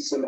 Some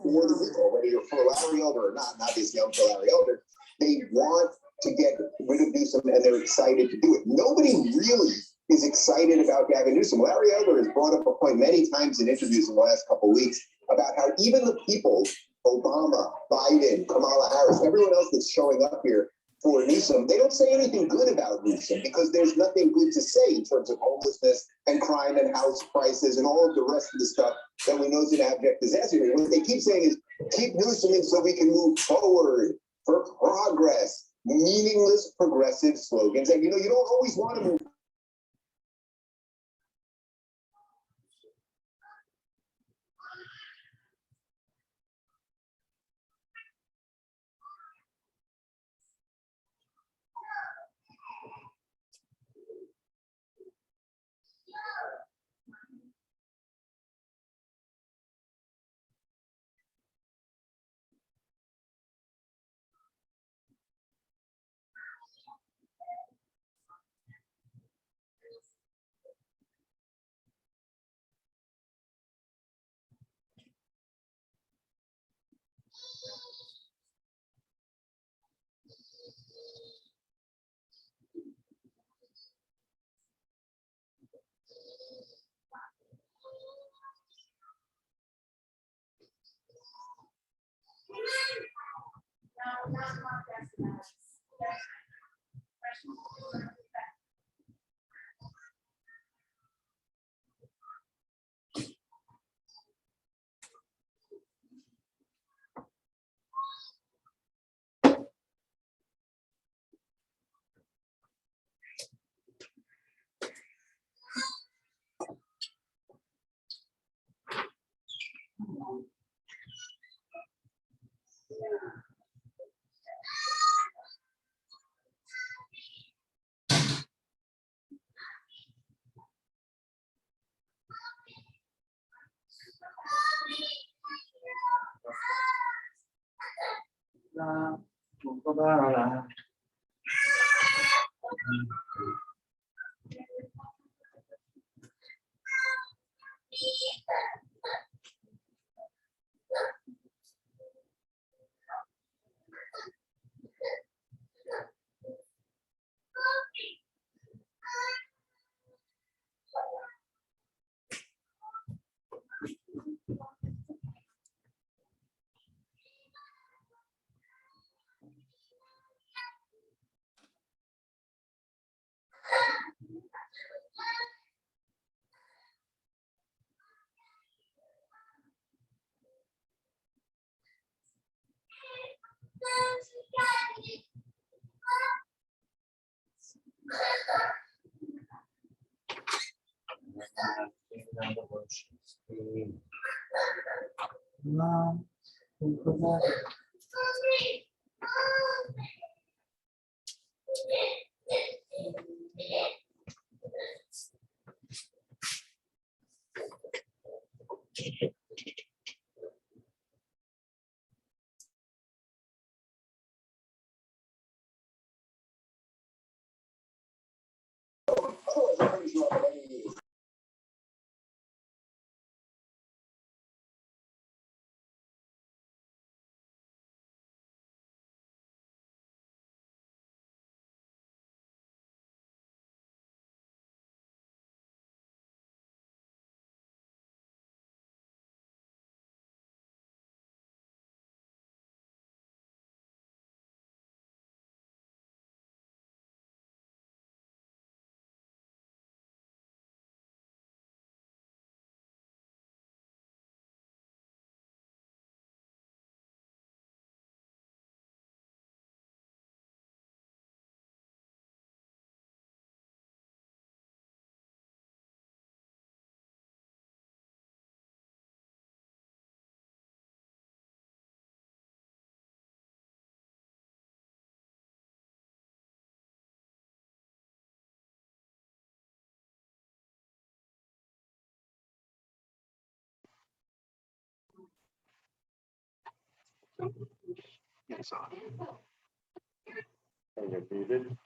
for the recall, whether you're for Larry Elder or not, and obviously I'm for Larry Elder, they want to get rid of Newsom and they're excited to do it. Nobody really is excited about Gavin Newsom. Larry Elder has brought up a point many times in interviews in the last couple of weeks about how even the people, Obama, Biden, Kamala Harris, everyone else that's showing up here for Newsom, they don't say anything good about Newsom because there's nothing good to say in terms of homelessness and crime and house prices and all of the rest of the stuff that we know is an abject disaster. What they keep saying is keep Newsom in so we can move forward for progress. Meaningless progressive slogans. And you don't always want to move. It's on. And you're muted.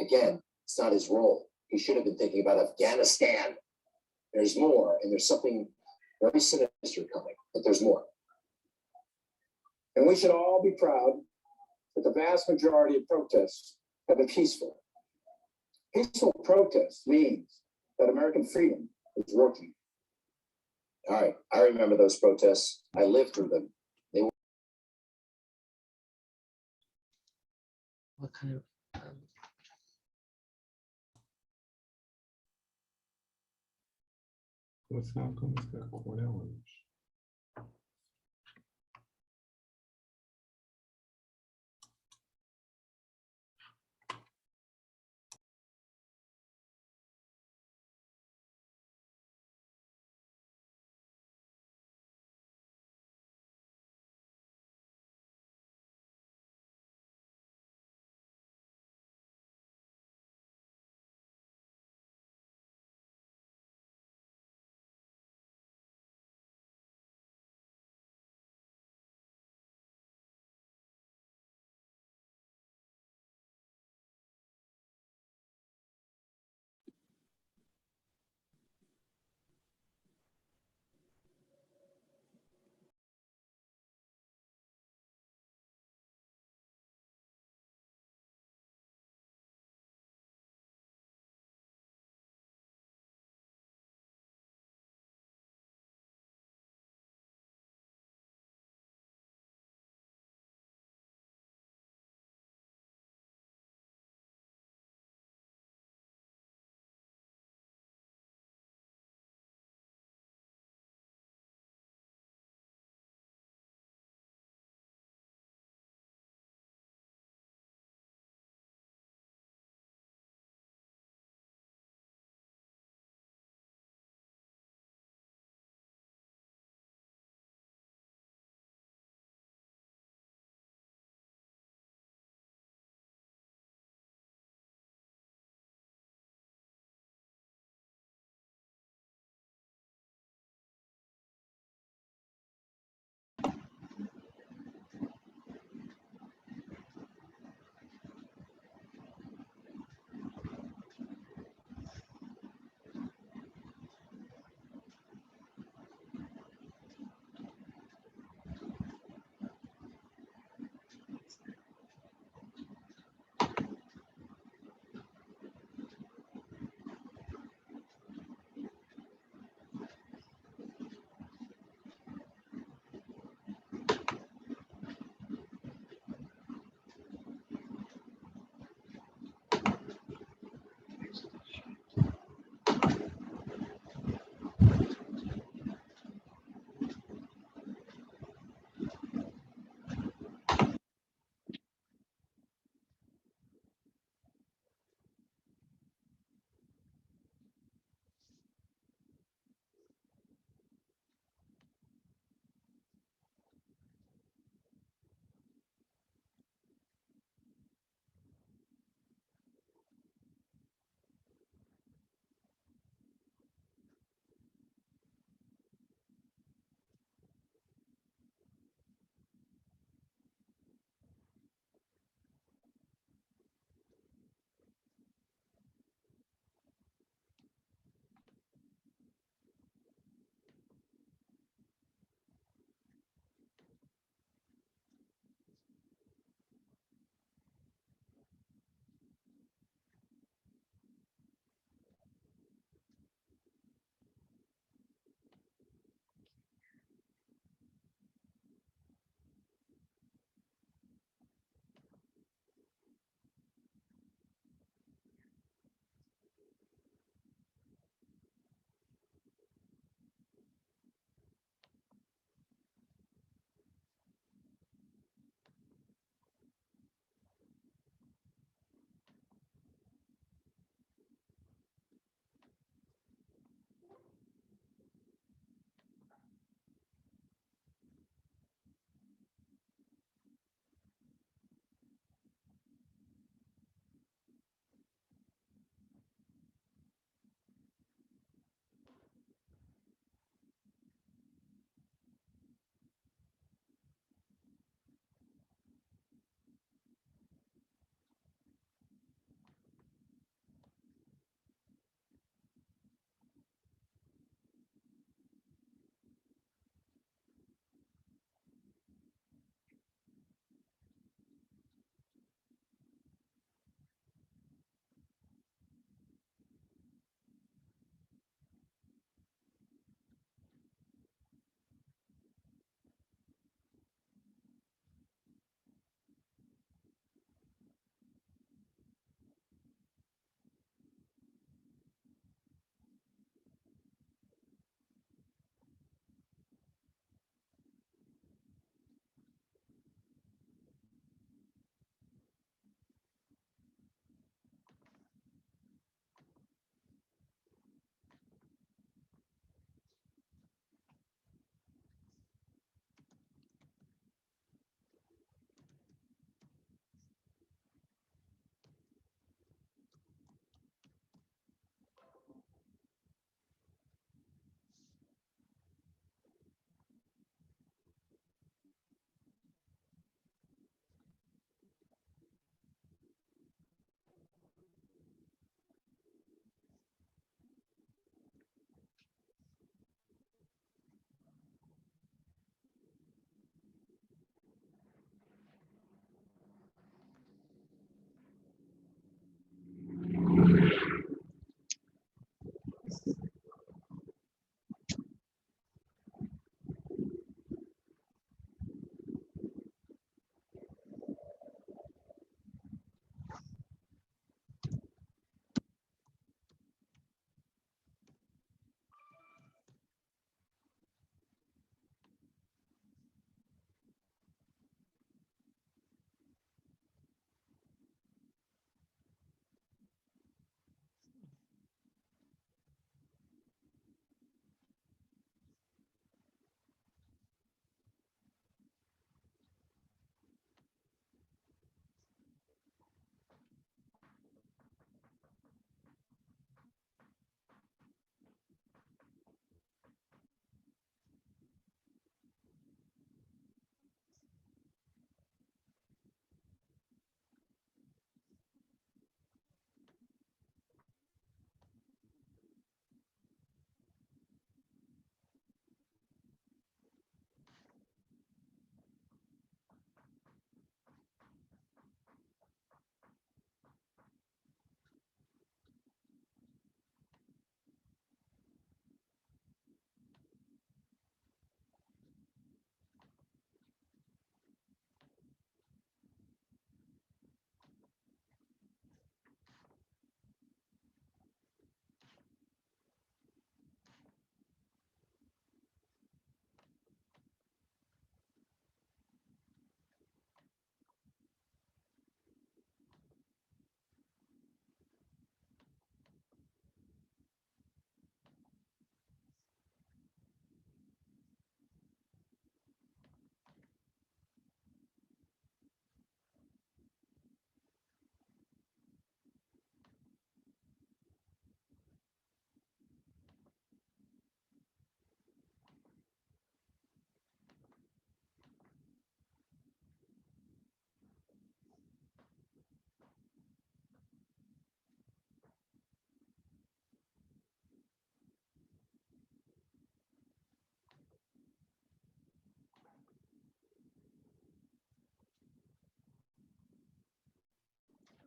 Again, it's not his role. He should have been thinking about Afghanistan. There's more, and there's something very sinister coming, but there's more. And we should all be proud that the vast majority of protests have been peaceful. Peaceful protest means that American freedom is working. All right, I remember those protests. I lived through them. They were What kind of Você não começa a correr hoje.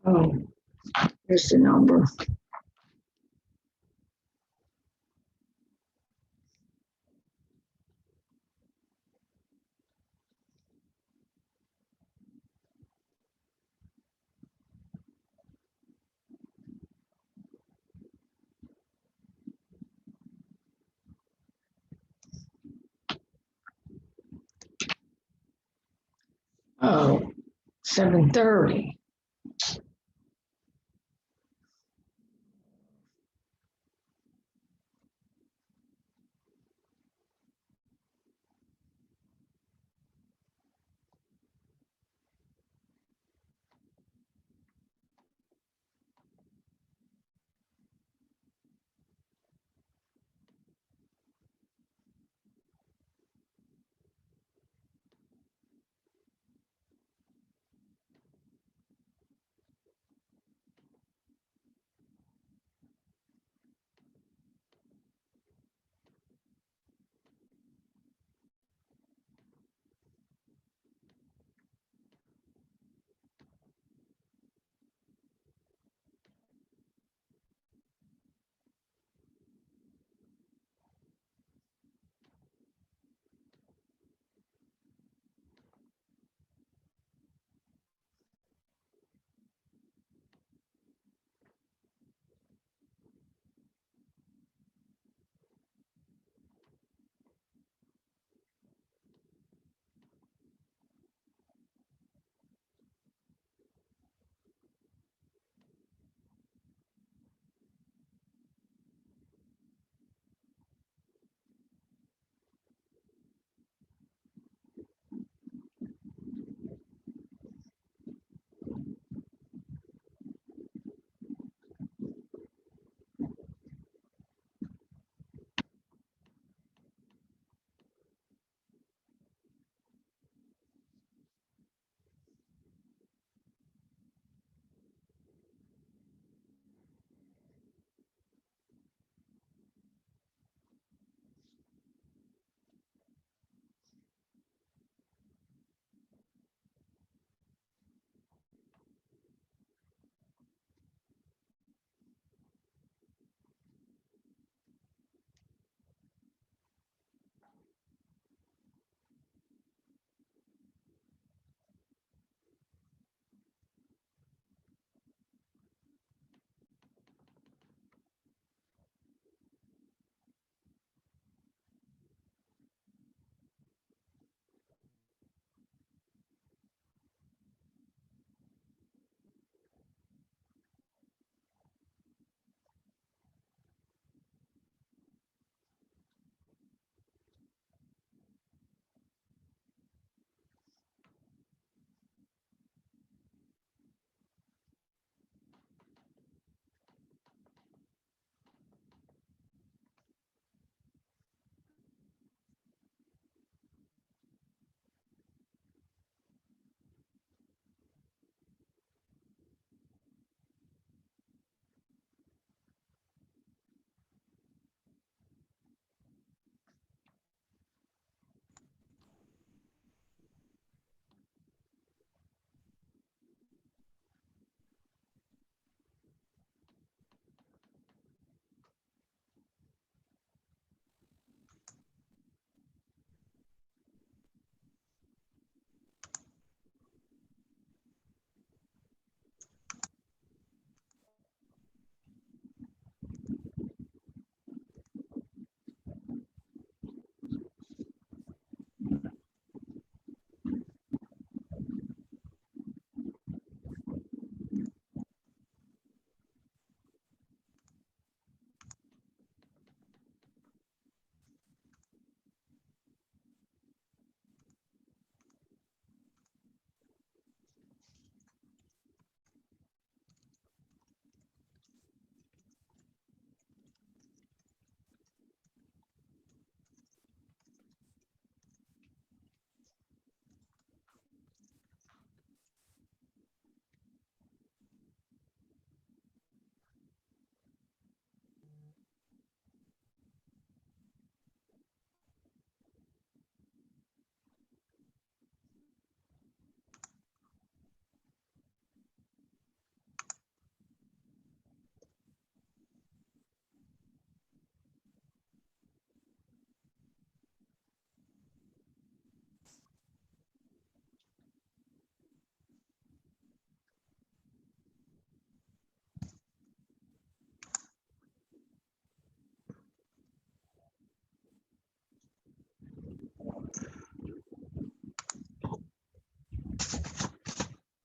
Oh, here's the number. Oh, 7:30.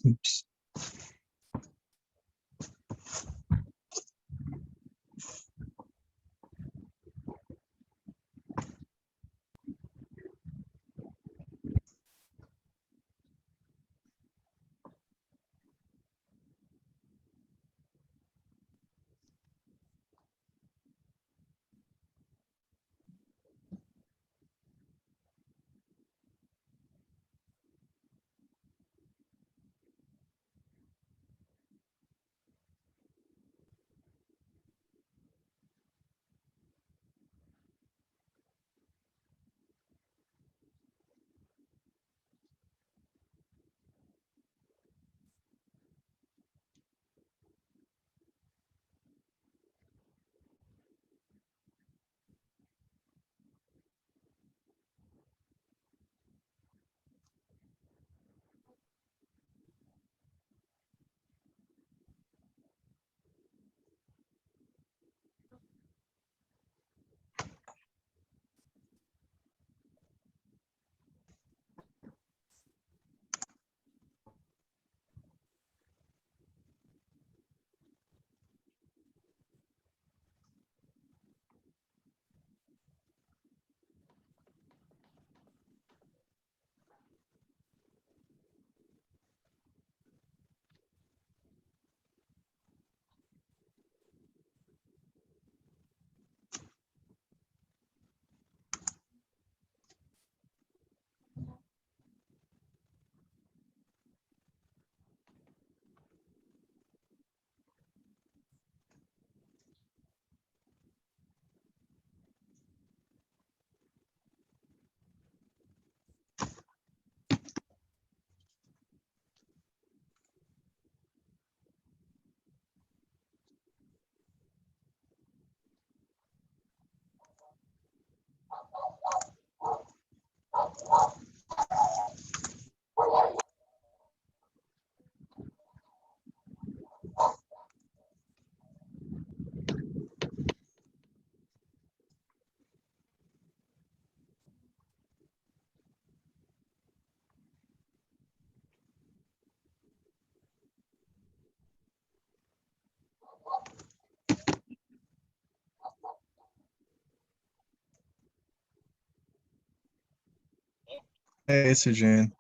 Oops. Hey, it's Eugene.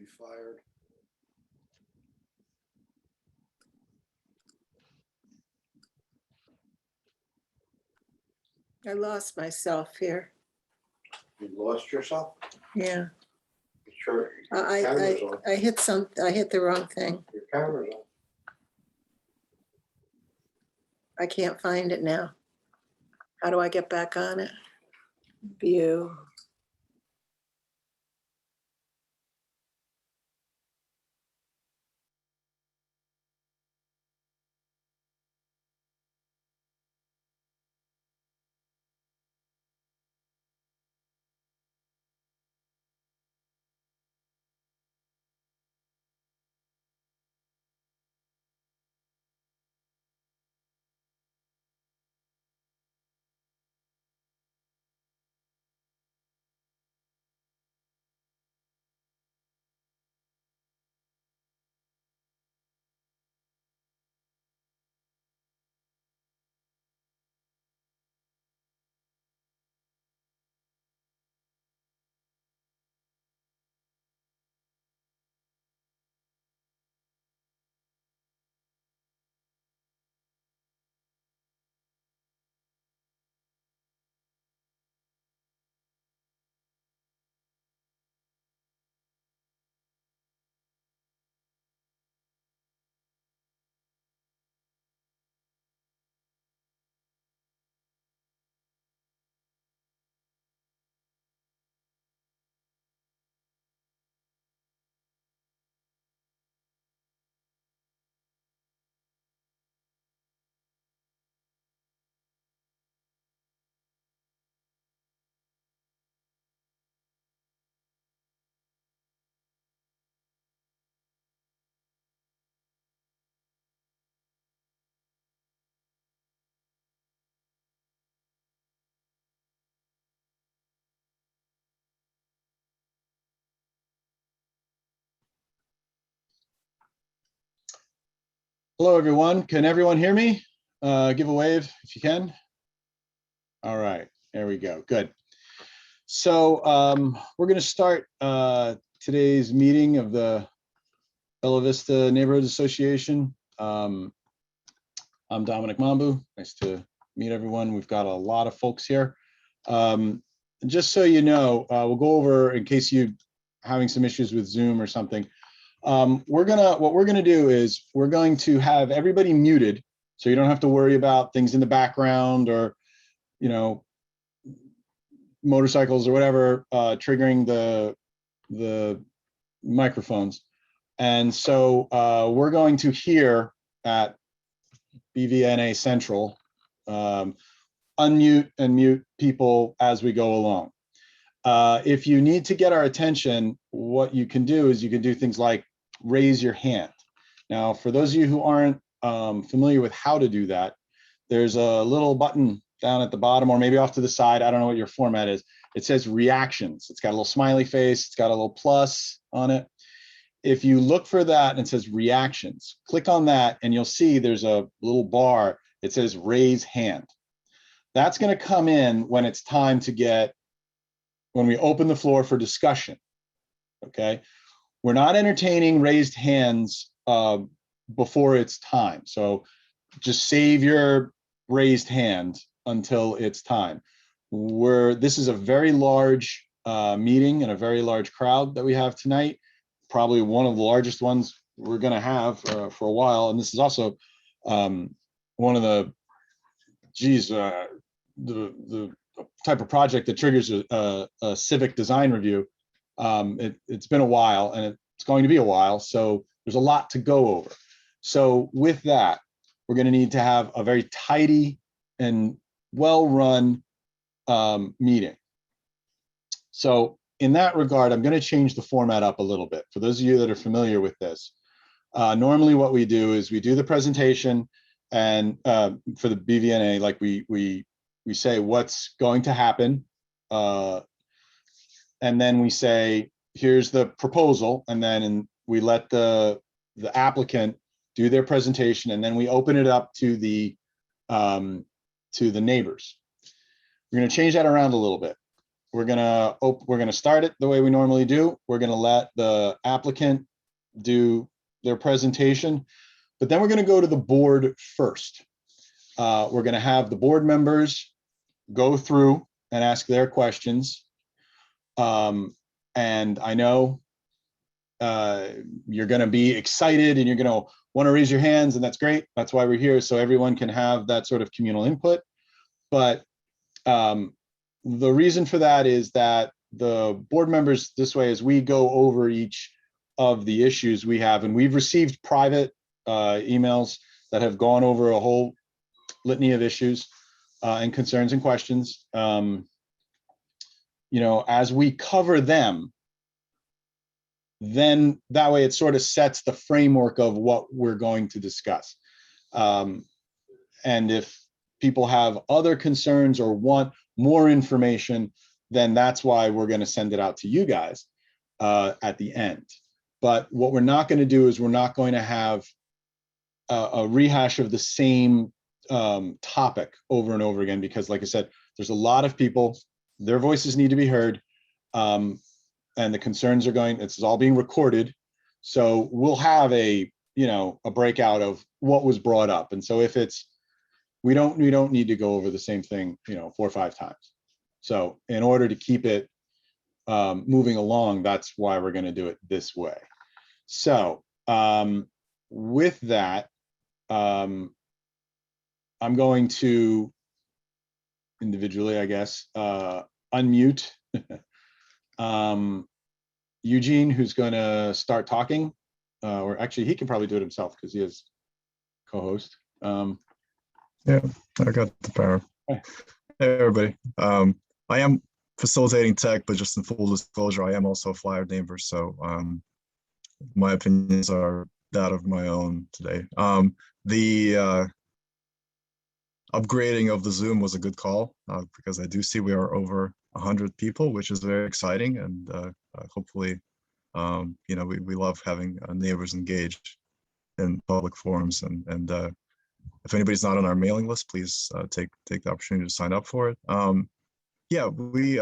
be fired. I lost myself here. You lost yourself? Yeah, Sure. I hit the wrong thing. Your camera's on. I can't find it now. How do I get back on it? View. Hello, everyone. Can everyone hear me? Give a wave if you can. All right, there we go. Good. So we're going to start today's meeting of the Bella Vista Neighborhood Association. I'm Dominic Mambu. Nice to meet everyone. We've got a lot of folks here. Just so you know, we'll go over, in case you're having some issues with Zoom or something, what we're gonna do is we're going to have everybody muted, so you don't have to worry about things in the background or, you know, motorcycles or whatever triggering the microphones. And so we're going to here at BVNA Central unmute and mute people as we go along. If you need to get our attention, what you can do is you can do things like raise your hand. Now, for those of you who aren't familiar with how to do that, there's a little button down at the bottom, or maybe off to the side. I don't know what your format is. It says reactions. It's got a little smiley face. It's got a little plus on it. If you look for that and it says reactions, click on that and you'll see there's a little bar. It says raise hand. That's going to come in when it's time to when we open the floor for discussion. Okay. We're not entertaining raised hands before it's time. So just save your raised hand until it's time. This is a very large meeting and a very large crowd that we have tonight. Probably one of the largest ones we're going to have for a while. And this is also one of the type of project that triggers a civic design review. It's been a while and it's going to be a while. So there's a lot to go over. So with that, we're going to need to have a very tidy and well-run meeting. So in that regard, I'm going to change the format up a little bit. For those of you that are familiar with this, normally what we do is we do the presentation, and for the BVNA, like we say what's going to happen, and then we say here's the proposal, and then we let the applicant do their presentation, and then we open it up to the neighbors. We're going to change that around a little bit. we're gonna start it the way we normally do. We're gonna let the applicant do their presentation, but then we're gonna go to the board first. We're gonna have the board members go through and ask their questions. And I know you're gonna be excited and you're gonna want to raise your hands, and that's great. That's why we're here, so everyone can have that sort of communal input. But the reason for that is that the board members, this way, as we go over each of the issues we have, and we've received private emails that have gone over a whole litany of issues and concerns and questions. You know, as we cover them, then that way it sort of sets the framework of what we're going to discuss. And if people have other concerns or want more information, then that's why we're going to send it out to you guys at the end. But what we're not going to do is we're not going to have a rehash of the same topic over and over again, because like I said, there's a lot of people, their voices need to be heard. And the concerns are going, it's all being recorded. So we'll have a breakout of what was brought up. And so if it's, we don't need to go over the same thing, 4 or 5 times. So in order to keep it moving along, that's why we're going to do it this way. So with that, I'm going to individually, I guess, unmute Eugene, who's going to start talking, or actually he can probably do it himself because he is co-host. Yeah, I got the power. Hey. Hey, everybody. I am facilitating tech, but just in full disclosure, I am also a flyer neighbor. So my opinions are that of my own today. The upgrading of the Zoom was a good call because I do see we are over 100 people, which is very exciting. And hopefully, we love having neighbors engaged in public forums. And if anybody's not on our mailing list, please take the opportunity to sign up for it. Yeah, we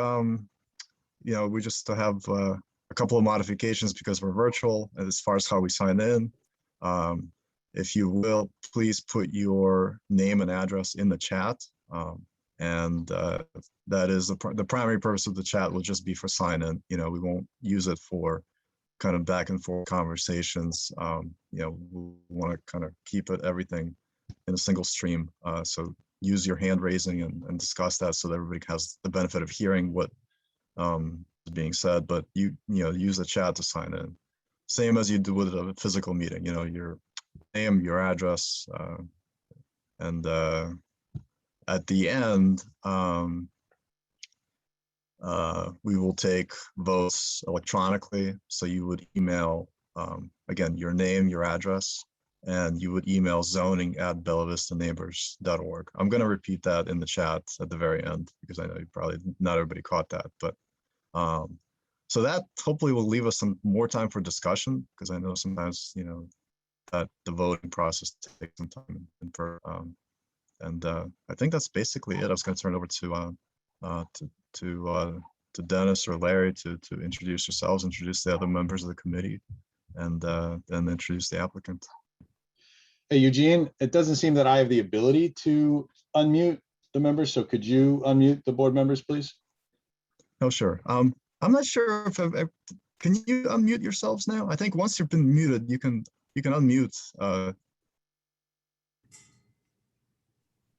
just have a couple of modifications because we're virtual as far as how we sign in. If you will, please put your name and address in the chat. And that is the primary purpose of the chat will just be for sign in. We won't use it for kind of back and forth conversations. We want to kind of keep everything in a single stream. So use your hand raising and discuss that so that everybody has the benefit of hearing what is being said, but use the chat to sign in. Same as you do with a physical meeting, your name, your address, and at the end, we will take votes electronically. So you would email, again, your name, your address, and you would email zoning@bellavistaneighbors.org. I'm going to repeat that in the chat at the very end because I know you probably not everybody caught that, but so that hopefully will leave us some more time for discussion because I know sometimes that the voting process takes some time and I think that's basically it. I was going to turn it over to Dennis or Larry to introduce yourselves, introduce the other members of the committee, and then introduce the applicant. Hey, Eugene, it doesn't seem that I have the ability to unmute the members. So could you unmute the board members, please? Oh, sure. I'm not sure if can you unmute yourselves now? I think once you've been muted, you can unmute.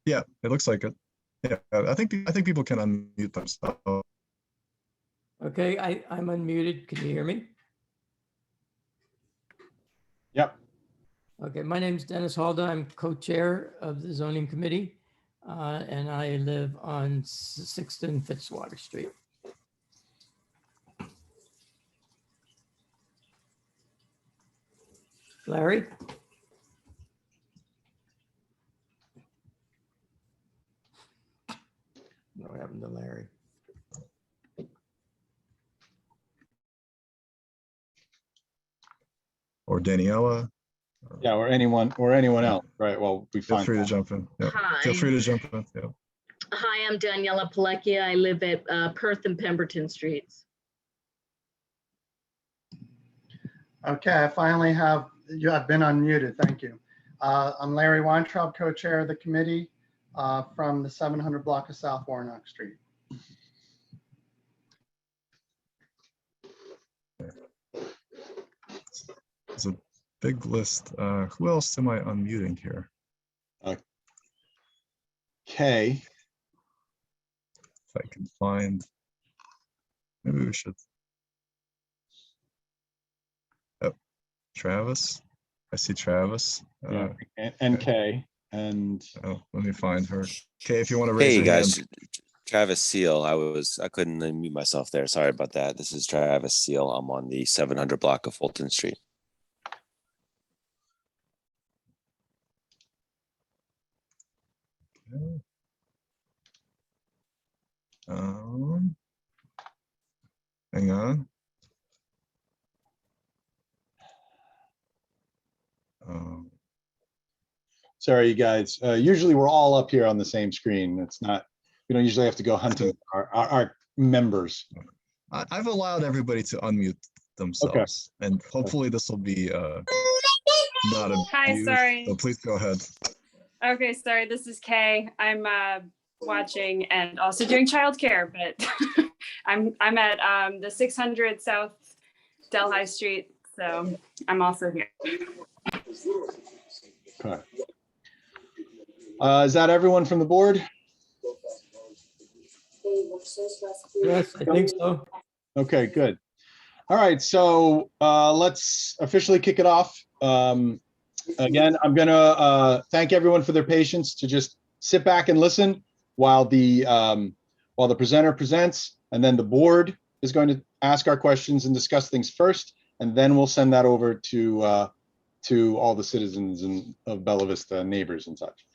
Yeah, it looks like it. Yeah, I think people can unmute themselves. Okay, I'm unmuted. Can you hear me? Yep. Okay, my name's Dennis Halda. I'm co-chair of the zoning committee, and I live on 6th and Fitzwater Street. Larry? What happened to Larry? Or Daniela. Yeah, or anyone else, right? Well, we Feel find free to jump in. Yeah. Hi. Feel free to jump in. Yeah. Hi, I'm Daniela Pilecchia. I live at Perth and Pemberton Streets. Okay, I finally have, you have been unmuted, thank you. I'm Larry Weintraub, co-chair of the committee from the 700 block of South Warnock Street. It's a big list. Who else am I unmuting here? Okay. If I can find, maybe we should. Oh, Travis. I see Travis. Yeah, and Kay, and oh, let me find her. Okay, if you want to raise Hey your guys, hand. Travis Seal. I couldn't unmute myself there. Sorry about that. This is Travis Seal. I'm on the 700 block of Fulton Street. Okay. Hang on. sorry, you guys. Usually we're all up here on the same screen. It's not, we don't usually have to go hunting our members. I've allowed everybody to unmute themselves, and hopefully this will be not abused. Hi, sorry. So please go ahead. Okay, sorry, this is Kay. I'm watching and also doing childcare, but I'm at the 600 South Delhi Street, so I'm also here. Okay. Is that everyone from the board? Yes, I think so. Okay, good. All right, so let's officially kick it off. Again, I'm gonna thank everyone for their patience to just sit back and listen while the presenter presents, and then the board is going to ask our questions and discuss things first, and then we'll send that over to all the citizens of Bella Vista neighbors and such.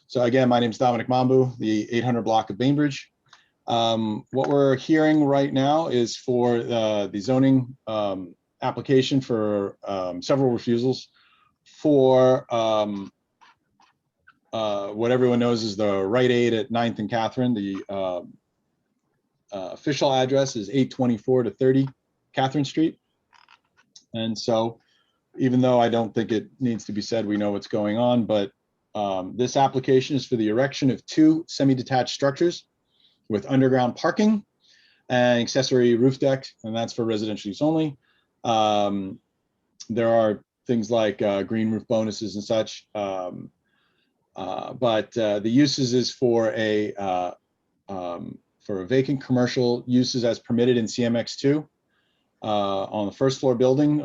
So again, my name is Dominic Mambu, the 800 block of Bainbridge. What we're hearing right now is for the zoning application for several refusals for what everyone knows is the Rite Aid at 9th and Catherine. The official address is 824 to 30 Catherine Street. And so even though I don't think it needs to be said, we know what's going on, but this application is for the erection of 2 semi-detached structures with underground parking and accessory roof deck, and that's for residential use only. There are things like green roof bonuses and such, but the uses is for a vacant commercial uses as permitted in CMX2 on the first floor building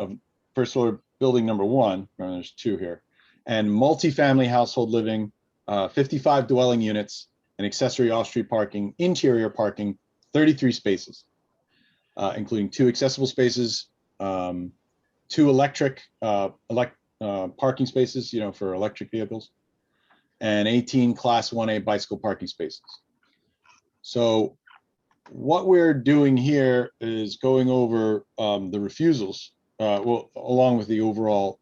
number 1. Remember, there's 2 here, and multifamily household living, 55 dwelling units, and accessory off-street parking, interior parking, 33 spaces, including 2 accessible spaces, 2 electric parking spaces, for electric vehicles, and 18 Class 1A bicycle parking spaces. So what we're doing here is going over the refusals, along with the overall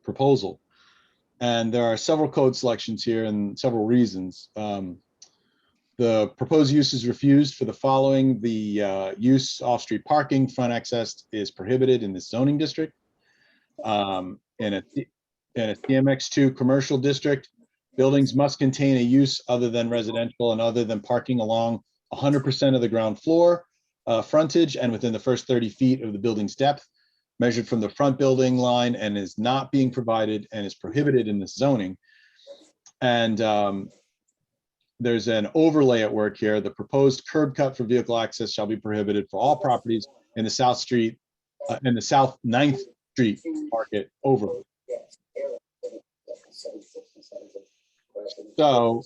proposal. And there are several code selections here and several reasons. The proposed use is refused for the following. The use off-street parking, front access is prohibited in this zoning district. In a CMX2 commercial district, buildings must contain a use other than residential and other than parking along 100% of the ground floor frontage and within the first 30 feet of the building's depth, measured from the front building line, and is not being provided and is prohibited in this zoning. And there's an overlay at work here. The proposed curb cut for vehicle access shall be prohibited for all properties in the South 9th Street Market overlay. So,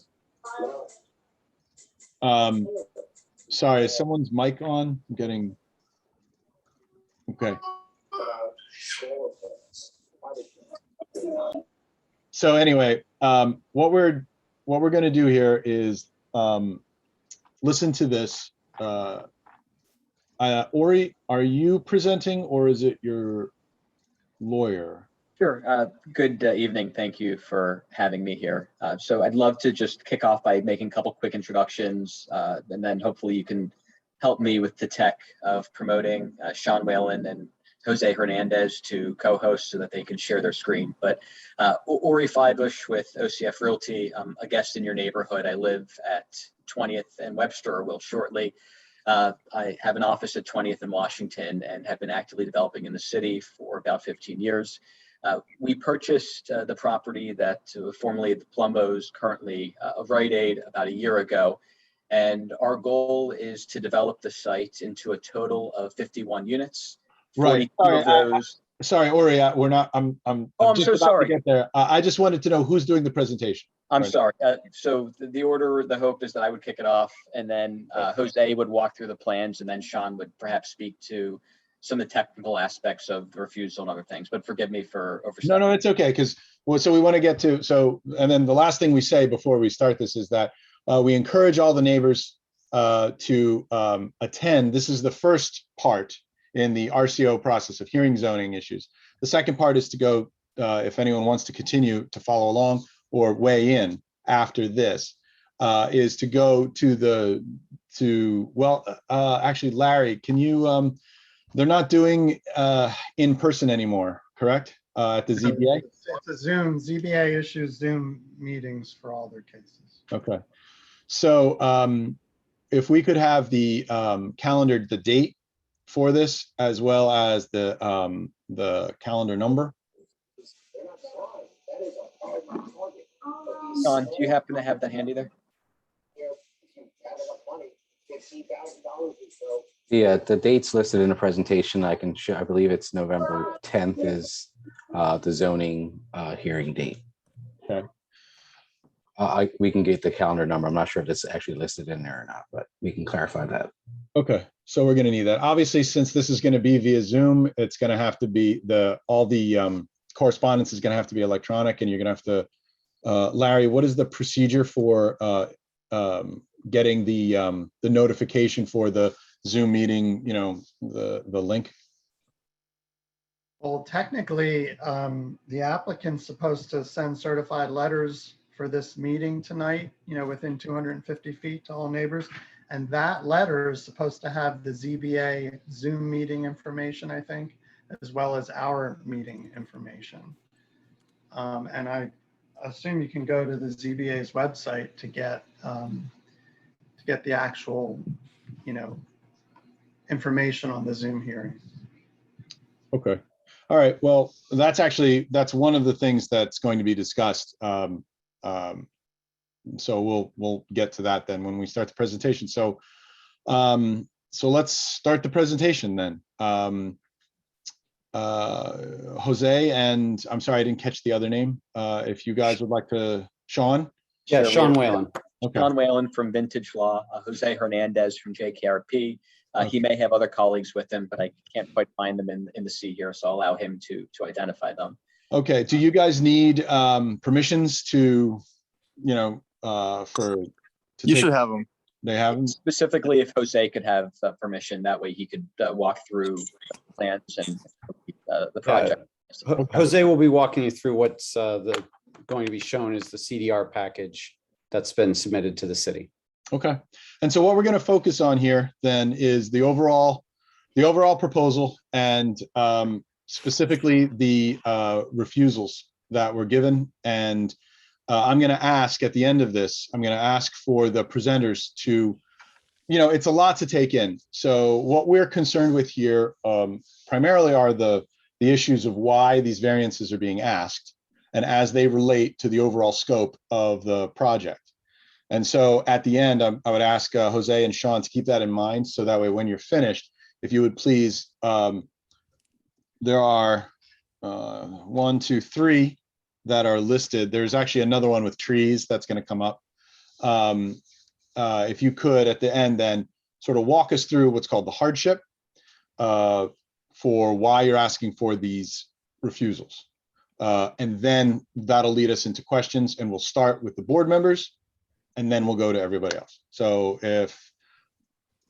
sorry, is someone's mic on? I'm getting, okay. So anyway, what we're going to do here is listen to this. Ori, are you presenting or is it your lawyer? Sure. Good evening. Thank you for having me here. So I'd love to just kick off by making a couple quick introductions, and then hopefully you can help me with the tech of promoting Sean Whalen and Jose Hernandez to co-host so that they can share their screen. But Ori Feibush with OCF Realty, a guest in your neighborhood. I live at 20th and Webster, or will shortly. I have an office at 20th and Washington and have been actively developing in the city for about 15 years. We purchased the property that formerly the Plumbos, currently of Rite about a year ago. And our goal is to develop the site into a total of 51 units. Right. 42 of those. Sorry, Ori, we're not, I'm I'm just so about to sorry. get there. I just wanted to know who's doing the presentation. I'm Right. sorry. So the order, the hope is that I would kick it off, and then Jose would walk through the plans, and then Sean would perhaps speak to some of the technical aspects of the refusal and other things. But forgive me for overstepping. No, it's okay, because, well, so we want to get to, so, and then the last thing we say before we start this is that we encourage all the neighbors to attend. This is the first part in the RCO process of hearing zoning issues. The second part is to go, if anyone wants to continue to follow along or weigh in after this, is to go to actually, Larry, can you, they're not doing in person anymore, correct? At the ZBA? It's a Zoom. ZBA issues Zoom meetings for all their cases. Okay. So if we could have the calendar, the date for this, as well as the calendar number. Sean, do you happen to have that handy there? Yeah, the dates listed in the presentation, I can show, I believe it's November 10th is the zoning hearing date. Okay. We can get the calendar number. I'm not sure if it's actually listed in there or not, but we can clarify that. Okay, so we're going to need that. Obviously, since this is going to be via Zoom, it's going to have to be all the correspondence is going to have to be electronic, and you're going to have to, Larry, what is the procedure for getting the notification for the Zoom meeting, you know, the link? Well, technically, the applicant's supposed to send certified letters for this meeting tonight, you know, within 250 feet to all neighbors. And that letter is supposed to have the ZBA Zoom meeting information, I think, as well as our meeting information. And I assume you can go to the ZBA's website to get the actual, you know, information on the Zoom hearing. Okay. All right. Well, that's one of the things that's going to be discussed. So we'll get to that then when we start the presentation. So let's start the presentation then. Jose, and I'm sorry, I didn't catch the other name. If you guys would like to, Sean? Yeah, Sure, Sean Whalen. Okay. Sean Whalen from Vintage Law, Jose Hernandez from JKRP. He may have other colleagues with him, but I can't quite find them in the sea here, so I'll allow him to identify them. Okay. Do you guys need permissions to, you know, You should have them. They have them? Specifically, if Jose could have permission, that way he could walk through the plans and the project. Jose will be walking you through what's going to be shown as the CDR package that's been submitted to the city. Okay. And so what we're going to focus on here then is the overall proposal, and specifically the refusals that were given. And I'm going to ask at the end of this, I'm going to ask for the presenters to, you know, it's a lot to take in. So what we're concerned with here primarily are the issues of why these variances are being asked, and as they relate to the overall scope of the project. And so at the end, I would ask Jose and Sean to keep that in mind, so that way when you're finished, if you would please, there are 1, 2, 3 that are listed. There's actually another one with trees that's going to come up. If you could, at the end, then sort of walk us through what's called the hardship for why you're asking for these refusals. And then that'll lead us into questions, and we'll start with the board members, and then we'll go to everybody else. So if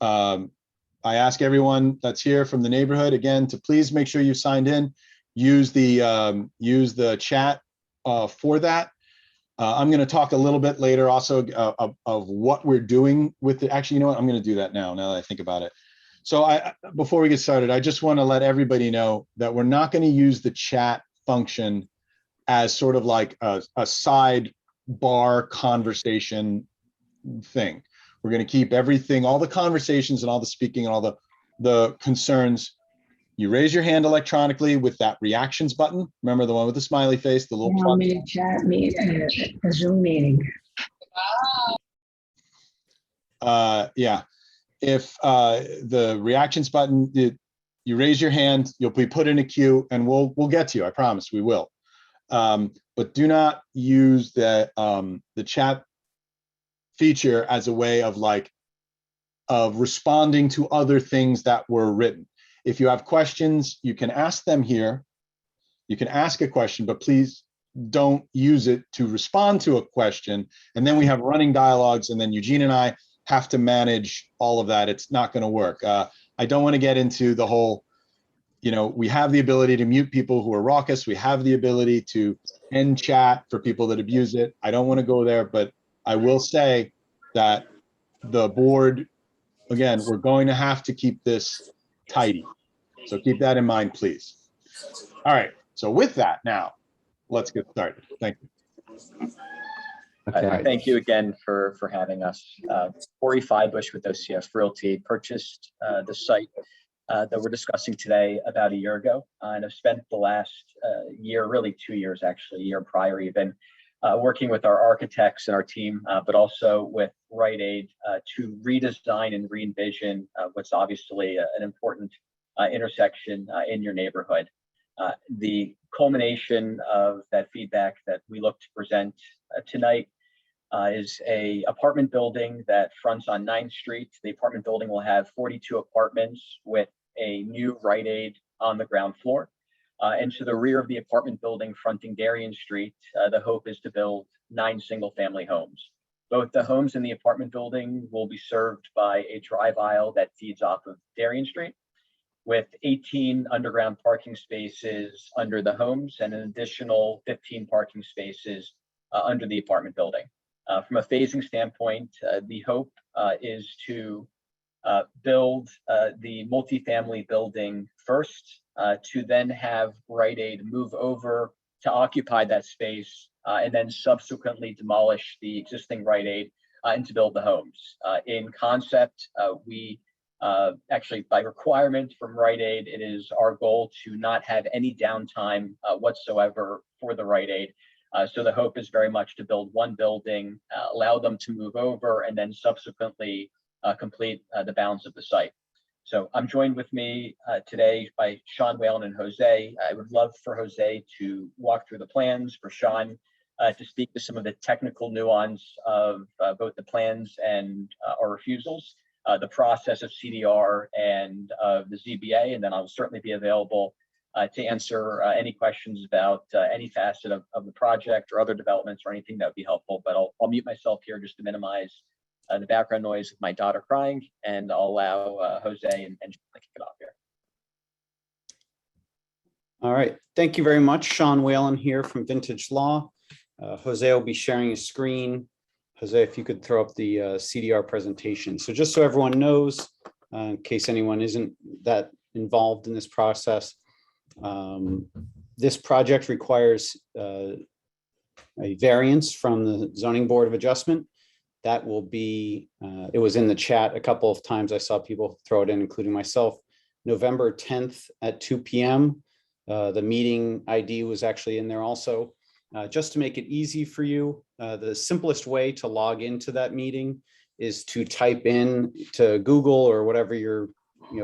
I ask everyone that's here from the neighborhood, again, to please make sure you signed in. use the chat for that. I'm going to talk a little bit later also of what we're doing with it. Actually, you know what? I'm going to do that now that I think about it. So before we get started, I just want to let everybody know that we're not going to use the chat function as sort of like a sidebar conversation thing. We're going to keep everything, all the conversations and all the speaking and all the concerns. You raise your hand electronically with that reactions button. Remember the one with the smiley face, the little plug. Chat meeting, a Zoom meeting. Yeah. If the reactions button, you raise your hand, you'll be put in a queue, and we'll get to you. I promise we will. But do not use the chat feature as a way of responding to other things that were written. If you have questions, you can ask them here. You can ask a question, but please don't use it to respond to a question. And then we have running dialogues, and then Eugene and I have to manage all of that. It's not going to work. I don't want to get into the whole, we have the ability to mute people who are raucous. We have the ability to end chat for people that abuse it. I don't want to go there, but I will say that the board, again, we're going to have to keep this tidy. So keep that in mind, please. All right. So with that, now let's get started. Thank you. Okay. Thank you again for having us. Corey Feibush with OCF Realty purchased the site that we're discussing today about a year ago, and I've spent the last year, really 2 years actually, a year prior even, working with our architects and our team, but also with Rite Aid to redesign and re-envision what's obviously an important intersection in your neighborhood. The culmination of that feedback that we look to present tonight is a apartment building that fronts on 9th Street. The apartment building will have 42 apartments with a new Rite Aid on the ground floor. And to the rear of the apartment building fronting Darien Street, the hope is to build 9 single-family homes. Both the homes in the apartment building will be served by a drive aisle that feeds off of Darien Street, with 18 underground parking spaces under the homes and an additional 15 parking spaces under the apartment building. From a phasing standpoint, the hope is to build the multifamily building first, to then have Rite Aid move over to occupy that space, and then subsequently demolish the existing Rite Aid and to build the homes. In concept, we actually, by requirement from Rite Aid, it is our goal to not have any downtime whatsoever for the Rite Aid. So the hope is very much to build one building, allow them to move over, and then subsequently complete the balance of the site. So I'm joined with me today by Sean Whalen and Jose. I would love for Jose to walk through the plans, for Sean to speak to some of the technical nuance of both the plans and our refusals, the process of CDR and of the ZBA, and then I'll certainly be available to answer any questions about any facet of the project or other developments or anything that would be helpful. But I'll mute myself here just to minimize the background noise of my daughter crying, and I'll allow Jose and Sean to kick it off here. All right. Thank you very much. Sean Whalen here from Vintage Law. Jose will be sharing his screen. Jose, if you could throw up the CDR presentation. So just so everyone knows, in case anyone isn't that involved in this process, this project requires a variance from the Zoning Board of Adjustment. That will be, it was in the chat a couple of times. I saw people throw it in, including myself, November 10th at 2 p.m. The meeting ID was actually in there also. Just to make it easy for you, the simplest way to log into that meeting is to type in to Google or whatever your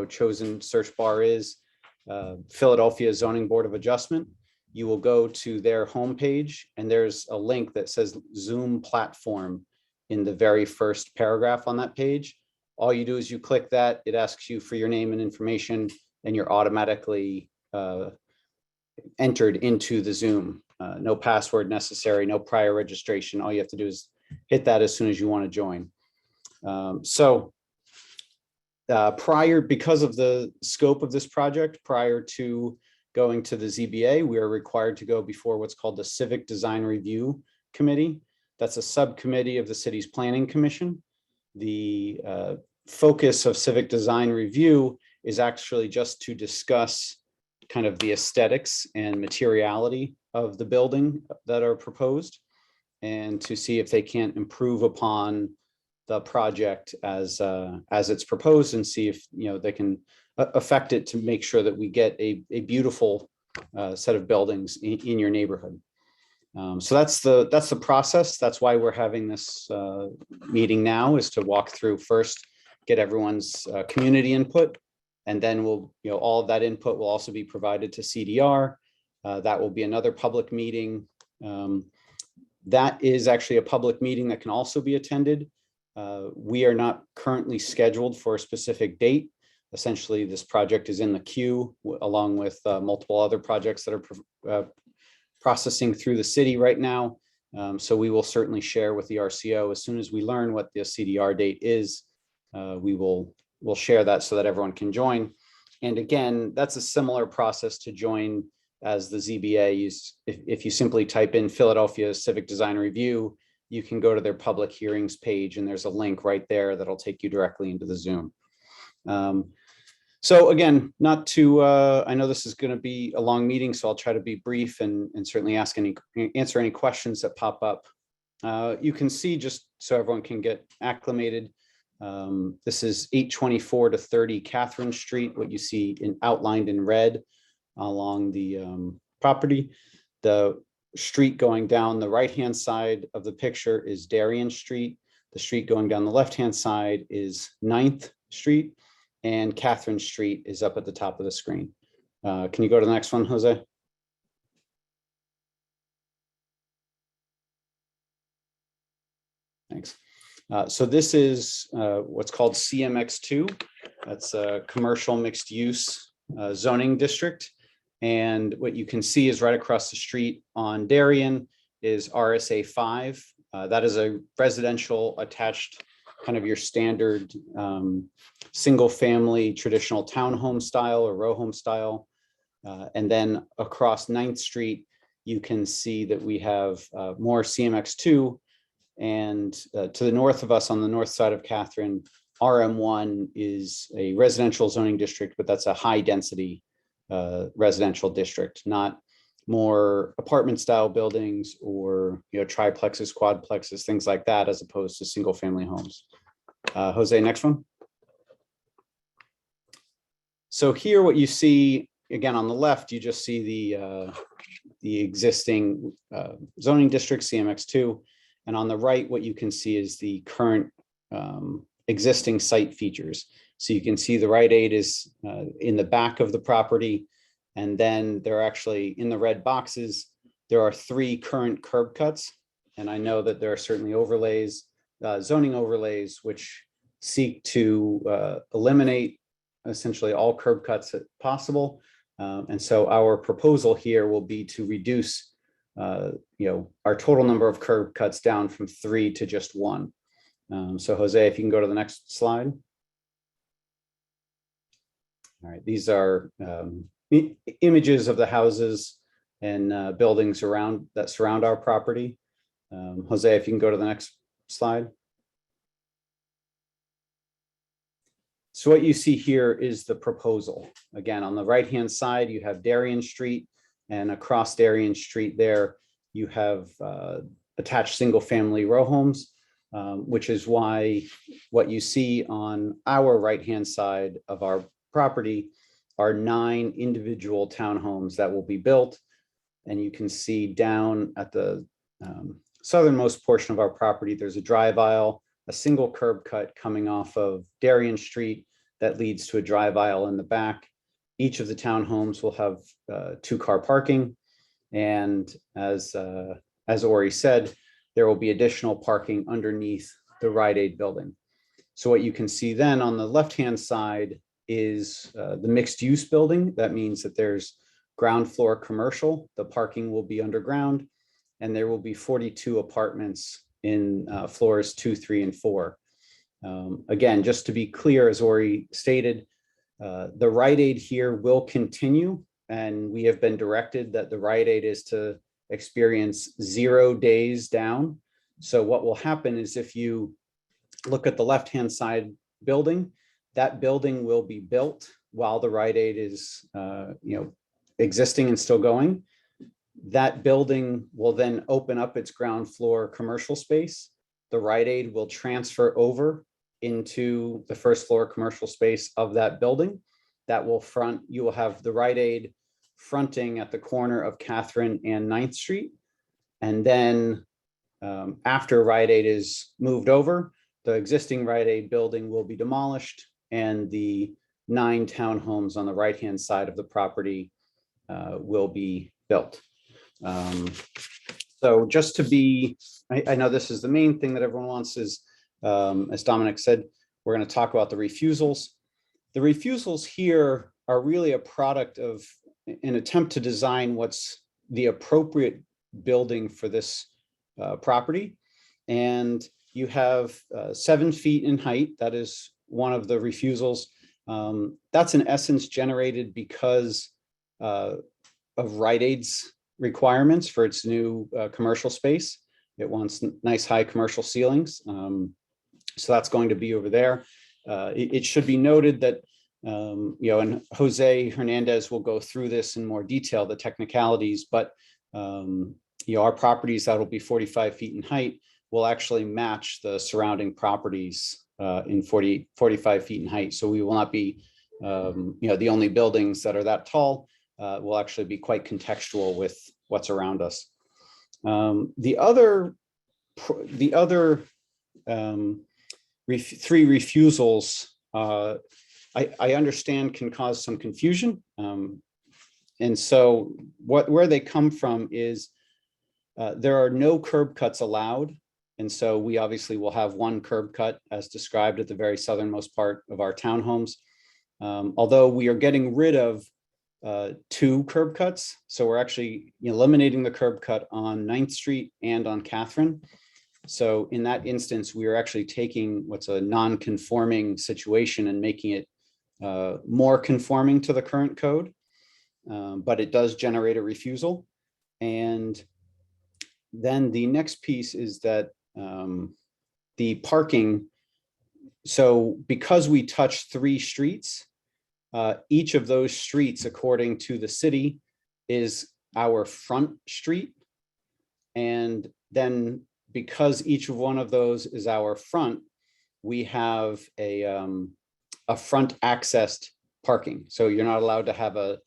chosen search bar is, Philadelphia Zoning Board of Adjustment. You will go to their homepage, and there's a link that says Zoom platform in the very first paragraph on that page. All you do is you click that, it asks you for your name and information, and you're automatically entered into the Zoom. No password necessary, no prior registration. All you have to do is hit that as soon as you want to join. Because of the scope of this project, prior to going to the ZBA, we are required to go before what's called the Civic Design Review Committee. That's a subcommittee of the city's planning commission. The focus of civic design review is actually just to discuss kind of the aesthetics and materiality of the building that are proposed, and to see if they can't improve upon the project as it's proposed, and see if they can affect it to make sure that we get a beautiful set of buildings in your neighborhood. So that's the process. That's why we're having this meeting now, is to walk through first, get everyone's community input, and then we'll, all of that input will also be provided to CDR. That will be another public meeting. That is actually a public meeting that can also be attended. We are not currently scheduled for a specific date. Essentially, this project is in the queue along with multiple other projects that are processing through the city right now. So we will certainly share with the RCO as soon as we learn what the CDR date is. We'll share that so that everyone can join. And again, that's a similar process to join as the ZBA. If you simply type in Philadelphia Civic Design Review, you can go to their public hearings page, and there's a link right there that'll take you directly into the Zoom. So again, I know this is going to be a long meeting, so I'll try to be brief and certainly answer any questions that pop up. You can see, just so everyone can get acclimated, this is 824 to 30 Catherine Street, what you see outlined in red along the property. The street going down the right-hand side of the picture is Darien Street. The street going down the left-hand side is 9th Street, and Catherine Street is up at the top of the screen. Can you go to the next one, Jose? Thanks. So this is what's called CMX2. That's a commercial mixed use zoning district. And what you can see is right across the street on Darien is RSA 5. That is a residential attached, kind of your standard single family traditional townhome style or row home style. And then across 9th Street, you can see that we have more CMX2. And to the north of us, on the north side of Catherine, RM1 is a residential zoning district, but that's a high density residential district, not more apartment style buildings or triplexes, quadplexes, things like that, as opposed to single family homes. Jose, next one. So here, what you see again on the left, you just see the existing zoning district, CMX2, and on the right, what you can see is the current existing site features. So you can see the Rite Aid is in the back of the property, and then there are actually, in the red boxes, there are 3 current curb cuts, and I know that there are certainly overlays, zoning overlays, which seek to eliminate essentially all curb cuts possible. And so our proposal here will be to reduce our total number of curb cuts down from 3 to just 1. So Jose, if you can go to the next slide. All right, these are images of the houses and buildings that surround our property. Jose, if you can go to the next slide. So what you see here is the proposal. Again, on the right-hand side, you have Darien Street, and across Darien Street there, you have attached single-family row homes, which is why what you see on our right-hand side of our property are 9 individual townhomes that will be built. And you can see down at the southernmost portion of our property, there's a drive aisle, a single curb cut coming off of Darien Street that leads to a drive aisle in the back. Each of the townhomes will have 2-car parking. And as Ori said, there will be additional parking underneath the Rite Aid building. So what you can see then on the left-hand side is the mixed use building. That means that there's ground floor commercial, the parking will be underground, and there will be 42 apartments in floors 2, 3, and 4. Again, just to be clear, as Ori stated, the Rite Aid here will continue and we have been directed that the Rite Aid is to experience 0 days down. So what will happen is if you look at the left-hand side building, that building will be built while the Rite Aid is existing and still going. That building will then open up its ground floor commercial space. The Rite Aid will transfer over into the first floor commercial space of that building. That will front, you will have the Rite Aid fronting at the corner of Catherine and 9th Street. And then after Rite Aid is moved over, the existing Rite Aid building will be demolished and the 9 townhomes on the right-hand side of the property will be built. So just to be, I know this is the main thing that everyone wants is, as Dominic said, we're going to talk about the refusals. The refusals here are really a product of an attempt to design what's the appropriate building for this property. And you have 7 feet in height. That is one of the refusals. That's in essence generated because of Rite Aid's requirements for its new commercial space. It wants nice high commercial ceilings. So that's going to be over there. It should be noted that, and Jose Hernandez will go through this in more detail, the technicalities, but our properties that will be 45 feet in height will actually match the surrounding properties in 45 feet in height. So we will not be, the only buildings that are that tall. Will actually be quite contextual with what's around us. The other 3 refusals, I understand can cause some confusion. And so where they come from is there are no curb cuts allowed. And so we obviously will have 1 curb cut as described at the very southernmost part of our townhomes. Although we are getting rid of 2 curb cuts. So we're actually eliminating the curb cut on 9th Street and on Catherine. So in that instance, we are actually taking what's a non-conforming situation and making it more conforming to the current code. But it does generate a refusal. And then the next piece is that the parking. So because we touch 3 streets, each of those streets, according to the city, is our front street. And then because each of one of those is our front, we have a front accessed parking. So you're not allowed to have a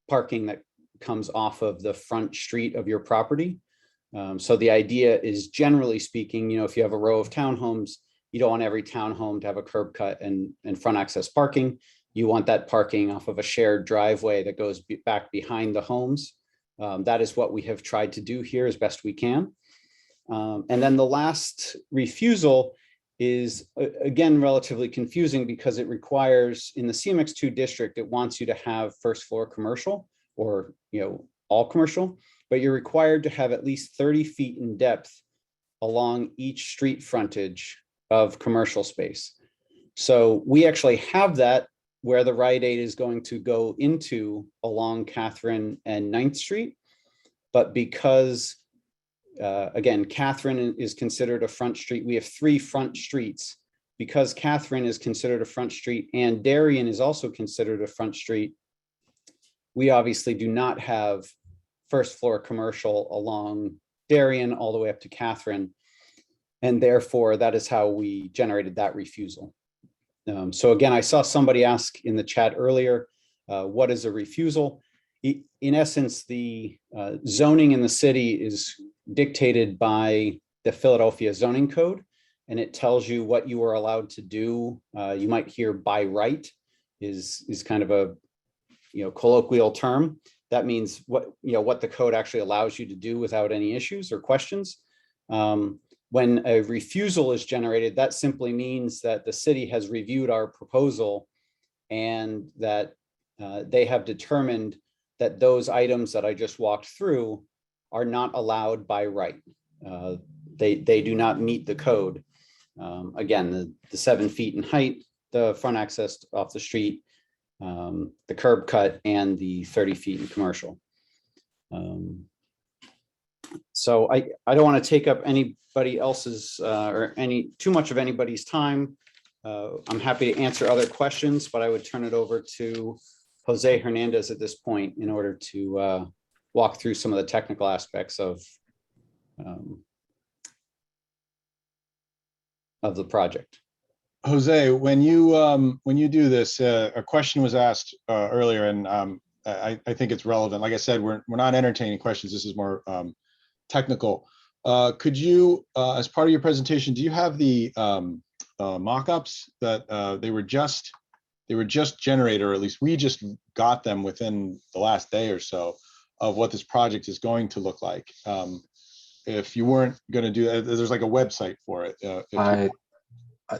parking that comes off of the front street of your property. So the idea is, generally speaking, if you have a row of townhomes, you don't want every townhome to have a curb cut and front access parking. You want that parking off of a shared driveway that goes back behind the homes. That is what we have tried to do here as best we can. And then the last refusal is, again, relatively confusing because it requires, in the CMX2 district, it wants you to have first floor commercial or, all commercial, but you're required to have at least 30 feet in depth along each street frontage of commercial space. So we actually have that where the Rite Aid is going to go into along Catherine and 9th Street. But because, again, Catherine is considered a front street, we have 3 front streets. Because Catherine is considered a front street and Darien is also considered a front street, we obviously do not have first floor commercial along Darien all the way up to Catherine. And therefore, that is how we generated that refusal. So again, I saw somebody ask in the chat earlier, what is a refusal? In essence, the zoning in the city is dictated by the Philadelphia zoning code, and it tells you what you are allowed to do. You might hear by right is kind of a colloquial term. That means what the code actually allows you to do without any issues or questions. When a refusal is generated, that simply means that the city has reviewed our proposal and that they have determined that those items that I just walked through are not allowed by right. They do not meet the code. Again, the 7 feet in height, the front access off the street, the curb cut and the 30 feet in commercial. So I don't want to take up anybody else's or too much of anybody's time. I'm happy to answer other questions, but I would turn it over to Jose Hernandez at this point in order to walk through some of the technical aspects of the project. Jose, when you do this, a question was asked earlier, and I think it's relevant. Like I said, we're not entertaining questions. This is more technical. Could you, as part of your presentation, do you have the mock-ups that they were just generated, or at least we just got them within the last day or so, of what this project is going to look like? If you weren't going to do that, there's like a website for it.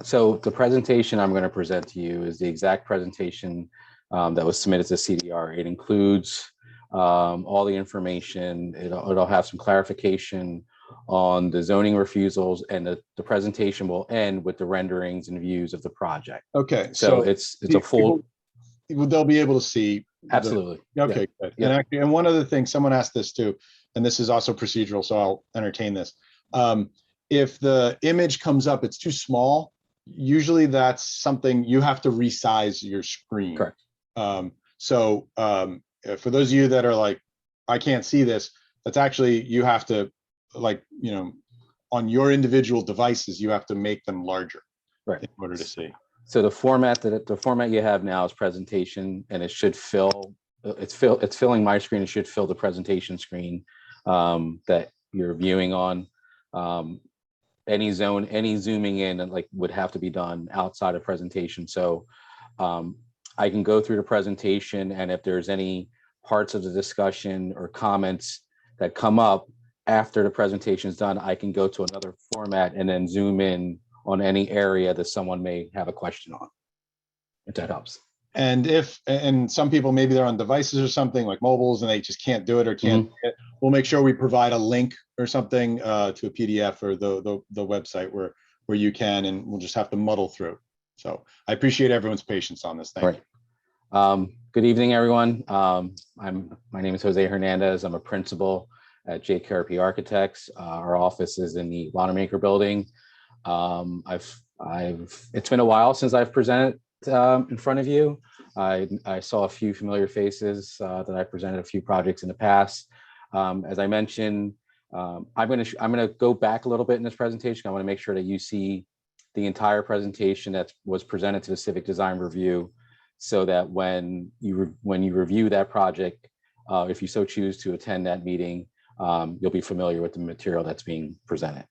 So the presentation I'm going to present to you is the exact presentation that was submitted to CDR. It includes all the information. It'll have some clarification on the zoning refusals, and the presentation will end with the renderings and views of the project. Okay, so it's a full. They'll be able to see. Absolutely. Okay, good. Yeah. And actually, and one other thing, someone asked this too, and this is also procedural, so I'll entertain this. If the image comes up, it's too small. Usually that's something you have to resize your screen. Correct. For those of you that are like, I can't see this, that's actually, you have to, like, on your individual devices, you have to make them larger, right, in order to see. So the format you have now is presentation, and it should fill. It's filling my screen. It should fill the presentation screen that you're viewing on. Any zooming in and would have to be done outside of presentation. So I can go through the presentation, and if there's any parts of the discussion or comments that come up after the presentation is done, I can go to another format and then zoom in on any area that someone may have a question on, if that helps. And some people, maybe they're on devices or something like mobiles, and they just can't do it or can't. We'll make sure we provide a link or something to a PDF or the website where you can, and we'll just have to muddle through. So I appreciate everyone's patience on this thing. Right. Good evening, everyone. My name is Jose Hernandez. I'm a principal at JKRP Architects. Our office is in the Wanamaker building. It's been a while since I've presented in front of you. I saw a few familiar faces that I presented a few projects in the past. As I mentioned, I'm going to go back a little bit in this presentation. I want to make sure that you see the entire presentation that was presented to the Civic Design Review, so that when you review that project, if you so choose to attend that meeting, you'll be familiar with the material that's being presented.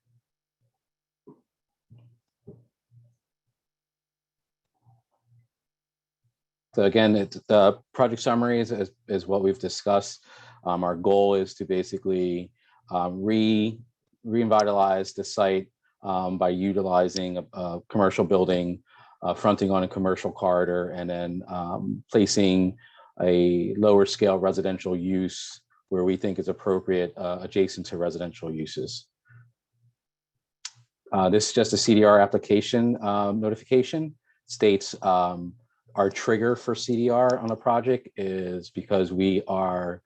So again, the project summary is what we've discussed. Our goal is to basically revitalize the site by utilizing a commercial building fronting on a commercial corridor, and then placing a lower scale residential use where we think is appropriate adjacent to residential uses. This is just a CDR application notification. States our trigger for CDR on a project is because we are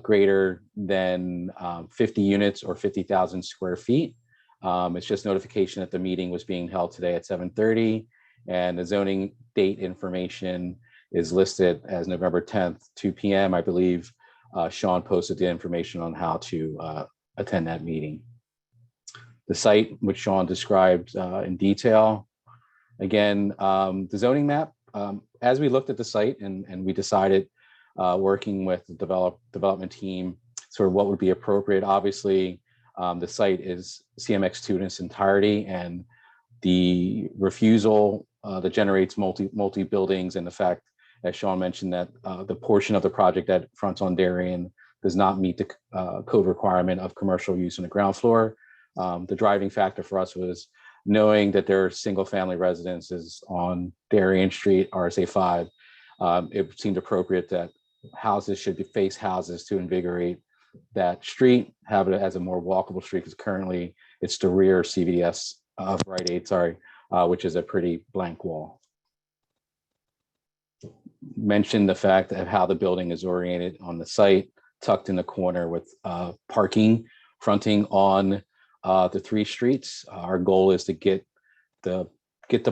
greater than 50 units or 50,000 square feet. It's just notification that the meeting was being held today at 7:30, and the zoning date information is listed as November 10th, 2 p.m. I believe Sean posted the information on how to attend that meeting. The site, which Sean described in detail. Again, the zoning map, as we looked at the site and we decided, working with the development team, sort of what would be appropriate. Obviously, the site is CMX2 in its entirety, and the refusal that generates multi buildings, and the fact, as Sean mentioned, that the portion of the project that fronts on Darien does not meet the code requirement of commercial use on the ground floor. The driving factor for us was knowing that there are single family residences on Darien Street, RSA 5. It seemed appropriate that houses should face houses to invigorate that street, have it as a more walkable street, because currently it's the rear CVS of Rite Aid, which is a pretty blank wall. mentioned the fact of how the building is oriented on the site, tucked in the corner with parking fronting on the 3 streets. Our goal is to get the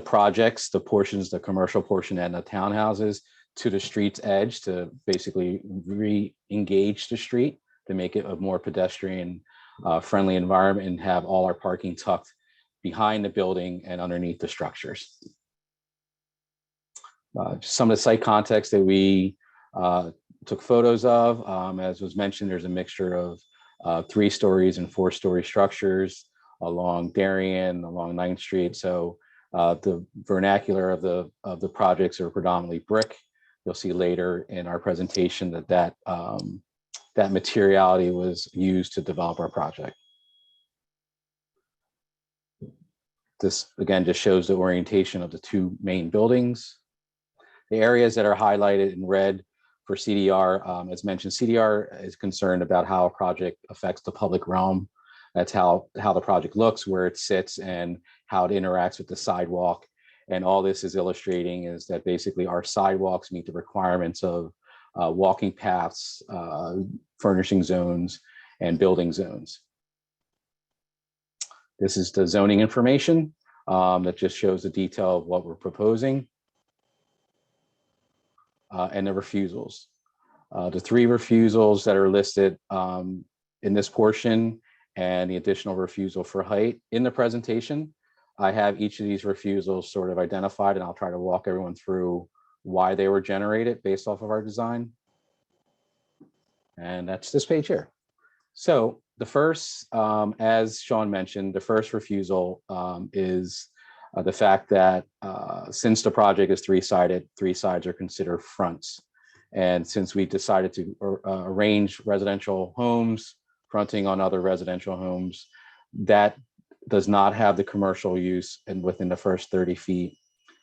projects, the portions, the commercial portion and the townhouses to the street's edge to basically re-engage the street to make it a more pedestrian friendly environment and have all our parking tucked behind the building and underneath the structures. Just some of the site context that we took photos of, as was mentioned, there's a mixture of 3 stories and 4-story structures along Darien, along 9th Street. So the vernacular of the projects are predominantly brick. You'll see later in our presentation that materiality was used to develop our project. This again just shows the orientation of the 2 main buildings. The areas that are highlighted in red for CDR, as mentioned, CDR is concerned about how a project affects the public realm. That's how the project looks, where it sits, and how it interacts with the sidewalk. And all this is illustrating is that basically our sidewalks meet the requirements of walking paths, furnishing zones, and building zones. This is the zoning information that just shows the detail of what we're proposing. And the refusals. The 3 refusals that are listed in this portion and the additional refusal for height in the presentation. I have each of these refusals sort of identified, and I'll try to walk everyone through why they were generated based off of our design. And that's this page here. So the first, as Sean mentioned, the first refusal is the fact that since the project is 3-sided, 3 sides are considered fronts. And since we decided to arrange residential homes fronting on other residential homes, that does not have the commercial use and within the first 30 feet.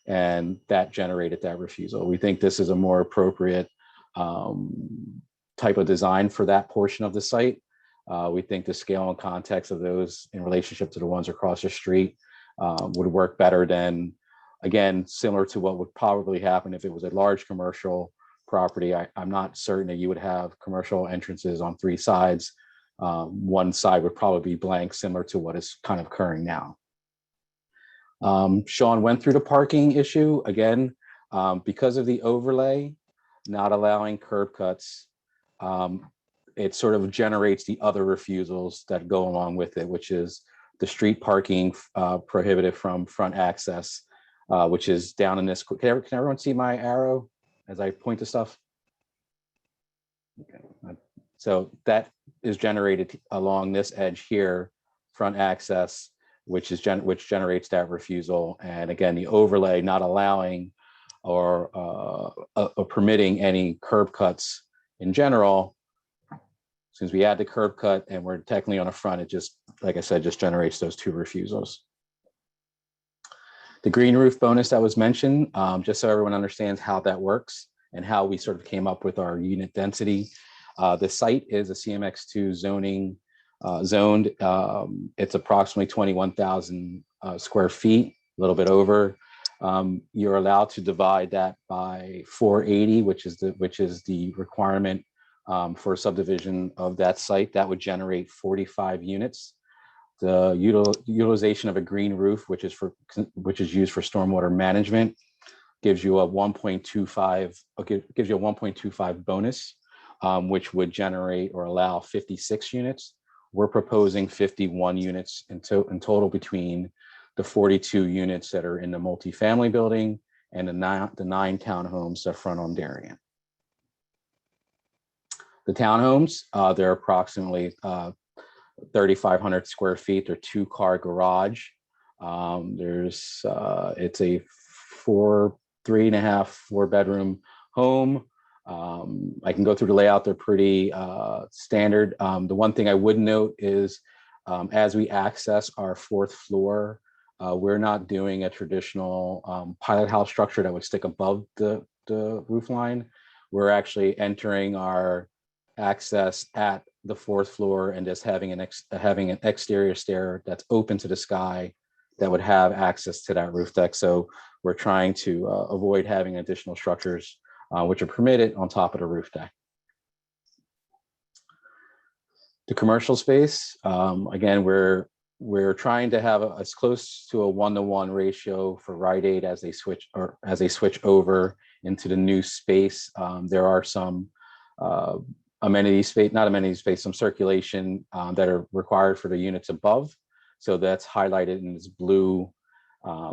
And that generated that refusal. We think this is a more appropriate type of design for that portion of the site. We think the scale and context of those in relationship to the ones across the street would work better than, again, similar to what would probably happen if it was a large commercial property. I'm not certain that you would have commercial entrances on 3 sides. One side would probably be blank, similar to what is kind of occurring now. Sean went through the parking issue again, because of the overlay, not allowing curb cuts. It sort of generates the other refusals that go along with it, which is the street parking prohibited from front access, which is down in this. Can everyone see my arrow as I point to stuff? Okay. So that is generated along this edge here, front access, which generates that refusal. And again, the overlay not allowing or permitting any curb cuts in general. Since we add the curb cut and we're technically on the front, it just, like I said, just generates those 2 refusals. The green roof bonus that was mentioned, just so everyone understands how that works and how we sort of came up with our unit density. The site is a CMX2 zoning zoned. It's approximately 21,000 square feet, a little bit over. You're allowed to divide that by 480, which is the requirement for a subdivision of that site. That would generate 45 units. The utilization of a green roof, which is used for stormwater management, gives you a 1.25 bonus, which would generate or allow 56 units. We're proposing 51 units in total between the 42 units that are in the multifamily building and the 9 townhomes that front on Darien. The townhomes, they're approximately 3,500 square feet. They're 2-car garage. It's a 3.5, 4-bedroom home. I can go through the layout. They're pretty standard. The one thing I would note is as we access our 4th floor, we're not doing a traditional pilot house structure that would stick above the roof line. We're actually entering our access at the 4th floor and just having an exterior stair that's open to the sky that would have access to that roof deck. So we're trying to avoid having additional structures which are permitted on top of the roof deck. The commercial space, again, we're trying to have as close to a 1-to-1 ratio for Rite as they switch over into the new space. There are some amenity space, not amenity space, some circulation that are required for the units above. So that's highlighted in this blue,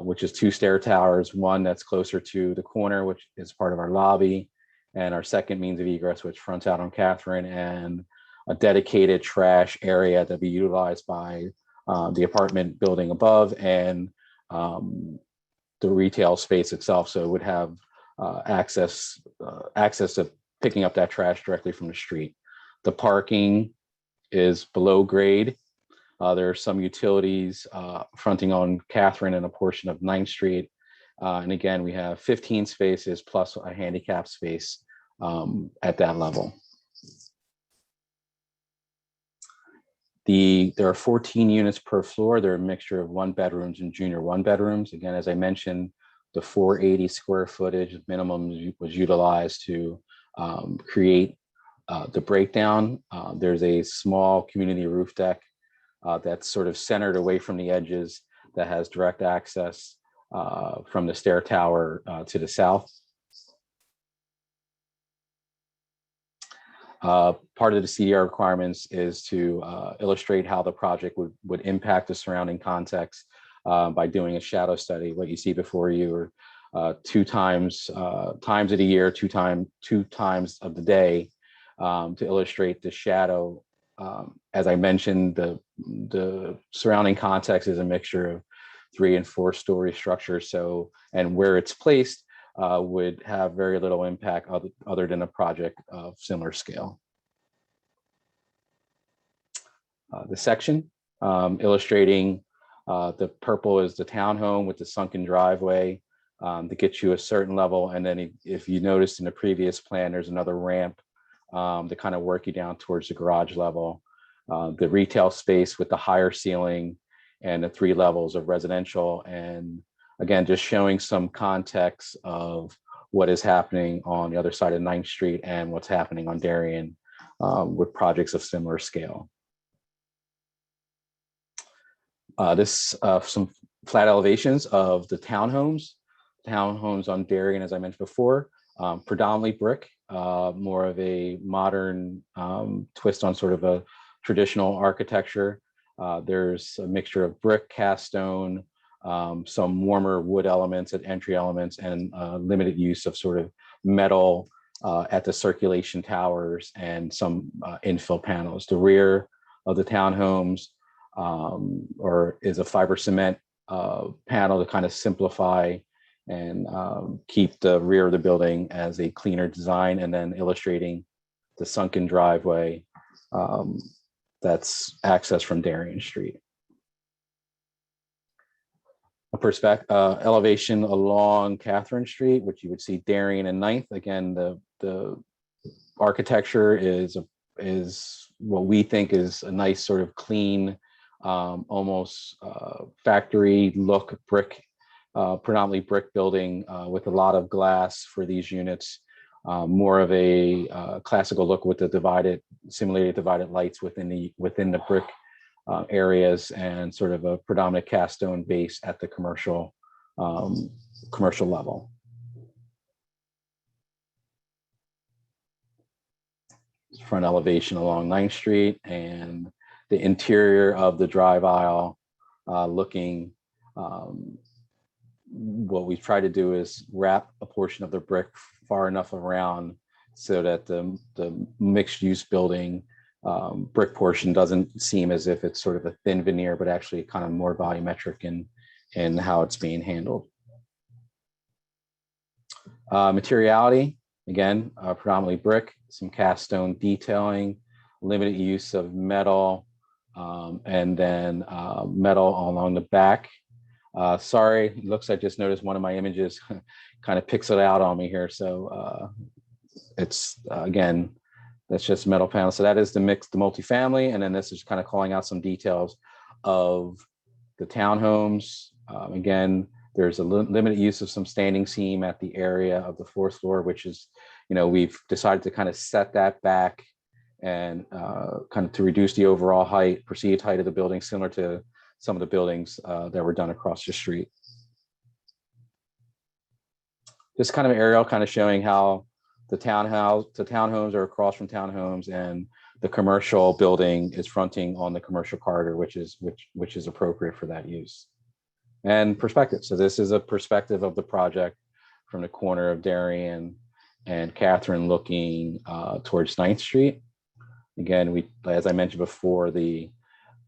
which is 2 stair towers, one that's closer to the corner, which is part of our lobby, and our second means of egress, which fronts out on Catherine, and a dedicated trash area that be utilized by the apartment building above and the retail space itself. So it would have access to picking up that trash directly from the street. The parking is below grade. There are some utilities fronting on Catherine and a portion of 9th Street. And again, we have 15 spaces plus a handicap space at that level. There are 14 units per floor. They're a mixture of 1-bedrooms and junior 1-bedrooms. Again, as I mentioned, the 480 square footage minimum was utilized to create the breakdown. There's a small community roof deck that's sort of centered away from the edges that has direct access from the stair tower to the south. Part of the CDR requirements is to illustrate how the project would impact the surrounding context by doing a shadow study. What you see before you are 2 times of the year, 2 times of the day to illustrate the shadow. As I mentioned, the surrounding context is a mixture of 3- and 4-story structures. So, and where it's placed would have very little impact other than a project of similar scale. The section illustrating the purple is the townhome with the sunken driveway to get you a certain level. And then if you noticed in the previous plan, there's another ramp to kind of work you down towards the garage level. The retail space with the higher ceiling and the 3 levels of residential. And again, just showing some context of what is happening on the other side of 9th Street and what's happening on Darien with projects of similar scale. Some flat elevations of the townhomes. Townhomes on Darien, as I mentioned before, predominantly brick, more of a modern twist on sort of a traditional architecture. There's a mixture of brick, cast stone, some warmer wood elements and entry elements, and limited use of sort of metal at the circulation towers and some infill panels. The rear of the townhomes is a fiber cement panel to kind of simplify and keep the rear of the building as a cleaner design, and then illustrating the sunken driveway that's accessed from Darien Street. A elevation along Catherine Street, which you would see Darien and 9th. Again, the architecture is what we think is a nice sort of clean, almost factory look brick, predominantly brick building with a lot of glass for these units. More of a classical look with the simulated divided lights within the brick areas, and sort of a predominant cast stone base at the commercial level. Front elevation along 9th Street and the interior of the drive aisle looking. What we've tried to do is wrap a portion of the brick far enough around so that the mixed use building brick portion doesn't seem as if it's sort of a thin veneer, but actually kind of more volumetric in how it's being handled. Materiality, again, predominantly brick, some cast stone detailing, limited use of metal, and then metal along the back. Sorry, it looks like I just noticed one of my images kind of pixeled out on me here. So it's, again, that's just metal panel. So that is the multifamily. And then this is kind of calling out some details of the townhomes. Again, There's a limited use of some standing seam at the area of the 4th floor, which is, we've decided to kind of set that back and kind of to reduce the overall height, perceived height of the building, similar to some of the buildings that were done across the street. This kind of aerial kind of showing how the townhomes are across from townhomes, and the commercial building is fronting on the commercial corridor, which is appropriate for that use. And perspective. So this is a perspective of the project from the corner of Darien and Catherine, looking towards 9th Street. Again, as I mentioned before, we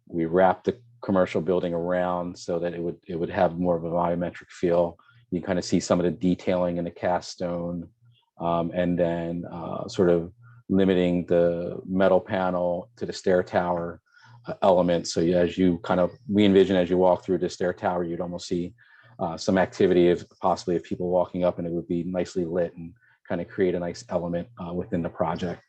wrapped the commercial building around so that it would have more of a volumetric feel. You kind of see some of the detailing in the cast stone, and then sort of limiting the metal panel to the stair tower element. So we envision as you walk through the stair tower, you'd almost see some activity possibly of people walking up, and it would be nicely lit and kind of create a nice element within the project.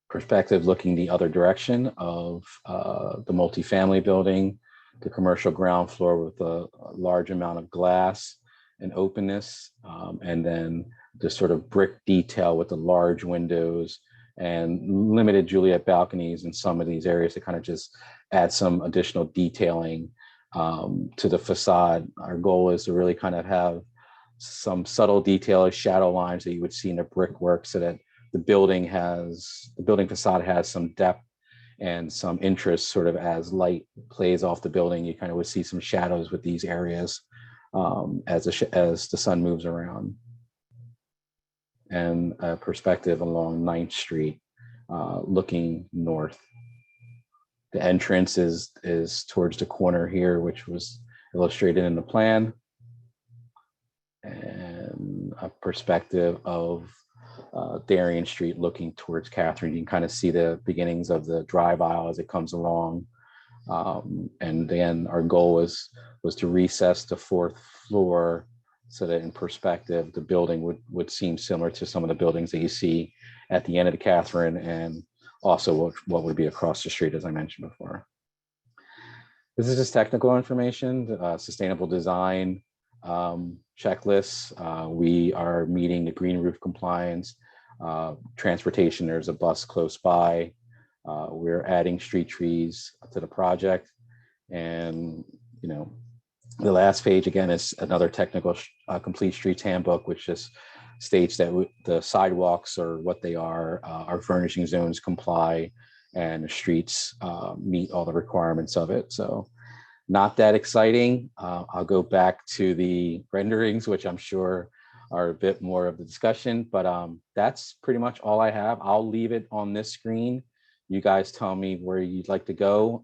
Perspective looking the other direction of the multifamily building, the commercial ground floor with a large amount of glass and openness, and then the sort of brick detail with the large windows and limited Juliet balconies in some of these areas to kind of just add some additional detailing to the facade. Our goal is to really kind of have some subtle detail, shadow lines that you would see in the brickwork, so that the building facade has some depth and some interest, sort of as light plays off the building. You kind of would see some shadows with these areas as the sun moves around. And a perspective along 9th Street, looking north. The entrance is towards the corner here, which was illustrated in the plan. And a perspective of Darien Street looking towards Catherine. You can kind of see the beginnings of the drive aisle as it comes along. And then our goal was to recess the 4th floor so that in perspective, the building would seem similar to some of the buildings that you see at the end of the Catherine, and also what would be across the street, as I mentioned before. This is just technical information, sustainable design checklists. We are meeting the green roof compliance, transportation. There's a bus close by. We're adding street trees to the project, and the last page again is another technical complete streets handbook, which just states that the sidewalks or what they are, our furnishing zones comply, and the streets meet all the requirements of it. So not that exciting. I'll go back to the renderings, which I'm sure are a bit more of the discussion, but that's pretty much all I have. I'll leave it on this screen. You guys tell me where you'd like to go,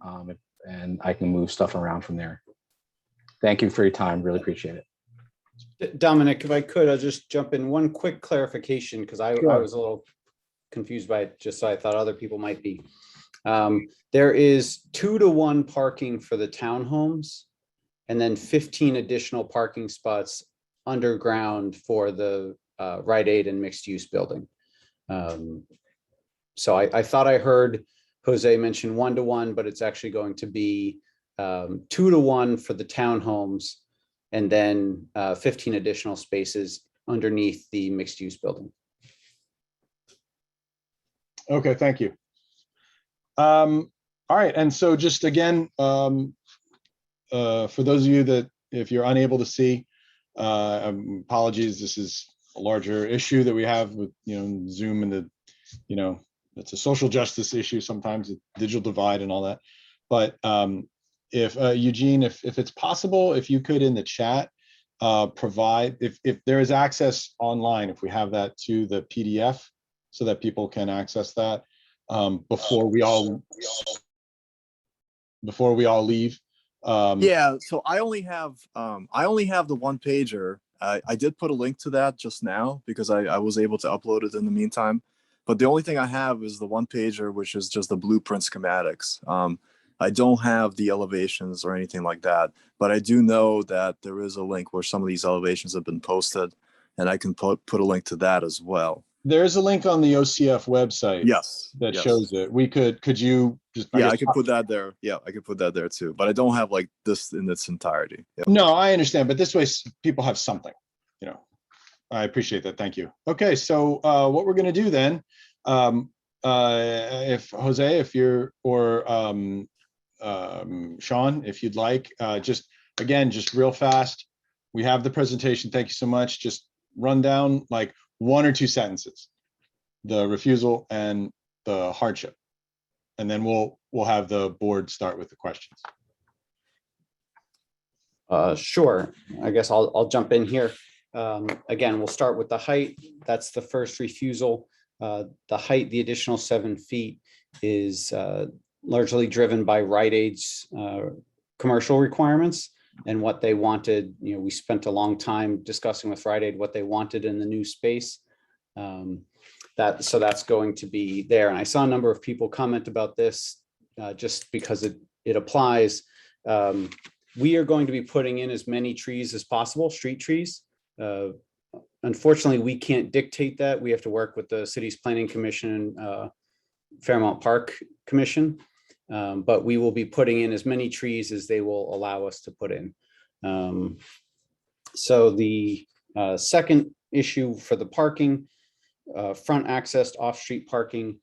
and I can move stuff around from there. Thank you for your time. Really appreciate it. Dominic, if I could, I'll just jump in one quick clarification, because I was a little confused by it, just so I thought other people might be. There is 2-to-1 parking for the townhomes, and then 15 additional parking spots underground for the Rite Aid and mixed use building. So I thought I heard Jose mention 1-to-1, but it's actually going to be 2-to-1 for the townhomes, and then 15 additional spaces underneath the mixed use building. Okay, thank you. All right, and so just again, for those of you that, if you're unable to see, apologies, this is a larger issue that we have with Zoom, and the it's a social justice issue sometimes, a digital divide and all that. But if Eugene, if it's possible, if you could in the chat provide, if there is access online, if we have that to the PDF so that people can access that before we all leave. Yeah, so I only have the one pager. I did put a link to that just now because I was able to upload it in the meantime. But the only thing I have is the one pager, which is just the blueprint schematics. I don't have the elevations or anything like that, but I do know that there is a link where some of these elevations have been posted, and I can put a link to that as well. There's a link on the OCF website. Yes. That shows it. We could you Just, Yeah, I guess- can put that there. Yeah, I can put that there too. But I don't have like this in its entirety. Yeah. No, I understand, but this way people have something, you know. I appreciate that. Thank you. Okay, so what we're gonna do then, if Jose, if you're, or Sean, if you'd like, just again, just real fast. We have the presentation. Thank you so much. Just run down like 1 or 2 sentences, the refusal and the hardship. And then we'll have the board start with the questions. Sure. I guess I'll jump in here. Again, we'll start with the height. That's the first refusal. The height, the additional 7 feet, is largely driven by Rite Aid's commercial requirements and what they wanted. You know, we spent a long time discussing with Rite Aid what they wanted in the new space. So that's going to be there. And I saw a number of people comment about this just because it applies. We are going to be putting in as many trees as possible, street trees. Unfortunately, we can't dictate that. We have to work with the city's planning commission, Fairmount Park Commission, but we will be putting in as many trees as they will allow us to put in. So the second issue for the parking, front access to off-street parking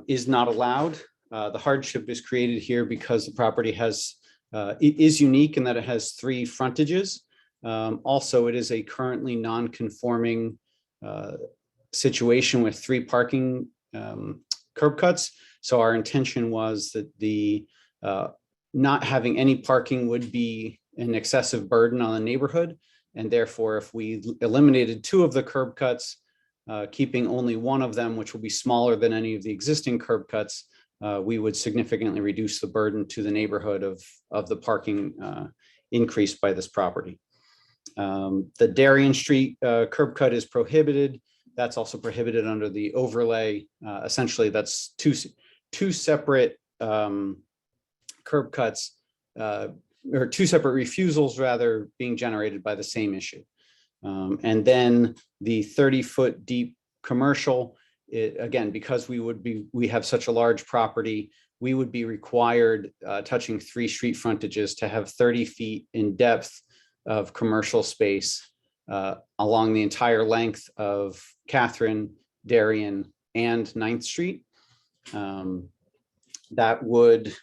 is not allowed. The hardship is created here because the property has, it is unique in that it has 3 frontages. Also, it is a currently non-conforming situation with 3 parking curb cuts. So our intention was that the not having any parking would be an excessive burden on the neighborhood. And therefore, if we eliminated 2 of the curb cuts, keeping only 1 of them, which will be smaller than any of the existing curb cuts, we would significantly reduce the burden to the neighborhood of the parking increased by this property. The Darien Street curb cut is prohibited. That's also prohibited under the overlay. Essentially, that's two separate curb cuts, or 2 separate refusals rather, being generated by the same issue. And then the 30-foot deep commercial, again, because we have such a large property, we would be required, touching 3 street frontages, to have 30 feet in depth of commercial space along the entire length of Catherine, Darien, and 9th Street. That would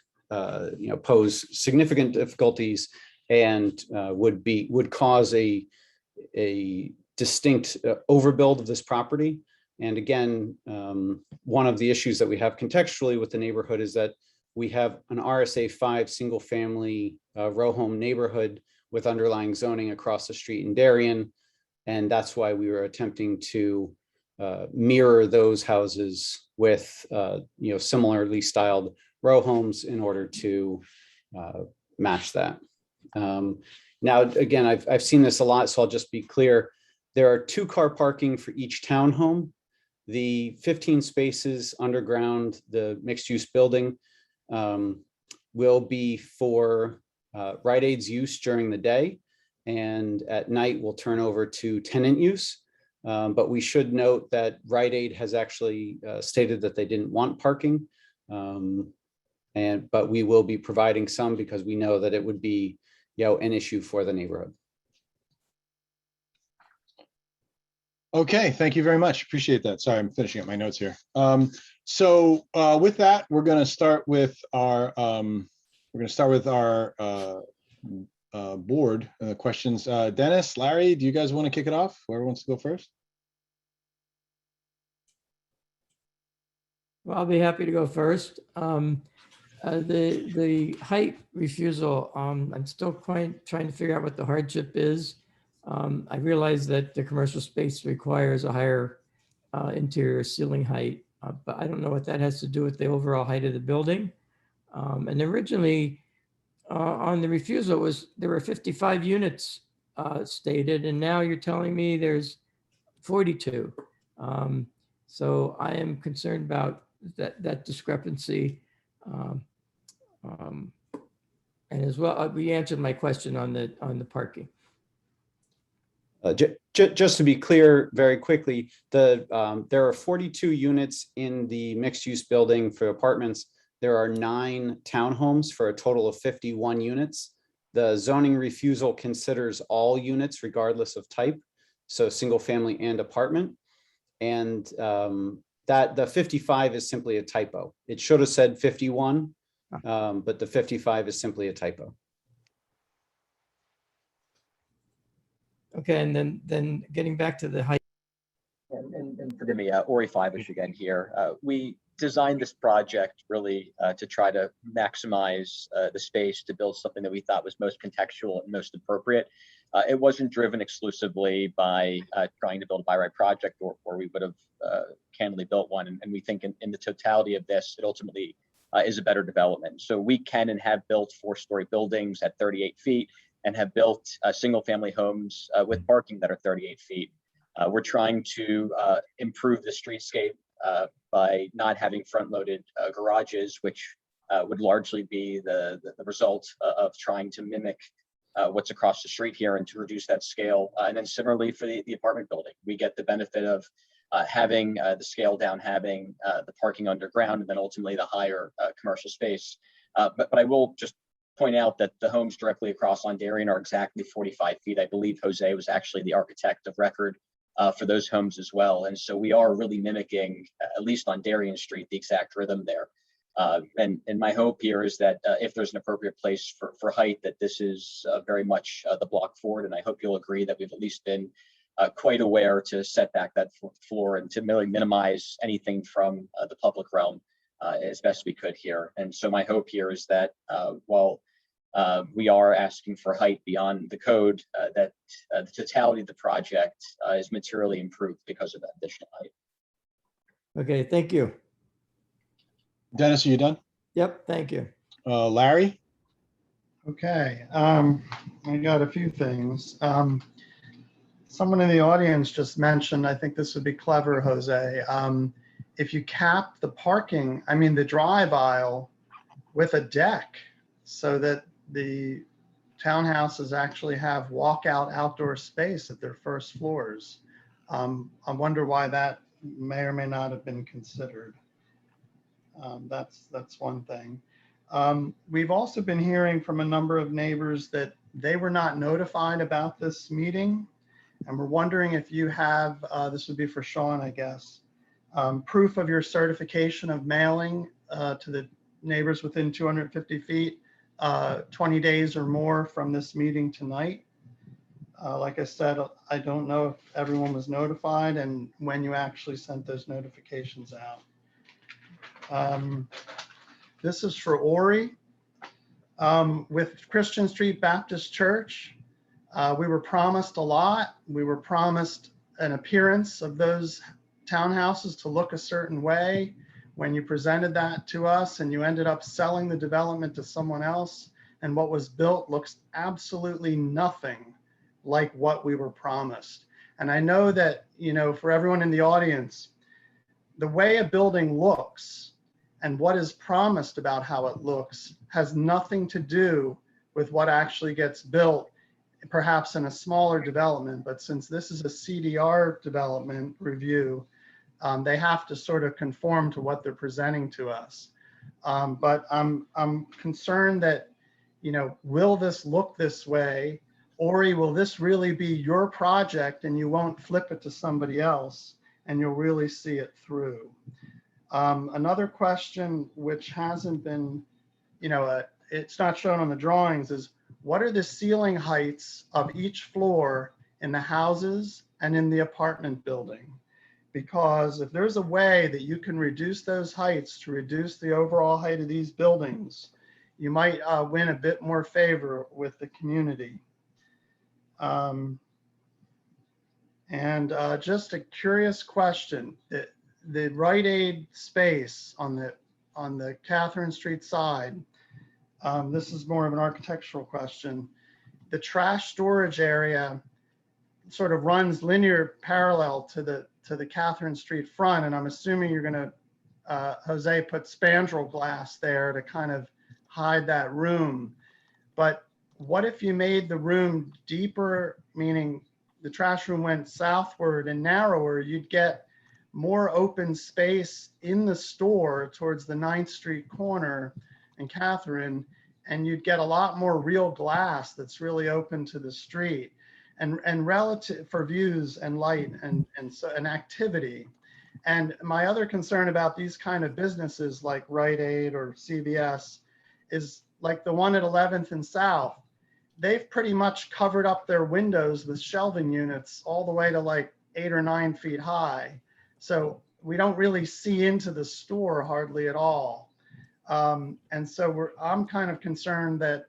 pose significant difficulties and would cause a distinct overbuild of this property. And again, one of the issues that we have contextually with the neighborhood is that we have an RSA 5 single family row home neighborhood with underlying zoning across the street in Darien. And that's why we were attempting to mirror those houses with similarly styled row homes in order to match that. Now, again, I've seen this a lot, so I'll just be clear. There are 2-car parking for each townhome. The 15 spaces underground, the mixed-use building, will be for Rite Aid's use during the day, and at night will turn over to tenant use. But we should note that Rite Aid has actually stated that they didn't want parking, but we will be providing some because we know that it would be an issue for the neighborhood. Okay, thank you very much. Appreciate that. Sorry, I'm finishing up my notes here. So with that, we're going to start with our board questions. Dennis, Larry, do you guys want to kick it off? Whoever wants to go first. Well, I'll be happy to go first. The height refusal, I'm still trying to figure out what the hardship is. I realize that the commercial space requires a higher interior ceiling height, but I don't know what that has to do with the overall height of the building. And originally on the refusal there were 55 units stated, and now you're telling me there's 42. So I am concerned about that discrepancy. And as well, we answered my question on the parking. Just to be clear very quickly, there are 42 units in the mixed-use building for apartments. There are 9 townhomes for a total of 51 units. The zoning refusal considers all units regardless of type, so single family and apartment. And that the 55 is simply a typo. It should have said 51, but the 55 is simply a typo. Okay, and then getting back to the height. And forgive me, Ori Fivish again here. We designed this project really to try to maximize the space to build something that we thought was most contextual and most appropriate. It wasn't driven exclusively by trying to build a by right project, or we would have candidly built one. And we think in the totality of this, it ultimately is a better development. So we can and have built 4-story buildings at 38 feet and have built single family homes with parking that are 38 feet. We're trying to improve the streetscape by not having front-loaded garages, which would largely be the result of trying to mimic what's across the street here and to reduce that scale. And then similarly for the apartment building, we get the benefit of having the scale down, having the parking underground, and then ultimately the higher commercial space. But I will just point out that the homes directly across on Darien are exactly 45 feet. I believe Jose was actually the architect of record for those homes as well. And so we are really mimicking, at least on Darien Street, the exact rhythm there. And my hope here is that if there's an appropriate place for height, that this is very much the block forward. And I hope you'll agree that we've at least been quite aware to set back that floor and to really minimize anything from the public realm as best we could here. And so my hope here is that while we are asking for height beyond the code, that the totality of the project is materially improved because of that additional height. Okay, thank you. Dennis, are you done? Yep, thank you. Larry? Okay, I got a few things. Someone in the audience just mentioned, I think this would be clever, Jose. If you cap the parking, I mean the drive aisle with a deck so that the townhouses actually have walkout outdoor space at their first floors. I wonder why that may or may not have been considered. That's one thing. We've also been hearing from a number of neighbors that they were not notified about this meeting. And we're wondering if you have, this would be for Sean, I guess, proof of your certification of mailing to the neighbors within 250 feet, 20 days or more from this meeting tonight. Like I said, I don't know if everyone was notified and when you actually sent those notifications out. This is for Ori. With Christian Street Baptist Church, we were promised a lot. We were promised an appearance of those townhouses to look a certain way. When you presented that to us and you ended up selling the development to someone else, and what was built looks absolutely nothing like what we were promised. And I know that, you know, for everyone in the audience, the way a building looks and what is promised about how it looks has nothing to do with what actually gets built, perhaps in a smaller development. But since this is a CDR development review, they have to sort of conform to what they're presenting to us. But I'm concerned that, you know, will this look this way? Ori, will this really be your project and you won't flip it to somebody else and you'll really see it through? Another question which hasn't been, you know, it's not shown on the drawings is, what are the ceiling heights of each floor in the houses and in the apartment building? Because if there's a way that you can reduce those heights to reduce the overall height of these buildings, you might win a bit more favor with the community. Just a curious question, the Rite Aid space on the Catherine Street side, this is more of an architectural question. The trash storage area sort of runs linear parallel to the Catherine Street front, and I'm assuming you're going to, Jose, put spandrel glass there to kind of hide that room. But what if you made the room deeper, meaning the trash room went southward and narrower? You'd get more open space in the store towards the 9th Street corner and Catherine, and you'd get a lot more real glass that's really open to the street and relative for views and light and activity. And my other concern about these kind of businesses like Rite Aid or CVS is like the one at 11th and South. They've pretty much covered up their windows with shelving units all the way to like 8 or 9 feet high. So we don't really see into the store hardly at all. And so I'm kind of concerned that,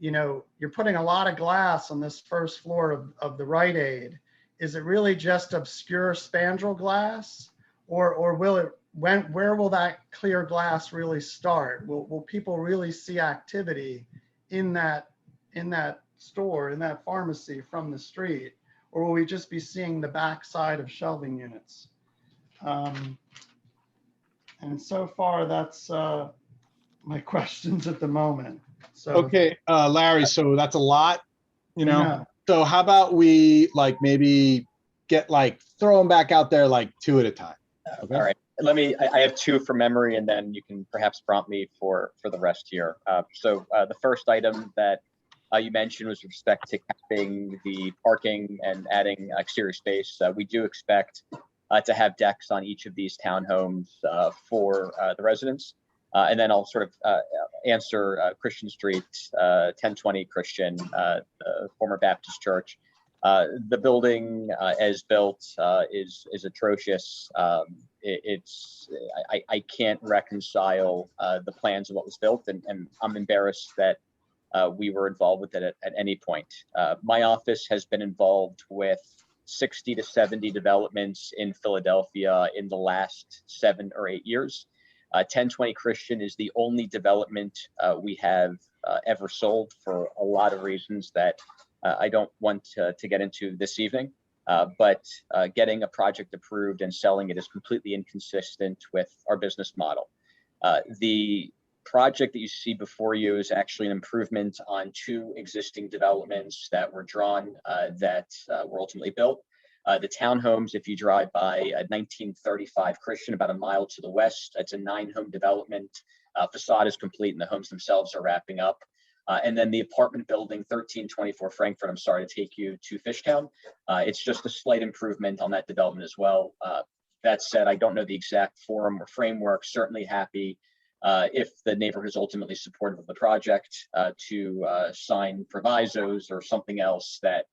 you know, you're putting a lot of glass on this first floor of the Rite Aid. Is it really just obscure spandrel glass, or will it, where will that clear glass really start? Will people really see activity in that store, in that pharmacy from the street, or will we just be seeing the backside of shelving units? And so far, that's my questions at the moment. So Okay, Larry, so that's a lot, you know? Yeah. So how about we like maybe get like, throw them back out there like 2 at a time? Okay. All right, let me, I have 2 from memory, and then you can perhaps prompt me for the rest here. So the first item that you mentioned was with respect to capping the parking and adding exterior space. We do expect to have decks on each of these townhomes for the residents. And then I'll sort of answer Christian Street, 1020 Christian, former Baptist church. The building as built is atrocious. I can't reconcile the plans of what was built, and I'm embarrassed that we were involved with it at any point. My office has been involved with 60 to 70 developments in Philadelphia in the last 7 or 8 years. 1020 Christian is the only development we have ever sold, for a lot of reasons that I don't want to get into this evening. But getting a project approved and selling it is completely inconsistent with our business model. The project that you see before you is actually an improvement on 2 existing developments that were drawn that were ultimately built. The townhomes, if you drive by 1935 Christian, about a mile to the west, it's a 9-home development. Facade is complete and the homes themselves are wrapping up. And then the apartment building, 1324 Frankfurt, I'm sorry to take you to Fishtown. It's just a slight improvement on that development as well. That said, I don't know the exact form or framework. Certainly happy if the neighborhood is ultimately supportive of the project to sign provisos or something else that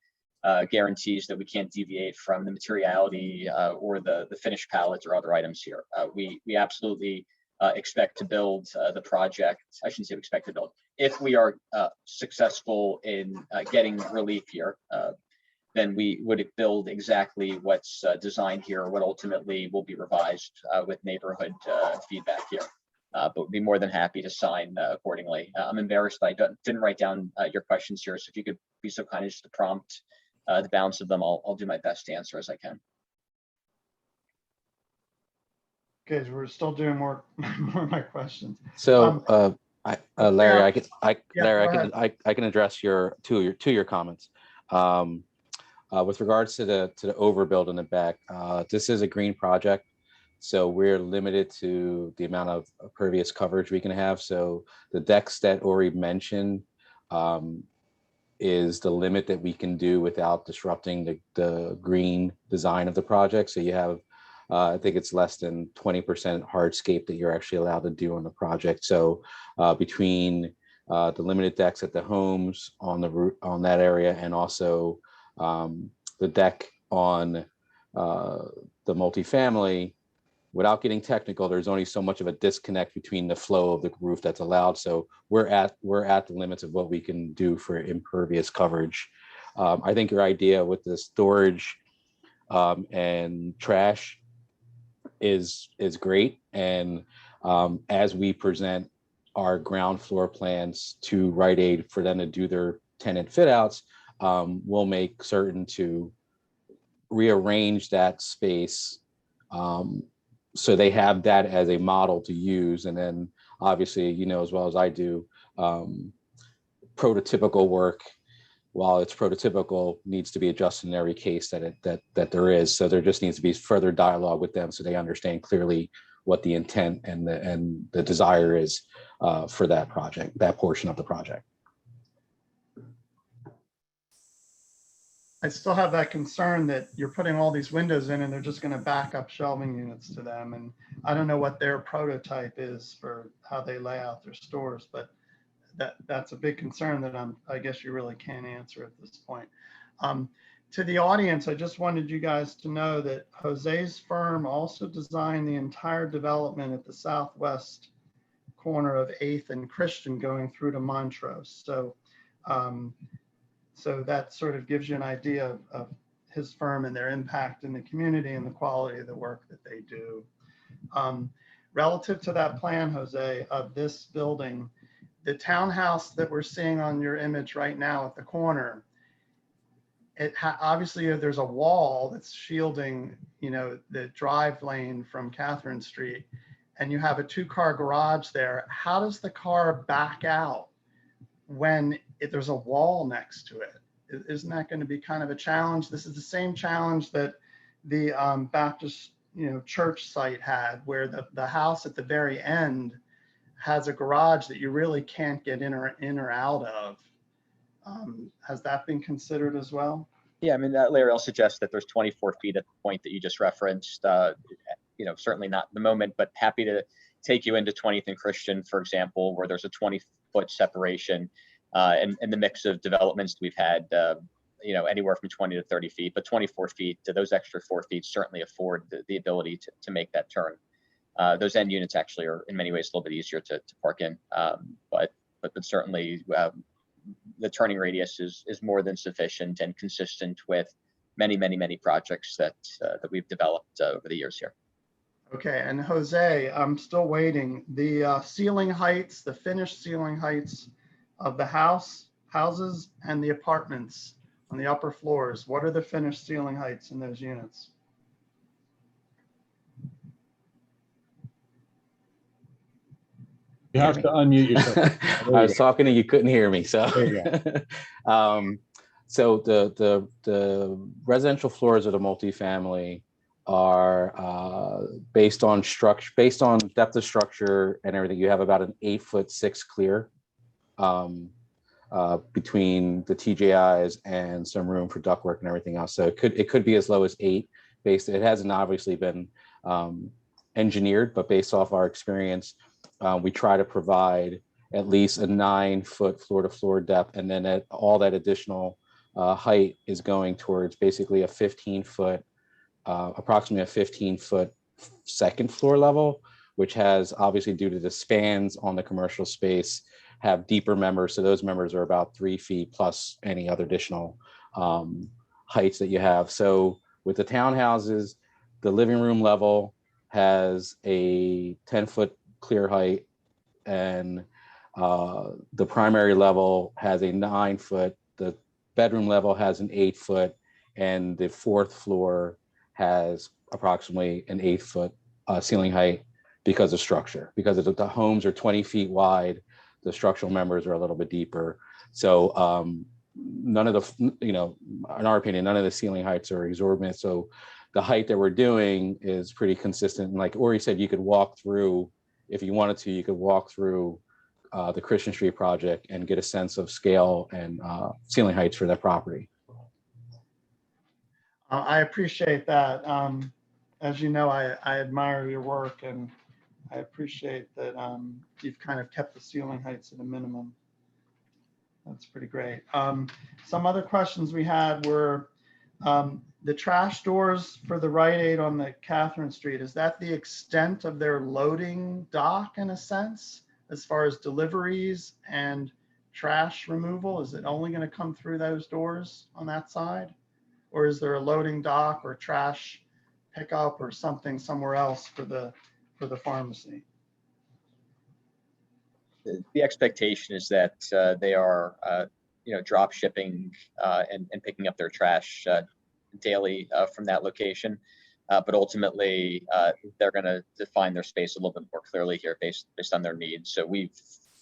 guarantees that we can't deviate from the materiality or the finished pallets or other items here. We absolutely expect to build the project. I shouldn't say we expect to build. If we are successful in getting relief here, then we would build exactly what's designed here, what ultimately will be revised with neighborhood feedback here. But we'd be more than happy to sign accordingly. I'm embarrassed I didn't write down your questions here, so if you could be so kind as just to prompt the balance of them, I'll do my best to answer as I can. Okay, so we're still doing more of my questions. So, Larry, yeah. I can address your comments. With regards to the overbuild in the back, this is a green project, so we're limited to the amount of pervious coverage we can have. So the decks that Ori mentioned is the limit that we can do without disrupting the green design of the project. So you have, I think it's less than 20% hardscape that you're actually allowed to do on the project. So between the limited decks at the homes on that area, and also the deck on the multifamily, without getting technical, there's only so much of a disconnect between the flow of the roof that's allowed. So we're at the limits of what we can do for impervious coverage. I think your idea with the storage and trash is great. And as we present our ground floor plans to Rite Aid for them to do their tenant fit outs, we'll make certain to rearrange that space so they have that as a model to use. And then obviously, you know, as well as I do, prototypical work while it's prototypical, needs to be adjusted in every case that there is. So there just needs to be further dialogue with them so they understand clearly what the intent and the desire is for that project, that portion of the project. I still have that concern that you're putting all these windows in and they're just going to back up shelving units to them. And I don't know what their prototype is for how they lay out their stores, but that's a big concern that I guess you really can't answer at this point. To the audience, I just wanted you guys to know that Jose's firm also designed the entire development at the southwest corner of 8th and Christian going through to Montrose. So that sort of gives you an idea of his firm and their impact in the community and the quality of the work that they do. Relative to that plan, Jose, of this building, the townhouse that we're seeing on your image right now at the corner, obviously there's a wall that's shielding, the drive lane from Catherine Street, and you have a 2-car garage there. How does the car back out when there's a wall next to it? Isn't that going to be kind of a challenge? This is the same challenge that the Baptist, church site had, where the house at the very end has a garage that you really can't get in or out of. Has that been considered as well? Yeah, I mean, Larry, I'll suggest that there's 24 feet at the point that you just referenced. Certainly not the moment, but happy to take you into 20th and Christian, for example, where there's a 20-foot separation. And the mix of developments we've had, anywhere from 20 to 30 feet, but 24 feet, those extra 4 feet certainly afford the ability to make that turn. Those end units actually are in many ways a little bit easier to park in, but certainly the turning radius is more than sufficient and consistent with many projects that we've developed over the years here. Okay, and Jose, I'm still waiting. The ceiling heights, the finished ceiling heights of the houses and the apartments on the upper floors, what are the finished ceiling heights in those units? You have to unmute yourself. I was talking and you couldn't hear me. So, so the residential floors of the multifamily are based on structure, based on depth of structure and everything. You have about an 8'6" clear between the TJIs and some room for ductwork and everything else. So it could be as low as 8. It hasn't obviously been engineered, but based off our experience, we try to provide at least a 9-foot floor-to-floor depth, and then all that additional height is going towards basically a 15-foot, approximately a 15-foot second floor level, which has obviously, due to the spans on the commercial space, have deeper members. So those members are about 3 feet plus any other additional heights that you have. So with the townhouses, the living room level has a 10-foot clear height, and the primary level has a 9-foot, the bedroom level has an 8-foot, and the 4th floor has approximately an 8-foot ceiling height because of structure. Because the homes are 20 feet wide, the structural members are a little bit deeper. So none of the, in our opinion, none of the ceiling heights are exorbitant. So the height that we're doing is pretty consistent. And like Ori said, you could walk through, if you wanted to, you could walk through the Christian Street project and get a sense of scale and ceiling heights for that property. I appreciate that. As you know, I admire your work, and I appreciate that you've kind of kept the ceiling heights at a minimum. That's pretty great. Some other questions we had were the trash doors for the Rite Aid on the Catherine Street. Is that the extent of their loading dock in a sense, as far as deliveries and trash removal? Is it only going to come through those doors on that side? Or is there a loading dock or trash pickup or something somewhere else for the pharmacy? The expectation is that they are, drop shipping and picking up their trash daily from that location. But ultimately, they're going to define their space a little bit more clearly here based on their needs. So we've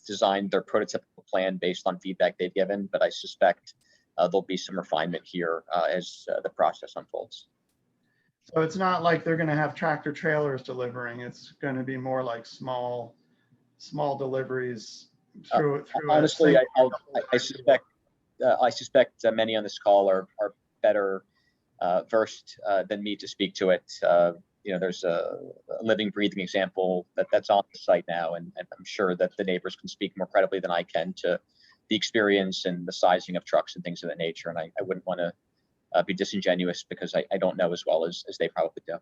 designed their prototypical plan based on feedback they've given, but I suspect there'll be some refinement here as the process unfolds. So it's not like they're going to have tractor trailers delivering. It's going to be more like small deliveries through. Honestly, I suspect many on this call are better versed than me to speak to it. There's a living, breathing example that's on the site now, and I'm sure that the neighbors can speak more credibly than I can to the experience and the sizing of trucks and things of that nature. And I wouldn't want to be disingenuous because I don't know as well as they probably do.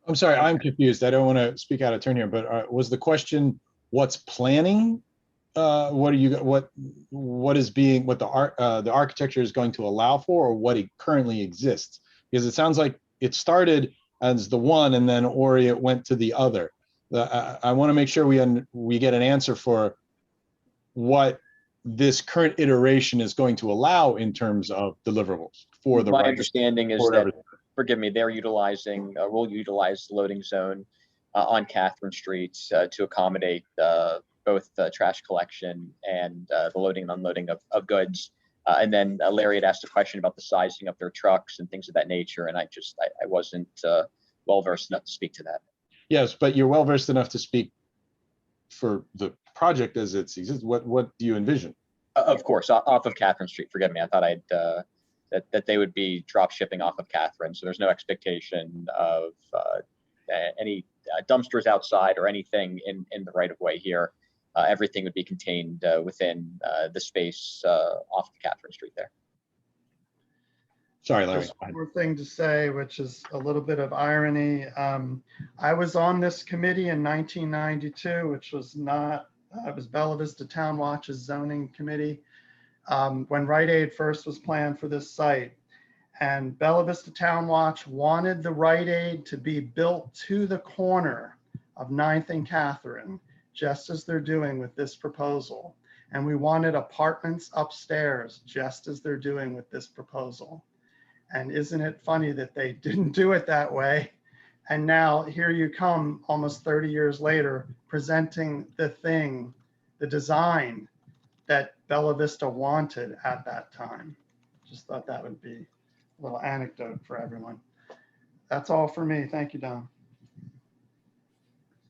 I'm sorry, I'm confused. I don't want to speak out of turn here, but was the question what's planning? What the architecture is going to allow for, or what it currently exists? Because it sounds like it started as the one and then Ori it went to the other. I want to make sure we get an answer for what this current iteration is going to allow in terms of deliverables for the. My understanding is that, forgive me, they're utilizing, will utilize the loading zone on Catherine Street to accommodate both the trash collection and the loading and unloading of goods. And then Larry had asked a question about the sizing of their trucks and things of that nature. And I wasn't well-versed enough to speak to that. Yes, but you're well-versed enough to speak for the project as it exists. What do you envision? Of course, off of Catherine Street. Forgive me. I thought that they would be drop shipping off of Catherine. So there's no expectation of any dumpsters outside or anything in the right of way here. Everything would be contained within the space off of Catherine Street there. Sorry, Larry. Just one more thing to say, which is a little bit of irony. I was on this committee in 1992, which was not, it was Bella Vista Town Watch's zoning committee, when Rite Aid first was planned for this site. And Bella Vista Town Watch wanted the Rite Aid to be built to the corner of 9th and Catherine, just as they're doing with this proposal. And we wanted apartments upstairs, just as they're doing with this proposal. And isn't it funny that they didn't do it that way? And now here you come almost 30 years later, presenting the design that Bella Vista wanted at that time. Just thought that would be a little anecdote for everyone. That's all for me. Thank you, Don.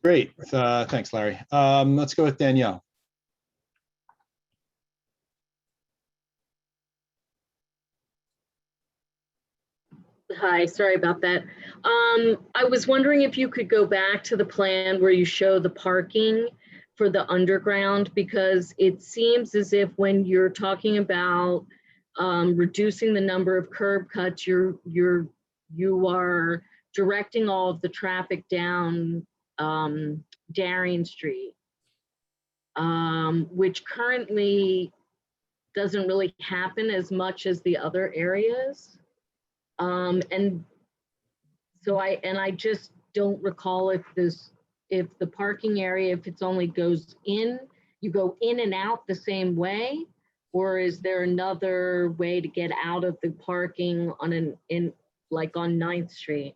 Great. Thanks, Larry. Let's go with Danielle. Hi, sorry about that. I was wondering if you could go back to the plan where you show the parking for the underground, because it seems as if when you're talking about reducing the number of curb cuts, you are directing all of the traffic down Darien Street, which currently doesn't really happen as much as the other areas. And so I just don't recall if the parking area, if it's only goes in, you go in and out the same way, or is there another way to get out of the parking like on 9th Street?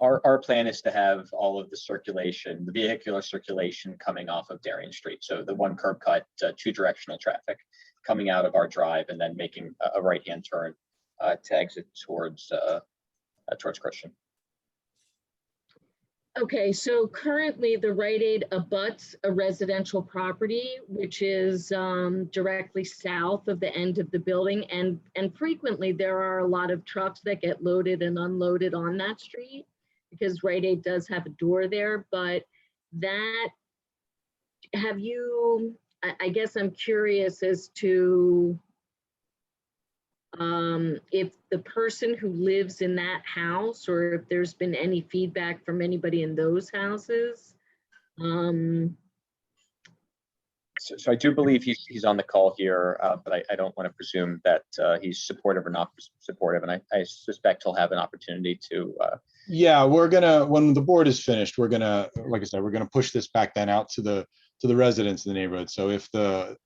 Our plan is to have all of the circulation, the vehicular circulation coming off of Darien Street. So the one curb cut, two directional traffic coming out of our drive and then making a right-hand turn to exit towards Christian. Okay, so currently the Rite Aid abuts a residential property, which is directly south of the end of the building. And frequently there are a lot of trucks that get loaded and unloaded on that street because Rite Aid does have a door there. But I guess I'm curious as to if the person who lives in that house, or if there's been any feedback from anybody in those houses. So I do believe he's on the call here, but I don't want to presume that he's supportive or not supportive, and I suspect he'll have an opportunity to. Yeah, when the board is finished, we're gonna, like I said, we're gonna push this back then out to the residents in the neighborhood. So if the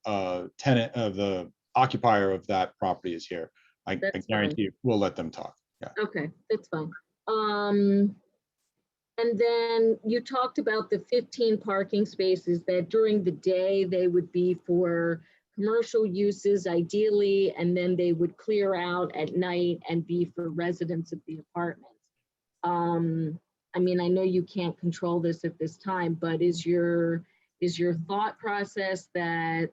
tenant of the occupier of that property is here, I guarantee you we'll let them talk. Yeah. Okay, that's fine. And then you talked about the 15 parking spaces that during the day they would be for commercial uses ideally, and then they would clear out at night and be for residents of the apartments. I mean, I know you can't control this at this time, but is your thought process that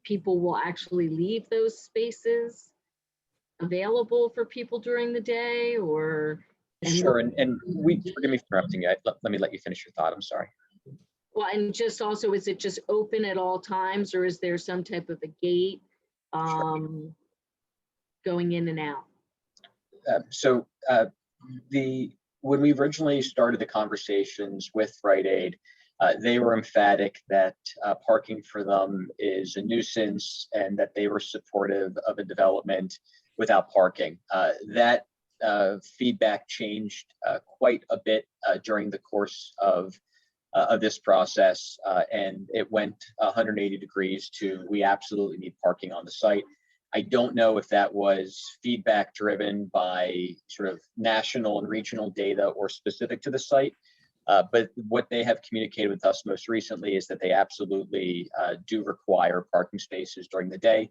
people will actually leave those spaces available for people during the day, or? Sure, and forgive me for interrupting you. Let me let you finish your thought. I'm sorry. Well, and just also, is it just open at all times, or is there some type of a gate going in and out? When we originally started the conversations with Rite Aid, they were emphatic that parking for them is a nuisance and that they were supportive of a development without parking. That feedback changed quite a bit during the course of this process, and it went 180 degrees to we absolutely need parking on the site. I don't know if that was feedback driven by sort of national and regional data or specific to the site, but what they have communicated with us most recently is that they absolutely do require parking spaces during the day.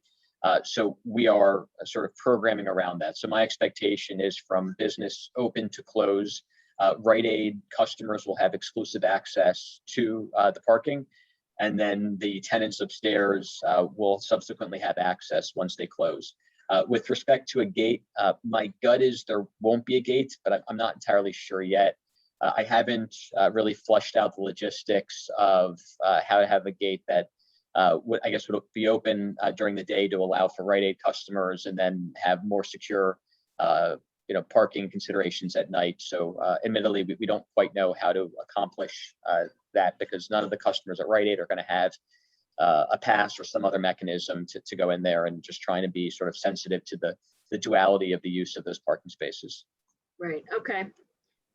So we are sort of programming around that. So my expectation is from business open to close, Rite Aid customers will have exclusive access to the parking, and then the tenants upstairs will subsequently have access once they close. With respect to a gate, my gut is there won't be a gate, but I'm not entirely sure yet. I haven't really flushed out the logistics of how to have a gate that would be open during the day to allow for Rite Aid customers, and then have more secure parking considerations at night. So admittedly, we don't quite know how to accomplish that, because none of the customers at Rite Aid are going to have a pass or some other mechanism to go in there, and just trying to be sort of sensitive to the duality of the use of those parking spaces. Right, okay.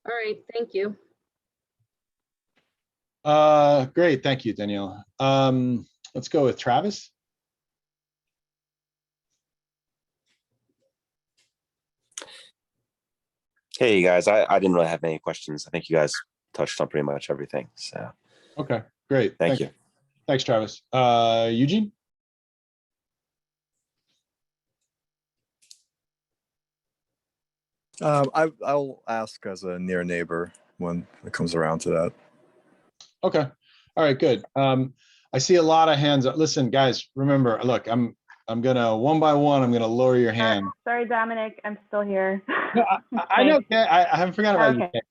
All right, thank you. Great, thank you, Danielle. Let's go with Travis. Hey guys, I didn't really have any questions. I think you guys touched on pretty much everything. So Okay, great. thank you. Thanks, Travis. Eugene? I'll ask as a near neighbor when it comes around to that. Okay. All right, good. I see a lot of hands up. Listen, guys, remember, look, I'm gonna one by one, I'm gonna lower your hand. Sorry, Dominic, I'm still here. No, I know, Kay. I haven't forgotten about you, Kay.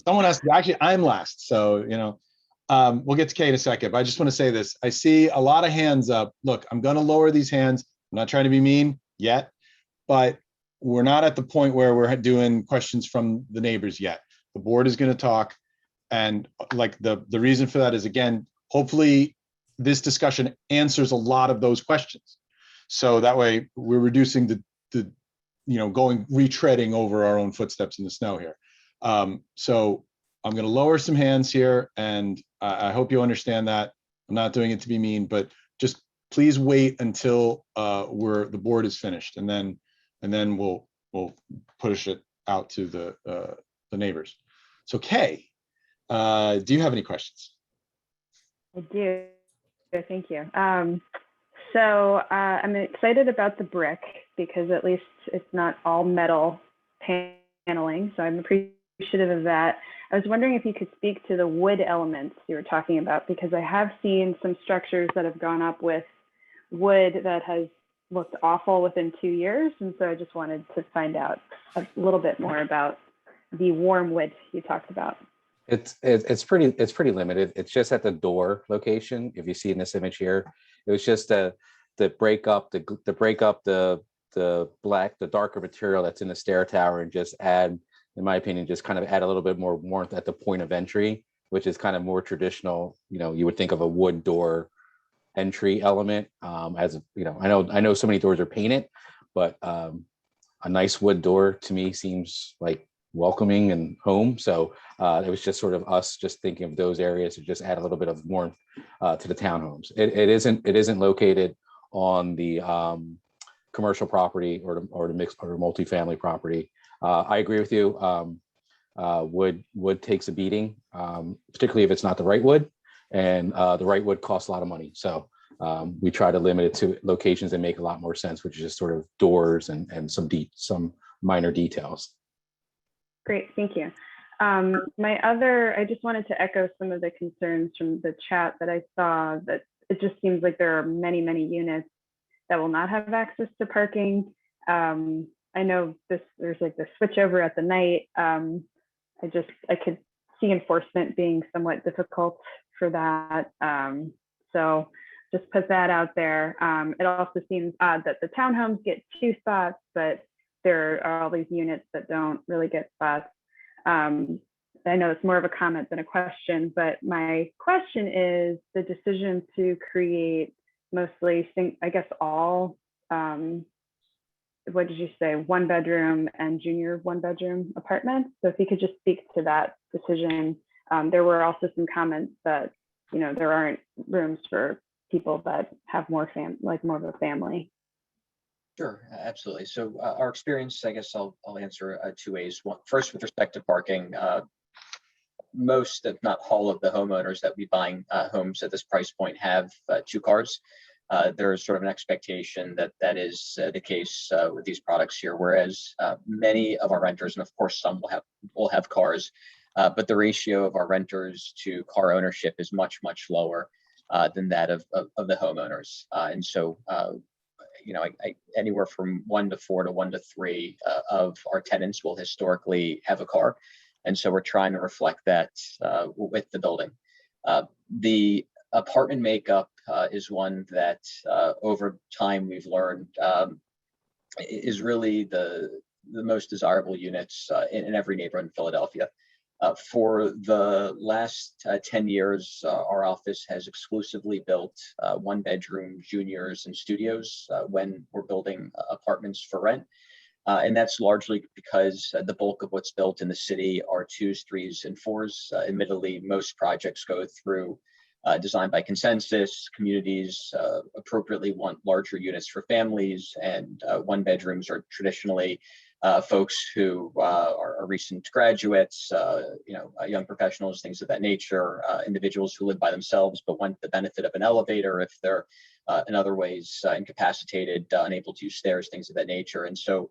Someone has to, actually, I'm last, so, we'll get to Kay in a second, but I just want to say this. I see a lot of hands up. Look, I'm going to lower these hands. I'm not trying to be mean yet, but we're not at the point where we're doing questions from the neighbors yet. The board is going to talk, and like the reason for that is, again, hopefully this discussion answers a lot of those questions. So that way we're reducing the retreading over our own footsteps in the snow here. So I'm going to lower some hands here, and I hope you understand that. I'm not doing it to be mean, but just please wait until the board is finished, and then we'll push it out to the neighbors. So Kay, do you have any questions? I do. Thank you. So I'm excited about the brick, because at least it's not all metal paneling. So I'm appreciative of that. I was wondering if you could speak to the wood elements you were talking about, because I have seen some structures that have gone up with wood that has looked awful within 2 years. And so I just wanted to find out a little bit more about the warm wood you talked about. It's pretty limited. It's just at the door location. If you see in this image here, it was just to break up the darker material that's in the stair tower, and just add, in my opinion, just kind of add a little bit more warmth at the point of entry, which is kind of more traditional. You would think of a wood door entry element. I know so many doors are painted, but a nice wood door to me seems like welcoming and home. So it was just sort of us just thinking of those areas to just add a little bit of warmth to the townhomes. It isn't located on the commercial property or the mixed or multifamily property. I agree with you. Wood takes a beating, particularly if it's not the right wood, and the right wood costs a lot of money. So We try to limit it to locations that make a lot more sense, which is just sort of doors and some minor details. Great, thank you. I just wanted to echo some of the concerns from the chat that I saw, that it just seems like there are many, many units that will not have access to parking. I know there's like the switch over at the night. I could see enforcement being somewhat difficult for that. So just put that out there. It also seems odd that the townhomes get 2 spots, but there are all these units that don't really get spots. I know it's more of a comment than a question, but my question is the decision to create mostly, I guess, all, what did you say, 1-bedroom and junior 1-bedroom apartments. So if you could just speak to that decision. There were also some comments that, there aren't rooms for people that have more of a family. Sure, absolutely. So our experience, I guess I'll answer 2 ways. First, with respect to parking, most, if not all, of the homeowners that we buying homes at this price point have 2 cars. There's sort of an expectation that that is the case with these products here, whereas many of our renters, and of course some will have cars, but the ratio of our renters to car ownership is much, much lower than that of the homeowners. And so, anywhere from 1 to 4 to 1 to 3 of our tenants will historically have a car. And so we're trying to reflect that with the building. The apartment makeup is one that over time we've learned is really the most desirable units in every neighborhood in Philadelphia. For the last 10 years, our office has exclusively built 1-bedroom juniors and studios when we're building apartments for rent. And that's largely because the bulk of what's built in the city are 2s, 3s, and 4s. Admittedly, most projects go through design by consensus. Communities appropriately want larger units for families, and 1-bedrooms are traditionally folks who are recent graduates, young professionals, things of that nature, individuals who live by themselves but want the benefit of an elevator if they're in other ways incapacitated, unable to use stairs, things of that nature. And so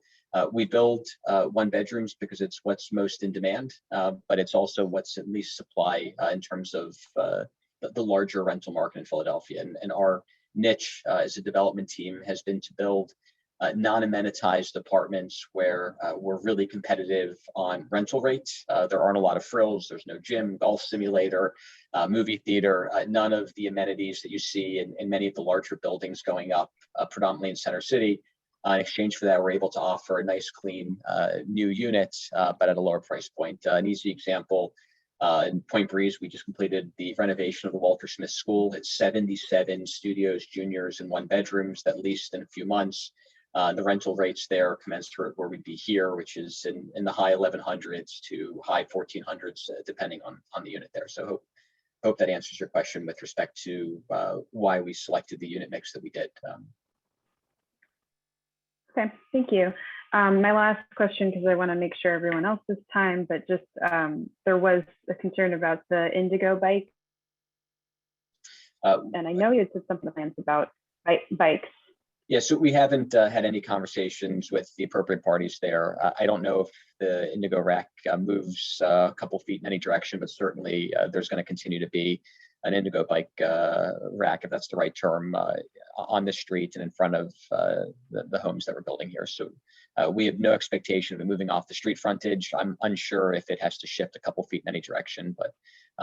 we build 1-bedrooms because it's what's most in demand, but it's also what's at least supply in terms of the larger rental market in Philadelphia. And our niche as a development team has been to build non-amenitized apartments where we're really competitive on rental rates. There aren't a lot of frills. There's no gym, golf simulator, movie theater, none of the amenities that you see in many of the larger buildings going up, predominantly in Center City. In exchange for that, we're able to offer a nice, clean, new unit, but at a lower price point. An easy example, in Point Breeze, we just completed the renovation of the Walter Smith School. It's 77 studios, juniors, and 1-bedrooms that leased in a few months. The rental rates there commensurate where we'd be here, which is in the high 1100s to high 1400s, depending on the unit there. So hope that answers your question with respect to why we selected the unit mix that we did. Okay, thank you. My last question, because I want to make sure everyone else has time, but just there was a concern about the Indigo bike. And I know you had said something about bikes. Yeah, so we haven't had any conversations with the appropriate parties there. I don't know if the Indigo rack moves a couple feet in any direction, but certainly there's going to continue to be an Indigo bike rack, if that's the right term, on the street and in front of the homes that we're building here. So we have no expectation of it moving off the street frontage. I'm unsure if it has to shift a couple feet in any direction, but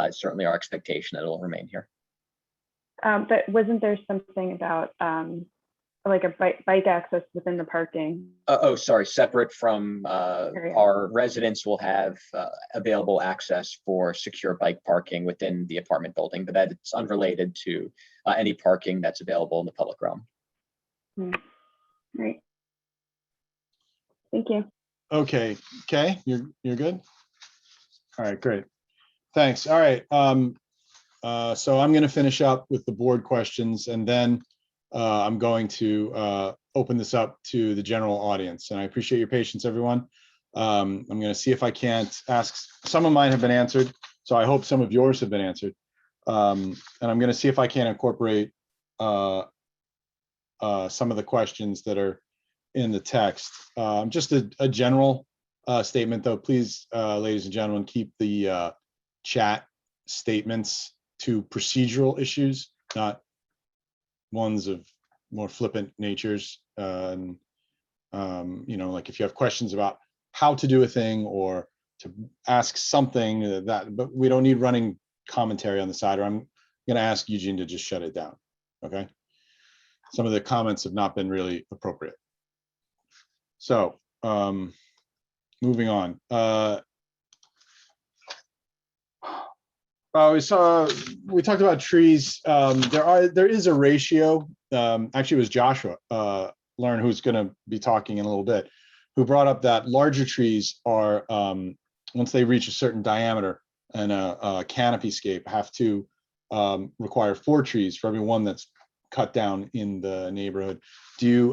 it's certainly our expectation that it'll remain here. But wasn't there something about like a bike access within the parking? Sorry, separate from our residents will have available access for secure bike parking within the apartment building, but that it's unrelated to any parking that's available in the public realm. Great. Thank you. Okay, Kay, you're good? All right, great. Thanks. All right. So I'm going to finish up with the board questions, and then I'm going to open this up to the general audience. And I appreciate your patience, everyone. I'm going to see if I can't ask. Some of mine have been answered, so I hope some of yours have been answered. And I'm going to see if I can incorporate some of the questions that are in the text. Just a general statement, though, please, ladies and gentlemen, keep the chat statements to procedural issues, not ones of more flippant natures. You know, like if you have questions about how to do a thing or to ask something but we don't need running commentary on the side, or I'm going to ask Eugene to just shut it down. Okay. Some of the comments have not been really appropriate. So moving on. We talked about trees. There is a ratio. Actually, it was Joshua Learn, who's going to be talking in a little bit, who brought up that larger trees are, once they reach a certain diameter and a canopy scape, have to require 4 trees for every one that's cut down in the neighborhood.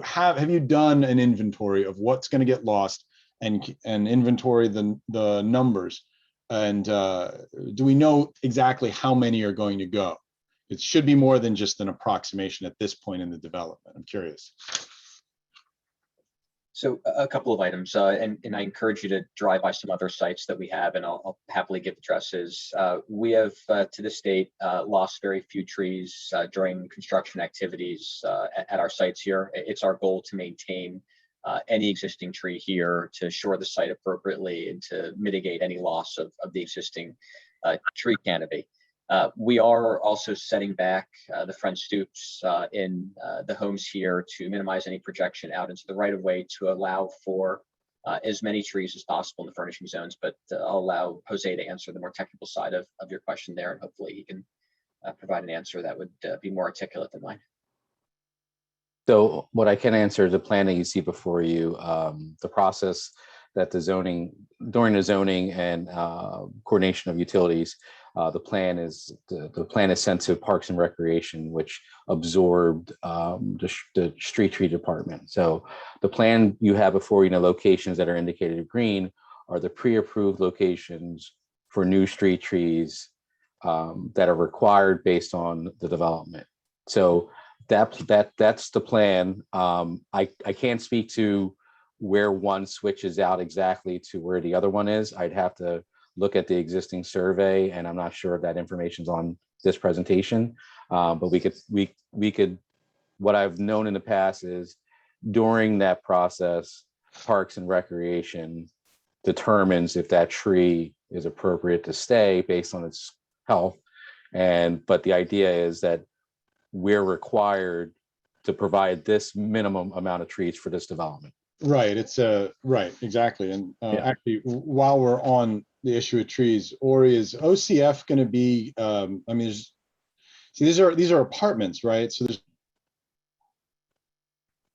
Have you done an inventory of what's going to get lost and inventory the numbers? And do we know exactly how many are going to go? It should be more than just an approximation at this point in the development. I'm curious. So a couple of items, and I encourage you to drive by some other sites that we have, and I'll happily give addresses. We have, to this date, lost very few trees during construction activities at our sites here. It's our goal to maintain any existing tree here to shore the site appropriately and to mitigate any loss of the existing tree canopy. We are also setting back the front stoops in the homes here to minimize any projection out into the right of way to allow for as many trees as possible in the furnishing zones. But I'll allow Jose to answer the more technical side of your question there, and hopefully he can provide an answer that would be more articulate than mine. So what I can answer is the plan that you see before you, the process that during the zoning and coordination of utilities, the plan is sent to Parks and Recreation, which absorbed the street tree department. So the plan you have before you, locations that are indicated in green are the pre-approved locations for new street trees that are required based on the development. So that's the plan. I can't speak to where one switches out exactly to where the other one is. I'd have to look at the existing survey, and I'm not sure if that information's on this presentation. But we could, what I've known in the past is during that process, Parks and Recreation determines if that tree is appropriate to stay based on its health. But the idea is that we're required to provide this minimum amount of trees for this development. Right, it's right, exactly. And actually, while we're on the issue of trees, Ori, is OCF going to be, I mean, these are apartments, right? So there's,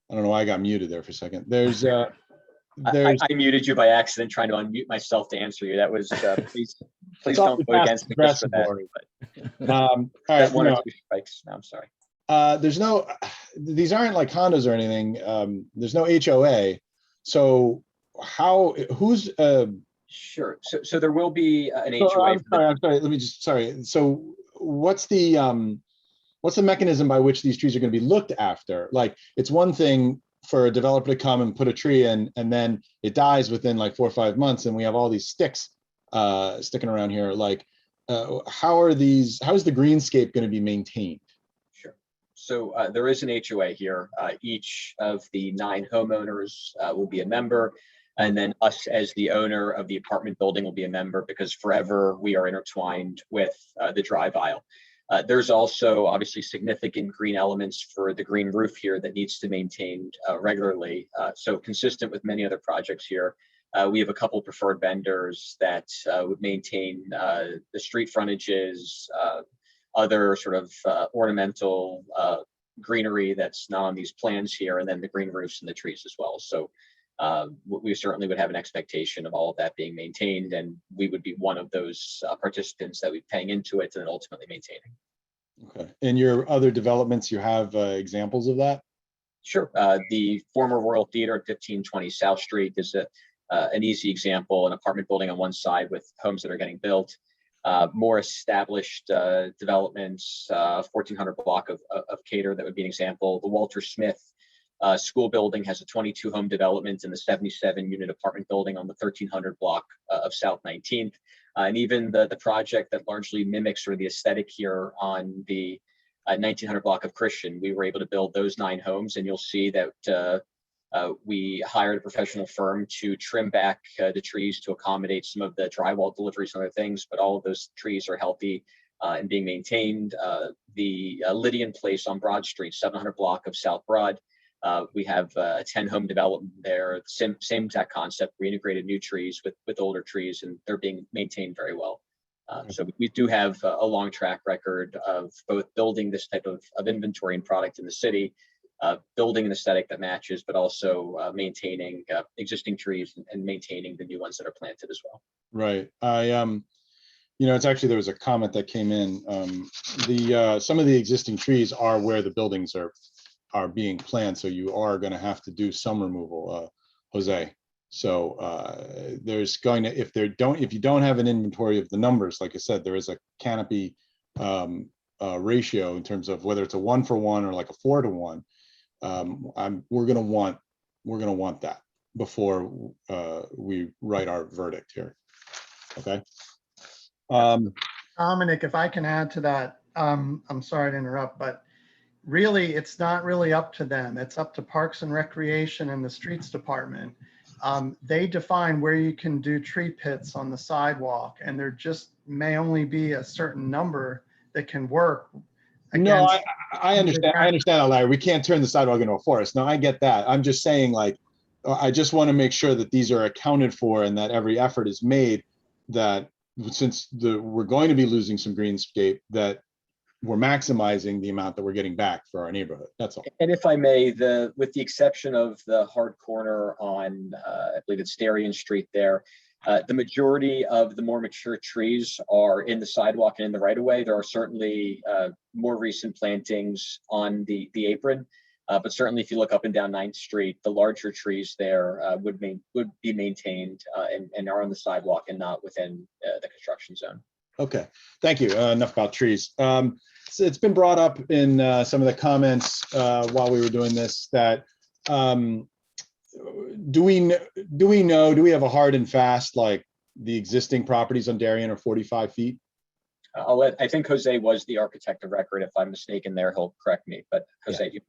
I don't know why I got muted there for a second. There's I muted you by accident trying to unmute myself to answer you. That was, please don't go against me just for that. All right, one or two strikes. No, I'm sorry. There's no, these aren't like condos or anything. There's no HOA. So who's Sure. So there will be an HOA. I'm sorry. Let me just, sorry. So what's the mechanism by which these trees are going to be looked after? Like, it's one thing for a developer to come and put a tree in, and then it dies within like 4 or 5 months, and we have all these sticks sticking around here. Like, how is the greenscape going to be maintained? Sure. So there is an HOA here. Each of the 9 homeowners will be a member, and then us as the owner of the apartment building will be a member, because forever we are intertwined with the drive aisle. There's also obviously significant green elements for the green roof here that needs to be maintained regularly. So consistent with many other projects here, we have a couple preferred vendors that would maintain the street frontages, other sort of ornamental greenery that's not on these plans here, and then the green roofs and the trees as well. So we certainly would have an expectation of all of that being maintained, and we would be one of those participants that would be paying into it and ultimately maintaining. Okay. In your other developments, you have examples of that? Sure. The former Royal Theater at 1520 South Street is an easy example, an apartment building on one side with homes that are getting built. more established developments, 1400 block of Cater, that would be an example. The Walter Smith school building has a 22 home development in the 77 unit apartment building on the 1300 block of South 19th. And even the project that largely mimics sort of the aesthetic here on the 1900 block of Christian, we were able to build those 9 homes, and you'll see that we hired a professional firm to trim back the trees to accommodate some of the drywall deliveries and other things, but all of those trees are healthy and being maintained. The Lydian Place on Broad Street, 700 block of South Broad, we have a 10 home development there, same exact concept. We integrated new trees with older trees, and they're being maintained very well. So we do have a long track record of both building this type of inventory and product in the city, building an aesthetic that matches, but also maintaining existing trees and maintaining the new ones that are planted as well. Right. It's actually, there was a comment that came in. Some of the existing trees are where the buildings are being planned, so you are going to have to do some removal, Jose. So there's going to, if you don't have an inventory of the numbers, like I said, there is a canopy ratio in terms of whether it's a 1-for-1 or like a 4-to-1. We're going to want that before we write our verdict here. Okay. Dominic, if I can add to that, I'm sorry to interrupt, but really, it's not really up to them. It's up to Parks and Recreation and the Streets Department. They define where you can do tree pits on the sidewalk, and there just may only be a certain number that can work. No, I understand. I understand, Larry. We can't turn the sidewalk into a forest. No, I get that. I'm just saying, like, I just want to make sure that these are accounted for and that every effort is made, that since we're going to be losing some greenscape, that we're maximizing the amount that we're getting back for our neighborhood. That's all. And if I may, with the exception of the hard corner on, I believe it's Darien Street there, the majority of the more mature trees are in the sidewalk and in the right of way. There are certainly more recent plantings on the apron, but certainly if you look up and down 9th Street, the larger trees there would be maintained and are on the sidewalk and not within the construction zone. Okay, thank you. Enough about trees. So it's been brought up in some of the comments while we were doing this that do we have a hard and fast, like the existing properties on Darien are 45 feet? I think Jose was the architect of record. If I'm mistaken there, he'll correct me, but Jose, Yeah.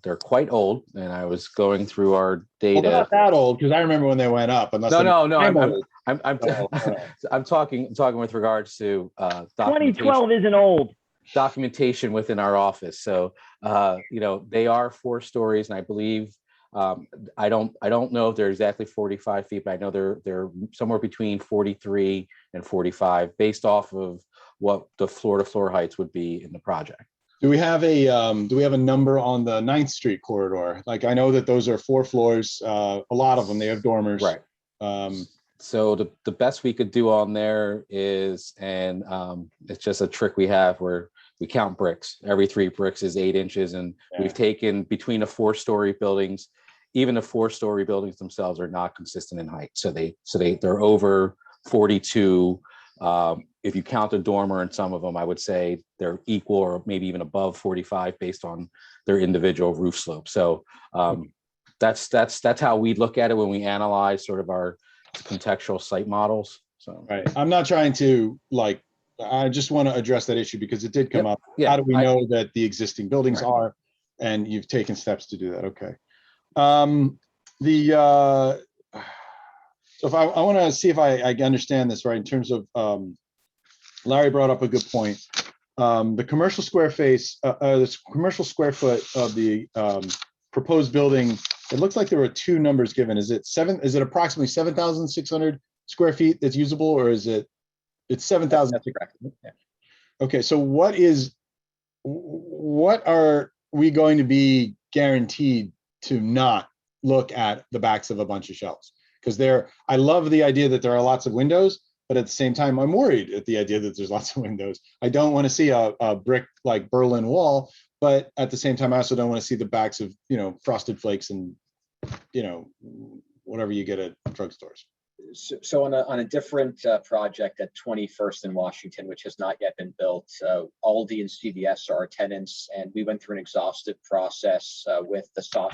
They're quite old, and I was going through our data. Well, they're not that old, because I remember when they went up. No. I'm talking with regards to 2012 isn't old. Documentation within our office. So they are 4 stories, and I believe I don't know if they're exactly 45 feet, but I know they're somewhere between 43 and 45, based off of what the floor to floor heights would be in the project. Do we have a number on the 9th Street corridor? Like, I know that those are 4 floors. A lot of them, they have dormers. Right. So the best we could do on there is, and it's just a trick we have where we count bricks. Every 3 bricks is 8 inches, and we've taken between the 4-story buildings. Even the 4-story buildings themselves are not consistent in height. So they're over 42. If you count a dormer in some of them, I would say they're equal or maybe even above 45 based on their individual roof slope. So that's how we look at it when we analyze sort of our contextual site models. So right. I'm not trying to, like, I just want to address that issue because it did come up. Yeah, how do we know that the existing buildings are, and you've taken steps to do that? Okay. So if I want to see if I understand this right in terms of, Larry brought up a good point. The commercial square the commercial square foot of the proposed building, it looks like there were 2 numbers given. Is it approximately 7,600 square feet that's usable, or is it's 7,000? That's correct. Yeah. Okay, so what are we going to be guaranteed to not look at the backs of a bunch of shelves? Because I love the idea that there are lots of windows, but at the same time, I'm worried at the idea that there's lots of windows. I don't want to see a brick like Berlin wall, but at the same time, I also don't want to see the backs of, Frosted Flakes and, whatever you get at drugstores. So on a different project at 21st in Washington, which has not yet been built, Aldi and CVS are our tenants, and we went through an exhaustive process with the South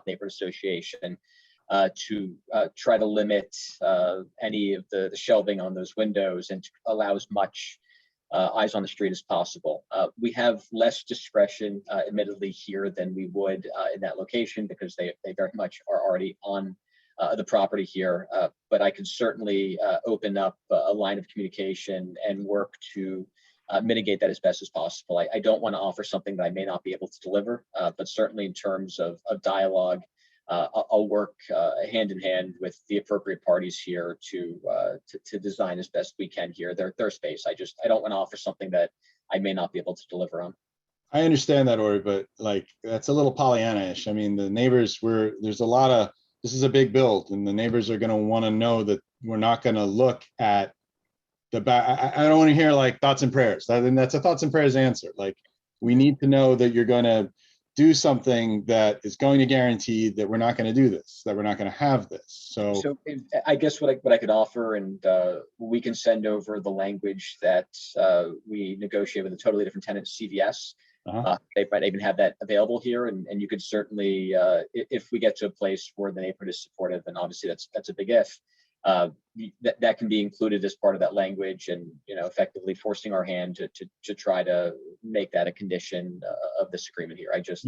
Neighborhood Association to try to limit any of the shelving on those windows and to allow as much eyes on the street as possible. We have less discretion, admittedly, here than we would in that location because they very much are already on the property here, but I could certainly open up a line of communication and work to mitigate that as best as possible. I don't want to offer something that I may not be able to deliver, but certainly in terms of dialogue, I'll work hand in hand with the appropriate parties here to design as best we can here their space. I don't want to offer something that I may not be able to deliver on. I understand that, Ori, but like that's a little Pollyanna-ish. I mean, the neighbors there's a lot of, this is a big build, and the neighbors are going to want to know that we're not going to look at the back. I don't want to hear like thoughts and prayers. That's a thoughts and prayers answer. Like, we need to know that you're going to do something that is going to guarantee that we're not going to do this, that we're not going to have this. So I guess what I could offer, and we can send over the language that we negotiate with a totally different tenant, CVS. They might even have that available here, and you could certainly, if we get to a place where the neighborhood is supportive, and obviously that's a big if, that can be included as part of that language, and effectively forcing our hand to try to make that a condition of this agreement here. I just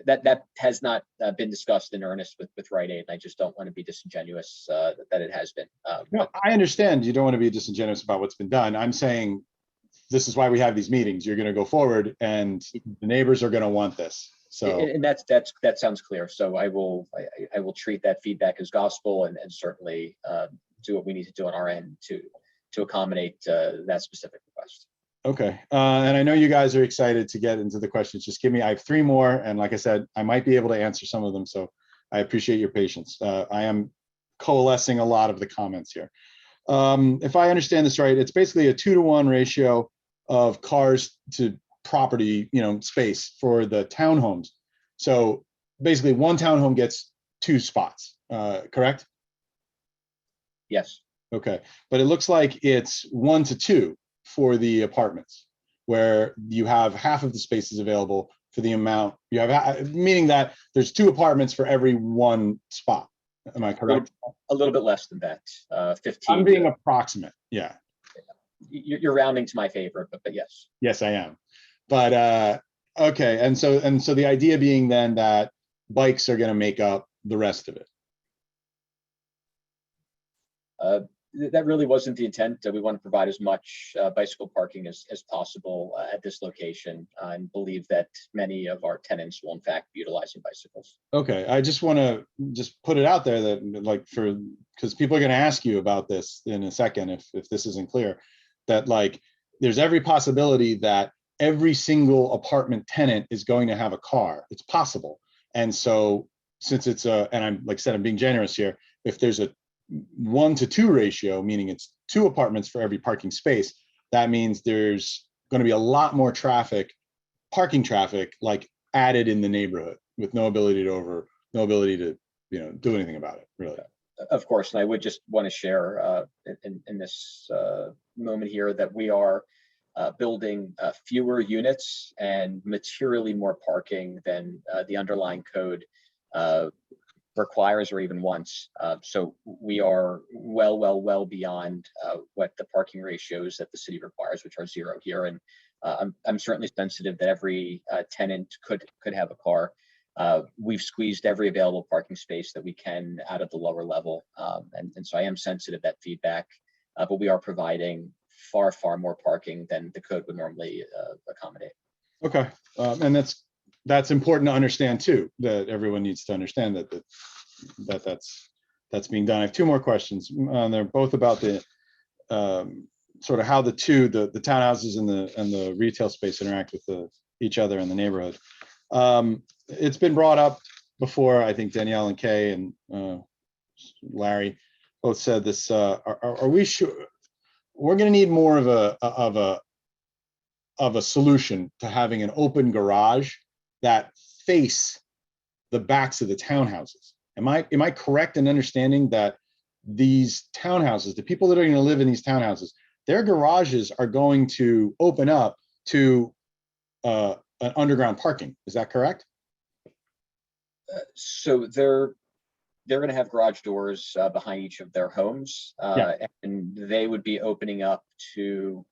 that has not been discussed in earnest with Rite Aid, and I just don't want to be disingenuous that it has been. No, I understand you don't want to be disingenuous about what's been done. I'm saying this is why we have these meetings. You're going to go forward, and the neighbors are going to want this. So, and that sounds clear. So I will treat that feedback as gospel, and certainly do what we need to do on our end to accommodate that specific request. Okay, and I know you guys are excited to get into the questions. Just give me, I have 3 more, and like I said, I might be able to answer some of them. So I appreciate your patience. I am coalescing a lot of the comments here. If I understand this right, it's basically a 2-to-1 ratio of cars to property, space for the townhomes. So basically 1 townhome gets 2 spots, correct? Yes. Okay, but it looks like it's 1 to 2 for the apartments, where you have half of the spaces available for the amount you have, meaning that there's 2 apartments for every 1 spot. Am I correct? A little bit less than that, 15. I'm being approximate, yeah. You're rounding to my favor, but yes. Yes, I am. But okay, and so the idea being then that bikes are going to make up the rest of it. That really wasn't the intent. We want to provide as much bicycle parking as possible at this location, and believe that many of our tenants will in fact be utilizing bicycles. Okay, I just want to put it out there that because people are going to ask you about this in a second if this isn't clear, that like there's every possibility that every single apartment tenant is going to have a car. It's possible. And so since it's and I'm like I said, I'm being generous here, if there's a 1 to 2 ratio, meaning it's 2 apartments for every parking space, that means there's going to be a lot more parking traffic like added in the neighborhood with no ability to do anything about it, really. Of course, and I would just want to share in this moment here that we are building fewer units and materially more parking than the underlying code requires or even wants. So we are well beyond what the parking ratios that the city requires, which are 0 here. And I'm certainly sensitive that every tenant could have a car. We've squeezed every available parking space that we can out of the lower level. And so I am sensitive to that feedback, but we are providing far more parking than the code would normally accommodate. Okay, and that's important to understand too, that everyone needs to understand that's being done. I have 2 more questions. They're both about the sort of how the townhouses and the retail space interact with each other in the neighborhood. It's been brought up before. I think Danielle and Kay and Larry both said this. Are we sure we're going to need more of a solution to having an open garage that face the backs of the townhouses? Am I correct in understanding that these townhouses, the people that are going to live in these townhouses, their garages are going to open up to an underground parking. Is that correct? So they're going to have garage doors behind each of their homes, and they would be opening up to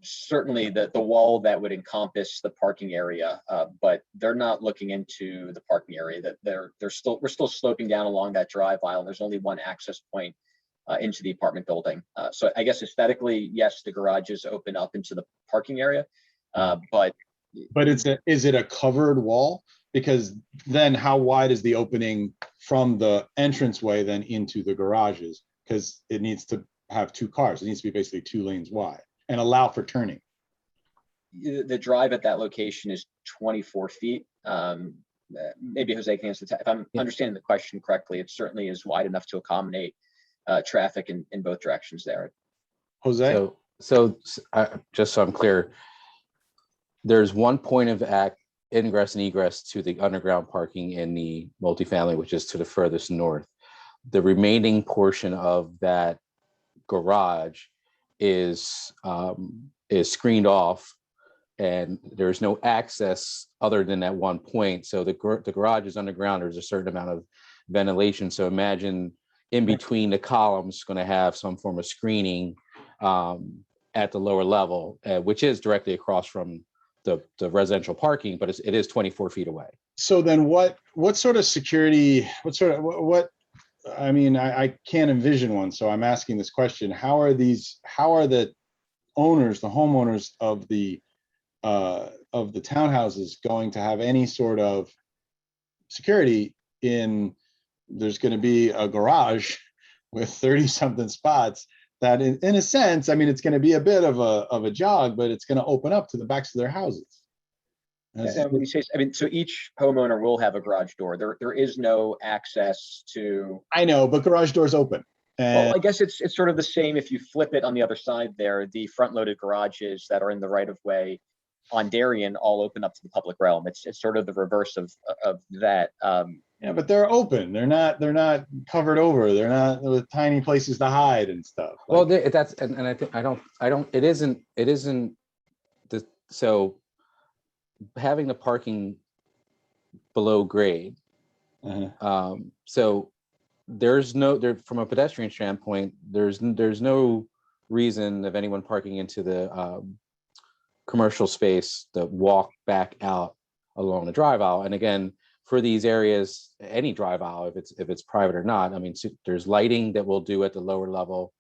certainly the wall that would encompass the parking area, but they're not looking into the parking area. That we're still sloping down along that drive aisle. There's only one access point into the apartment building. So I guess aesthetically, yes, the garages open up into the parking area, but is it a covered wall? Because then how wide is the opening from the entranceway then into the garages? Because it needs to have two cars. It needs to be basically 2 lanes wide and allow for turning. The drive at that location is 24 feet. Maybe Jose can answer that. If I'm understanding the question correctly, it certainly is wide enough to accommodate traffic in both directions there. Jose? So just so I'm clear, there's one point of ingress and egress to the underground parking in the multifamily, which is to the furthest north. The remaining portion of that garage is screened off, and there's no access other than that one point. So the garage is underground. There's a certain amount of ventilation. So imagine in between the columns going to have some form of screening at the lower level, which is directly across from the residential parking, but it is 24 feet away. So then what sort of security, what I mean, I can't envision one, so I'm asking this question. How are the owners, the homeowners of the townhouses going to have any sort of security there's going to be a garage with 30 something spots that in a sense, I mean, it's going to be a bit of a jog, but it's going to open up to the backs of their houses. And when you say, I mean, so each homeowner will have a garage door. There is no access to. I know, but garage doors open. Well, I guess it's sort of the same if you flip it on the other side there. The front-loaded garages that are in the right-of-way on Darien all open up to the public realm. It's sort of the reverse of that. Yeah, but they're open. They're not covered over. They're not with tiny places to hide and stuff. Well, that's and I think it isn't so having the parking below grade. So there's from a pedestrian standpoint, there's no reason of anyone parking into the commercial space to walk back out along the drive aisle. And again, for these areas, any drive aisle, if it's private or not, I mean, there's lighting that we'll do at the lower level,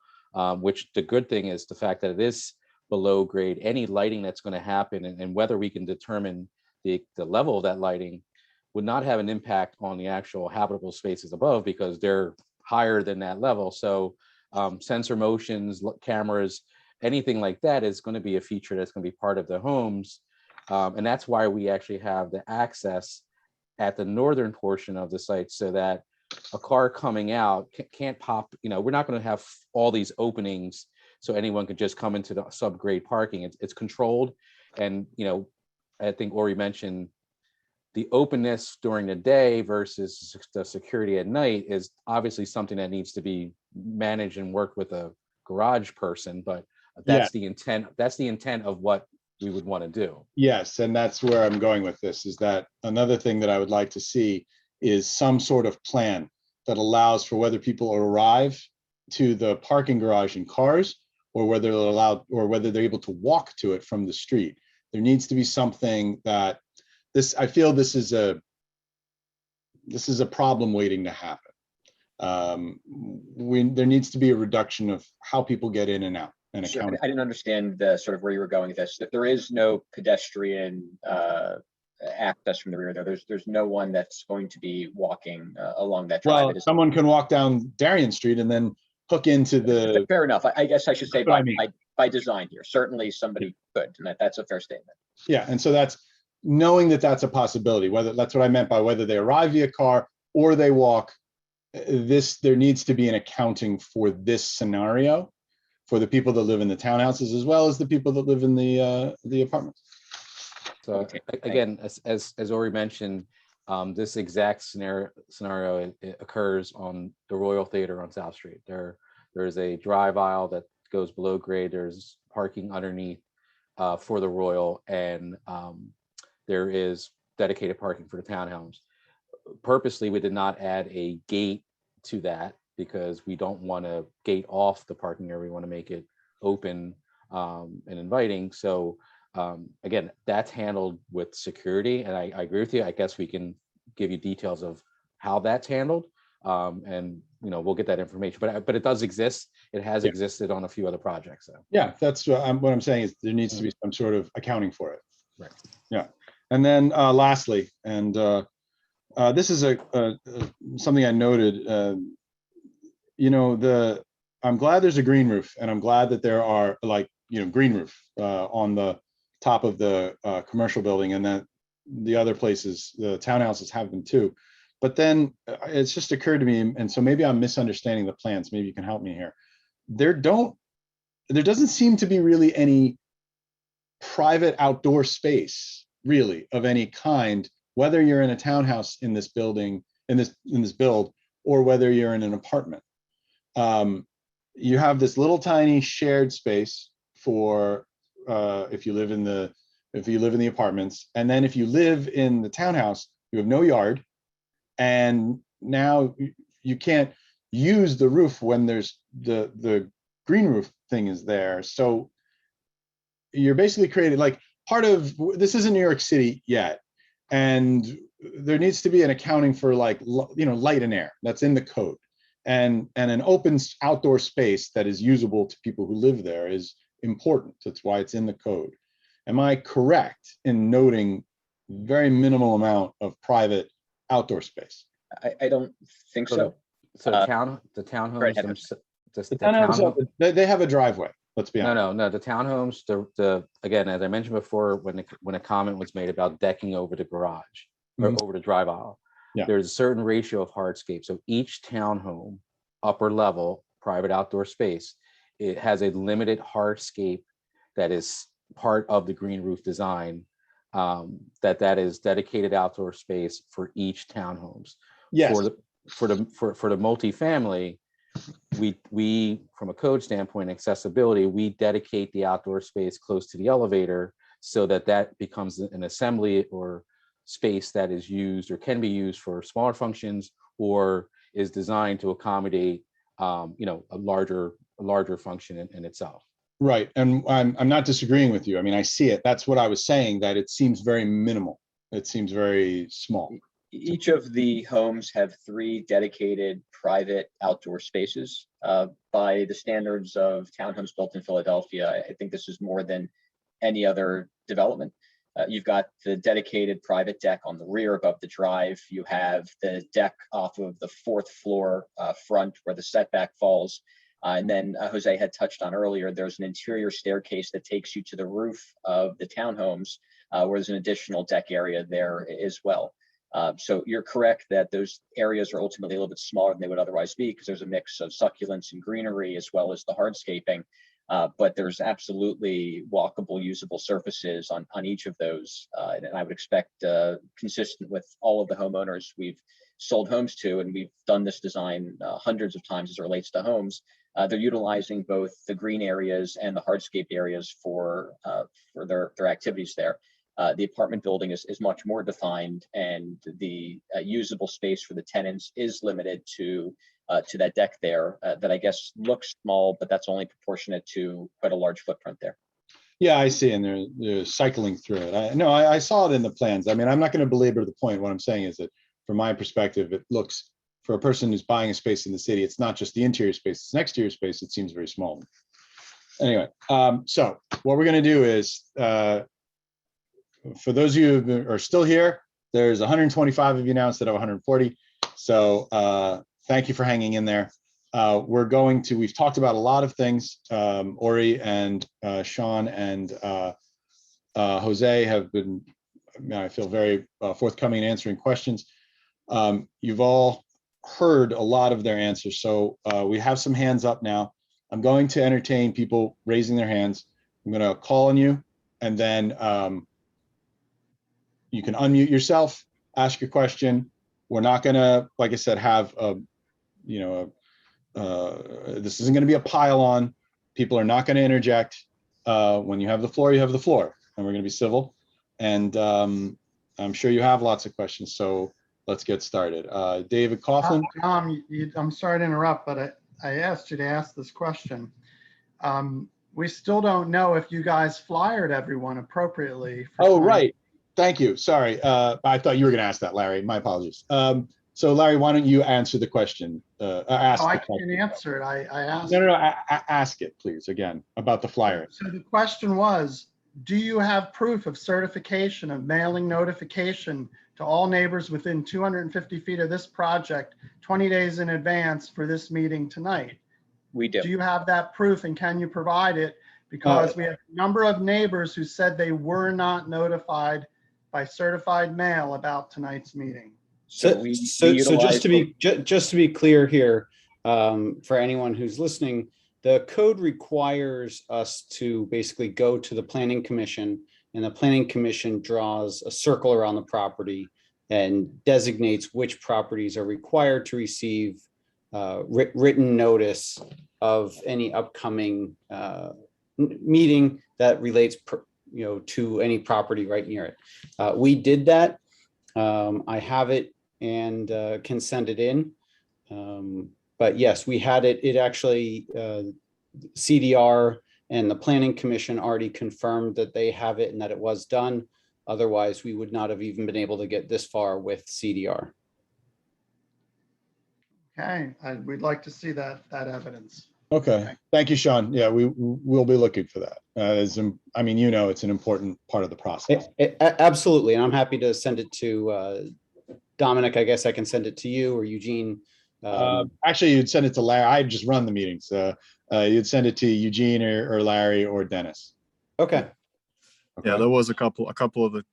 which the good thing is the fact that it is below grade. Any lighting that's going to happen and whether we can determine the level of that lighting would not have an impact on the actual habitable spaces above because they're higher than that level. So sensor motions, cameras, anything like that is going to be a feature that's going to be part of the homes. And that's why we actually have the access at the northern portion of the site so that a car coming out can't pop, we're not going to have all these openings so anyone could just come into the subgrade parking. It's controlled. And, I think Ori mentioned the openness during the day versus the security at night is obviously something that needs to be managed and worked with a garage person, but that's the intent. That's the intent of what we would want to do. Yes, and that's where I'm going with this, is that another thing that I would like to see is some sort of plan that allows for whether people arrive to the parking garage in cars or whether they're allowed or whether they're able to walk to it from the street. There needs to be something that I feel this is a problem waiting to happen. There needs to be a reduction of how people get in and out. Sure. I didn't understand sort of where you were going with this. There is no pedestrian access from the rear there. There's no one that's going to be walking along that drive. Well, someone can walk down Darien Street and then hook into the. Fair enough. I guess I should say by design here. Certainly somebody could, and that's a fair statement. Yeah, and so that's knowing that that's a possibility. Whether that's what I meant by whether they arrive via car or they walk. There needs to be an accounting for this scenario for the people that live in the townhouses as well as the people that live in the apartments. So again, as Ori mentioned, This exact scenario it occurs on the Royal Theater on South Street. There's a drive aisle that goes below grade. There's parking underneath for the Royal, and there is dedicated parking for the townhomes. Purposely, we did not add a gate to that because we don't want to gate off the parking area. We want to make it open and inviting. So again, that's handled with security, and I agree with you. I guess we can give you details of how that's handled, and we'll get that information. But it does exist. It has existed on a few other projects. So. Yeah, that's what I'm saying is there needs to be some sort of accounting for it. Right. Yeah, and then lastly, and this is something I noted. I'm glad there's a green roof, and I'm glad that there are green roof on the top of the commercial building, and that the other places, the townhouses, have them too. But then it's just occurred to me, and so maybe I'm misunderstanding the plans. Maybe you can help me here. There doesn't seem to be really any private outdoor space, really, of any kind, whether you're in a townhouse in this building, in this build, or whether you're in an apartment. You have this little tiny shared space for if you live in the apartments, and then if you live in the townhouse, you have no yard, and now you can't use the roof when there's the green roof thing is there. So you're basically creating part of this isn't New York City yet, and there needs to be an accounting for light and air that's in the code, and an open outdoor space that is usable to people who live there is important. That's why it's in the code. Am I correct in noting very minimal amount of private outdoor space? I don't think so. So the townhomes, they have a driveway. Let's be honest. No. The townhomes, again, as I mentioned before, when a comment was made about decking over the garage or over the drive aisle, there's a certain ratio of hardscape. So each townhome, upper level, private outdoor space, it has a limited hardscape that is part of the green roof design. That is dedicated outdoor space for each townhomes. Yes. For the multifamily, we from a code standpoint, accessibility, we dedicate the outdoor space close to the elevator so that becomes an assembly or space that is used or can be used for smaller functions, or is designed to accommodate a larger function in itself. Right, and I'm not disagreeing with you. I mean, I see it. That's what I was saying, that it seems very minimal. It seems very small. Each of the homes have 3 dedicated private outdoor spaces. By the standards of townhomes built in Philadelphia, I think this is more than any other development. You've got the dedicated private deck on the rear above the drive. You have the deck off of the 4th floor front where the setback falls. And then Jose had touched on earlier, there's an interior staircase that takes you to the roof of the townhomes, where there's an additional deck area there as well. So you're correct that those areas are ultimately a little bit smaller than they would otherwise be, because there's a mix of succulents and greenery as well as the hardscaping. But there's absolutely walkable, usable surfaces on each of those. And I would expect, consistent with all of the homeowners we've sold homes to, and we've done this design hundreds of times as it relates to homes, they're utilizing both the green areas and the hardscape areas for their activities there. The apartment building is much more defined, and the usable space for the tenants is limited to that deck there that I guess looks small, but that's only proportionate to quite a large footprint there. Yeah, I see, and they're cycling through it. I saw it in the plans. I mean, I'm not going to belabor the point. What I'm saying is that from my perspective, it looks, for a person who's buying a space in the city, it's not just the interior space, it's an exterior space. It seems very small. Anyway, so what we're going to do is, for those of you who are still here, there's 125 of you now instead of 140. So thank you for hanging in there. We've talked about a lot of things. Ori and Sean and Jose have been, I feel, very forthcoming in answering questions. You've all heard a lot of their answers. So we have some hands up now. I'm going to entertain people raising their hands. I'm going to call on you, and then you can unmute yourself, ask your question. We're not gonna, like I said, have a, you know, this isn't gonna be a pile on. People are not gonna interject. When you have the floor, you have the floor, and we're gonna be civil. And I'm sure you have lots of questions, so let's get started. David Coughlin. Tom, I'm sorry to interrupt, but I asked you to ask this question. We still don't know if you guys flyered everyone appropriately. Oh, right. Thank you. Sorry. I thought you were going to ask that, Larry. My apologies. So, Larry, why don't you answer the question? Ask I the question. can't answer it. I asked. No. Ask it, please, again, about the flyer. So the question was, do you have proof of certification of mailing notification to all neighbors within 250 feet of this project 20 days in advance for this meeting tonight? We do. Do you have that proof, and can you provide it? Because we have a number of neighbors who said they were not notified by certified mail about tonight's meeting. So just to be clear here, for anyone who's listening, the code requires us to basically go to the planning commission, and the planning commission draws a circle around the property and designates which properties are required to receive written notice of any upcoming meeting that relates, to any property right near it. We did that. I have it and can send it in. But yes, we had it. It actually, CDR and the Planning Commission already confirmed that they have it and that it was done. Otherwise, we would not have even been able to get this far with CDR. Okay, we'd like to see that evidence. Okay, thank you, Sean. Yeah, we'll be looking for that. It's an important part of the process. Absolutely, and I'm happy to send it to Dominic. I guess I can send it to you or Eugene. Actually, you'd send it to Larry. I just run the meetings. You'd send it to Eugene or Larry or Dennis. Okay. Yeah, there was a couple of the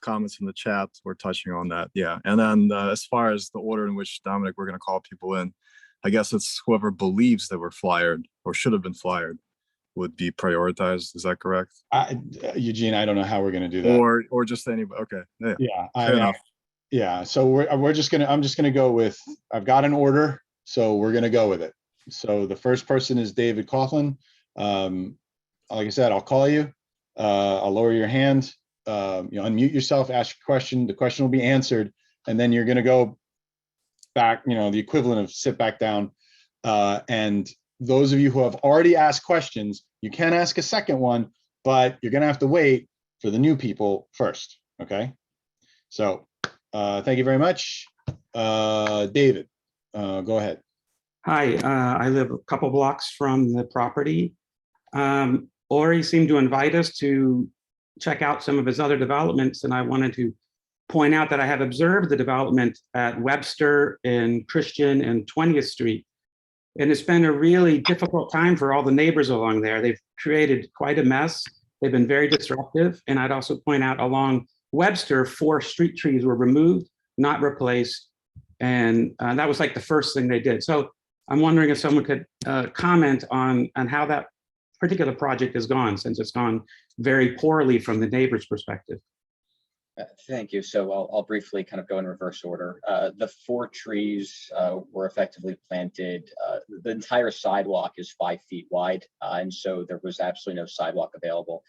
comments in the chat were touching on that. Yeah, and then as far as the order in which, Dominic, we're going to call people in, I guess it's whoever believes that we're flyered or should have been flyered would be prioritized. Is that correct? Eugene, I don't know how we're going to do that. Or just anybody. Okay. Yeah. Fair enough. Yeah. So I'm just gonna go with, I've got an order, so we're gonna go with it. So the first person is David Coughlin. Like I said, I'll call you. I'll lower your hand. Unmute yourself, ask your question. The question will be answered, and then you're gonna go back, the equivalent of sit back down. And those of you who have already asked questions, you can ask a second one, but you're gonna have to wait for the new people first, okay? So thank you very much. David, go ahead. Hi, I live a couple blocks from the property. Ori seemed to invite us to check out some of his other developments, and I wanted to point out that I have observed the development at Webster and Christian and 20th Street. And it's been a really difficult time for all the neighbors along there. They've created quite a mess. They've been very disruptive. And I'd also point out along Webster, 4 street trees were removed, not replaced. And that was like the first thing they did. So I'm wondering if someone could comment on how that particular project has gone, since it's gone very poorly from the neighbor's perspective. Thank you. So I'll briefly kind of go in reverse order. The 4 trees were effectively planted. The entire sidewalk is 5 feet wide, and so there was absolutely no sidewalk available.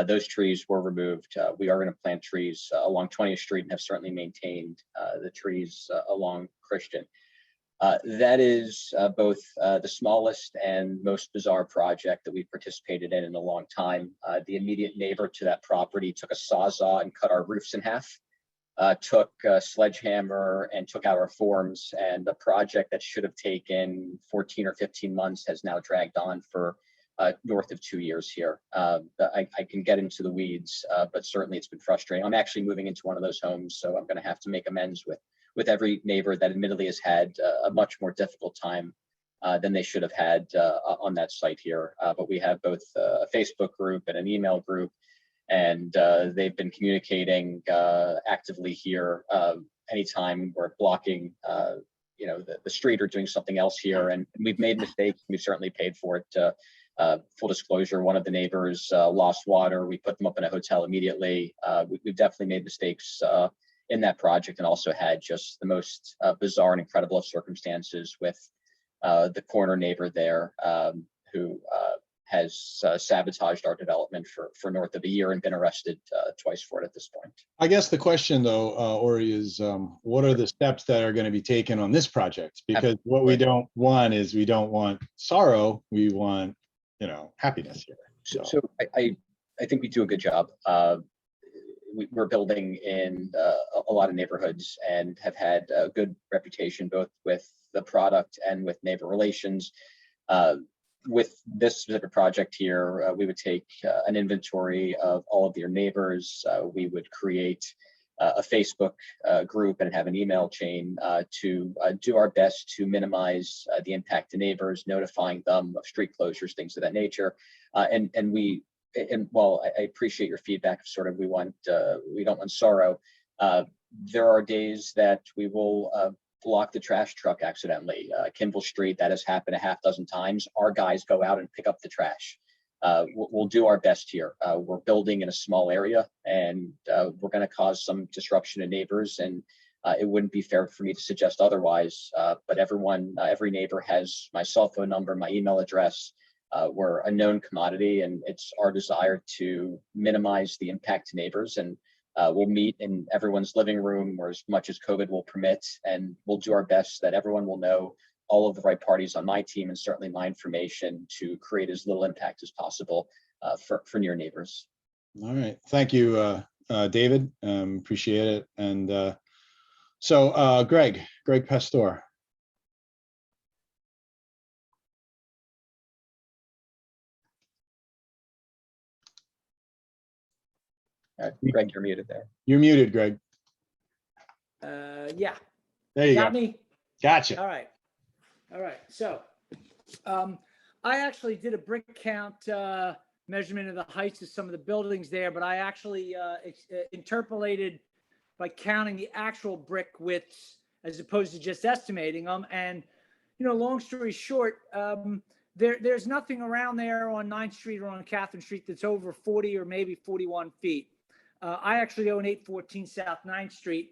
Those trees were removed. We are going to plant trees along 20th Street and have certainly maintained the trees along Christian. That is both the smallest and most bizarre project that we've participated in a long time. The immediate neighbor to that property took a sawzall and cut our roofs in half, took a sledgehammer and took out our forms, and the project that should have taken 14 or 15 months has now dragged on for north of 2 years here. I can get into the weeds, but certainly it's been frustrating. I'm actually moving into one of those homes, so I'm going to have to make amends with every neighbor that admittedly has had a much more difficult time than they should have had on that site here. But we have both a Facebook group and an email group, and they've been communicating actively here anytime we're blocking the street or doing something else here. And we've made mistakes. We've certainly paid for it. Full disclosure, one of the neighbors lost water. We put them up in a hotel immediately. We've definitely made mistakes in that project, and also had just the most bizarre and incredible of circumstances with the corner neighbor there who has sabotaged our development for north of a year and been arrested twice for it at this point. I guess the question though, Ori, is what are the steps that are going to be taken on this project? Because what we don't want is we don't want sorrow. We want, happiness here. So I think we do a good job. We're building in a lot of neighborhoods and have had a good reputation both with the product and with neighbor relations. With this specific project here, we would take an inventory of all of your neighbors. We would create a Facebook group and have an email chain to do our best to minimize the impact to neighbors, notifying them of street closures, things of that nature. And while I appreciate your feedback of sort of we don't want sorrow, there are days that we will block the trash truck accidentally. Kimball Street, that has happened a half dozen times. Our guys go out and pick up the trash. We'll do our best here. We're building in a small area, and we're going to cause some disruption to neighbors, and it wouldn't be fair for me to suggest otherwise. But every neighbor has my cell phone number, my email address. We're a known commodity, and it's our desire to minimize the impact to neighbors. And we'll meet in everyone's living room or as much as COVID will permit, and we'll do our best that everyone will know all of the right parties on my team and certainly my information to create as little impact as possible for near neighbors. All right. Thank you, David. Appreciate it. And so Greg Pastor. Greg, you're muted there. You're muted, Greg. Yeah. There you Got go. me? Gotcha. All right. So I actually did a brick count measurement of the heights of some of the buildings there, but I actually interpolated by counting the actual brick widths as opposed to just estimating them. And, long story short, there's nothing around there on 9th Street or on Catherine Street that's over 40 or maybe 41 feet. I actually own 814 South 9th Street,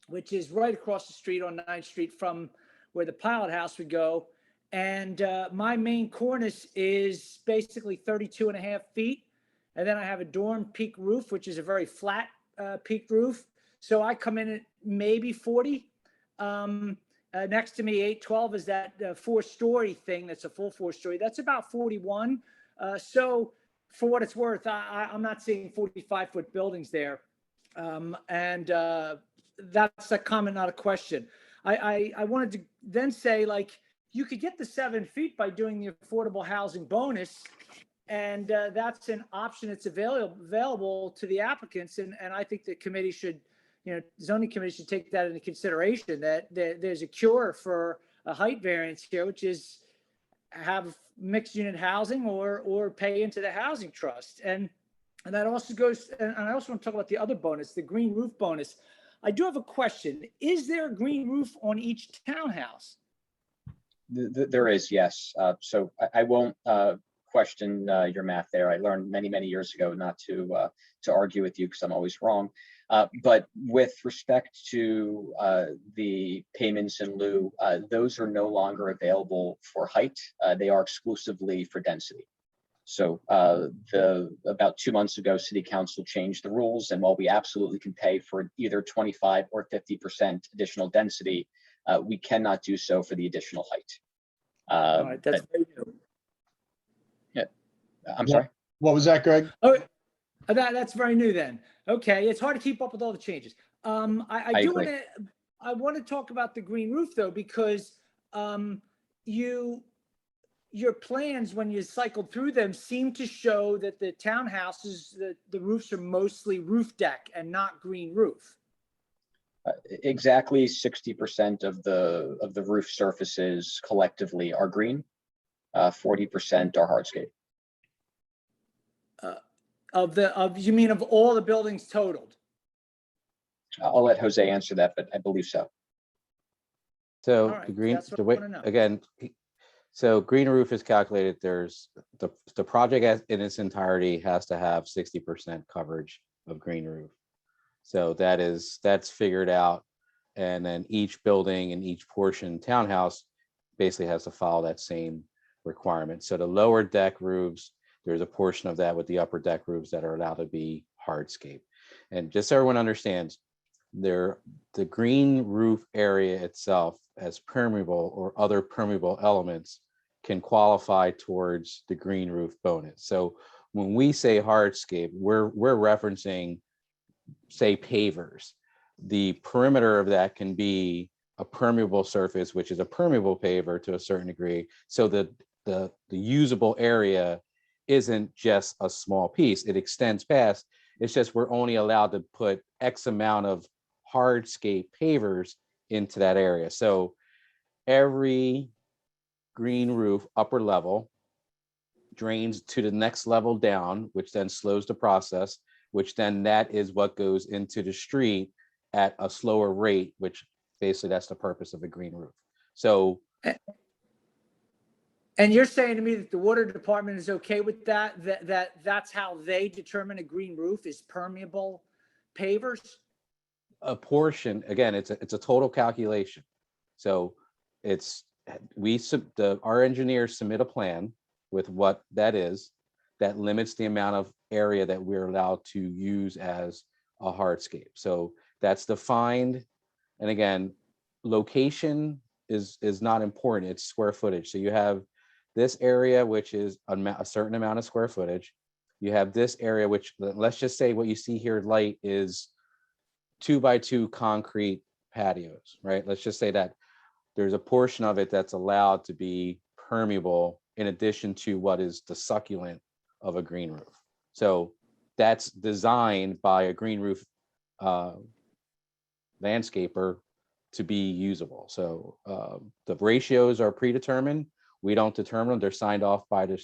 which is right across the street on 9th Street from where the pilot house would go. And my main cornice is basically 32.5 feet. And then I have a dorm peak roof, which is a very flat peak roof. So I come in at maybe 40. Next to me, 812 is that 4-story thing. That's a full 4-story. That's about 41. So for what it's worth, I'm not seeing 45-foot buildings there. And that's a comment, not a question. I wanted to then say, you could get the 7 feet by doing the affordable housing bonus. And that's an option that's available to the applicants. And I think the committee should, zoning committee should take that into consideration, that there's a cure for a height variance here, which is have mixed unit housing or pay into the housing trust. And that also goes, and I also want to talk about the other bonus, the green roof bonus. I do have a question. Is there a green roof on each townhouse? There is, yes. So I won't question your math there. I learned many years ago not to argue with you because I'm always wrong. But with respect to the payments in lieu, those are no longer available for height. They are exclusively for density. So about 2 months ago, City Council changed the rules, and while we absolutely can pay for either 25 or 50% additional density, we cannot do so for the additional height. All right, that's very new. Yeah, I'm sorry. What was that, Greg? Oh, that's very new then. Okay, it's hard to keep up with all the changes. I want to talk about the green roof though, because your plans, when you cycled through them, seem to show that the townhouses, the roofs are mostly roof deck and not green roof. Exactly 60% of the roof surfaces collectively are green. 40% are hardscape. You mean of all the buildings totaled? I'll let Jose answer that, but I believe so. So All right, the green, that's what the I way, wanna know. again, so green roof is calculated. There's the project in its entirety has to have 60% coverage of green roof. So that's figured out. And then each building and each portion townhouse basically has to follow that same requirement. So the lower deck roofs, there's a portion of that with the upper deck roofs that are allowed to be hardscape. And just so everyone understands, the green roof area itself as permeable or other permeable elements can qualify towards the green roof bonus. So when we say hardscape, we're referencing, say, pavers. The perimeter of that can be a permeable surface, which is a permeable paver to a certain degree. So the usable area isn't just a small piece, it extends past. It's just we're only allowed to put X amount of hardscape pavers into that area. So every green roof upper level drains to the next level down, which then slows the process, which then that is what goes into the street at a slower rate, which basically that's the purpose of a green roof. So, and you're saying to me that the water department is okay with that, that's how they determine a green roof is permeable pavers? a portion, again, it's a total calculation. So it's, our engineers submit a plan with what that is, that limits the amount of area that we're allowed to use as a hardscape. So that's defined. And again, location is not important, it's square footage. So you have this area, which is a certain amount of square footage. You have this area, which, let's just say what you see here light is 2x2 concrete patios, right? Let's just say that there's a portion of it that's allowed to be permeable in addition to what is the succulent of a green roof. So that's designed by a green roof landscaper to be usable. So the ratios are predetermined. We don't determine them. They're signed off by the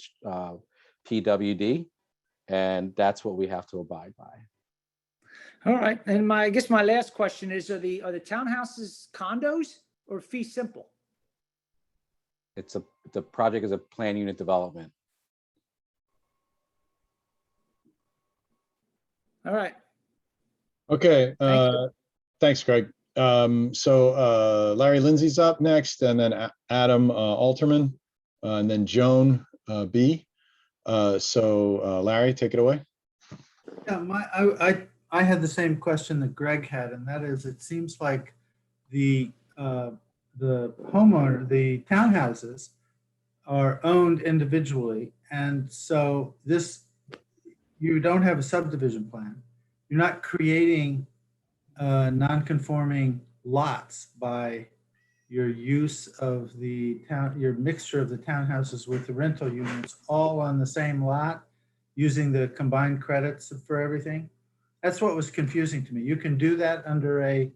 PWD, and that's what we have to abide by. All right, and I guess my last question is: are the townhouses condos or fee simple? The project is a planned unit development. All right. Okay, thanks, Greg. So Larry Lindsay's up next, and then Adam Alterman, and then Joan B. So Larry, take it away. Yeah, I had the same question that Greg had, and that is, it seems like the homeowner, the townhouses are owned individually, and so you don't have a subdivision plan. You're not creating non-conforming lots by your use of your mixture of the townhouses with the rental units all on the same lot, using the combined credits for everything. That's what was confusing to me. You can do that under a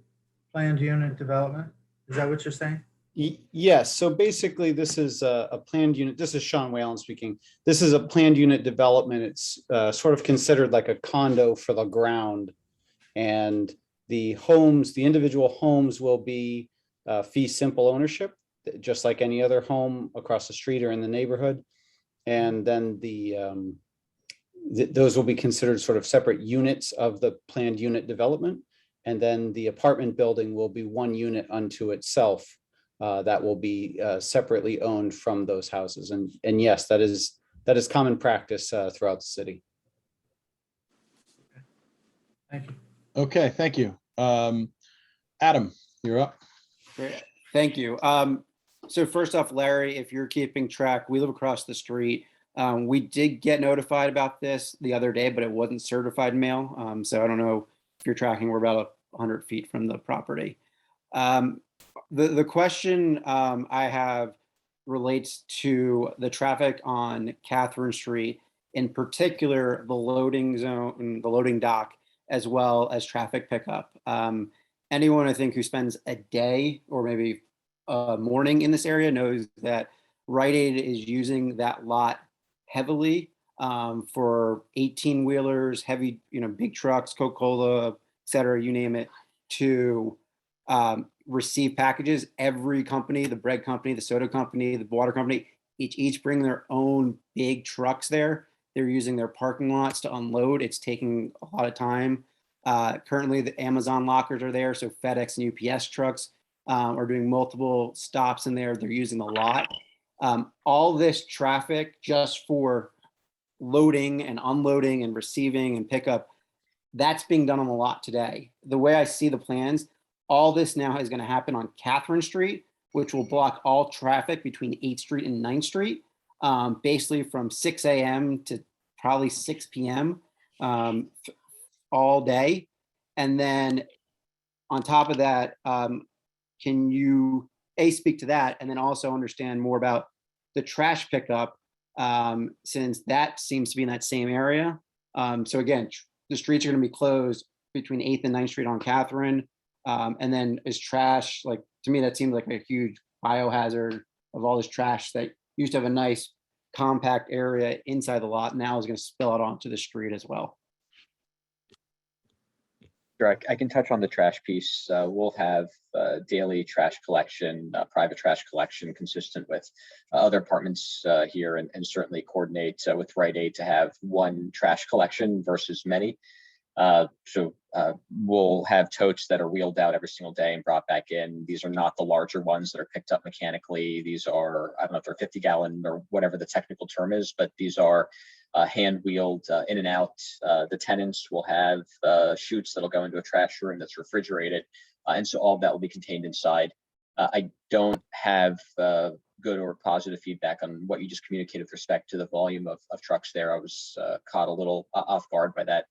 planned unit development. Is that what you're saying? Yes. So basically, this is a planned unit. This is Sean Whalen speaking. This is a planned unit development. It's sort of considered like a condo for the ground. And the individual homes will be fee simple ownership, just like any other home across the street or in the neighborhood. And then those will be considered sort of separate units of the planned unit development. And then the apartment building will be one unit unto itself that will be separately owned from those houses. And yes, that is common practice throughout the city. Thank you. Okay, thank you. Adam, you're up. Great. Thank you. So first off, Larry, if you're keeping track, we live across the street. We did get notified about this the other day, but it wasn't certified mail. So I don't know if you're tracking, we're about 100 feet from the property. The question I have relates to the traffic on Catherine Street, in particular, the loading zone, the loading dock, as well as traffic pickup. Anyone, I think, who spends a day or maybe a morning in this area knows that Rite Aid is using that lot heavily for 18-wheelers, heavy, big trucks, Coca-Cola, et cetera, you name it, to receive packages. Every company, the bread company, the soda company, the water company, each bring their own big trucks there. They're using their parking lots to unload. It's taking a lot of time. Currently, the Amazon lockers are there, so FedEx and UPS trucks are doing multiple stops in there. They're using the lot. All this traffic just for loading and unloading and receiving and pickup, that's being done on the lot today. The way I see the plans, all this now is going to happen on Catherine Street, which will block all traffic between 8th Street and 9th Street, basically from 6 a.m. to probably 6 p.m. All day. And then on top of that, can you speak to that and then also understand more about the trash pickup, since that seems to be in that same area. So again, the streets are going to be closed between 8th and 9th Street on Catherine. And then is trash, like, to me, that seems like a huge biohazard of all this trash that used to have a nice compact area inside the lot, now is going to spill out onto the street as well. Sure, I can touch on the trash piece. We'll have daily trash collection, private trash collection consistent with other apartments here, and certainly coordinate with Rite to have one trash collection versus many. So we'll have totes that are wheeled out every single day and brought back in. These are not the larger ones that are picked up mechanically. These are, I don't know if they're 50-gallon or whatever the technical term is, but these are hand wheeled in and out. The tenants will have chutes that'll go into a trash room that's refrigerated. And so all of that will be contained inside. I don't have good or positive feedback on what you just communicated with respect to the volume of trucks there. I was caught a little off guard by that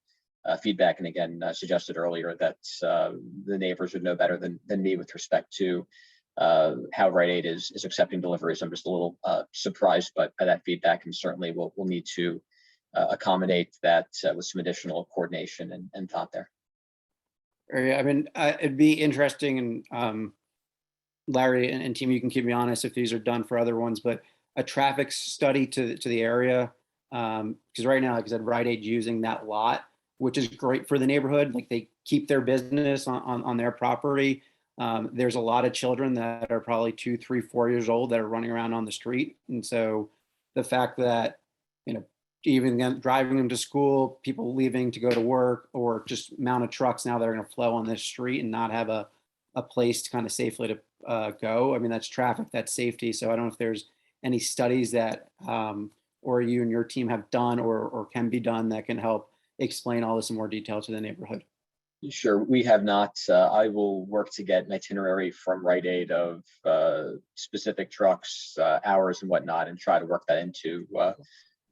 feedback. And again, suggested earlier that the neighbors would know better than me with respect to how Rite is accepting deliveries. I'm just a little surprised by that feedback, and certainly we'll need to accommodate that with some additional coordination and thought there. I mean, it'd be interesting, and Larry and team, you can keep me honest if these are done for other ones, but a traffic study to the area, because right now, like I said, Rite using that lot, which is great for the neighborhood. Like, they keep their business on their property. There's a lot of children that are probably 2, 3, 4 years old that are running around on the street, and so the fact that, you know, even driving them to school, people leaving to go to work, or just amount of trucks now that are going to flow on this street and not have a place to kind of safely to go. I mean, that's traffic, that's safety. So I don't know if there's any studies that or you and your team have done or can be done that can help explain all this in more detail to the neighborhood. Sure, we have not. I will work to get an itinerary from Rite of specific trucks, hours and whatnot, and try to work that into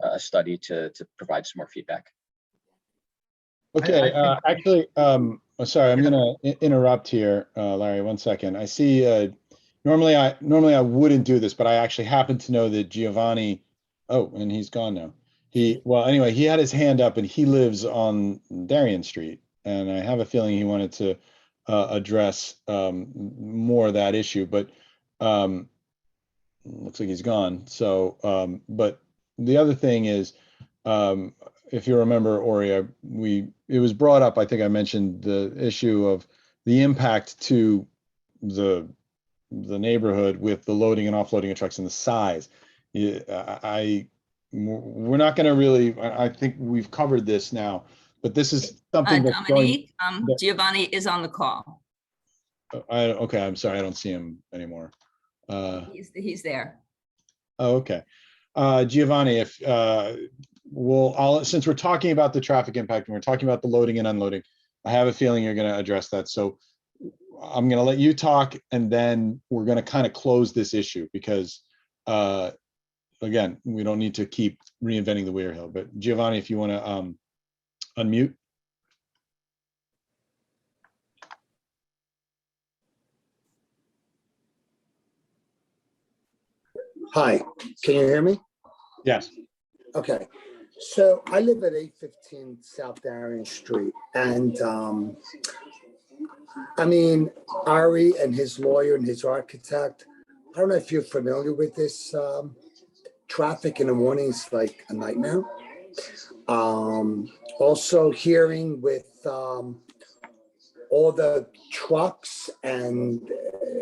a study to provide some more feedback. Okay, actually, sorry, I'm gonna interrupt here, Larry, 1 second. I see, normally I wouldn't do this, but I actually happen to know that Giovanni, oh, and he's gone now. Well, anyway, he had his hand up and he lives on Darien Street. And I have a feeling he wanted to address more of that issue, but looks like he's gone. So, but the other thing is, if you remember, Ori, it was brought up, I think I mentioned the issue of the impact to the neighborhood with the loading and offloading of trucks and the size. We're not going to really, I think we've covered this now, but this is something that's Dominique, Giovanni is on the call. Okay, I'm sorry, I don't see him anymore. He's there. Oh, okay. Giovanni, if since we're talking about the traffic impact and we're talking about the loading and unloading, I have a feeling you're going to address that. So I'm going to let you talk, and then we're going to kind of close this issue because, again, we don't need to keep reinventing the wheel here. But Giovanni, if you want to unmute. Hi, can you hear me? Yes. Okay, so I live at 815 South Darien Street, and I mean, Ari and his lawyer and his architect, I don't know if you're familiar with this. Traffic in the morning is like a nightmare. Also hearing with all the trucks and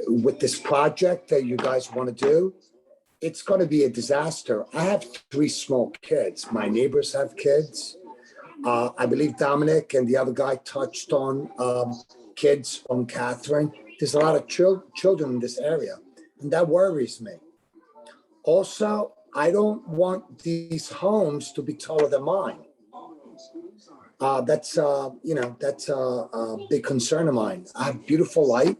with this project that you guys want to do, it's going to be a disaster. I have 3 small kids. My neighbors have kids. I believe Dominic and the other guy touched on kids on Catherine. There's a lot of children in this area, and that worries me. Also, I don't want these homes to be taller than mine. That's a big concern of mine. I have beautiful light,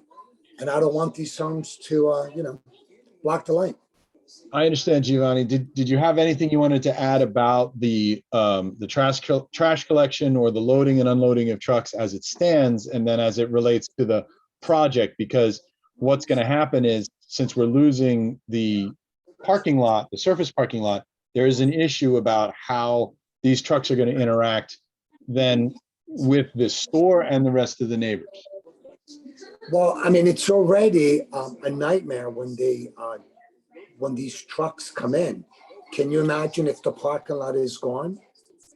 and I don't want these homes to, block the light. I understand, Giovanni. Did you have anything you wanted to add about the trash collection or the loading and unloading of trucks as it stands, and then as it relates to the project? Because what's going to happen is, since we're losing the parking lot, the surface parking lot, there is an issue about how these trucks are going to interact then with the store and the rest of the neighbors. Well, I mean, it's already a nightmare when these trucks come in. Can you imagine if the parking lot is gone,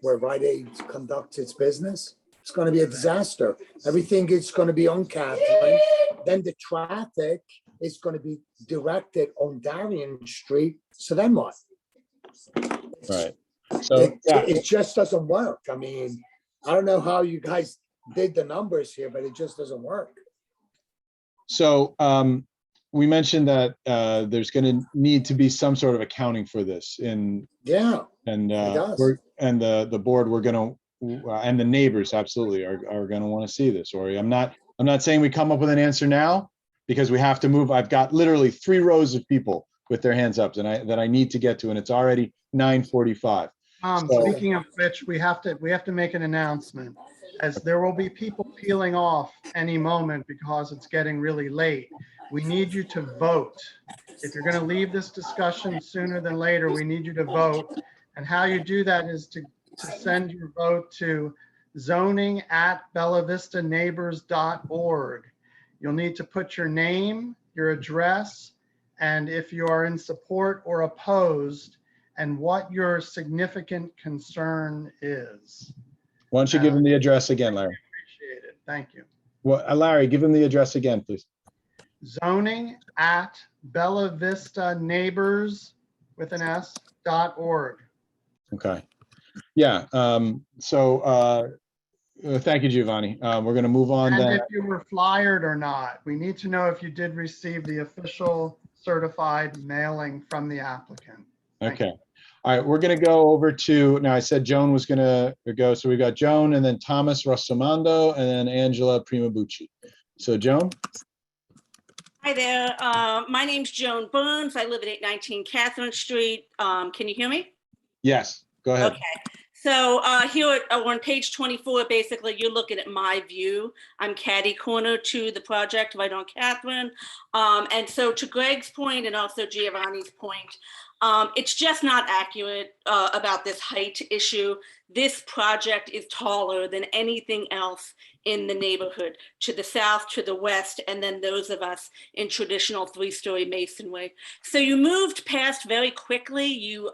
where Rite Aid conducts its business? It's going to be a disaster. Everything is going to be on Catherine. Then the traffic is going to be directed on Darien Street. So then what? Right. So It just doesn't work. I mean, I don't know how you guys did the numbers here, but it just doesn't work. So we mentioned that there's going to need to be some sort of accounting for this. And the board, we're going to, and the neighbors absolutely are going to want to see this. Or I'm not saying we come up with an answer now, because we have to move. I've got literally 3 rows of people with their hands up that I need to get to, and it's already 9:45. Speaking of which, we have to make an announcement, as there will be people peeling off any moment because it's getting really late. We need you to vote. If you're going to leave this discussion sooner than later, we need you to vote. And how you do that is to send your vote to zoning@bellavistaneighbors.org. You'll need to put your name, your address, and if you are in support or opposed, and what your significant concern is. Why don't you give them the address again, Larry? Appreciate it. Thank you. Well, Larry, give them the address again, please. zoning@bellavistaneighbors.org. Okay. Yeah. Thank you, Giovanni. We're going to move on And then. if you were flyered or not, we need to know if you did receive the official certified mailing from the applicant. Okay. All right. We're going to go over to, now I said Joan was going to go. So we've got Joan, and then Thomas Rossomando, and then Angela Primabucci. So Joan. Hi there. My name's Joan Burns. I live at 819 Catherine Street. Can you hear me? Yes, go ahead. Okay. So here on page 24, basically, you're looking at my view. I'm catty corner to the project right on Catherine. And so to Greg's point and also Giovanni's point, it's just not accurate about this height issue. This project is taller than anything else in the neighborhood, to the south, to the west, and then those of us in traditional 3-story masonry. So you moved past very quickly. You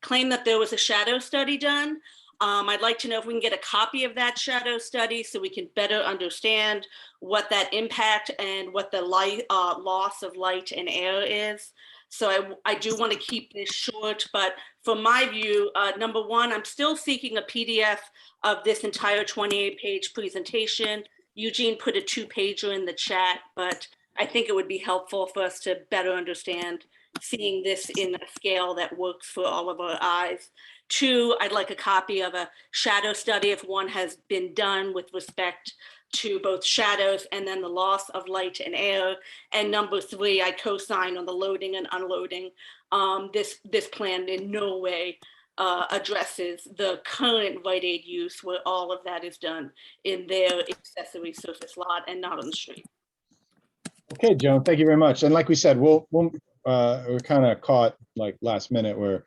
claimed that there was a shadow study done. I'd like to know if we can get a copy of that shadow study so we can better understand what that impact and what the loss of light and air is. So I do want to keep this short, but from my view, number one, I'm still seeking a PDF of this entire 28-page presentation. Eugene put a 2-pager in the chat, but I think it would be helpful for us to better understand seeing this in a scale that works for all of our eyes. 2, I'd like a copy of a shadow study if one has been done with respect to both shadows and then the loss of light and air. And number 3, I co-sign on the loading and unloading. This plan in no way addresses the current Rite Aid use where all of that is done in their accessory surface lot and not on the street. Okay, Joan, thank you very much. And like we said, we're kind of caught like last minute where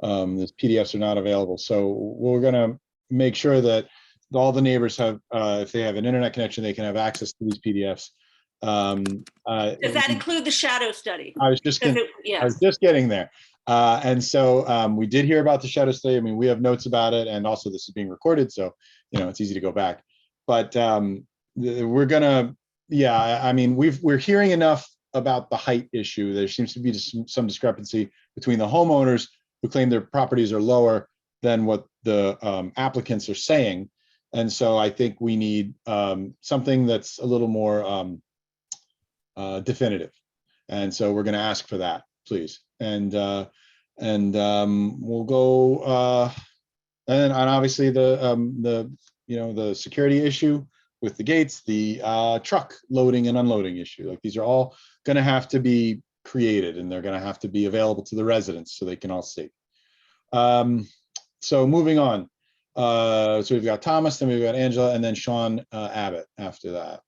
these PDFs are not available. So we're going to make sure that all the neighbors have, if they have an internet connection, they can have access to these PDFs. Does that include the shadow study? I was just getting there. And so we did hear about the shadow study. I mean, we have notes about it, and also this is being recorded, so it's easy to go back. But we're gonna, I mean, we're hearing enough about the height issue. There seems to be some discrepancy between the homeowners who claim their properties are lower than what the applicants are saying. And so I think we need something that's a little more definitive. And so we're going to ask for that, please. And we'll go, and obviously the security issue with the gates, the truck loading and unloading issue. Like, these are all going to have to be created, and they're going to have to be available to the residents so they can all see. So moving on. So we've got Thomas, then we've got Angela, and then Sean Abbott after that.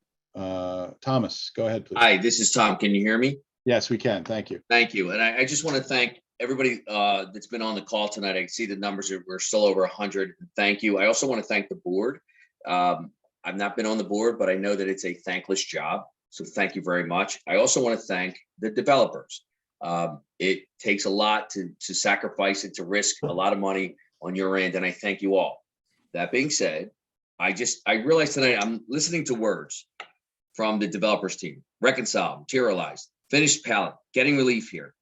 Thomas, go ahead, please. Hi, this is Tom. Can you hear me? Yes, we can. Thank you. Thank you. And I just want to thank everybody that's been on the call tonight. I see the numbers we're still over 100. Thank you. I also want to thank the board. I've not been on the board, but I know that it's a thankless job. So thank you very much. I also want to thank the developers. It takes a lot to sacrifice and to risk a lot of money on your end, and I thank you all. That being said, I realized tonight I'm listening to words from the developers team: reconcile, materialize, finished palette, getting relief here,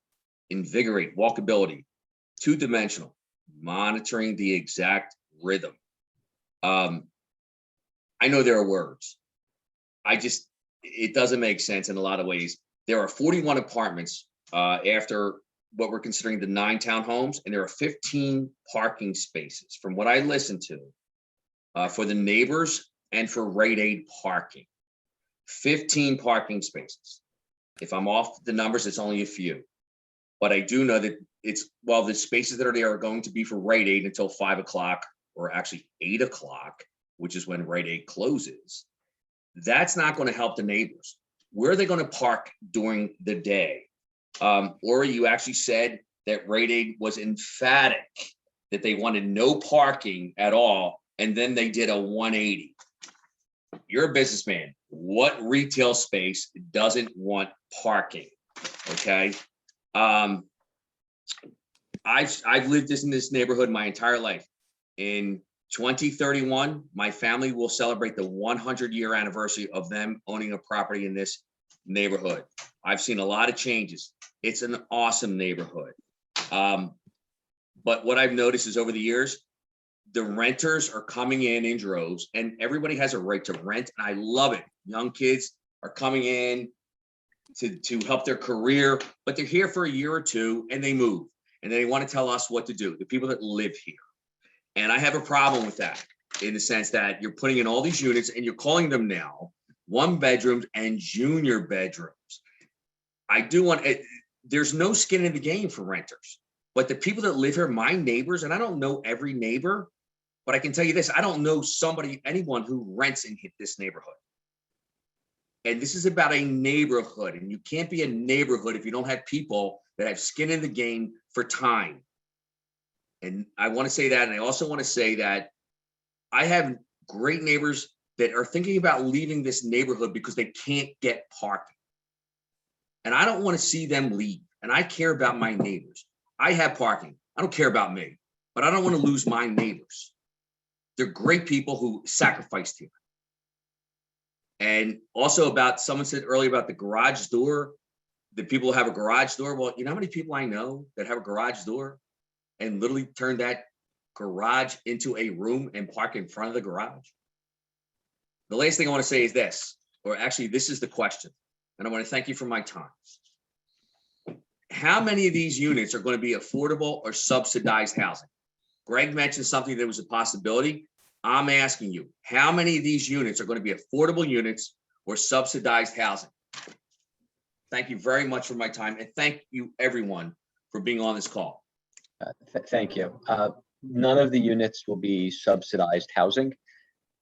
invigorate, walkability, two-dimensional, monitoring the exact rhythm. I know there are words. It doesn't make sense in a lot of ways. There are 41 apartments after what we're considering the 9 townhomes, and there are 15 parking spaces from what I listened to for the neighbors and for Rite Aid parking. 15 parking spaces. If I'm off the numbers, it's only a few. But I do know that while the spaces that are there are going to be for Rite Aid until 5 o'clock, or actually 8 o'clock, which is when Rite Aid closes, that's not going to help the neighbors. Where are they going to park during the day? Or you actually said that Rite Aid was emphatic that they wanted no parking at all, and then they did a 180. You're a businessman. What retail space doesn't want parking? Okay. I've lived in this neighborhood my entire life. In 2031, my family will celebrate the 100-year anniversary of them owning a property in this neighborhood. I've seen a lot of changes. It's an awesome neighborhood. But what I've noticed is over the years, the renters are coming in droves, and everybody has a right to rent. And I love it. Young kids are coming in to help their career, but they're here for a year or two and they move, and they want to tell us what to do, the people that live here. And I have a problem with that, in the sense that you're putting in all these units and you're calling them now 1-bedrooms and junior bedrooms. I do want it. There's no skin in the game for renters, but the people that live here, my neighbors, and I don't know every neighbor, but I can tell you this: I don't know anyone who rents in this neighborhood. And this is about a neighborhood, and you can't be a neighborhood if you don't have people that have skin in the game for time. And I want to say that, and I also want to say that I have great neighbors that are thinking about leaving this neighborhood because they can't get parking. And I don't want to see them leave. And I care about my neighbors. I have parking. I don't care about me, but I don't want to lose my neighbors. They're great people who sacrificed here. And also about, someone said earlier about the garage door, the people who have a garage door. Well, you know how many people I know that have a garage door and literally turn that garage into a room and park in front of the garage? The last thing I want to say is this, or actually this is the question, and I want to thank you for my time. How many of these units are going to be affordable or subsidized housing? Greg mentioned something that was a possibility. I'm asking you, how many of these units are going to be affordable units or subsidized housing? Thank you very much for my time, and thank you everyone for being on this call. Thank you. None of the units will be subsidized housing.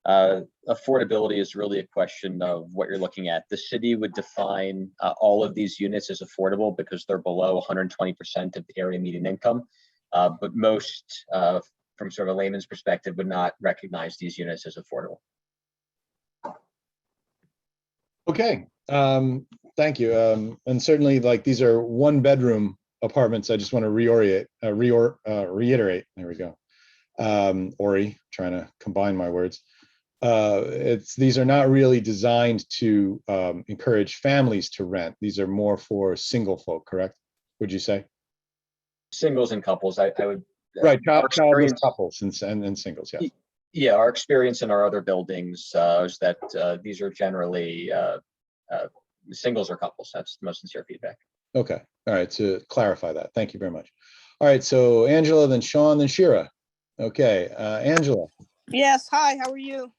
Affordability is really a question of what you're looking at. The city would define all of these units as affordable because they're below 120% of the area median income. But most, from sort of a layman's perspective, would not recognize these units as affordable. Okay, thank you. And certainly, like, these are 1-bedroom apartments. I just want to reiterate. There we go. Ori, trying to combine my words. These are not really designed to encourage families to rent. These are more for single folk, correct? Would you say? Singles and couples. I would Right, our childless experience- couples and singles, yes. Yeah, our experience in our other buildings is that these are generally singles or couples. That's the most sincere feedback. Okay, all right, to clarify that, thank you very much. All right, so Angela, then Sean, then Shira. Okay, Angela, Yes, hi, how are you?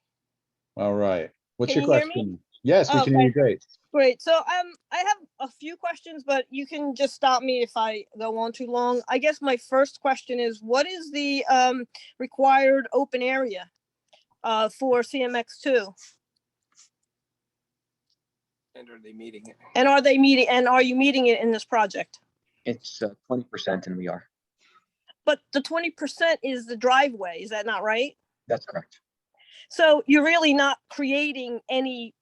all right. What's Can your you hear me? question? Yes, we can hear you great. Great. So I have a few questions, but you can just stop me if I go on too long. I guess my first question is, what is the required open area for CMX2? And are they meeting it? And are you meeting it in this project? It's 20%, and we are. But the 20% is the driveway, is that not right? That's correct. So you're really not creating any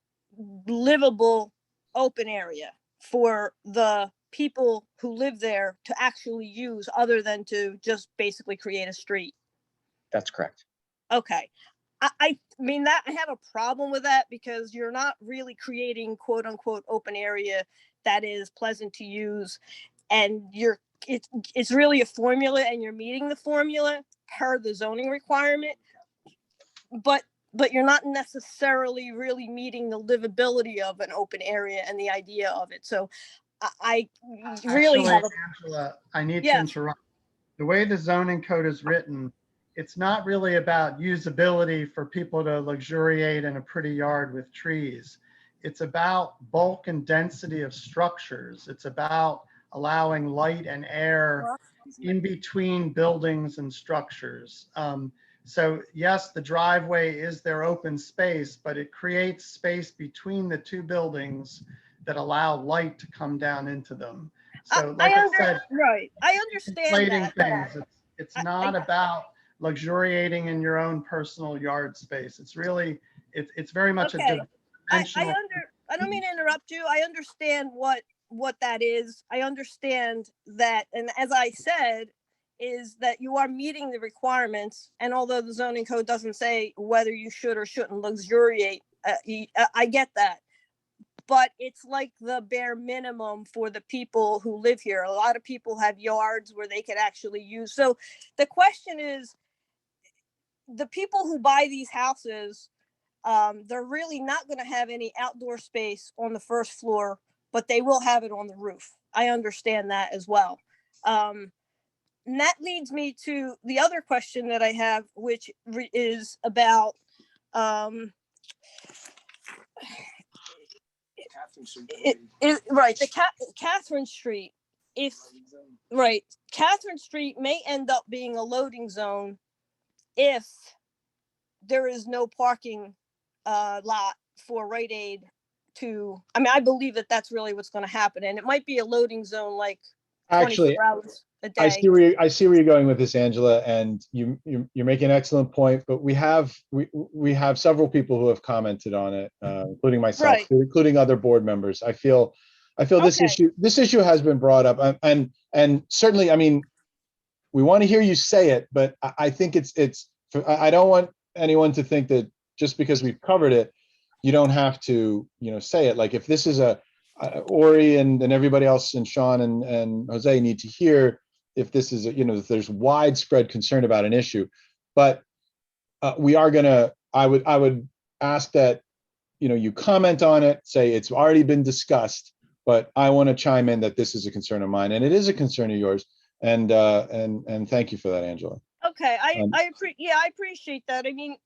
livable open area for the people who live there to actually use, other than to just basically create a street. That's correct. Okay. I mean, that I have a problem with that, because you're not really creating quote unquote open area that is pleasant to use, and it's really a formula, and you're meeting the formula per the zoning requirement, but you're not necessarily really meeting the livability of an open area and the idea of it. So I really Actually, have a, Angela, I need to Yes. interrupt. The way the zoning code is written, it's not really about usability for people to luxuriate in a pretty yard with trees. It's about bulk and density of structures. It's about allowing light and air in between buildings and structures. So yes, the driveway is their open space, but it creates space between the two buildings that allow light to come down into them. So like I said, right. I understand conflating that. things. It's not about luxuriating in your own personal yard space. It's really, it's very much Okay. a dimensional. I don't mean to interrupt you. I understand what that is. I understand that, and as I said, is that you are meeting the requirements. And although the zoning code doesn't say whether you should or shouldn't luxuriate, I get that. But it's like the bare minimum for the people who live here. A lot of people have yards where they could actually use. So the question is, the people who buy these houses, they're really not going to have any outdoor space on the first floor, but they will have it on the roof. I understand that as well. And that leads me to the other question that I have, which is about right, the Catherine Street. If right, Catherine Street may end up being a loading zone if there is no parking lot for Rite Aid to. I mean, I believe that that's really what's going to happen, and it might be a loading zone like 24 Actually, hours a day. I see where you're going with this, Angela, and you're making an excellent point. But we have several people who have commented on it, including myself, Right. including other board members. I feel this issue has been brought up, and certainly, I mean, we want to hear you say it, but I think it's. I don't want anyone to think that just because we've covered it, you don't have to, say it. Like if this is Ori and everybody else and Sean and Jose need to hear if this is, if there's widespread concern about an issue, but we are I would ask that, you comment on it, say it's already been discussed, but I want to chime in that this is a concern of mine and it is a concern of yours. And thank you for that, Angela. Okay, I appreciate that. I mean,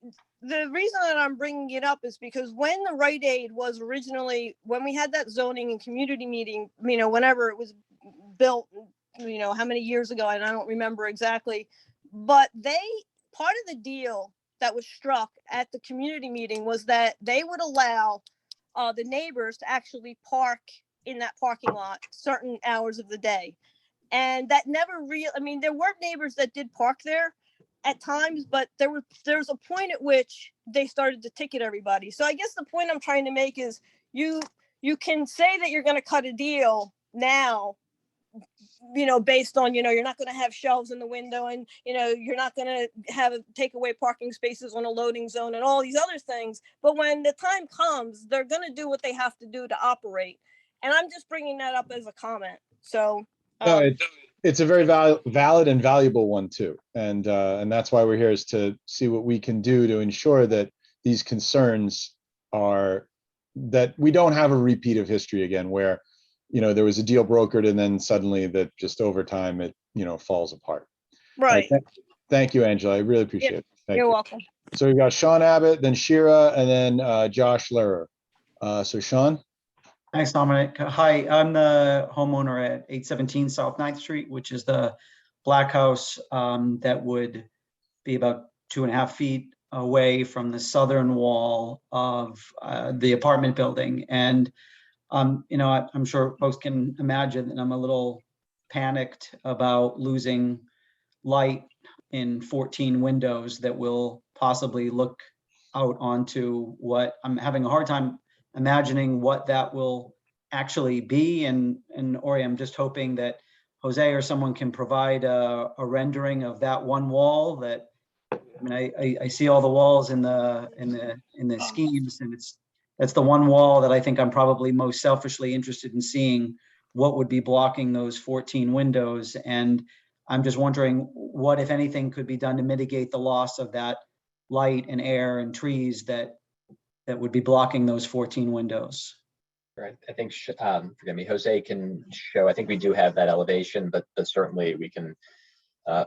the reason that I'm bringing it up is because when the Rite Aid was originally, when we had that zoning and community meeting, whenever it was built, how many years ago, and I don't remember exactly, but part of the deal that was struck at the community meeting was that they would allow the neighbors to actually park in that parking lot certain hours of the day. And that never there were neighbors that did park there at times, but there was a point at which they started to ticket everybody. So I guess the point I'm trying to make is you can say that you're going to cut a deal now, based on, you're not going to have shelves in the window and, you're not going to have take away parking spaces on a loading zone and all these other things. But when the time comes, they're going to do what they have to do to operate. And I'm just bringing that up as a comment. So. No, it's a very valid and valuable one too. And that's why we're here, is to see what we can do to ensure that these concerns are, that we don't have a repeat of history again, where, there was a deal brokered and then suddenly that just over time it, falls apart. All Right. Thank you, Angela. I really appreciate it. Thank You're you. welcome. So we've got Sean Abbott, then Shira, and then Josh Lehrer. So Sean? Thanks, Dominic. Hi, I'm the homeowner at 817 South 9th Street, which is the black house that would be about 2.5 feet away from the southern wall of the apartment building. And, I'm sure folks can imagine that I'm a little panicked about losing light in 14 windows that will possibly look out onto what I'm having a hard time imagining what that will actually be. And Ori, I'm just hoping that Jose or someone can provide a rendering of that one wall. That, I mean, I see all the walls in the schemes, and that's the one wall that I think I'm probably most selfishly interested in seeing what would be blocking those 14 windows. And I'm just wondering what, if anything, could be done to mitigate the loss of that light and air and trees that would be blocking those 14 windows. Right. I think, forgive me, Jose can show, I think we do have that elevation, but certainly we can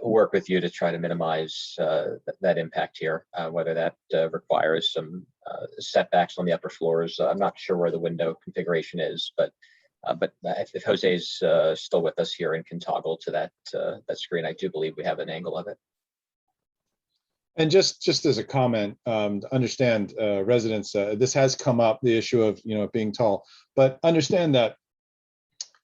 work with you to try to minimize that impact here, whether that requires some setbacks on the upper floors. I'm not sure where the window configuration is, but if Jose's still with us here and can toggle to that screen, I do believe we have an angle of it. And just as a comment, to understand residents, this has come up, the issue of, it being tall, but understand that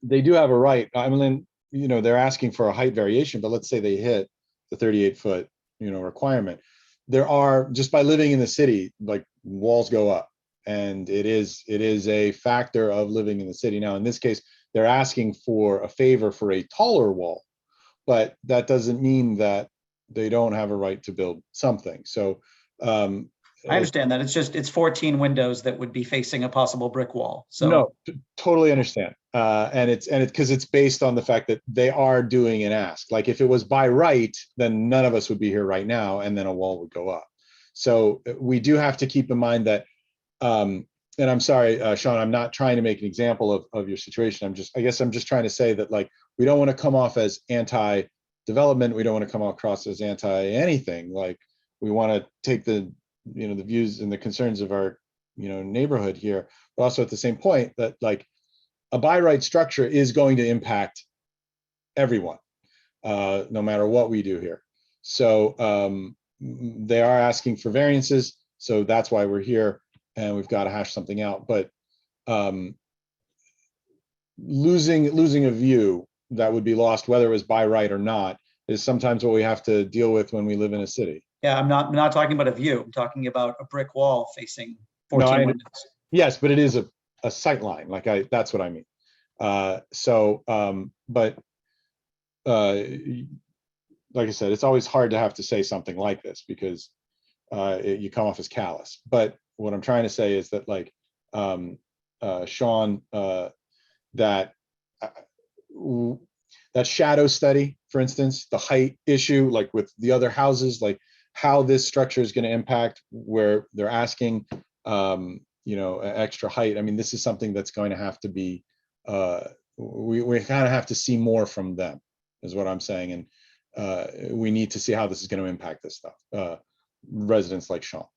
they do have a right. I mean, they're asking for a height variation, but let's say they hit the 38-foot, requirement. There are, just by living in the city, like, walls go up, and it is a factor of living in the city. Now, in this case, they're asking for a favor for a taller wall, but that doesn't mean that they don't have a right to build something. So I understand that. It's 14 windows that would be facing a possible brick wall. So no, totally understand. And it's because it's based on the fact that they are doing an ask. Like, if it was by right, then none of us would be here right now, and then a wall would go up. So we do have to keep in mind that, and I'm sorry, Sean, I'm not trying to make an example of your situation. I guess I'm just trying to say that, like, we don't want to come off as anti-development. We don't want to come across as anti-anything. Like, we want to take the views and the concerns of our, neighborhood here, but also at the same point that, like, a by right structure is going to impact everyone, no matter what we do here. So they are asking for variances. So that's why we're here, and we've got to hash something out. But losing a view that would be lost, whether it was by right or not, is sometimes what we have to deal with when we live in a city. yeah, I'm not talking about a view. I'm talking about a brick wall facing 14 windows. Yes, but it is a sight line. Like, that's what I mean. But like I said, it's always hard to have to say something like this because you come off as callous. But what I'm trying to say is that, like, Sean, that shadow study, for instance, the height issue, like with the other houses, like how this structure is going to impact where they're asking, extra height. I mean, this is something that's going to have to be, we kind of have to see more from them, is what I'm saying. And we need to see how this is going to impact this stuff, residents like Sean.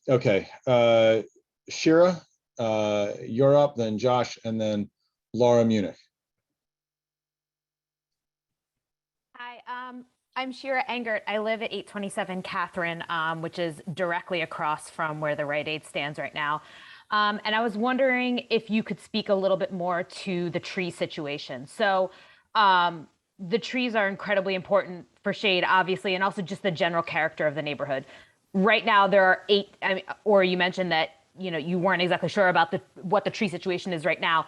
Okay, Shira, you're up, then Josh, and then Laura Munich. Hi, I'm Shira Engert. I live at 827 Catherine, which is directly across from where the Rite Aid stands right now. And I was wondering if you could speak a little bit more to the tree situation. So the trees are incredibly important for shade, obviously, and also just the general character of the neighborhood. Right now, there are 8, or you mentioned that you weren't exactly sure about what the tree situation is right now.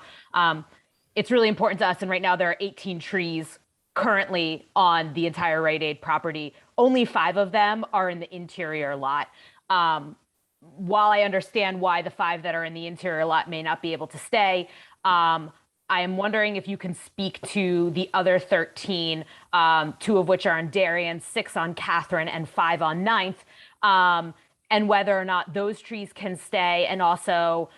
It's really important to us, and right now there are 18 trees currently on the entire Rite Aid property. Only 5 of them are in the interior lot. While I understand why the 5 that are in the interior lot may not be able to stay, I am wondering if you can speak to the other 13, 2 of which are on Darien, 6 on Catherine, and 5 on 9th, and whether or not those trees can stay. And also,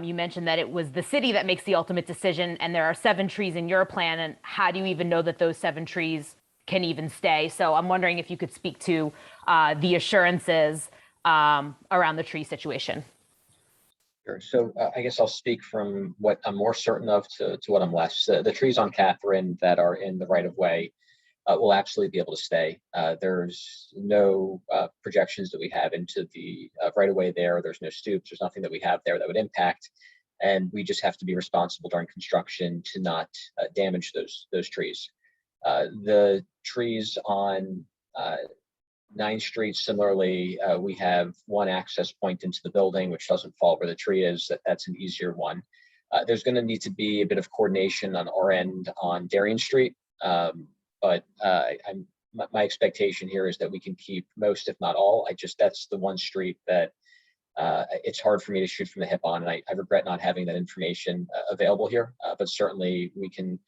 you mentioned that it was the city that makes the ultimate decision, and there are 7 trees in your plan. And how do you even know that those 7 trees can even stay? So I'm wondering if you could speak to the assurances around the tree situation. Sure. So I guess I'll speak from what I'm more certain of to what I'm less. The trees on Catherine that are in the right of way will absolutely be able to stay. There's no projections that we have into the right of way there. There's no stoops. There's nothing that we have there that would impact. And we just have to be responsible during construction to not damage those trees. The trees on 9th Street, similarly, we have one access point into the building, which doesn't fall where the tree is. That's an easier one. There's going to need to be a bit of coordination on our end on Darien Street. But my expectation here is that we can keep most, if not all. That's the one street that it's hard for me to shoot from the hip on. And I regret not having that information available here. But certainly we can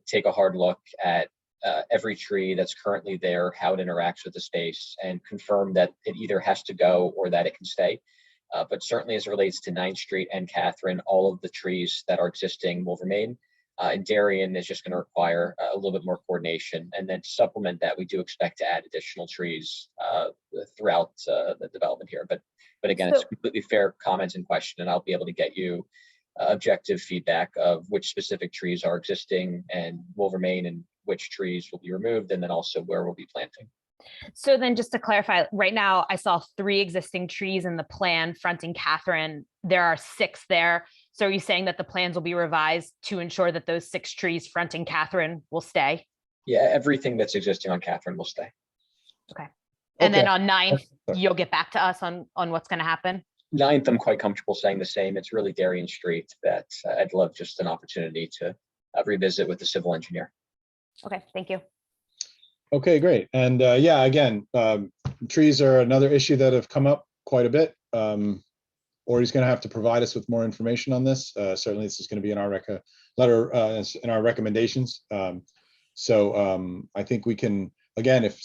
take a hard look at every tree that's currently there, how it interacts with the space, and confirm that it either has to go or that it can stay. But certainly as it relates to 9th Street and Catherine, all of the trees that are existing will remain. And Darien is just going to require a little bit more coordination. And then to supplement that, we do expect to add additional trees throughout the development here. But again, it's completely fair comments and question, and I'll be able to get you objective feedback of which specific trees are existing and will remain and which trees will be removed, and then also where we'll be planting. So then just to clarify, right now I saw 3 existing trees in the plan fronting Catherine. There are 6 there. So are you saying that the plans will be revised to ensure that those 6 trees fronting Catherine will stay? Yeah, everything that's existing on Catherine will stay. Okay. And then on 9th, you'll get back to us on what's going to happen? 9th, I'm quite comfortable saying the same. It's really Darien Street that I'd love just an opportunity to revisit with the civil engineer. Okay, thank you. Okay, great. And yeah, again, trees are another issue that have come up quite a bit. Ori's going to have to provide us with more information on this. Certainly, this is going to be in our letter in our recommendations. So I think we can, again, if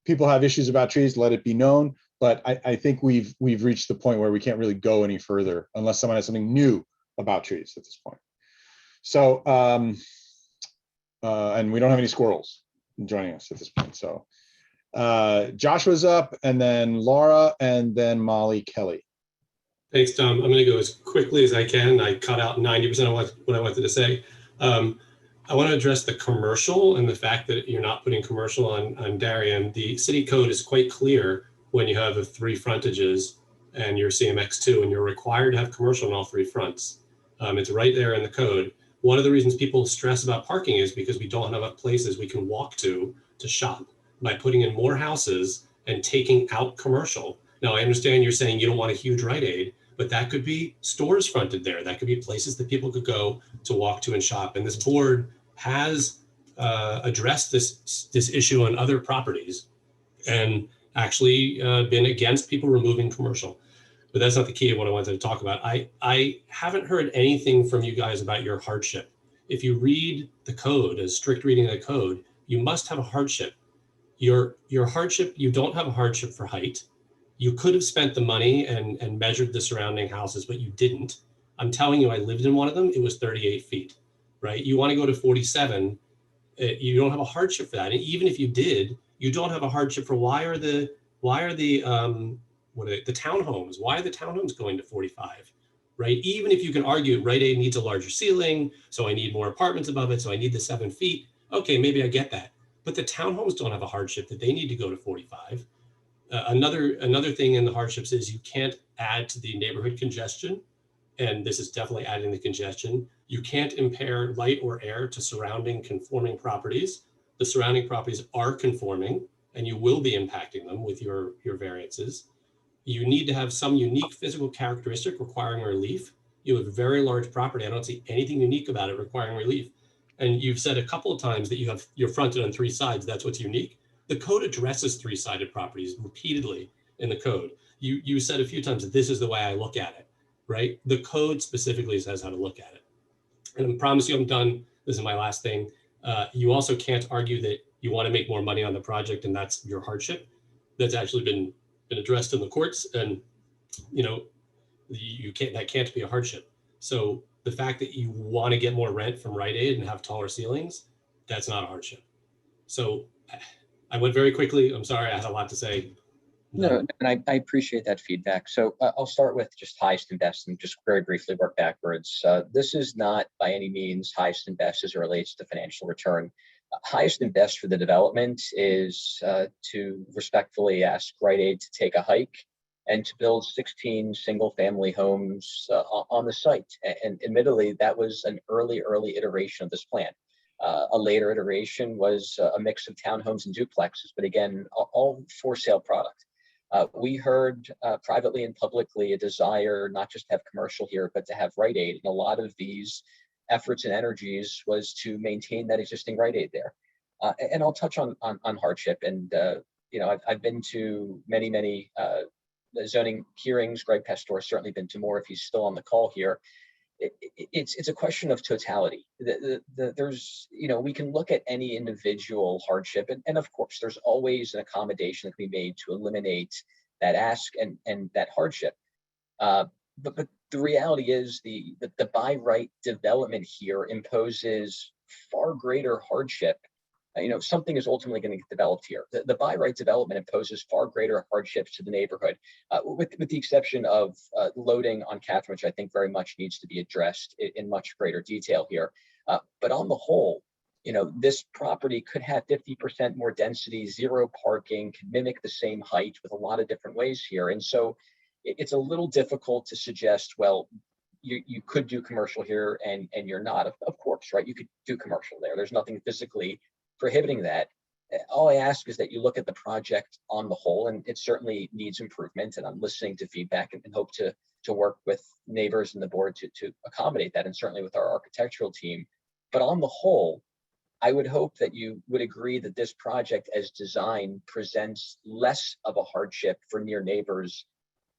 people have issues about trees, let it be known. But I think we've reached the point where we can't really go any further unless someone has something new about trees at this point. So and we don't have any squirrels joining us at this point. So Joshua's up, and then Laura, and then Molly Kelly. Thanks, Tom. I'm going to go as quickly as I can. I cut out 90% of what I wanted to say. I want to address the commercial and the fact that you're not putting commercial on Darien. The city code is quite clear when you have 3 frontages and you're CMX2 and you're required to have commercial on all 3 fronts. It's right there in the code. One of the reasons people stress about parking is because we don't have enough places we can walk to shop. By putting in more houses and taking out commercial. Now, I understand you're saying you don't want a huge Rite Aid, but that could be stores fronted there. That could be places that people could go to walk to and shop. And this board has addressed this issue on other properties and actually been against people removing commercial. But that's not the key of what I wanted to talk about. I haven't heard anything from you guys about your hardship. If you read the code, a strict reading of the code, you must have a hardship. Your hardship, you don't have a hardship for height. You could have spent the money and measured the surrounding houses, but you didn't. I'm telling you, I lived in one of them. It was 38 feet, right? You want to go to 47. You don't have a hardship for that. And even if you did, you don't have a hardship for why are the townhomes? Why are the townhomes going to 45, right? Even if you can argue Rite Aid needs a larger ceiling, so I need more apartments above it, so I need the 7 feet. Okay, maybe I get that. But the townhomes don't have a hardship that they need to go to 45. Another thing in the hardships is you can't add to the neighborhood congestion, and this is definitely adding the congestion. You can't impair light or air to surrounding conforming properties. The surrounding properties are conforming, and you will be impacting them with your variances. You need to have some unique physical characteristic requiring relief. You have a very large property. I don't see anything unique about it requiring relief. And you've said a couple of times that you're fronted on 3 sides. That's what's unique. The code addresses 3-sided properties repeatedly in the code. You said a few times that this is the way I look at it, right? The code specifically says how to look at it. And I promise you I'm done. This is my last thing. You also can't argue that you want to make more money on the project and that's your hardship. That's actually been addressed in the courts, and you know, that can't be a hardship. So the fact that you want to get more rent from Rite Aid and have taller ceilings, that's not a hardship. So I went very quickly. I'm sorry, I had a lot to say. No, and I appreciate that feedback. So I'll start with just highest and best and just very briefly work backwards. This is not by any means highest and best as it relates to financial return. Highest and best for the development is to respectfully ask Rite Aid to take a hike and to build 16 single family homes on the site. And admittedly, that was an early iteration of this plan. A later iteration was a mix of townhomes and duplexes, but again, all for sale product. We heard privately and publicly a desire not just to have commercial here, but to have Rite Aid. And a lot of these efforts and energies was to maintain that existing Rite Aid there. And I'll touch on hardship. And you know, I've been to many zoning hearings. Greg Pastor has certainly been to more if he's still on the call here. It's a question of totality. There's, you know, we can look at any individual hardship, and of course, there's always an accommodation that can be made to eliminate that ask and that hardship. But the reality is the by right development here imposes far greater hardship. You know, something is ultimately going to get developed here. The by right development imposes far greater hardships to the neighborhood, with the exception of loading on Catherine, which I think very much needs to be addressed in much greater detail here. But on the whole, you know, this property could have 50% more density, zero parking, can mimic the same height with a lot of different ways here. And so it's a little difficult to suggest, well, you could do commercial here and you're not. Of course, right? You could do commercial there. There's nothing physically prohibiting that. All I ask is that you look at the project on the whole, and it certainly needs improvement, and I'm listening to feedback and hope to work with neighbors and the board to accommodate that, and certainly with our architectural team. But on the whole, I would hope that you would agree that this project as designed presents less of a hardship for near neighbors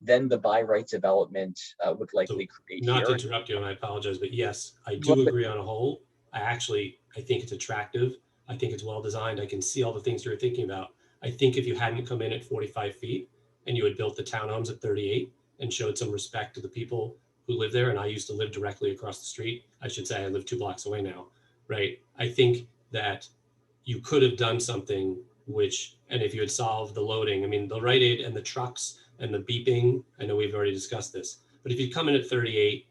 than the by right development would likely create. Not to here. interrupt you, and I apologize, but yes, I do agree on a whole. I think it's attractive. I think it's well designed. I can see all the things you're thinking about. I think if you hadn't come in at 45 feet and you had built the townhomes at 38 and showed some respect to the people who live there, and I used to live directly across the street. I should say I live 2 blocks away now, right? I think that you could have done something which, and if you had solved the loading, I mean, the Rite Aid and the trucks and the beeping, I know we've already discussed this, but if you come in at 38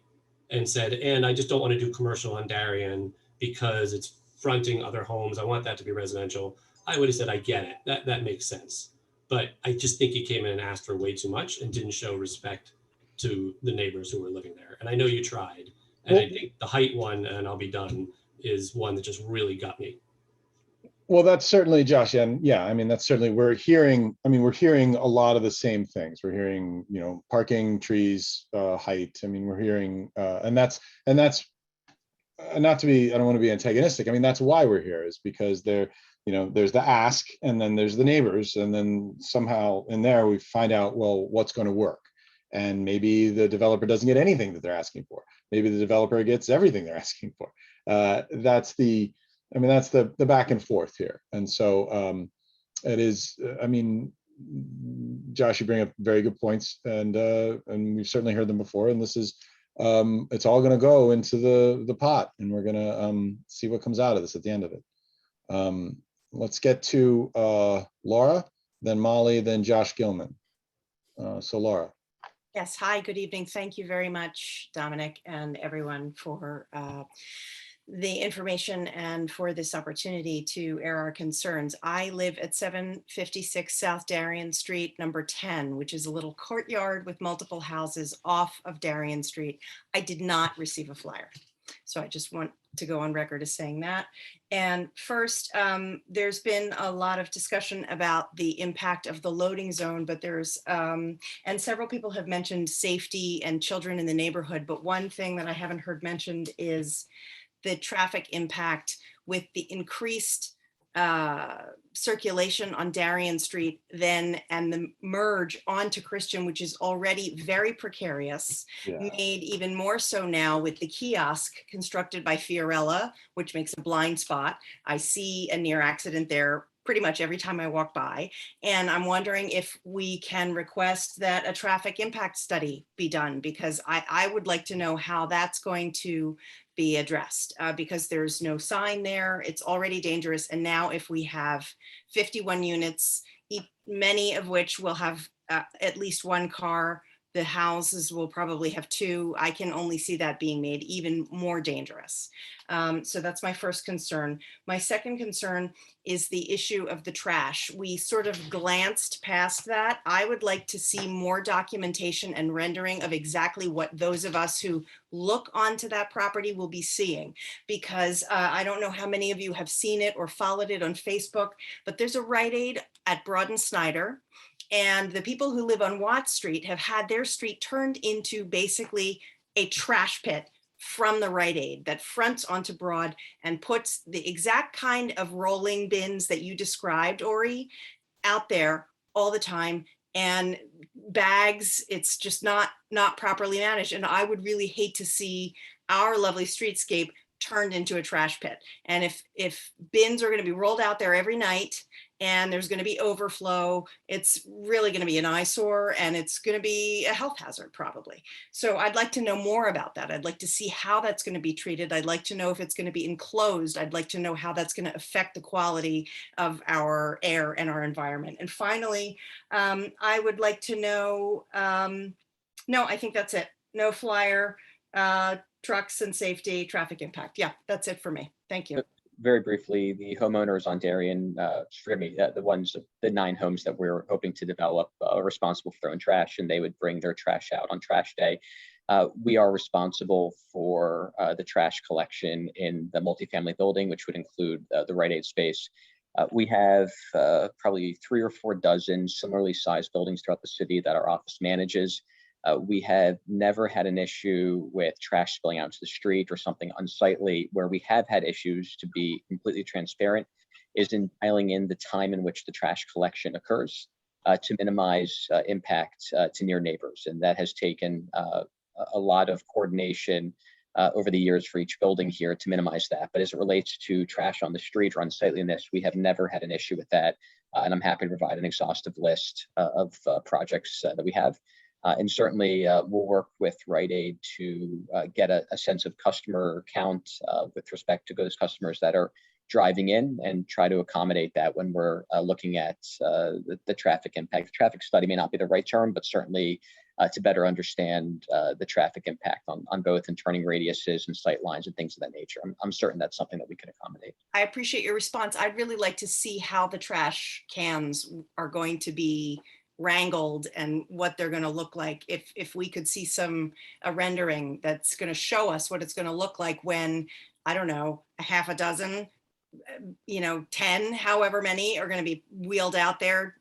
and said, and I just don't want to do commercial on Darien because it's fronting other homes, I want that to be residential, I would have said, I get it. That makes sense. But I just think you came in and asked for way too much and didn't show respect to the neighbors who were living there. And I know you tried. And I think the height one, and I'll be done, is one that just really got me. Well, that's certainly, Josh, and yeah, I mean, that's certainly, we're hearing a lot of the same things. We're hearing, you know, parking, trees, height. I mean, we're hearing, and that's not to be, I don't want to be antagonistic. I mean, that's why we're here, is because there, you know, there's the ask and then there's the neighbors, and then somehow in there we find out, well, what's going to work. And maybe the developer doesn't get anything that they're asking for. Maybe the developer gets everything they're asking for. That's the back and forth here. And so it is, I mean, Josh, you bring up very good points, and we've certainly heard them before. And this is, it's all going to go into the pot, and we're going to see what comes out of this at the end of it. Let's get to Laura, then Molly, then Josh Gilman. So Laura. Yes, hi, good evening. Thank you very much, Dominic, and everyone for the information and for this opportunity to air our concerns. I live at 756 South Darien Street, number 10, which is a little courtyard with multiple houses off of Darien Street. I did not receive a flyer. So I just want to go on record as saying that. And first, there's been a lot of discussion about the impact of the loading zone, but there's, and several people have mentioned safety and children in the neighborhood. But one thing that I haven't heard mentioned is the traffic impact with the increased circulation on Darien Street then and the merge onto Christian, which is already very precarious, made even more so now with the kiosk constructed by Fiorella, which makes a blind spot. I see a near accident there pretty much every time I walk by. And I'm wondering if we can request that a traffic impact study be done, because I would like to know how that's going to be addressed, because there's no sign there. It's already dangerous. And now if we have 51 units, many of which will have at least one car, the houses will probably have two. I can only see that being made even more dangerous. So that's my first concern. My second concern is the issue of the trash. We sort of glanced past that. I would like to see more documentation and rendering of exactly what those of us who look onto that property will be seeing, because I don't know how many of you have seen it or followed it on Facebook, but there's a Rite Aid at Broad and Snyder. And the people who live on Watt Street have had their street turned into basically a trash pit from the Rite Aid that fronts onto Broad and puts the exact kind of rolling bins that you described, Ori, out there all the time. And bags, it's just not properly managed. And I would really hate to see our lovely streetscape turned into a trash pit. And if bins are going to be rolled out there every night and there's going to be overflow, it's really going to be an eyesore and it's going to be a health hazard probably. So I'd like to know more about that. I'd like to see how that's going to be treated. I'd like to know if it's going to be enclosed. I'd like to know how that's going to affect the quality of our air and our environment. And finally, I would like to know, no, I think that's it. No flyer, trucks and safety, traffic impact. Yeah, that's it for me. Thank you. Very briefly, the homeowners on Darien, the 9 homes that we're hoping to develop are responsible for their own trash, and they would bring their trash out on trash day. We are responsible for the trash collection in the multifamily building, which would include the Rite Aid space. We have probably 3 or 4 dozen similarly sized buildings throughout the city that our office manages. We have never had an issue with trash spilling out to the street or something unsightly. Where we have had issues, to be completely transparent, is in dialing in the time in which the trash collection occurs to minimize impact to near neighbors. And that has taken a lot of coordination over the years for each building here to minimize that. But as it relates to trash on the street or unsightliness, we have never had an issue with that. And I'm happy to provide an exhaustive list of projects that we have. And certainly we'll work with Rite Aid to get a sense of customer count with respect to those customers that are driving in, and try to accommodate that when we're looking at the traffic impact. The traffic study may not be the right term, but certainly to better understand the traffic impact on both in turning radiuses and sight lines and things of that nature. I'm certain that's something that we can accommodate. I appreciate your response. I'd really like to see how the trash cans are going to be wrangled and what they're going to look like. If we could see a rendering that's going to show us what it's going to look like when, I don't know, a half a dozen, 10, however many are going to be wheeled out there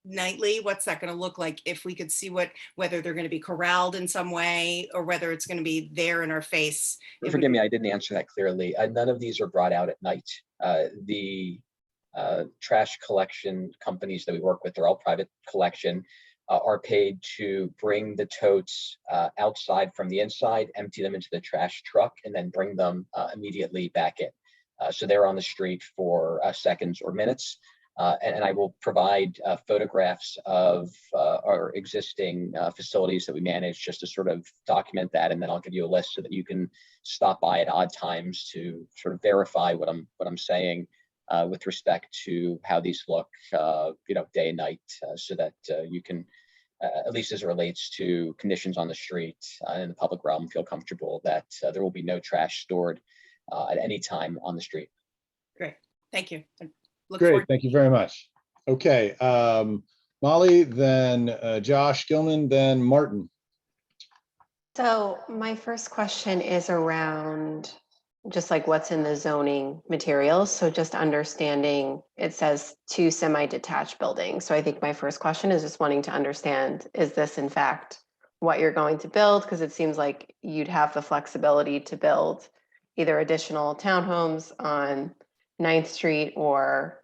nightly. What's that going to look like? If we could see whether they're going to be corralled in some way or whether it's going to be there in our face. Forgive me, I didn't answer that clearly. None of these are brought out at night. The trash collection companies that we work with, they're all private collection, are paid to bring the totes outside from the inside, empty them into the trash truck, and then bring them immediately back in. So they're on the street for seconds or minutes. And I will provide photographs of our existing facilities that we manage, just to sort of document that. And then I'll give you a list so that you can stop by at odd times to sort of verify what I'm saying with respect to how these look, day and night, so that you can, at least as it relates to conditions on the street in the public realm, feel comfortable that there will be no trash stored at any time on the street. Great, thank you. Great, thank you very much. Okay, Molly, then Josh Gilman, then Martin. So my first question is around just like what's in the zoning materials. So just understanding, it says 2 semi-detached buildings. So I think my first question is just wanting to understand, is this in fact what you're going to build? Because it seems like you'd have the flexibility to build either additional townhomes on 9th Street or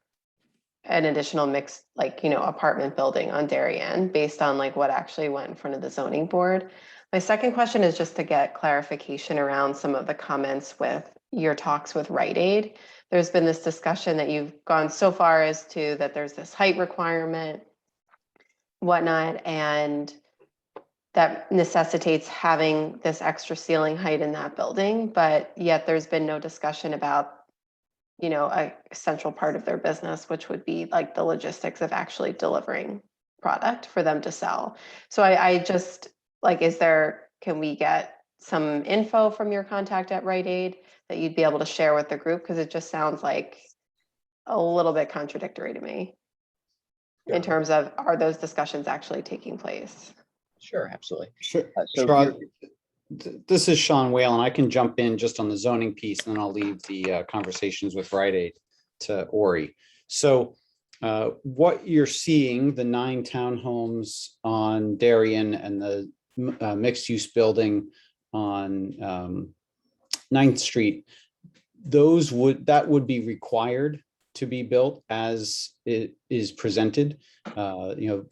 an additional mixed, like, apartment building on Darien based on like what actually went in front of the zoning board. My second question is just to get clarification around some of the comments with your talks with Rite Aid. There's been this discussion that you've gone so far as to that there's this height requirement, whatnot, and that necessitates having this extra ceiling height in that building, but yet there's been no discussion about, a central part of their business, which would be like the logistics of actually delivering product for them to sell. So I just like, can we get some info from your contact at Rite Aid that you'd be able to share with the group? Because it just sounds like a little bit contradictory to me in terms of, are those discussions actually taking place? Sure, absolutely. Sure. So Sure. This is Sean Whalen. I can jump in just on the zoning piece, and then I'll leave the conversations with Rite Aid to Ori. So what you're seeing, the 9 townhomes on Darien and the mixed-use building on 9th Street, that would be required to be built as it is presented.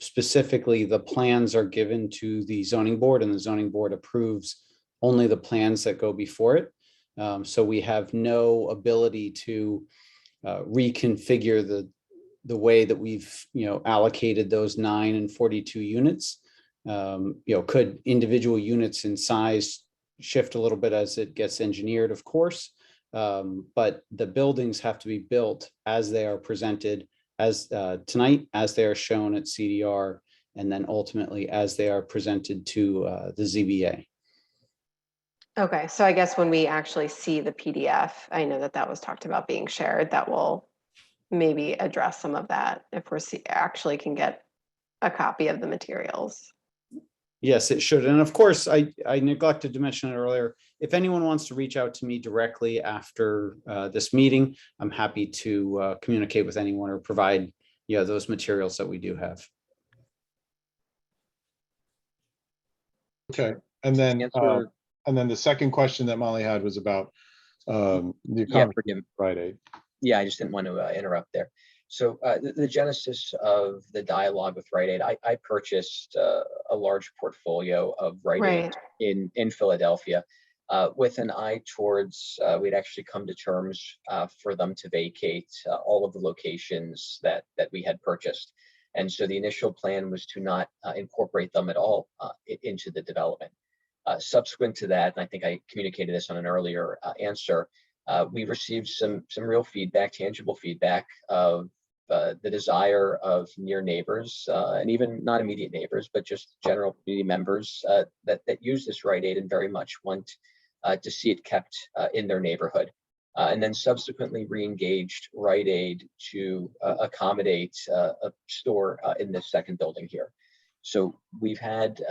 Specifically, the plans are given to the zoning board, and the zoning board approves only the plans that go before it. So we have no ability to reconfigure the way that we've allocated those 9 and 42 units. Could individual units in size shift a little bit as it gets engineered, of course, but the buildings have to be built as they are presented as tonight, as they are shown at CDR, and then ultimately as they are presented to the ZBA. Okay, so I guess when we actually see the PDF, I know that was talked about being shared, that will maybe address some of that if actually can get a copy of the materials. Yes, it should. And of course, I neglected to mention it earlier. If anyone wants to reach out to me directly after this meeting, I'm happy to communicate with anyone or provide those materials that we do have. Okay, and then the second question that Molly had was about the Rite Aid. Yeah, I just didn't want to interrupt there. So the genesis of the dialogue with Rite Aid, I purchased a large portfolio of Rite Aid in Philadelphia with an eye towards we'd actually come to terms for them to vacate all of the locations that we had purchased. And so the initial plan was to not incorporate them at all into the development. Subsequent to that, and I think I communicated this on an earlier answer, we received some real feedback, tangible feedback of the desire of near neighbors and even not immediate neighbors, but just general community members that use this Rite Aid and very much want to see it kept in their neighborhood. And then subsequently re-engaged Rite Aid to accommodate a store in this second building here. So we've had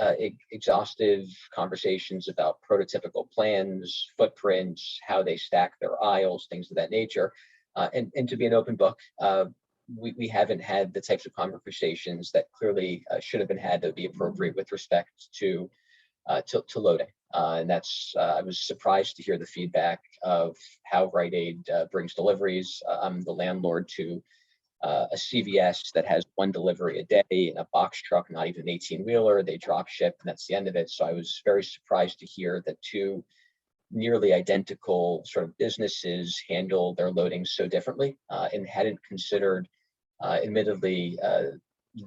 exhaustive conversations about prototypical plans, footprints, how they stack their aisles, things of that nature. And to be an open book, we haven't had the types of conversations that clearly should have been had that would be appropriate with respect to loading. And that's, I was surprised to hear the feedback of how Rite Aid brings deliveries. I'm the landlord to a CVS that has 1 delivery a day in a box truck, not even an 18-wheeler. They drop ship, and that's the end of it. So I was very surprised to hear that 2 nearly identical sort of businesses handle their loading so differently and hadn't considered, admittedly,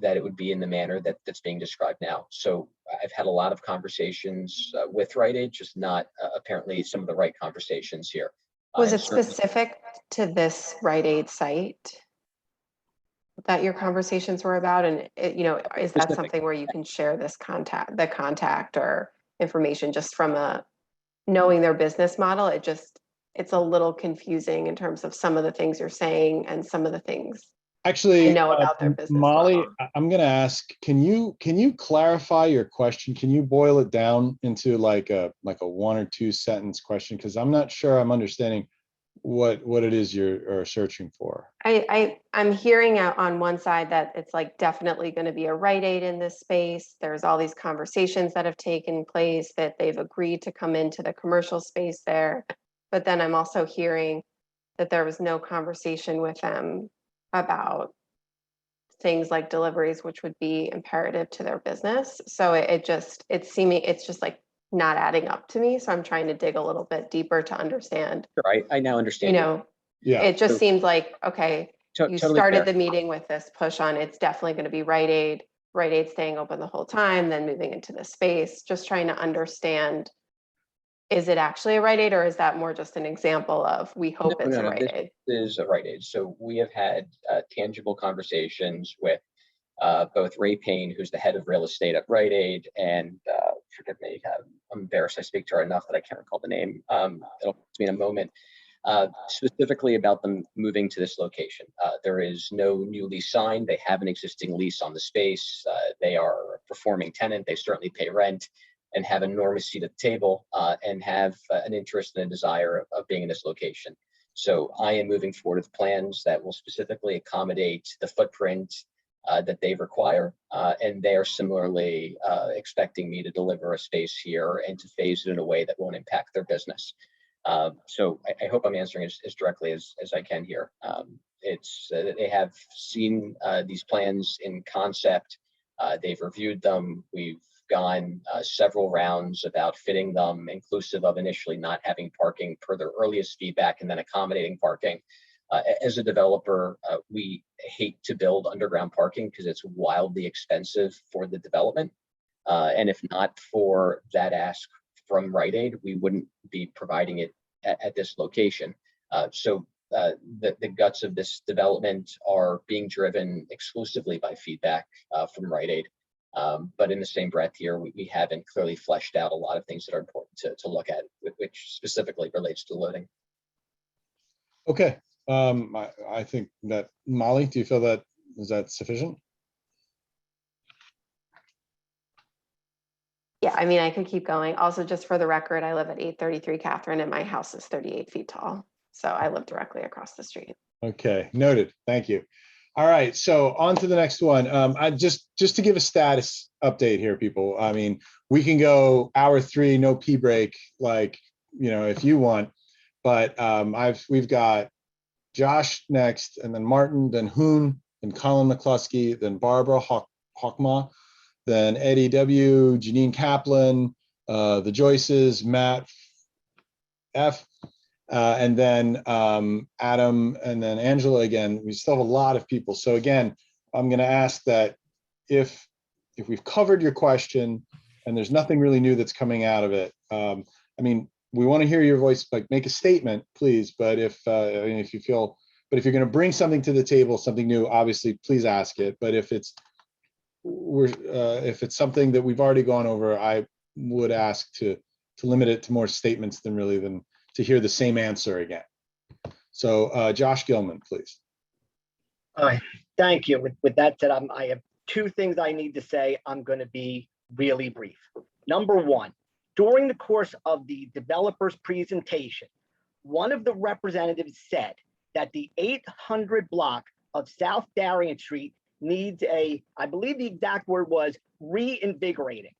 that it would be in the manner that's being described now. So I've had a lot of conversations with Rite Aid, just not apparently some of the right conversations here. Was it specific to this Rite Aid site that your conversations were about? And is that something where you can share this contact or information just from knowing their business model? It's a little confusing in terms of some of the things you're saying and some of the things actually know about their business Molly model. I'm going to ask, can you clarify your question? Can you boil it down into like a 1 or 2 sentence question, because I'm not sure I'm understanding what it is you're searching for. I'm hearing out on one side that it's like definitely going to be a Rite Aid in this space. There's all these conversations that have taken place that they've agreed to come into the commercial space there. But then I'm also hearing that there was no conversation with them about things like deliveries, which would be imperative to their business. So it's just like not adding up to me. So I'm trying to dig a little bit deeper to understand, Sure, I now understand. Yeah. it just So- seems like, okay, you Totally started fair. the meeting with this push on, it's definitely going to be Rite Aid staying open the whole time, then moving into the space, just trying to understand, is it actually a Rite Aid, or is that more just an example of, we hope it's a Rite Aid? This is a Rite Aid. So we have had tangible conversations with both Ray Payne, who's the head of real estate at Rite Aid, and forgive me, I'm embarrassed I speak to her enough that I can't recall the name. It'll come to me in a moment. Specifically about them moving to this location. There is no new lease signed. They have an existing lease on the space. They are a performing tenant. They certainly pay rent and have an enormous seat at the table and have an interest and a desire of being in this location. So I am moving forward with plans that will specifically accommodate the footprint that they require. And they are similarly expecting me to deliver a space here and to phase it in a way that won't impact their business. So I hope I'm answering as directly as I can here. They have seen these plans in concept. They've reviewed them. We've gone several rounds about fitting them, inclusive of initially not having parking per their earliest feedback and then accommodating parking. As a developer, we hate to build underground parking because it's wildly expensive for the development. And if not for that ask from Rite Aid, we wouldn't be providing it at this location. So the guts of this development are being driven exclusively by feedback from Rite Aid. But in the same breath here, we haven't clearly fleshed out a lot of things that are important to look at, which specifically relates to loading. Okay. I think that, Molly, do you feel that, is that sufficient? Yeah, I mean, I could keep going. Also, just for the record, I live at 833 Catherine and my house is 38 feet tall. So I live directly across the street. Okay, noted. Thank you. All right, so on to the next one. I just to give a status update here, people. I mean, we can go hour 3, no pee break, like, if you want, but we've got Josh next, and then Martin, then Hoon, then Colin McCluskey, then Barbara Hockma, then Eddie W, Janine Kaplan, the Joyces, Matt F, and then Adam, and then Angela again. We still have a lot of people. So again, I'm going to ask that if we've covered your question and there's nothing really new that's coming out of it, I mean, we want to hear your voice, like make a statement, please. But if you feel, but if you're going to bring something to the table, something new, obviously, please ask it. But if it's something that we've already gone over, I would ask to limit it to more statements than to hear the same answer again. So Josh Gilman, please. Thank you. With that said, I have 2 things I need to say. I'm going to be really brief. Number 1, during the course of the developer's presentation, one of the representatives said that the 800 block of South Darien Street needs I believe the exact word was reinvigorating.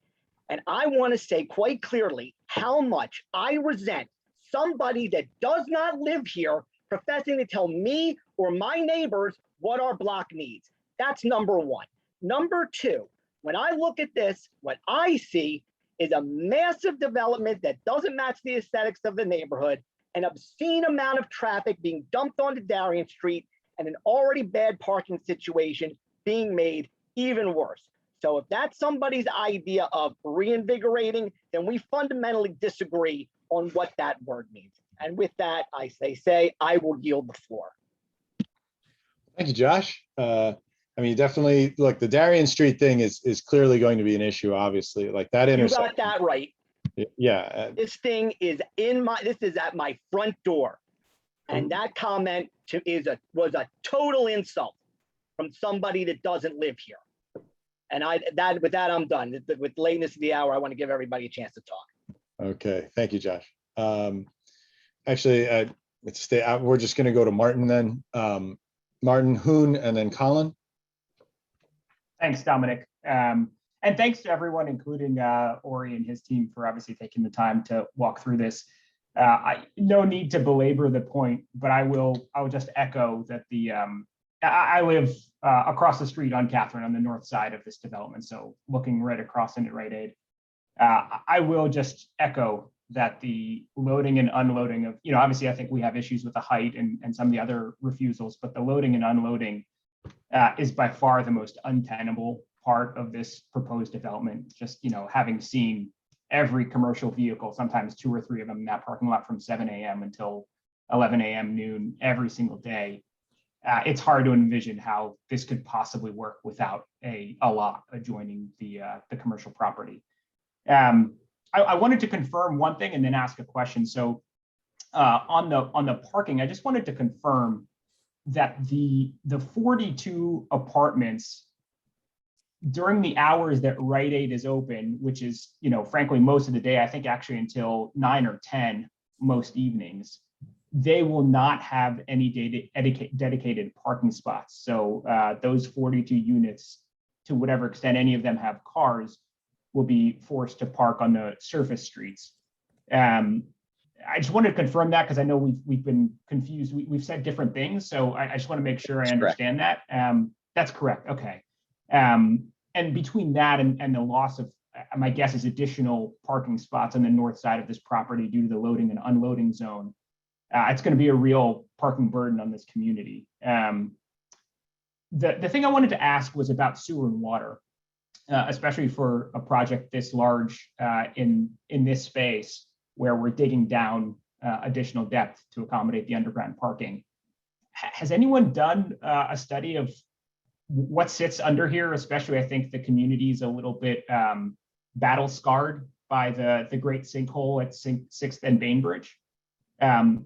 And I want to say quite clearly how much I resent somebody that does not live here professing to tell me or my neighbors what our block needs. That's number 1. Number 2, when I look at this, what I see is a massive development that doesn't match the aesthetics of the neighborhood, an obscene amount of traffic being dumped onto Darien Street, and an already bad parking situation being made even worse. So if that's somebody's idea of reinvigorating, then we fundamentally disagree on what that word means. And with that, I I will yield the floor. Thank you, Josh. I mean, definitely, look, the Darien Street thing is clearly going to be an issue, obviously, like that intersection. You got that right. Yeah. This thing is this is at my front door. And that comment was a total insult from somebody that doesn't live here. And with that, I'm done. With lateness of the hour, I want to give everybody a chance to talk. Okay, thank you, Josh. Actually, we're just going to go to Martin then. Martin, Hoon, and then Colin. Thanks, Dominic. And thanks to everyone, including Ori and his team, for obviously taking the time to walk through this. No need to belabor the point, but I will just echo that the I live across the street on Catherine on the north side of this development, so looking right across into Rite Aid. I will just echo that the loading and unloading of, obviously I think we have issues with the height and some of the other refusals, but the loading and unloading is by far the most untenable part of this proposed development. Just, having seen every commercial vehicle, sometimes 2 or 3 of them in that parking lot from 7 a.m. until 11 a.m. noon every single day. It's hard to envision how this could possibly work without a lot adjoining the commercial property. I wanted to confirm one thing and then ask a question. So on the parking, I just wanted to confirm that the 42 apartments during the hours that Rite Aid is open, which is, frankly, most of the day, I think actually until 9 or 10 most evenings, they will not have any dedicated parking spots. So those 42 units, to whatever extent any of them have cars, will be forced to park on the surface streets. I just wanted to confirm that because I know we've been confused. We've said different things, so I just want to make sure I understand that. That's correct. Okay. And between that and the loss of, my guess is, additional parking spots on the north side of this property due to the loading and unloading zone, it's going to be a real parking burden on this community. The thing I wanted to ask was about sewer and water, especially for a project this large in this space where we're digging down additional depth to accommodate the underground parking. Has anyone done a study of what sits under here? Especially, I think the community is a little bit battle scarred by the great sinkhole at 6th and Bainbridge.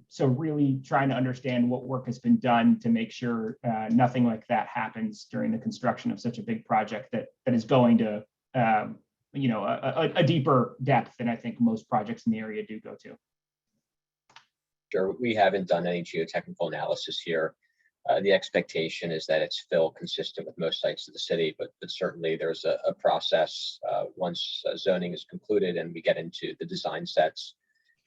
So really trying to understand what work has been done to make sure nothing like that happens during the construction of such a big project that is going to, a deeper depth than I think most projects in the area do go to. Sure, we haven't done any geotechnical analysis here. The expectation is that it's still consistent with most sites of the city, but certainly there's a process once zoning is concluded and we get into the design sets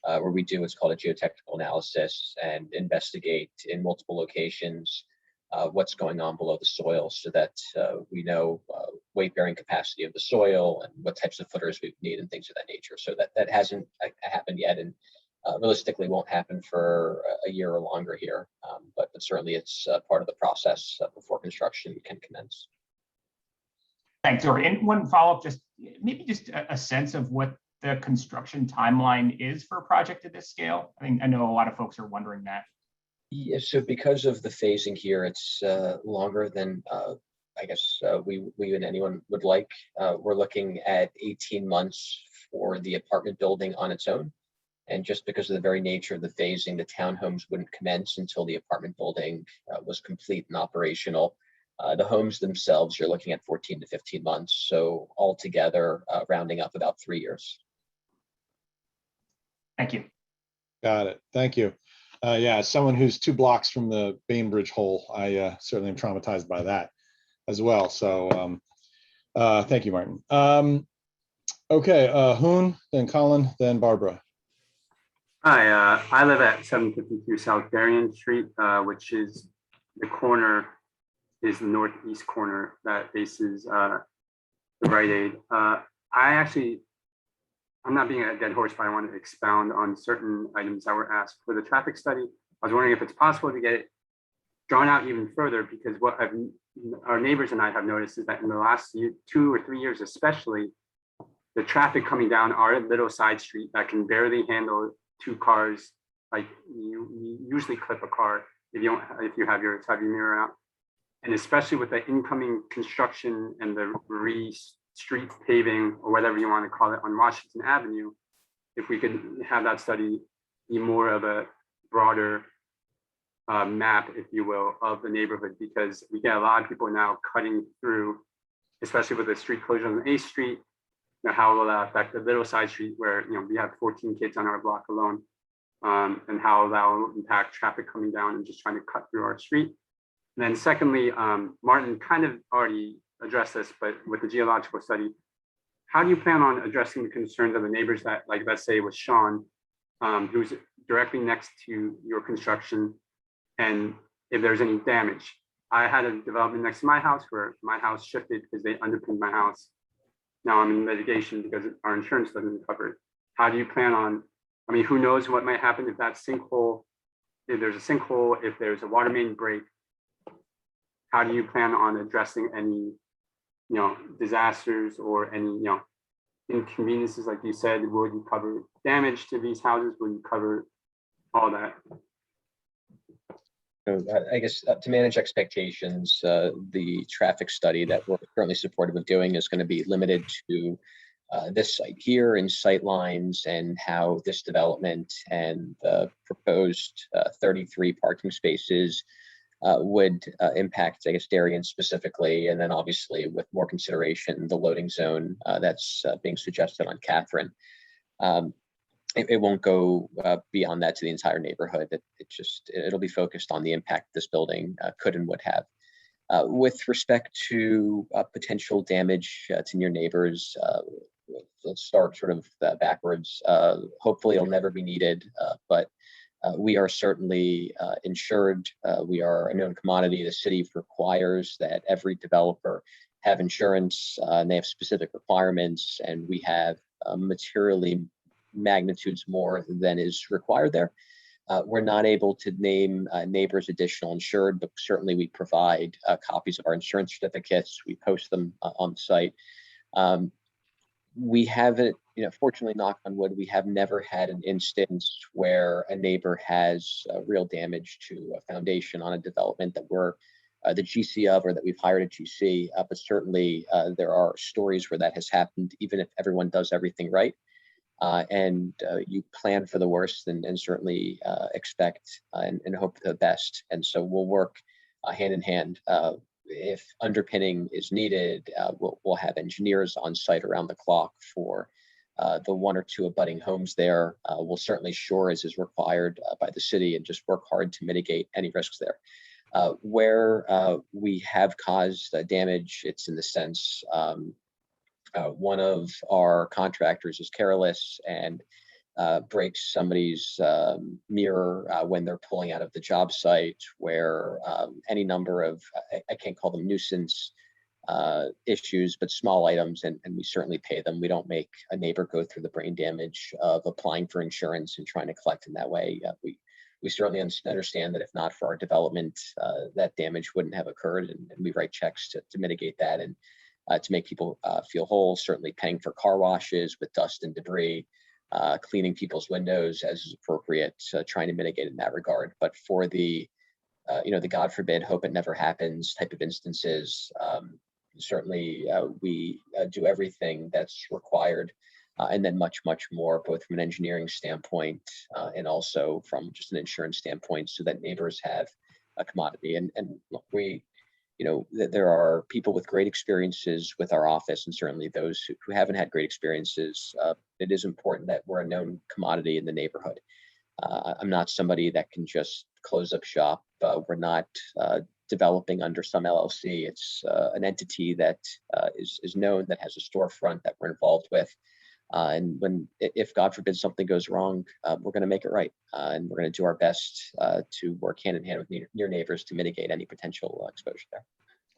where we do what's called a geotechnical analysis and investigate in multiple locations what's going on below the soil so that we know weight-bearing capacity of the soil and what types of footers we need and things of that nature. So that hasn't happened yet, and realistically won't happen for a year or longer here. But certainly it's part of the process before construction can commence. Thanks, Ori. And one follow-up, maybe a sense of what the construction timeline is for a project of this scale. I know a lot of folks are wondering that. Yeah, so because of the phasing here, it's longer than I guess we and anyone would like. We're looking at 18 months for the apartment building on its own. And just because of the very nature of the phasing, the townhomes wouldn't commence until the apartment building was complete and operational. The homes themselves, you're looking at 14 to 15 months. So altogether, rounding up about 3 years. Thank you. Got it. Thank you. Yeah, as someone who's 2 blocks from the Bainbridge hole, I certainly am traumatized by that as well. So thank you, Martin. Okay, Hoon, then Colin, then Barbara. Hi, I live at 752 South Darien Street, which is the northeast corner that faces the Rite Aid. I'm not being a dead horse, but I want to expound on certain items that were asked for the traffic study. I was wondering if it's possible to get it drawn out even further, because what our neighbors and I have noticed is that in the last 2 or 3 years, especially, the traffic coming down our little side street that can barely handle 2 cars, like you usually clip a car if you have your mirror out, and especially with the incoming construction and the street paving or whatever you want to call it on Washington Avenue, if we could have that study be more of a broader map, if you will, of the neighborhood, because we get a lot of people now cutting through, especially with the street closure on 8th Street. How will that affect the little side street where we have 14 kids on our block alone, and how that will impact traffic coming down and just trying to cut through our street. And then secondly, Martin kind of already address this, but with the geological study, how do you plan on addressing the concerns of the neighbors that, like, let's say with Sean, who's directly next to your construction, and if there's any damage, I had a development next to my house where my house shifted because they underpinned my house. Now I'm in litigation because our insurance doesn't cover it. How do you plan on, I mean, who knows what might happen if that sinkhole, if there's a sinkhole, if there's a water main break, how do you plan on addressing any, disasters or any, inconveniences? Like you said, will you cover damage to these houses? Will you cover all that? So I guess to manage expectations, the traffic study that we're currently supportive of doing is going to be limited to this site here and sight lines and how this development and the proposed 33 parking spaces would impact, I guess, Darien specifically, and then obviously with more consideration, the loading zone that's being suggested on Catherine. It won't go beyond that to the entire neighborhood. It'll be focused on the impact this building could and would have. With respect to potential damage to near neighbors, let's start sort of backwards. Hopefully it'll never be needed, but we are certainly insured. We are a known commodity. The city requires that every developer have insurance, and they have specific requirements, and we have materially magnitudes more than is required there. We're not able to name neighbors additional insured, but certainly we provide copies of our insurance certificates. We post them on the site. We haven't, fortunately, knock on wood, we have never had an instance where a neighbor has real damage to a foundation on a development that we're the GC of or that we've hired a GC. But certainly there are stories where that has happened, even if everyone does everything right. And you plan for the worst and certainly expect and hope for the best. And so we'll work hand in hand. If underpinning is needed, we'll have engineers on site around the clock for the one or two abutting homes there. We'll certainly shore as is required by the city and just work hard to mitigate any risks there. Where we have caused damage, it's in the sense one of our contractors is careless and breaks somebody's mirror when they're pulling out of the job site, where any number of, I can't call them nuisance issues, but small items, and we certainly pay them. We don't make a neighbor go through the brain damage of applying for insurance and trying to collect in that way. We certainly understand that if not for our development, that damage wouldn't have occurred, and we write checks to mitigate that and to make people feel whole, certainly paying for car washes with dust and debris, cleaning people's windows as is appropriate, trying to mitigate in that regard. But for the, the God forbid, hope it never happens type of instances, certainly we do everything that's required, and then much, much more, both from an engineering standpoint and also from just an insurance standpoint, so that neighbors have a commodity. And look, there are people with great experiences with our office, and certainly those who haven't had great experiences. It is important that we're a known commodity in the neighborhood. I'm not somebody that can just close up shop. We're not developing under some LLC. It's an entity that is known, that has a storefront that we're involved with. And if God forbid something goes wrong, we're going to make it right. And we're going to do our best to work hand in hand with your neighbors to mitigate any potential exposure there.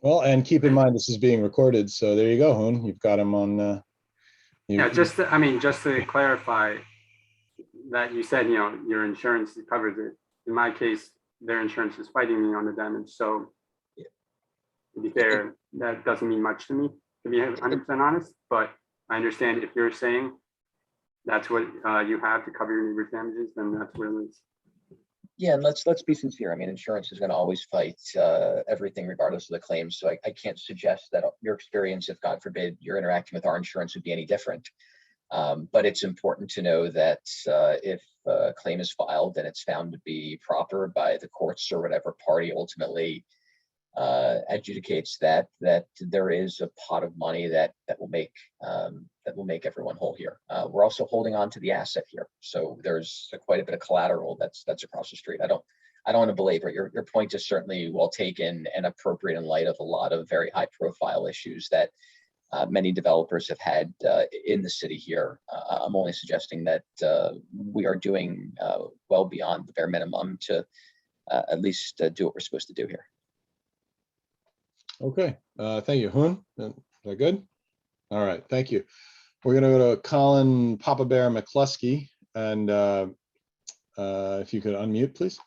Well, and keep in mind, this is being recorded. So there you go, Hoon. You've got him on. Just to clarify that you said, your insurance covers it. In my case, their insurance is fighting me on the damage. So to be fair, that doesn't mean much to me, to be 100% honest, but I understand if you're saying that's what you have to cover your neighbor's damages, then that's what it is. Yeah, and let's be sincere. I mean, insurance is going to always fight everything regardless of the claim. So I can't suggest that your experience, if God forbid you're interacting with our insurance, would be any different. But it's important to know that if a claim is filed and it's found to be proper by the courts or whatever party ultimately adjudicates that there is a pot of money that will make everyone whole here. We're also holding on to the asset here, so there's quite a bit of collateral that's across the street. I don't want to belabor it. Your point is certainly well taken and appropriate in light of a lot of very high profile issues that many developers have had in the city here. I'm only suggesting that we are doing well beyond the bare minimum to at least do what we're supposed to do here. Okay, thank you. Hoon, is that good? All right, thank you. We're gonna go to Colin Papa Bear McCluskey, and if you could unmute, please.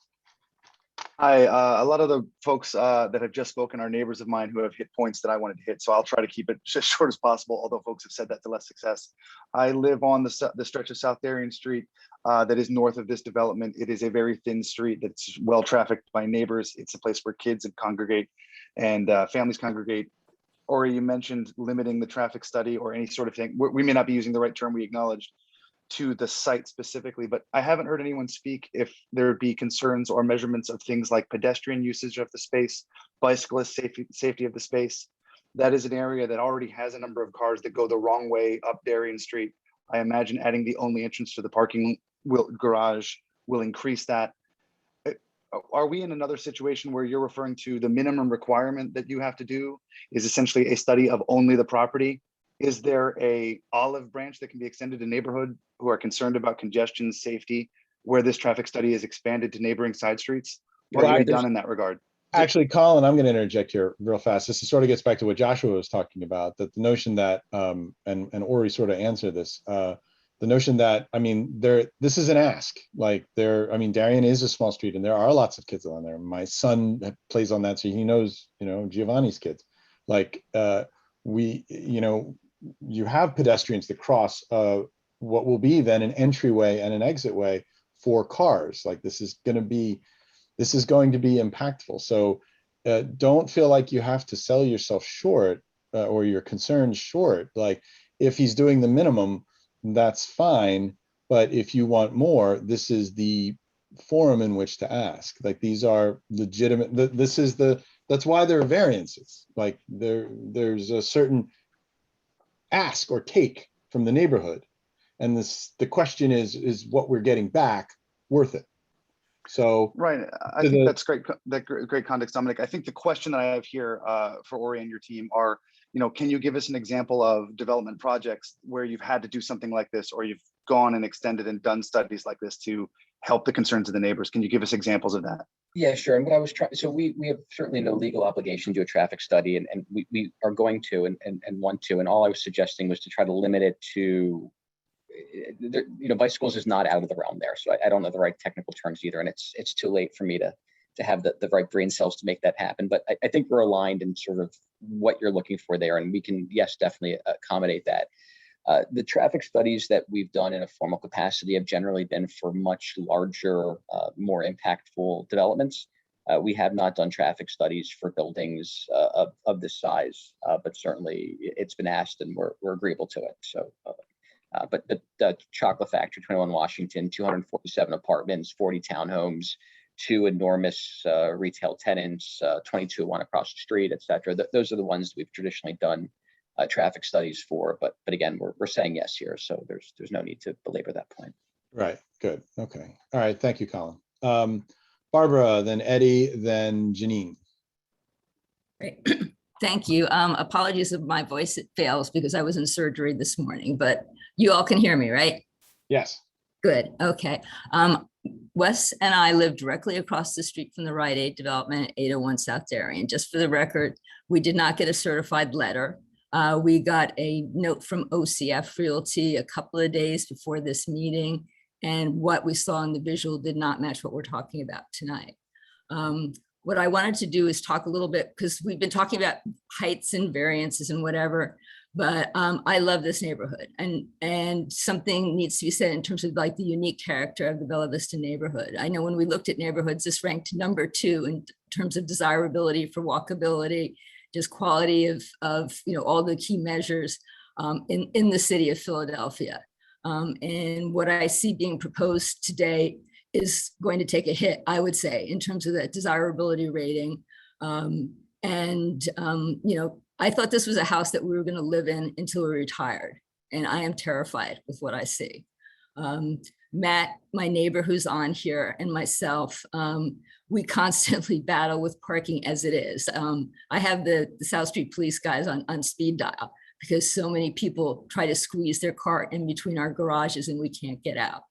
Hi, a lot of the folks that have just spoken are neighbors of mine who have hit points that I wanted to hit, so I'll try to keep it as short as possible, although folks have said that to less success. I live on the stretch of South Darien Street that is north of this development. It is a very thin street that's well trafficked by neighbors. It's a place where kids congregate and families congregate. Ori, you mentioned limiting the traffic study or any sort of thing. We may not be using the right term, we acknowledged, to the site specifically, but I haven't heard anyone speak if there would be concerns or measurements of things like pedestrian usage of the space, bicyclist safety of the space. That is an area that already has a number of cars that go the wrong way up Darien Street. I imagine adding the only entrance to the parking garage will increase that. Are we in another situation where you're referring to the minimum requirement that you have to do is essentially a study of only the property? Is there a olive branch that can be extended to neighborhood who are concerned about congestion, safety, where this traffic study is expanded to neighboring side streets? What Well, have you done in that regard? Actually, Colin, I'm going to interject here real fast. This sort of gets back to what Joshua was talking about, that the notion that, and Ori sort of answered this, the notion that, I mean, this is an ask. Like I mean, Darien is a small street and there are lots of kids on there. My son plays on that, so he knows, Giovanni's kids. Like you have pedestrians that cross what will be then an entryway and an exit way for cars. Like this is going to be impactful. So don't feel like you have to sell yourself short or your concerns short. Like if he's doing the minimum, that's fine. But if you want more, this is the forum in which to ask. Like these are legitimate. That's why there are variances. Like there's a certain ask or take from the neighborhood. And the question is what we're getting back worth it? So right, I think that's great. Great context, Dominic. I think the question that I have here for Ori and your team are, can you give us an example of development projects where you've had to do something like this, or you've gone and extended and done studies like this to help the concerns of the neighbors? Can you give us examples of that? Yeah, sure. And what I was trying, so we have certainly no legal obligation to do a traffic study, and we are going to and want to. And all I was suggesting was to try to limit it to, bicycles is not out of the realm there. So I don't know the right technical terms either. And it's too late for me to have the right brain cells to make that happen. But I think we're aligned in sort of what you're looking for there. And we can, yes, definitely accommodate that. The traffic studies that we've done in a formal capacity have generally been for much larger, more impactful developments. We have not done traffic studies for buildings of this size, but certainly it's been asked and we're agreeable to it. So, but the Chocolate Factory, 21 Washington, 247 apartments, 40 townhomes, 2 enormous retail tenants, 22 across the street, et cetera. Those are the ones we've traditionally done traffic studies for, but again, we're saying yes here, so there's no need to belabor that point. Right. Good. Okay. All right. Thank you, Colin. Barbara, then Eddie, then Janine. Great. Thank you. Apologies if my voice fails because I was in surgery this morning, but you all can hear me, right? Yes. Good. Okay. Wes and I live directly across the street from the Rite Aid development at 801 South Darien. Just for the record, we did not get a certified letter. We got a note from OCF Realty a couple of days before this meeting, and what we saw in the visual did not match what we're talking about tonight. What I wanted to do is talk a little bit, because we've been talking about heights and variances and whatever, but I love this neighborhood, and something needs to be said in terms of like the unique character of the Bella Vista neighborhood. I know when we looked at neighborhoods, this ranked number 2 in terms of desirability for walkability, just quality of all the key measures in the city of Philadelphia. And what I see being proposed today is going to take a hit, I would say, in terms of that desirability rating. I thought this was a house that we were going to live in until we retired, and I am terrified with what I see. Matt, my neighbor who's on here, and myself, we constantly battle with parking as it is. I have the South Street police guys on speed dial because so many people try to squeeze their car in between our garages and we can't get out.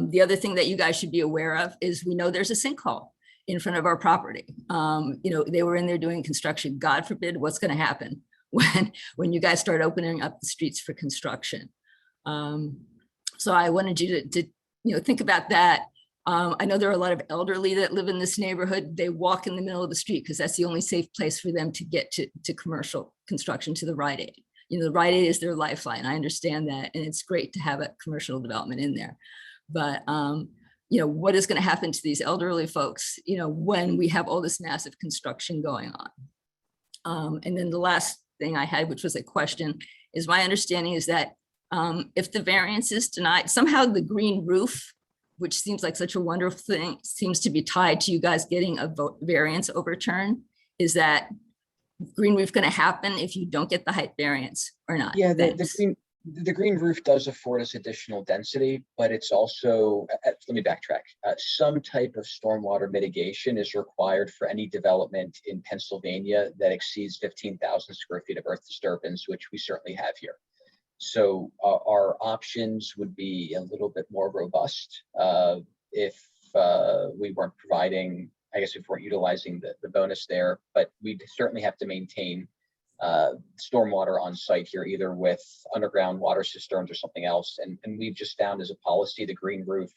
The other thing that you guys should be aware of is we know there's a sinkhole. in front of our property. They were in there doing construction. God forbid what's going to happen when you guys start opening up the streets for construction. So I wanted you to think about that. I know there are a lot of elderly that live in this neighborhood. They walk in the middle of the street because that's the only safe place for them to get to commercial construction, to the Rite Aid. The Rite Aid is their lifeline. I understand that, and it's great to have a commercial development in there. But what is going to happen to these elderly folks, when we have all this massive construction going on? And then the last thing I had, which was a question, is my understanding is that if the variance is denied, somehow the green roof, which seems like such a wonderful thing, seems to be tied to you guys getting a variance overturned. Is that green roof going to happen if you don't get the height variance or not? Yeah, the green roof does afford us additional density, but it's also, let me backtrack. Some type of stormwater mitigation is required for any development in Pennsylvania that exceeds 15,000 square feet of earth disturbance, which we certainly have here. So our options would be a little bit more robust if we weren't providing, I guess, if we weren't utilizing the bonus there, but we'd certainly have to maintain stormwater on site here, either with underground water cisterns or something else. And we've just found as a policy, the green roof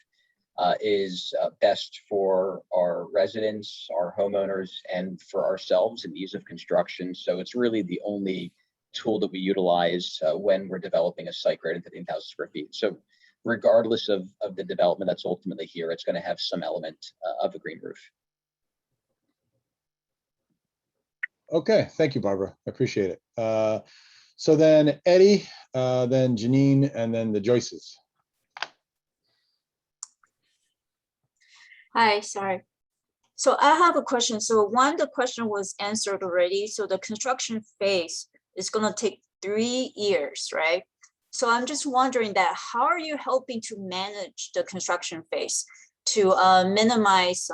is best for our residents, our homeowners, and for ourselves in ease of construction. So it's really the only tool that we utilize when we're developing a site greater than 15,000 square feet. So regardless of the development that's ultimately here, it's going to have some element of a green roof. Okay, thank you, Barbara. I appreciate it. So then Eddie, then Janine, and then the Joyces. Hi, sorry. So I have a question. So the question was answered already. So the construction phase is going to take 3 years, right? So I'm just wondering that how are you helping to manage the construction phase to minimize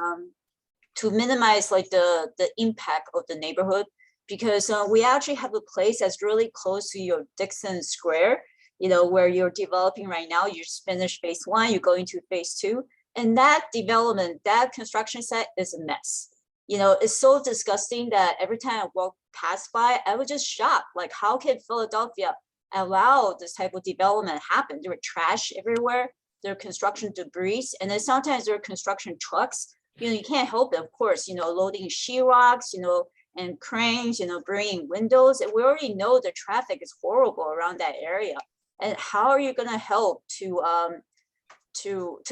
like the impact of the neighborhood? Because we actually have a place that's really close to your Dixon Square, where you're developing right now. You just finished phase 1, you go into phase 2, and that development, that construction site is a mess. It's so disgusting that every time I walk past by, I was just shocked. Like, how can Philadelphia allow this type of development happen? There were trash everywhere, there are construction debris, and then sometimes there are construction trucks. You can't help it, of course, loading sheetrocks, and cranes, bringing windows. And we already know the traffic is horrible around that area. And how are you going to help to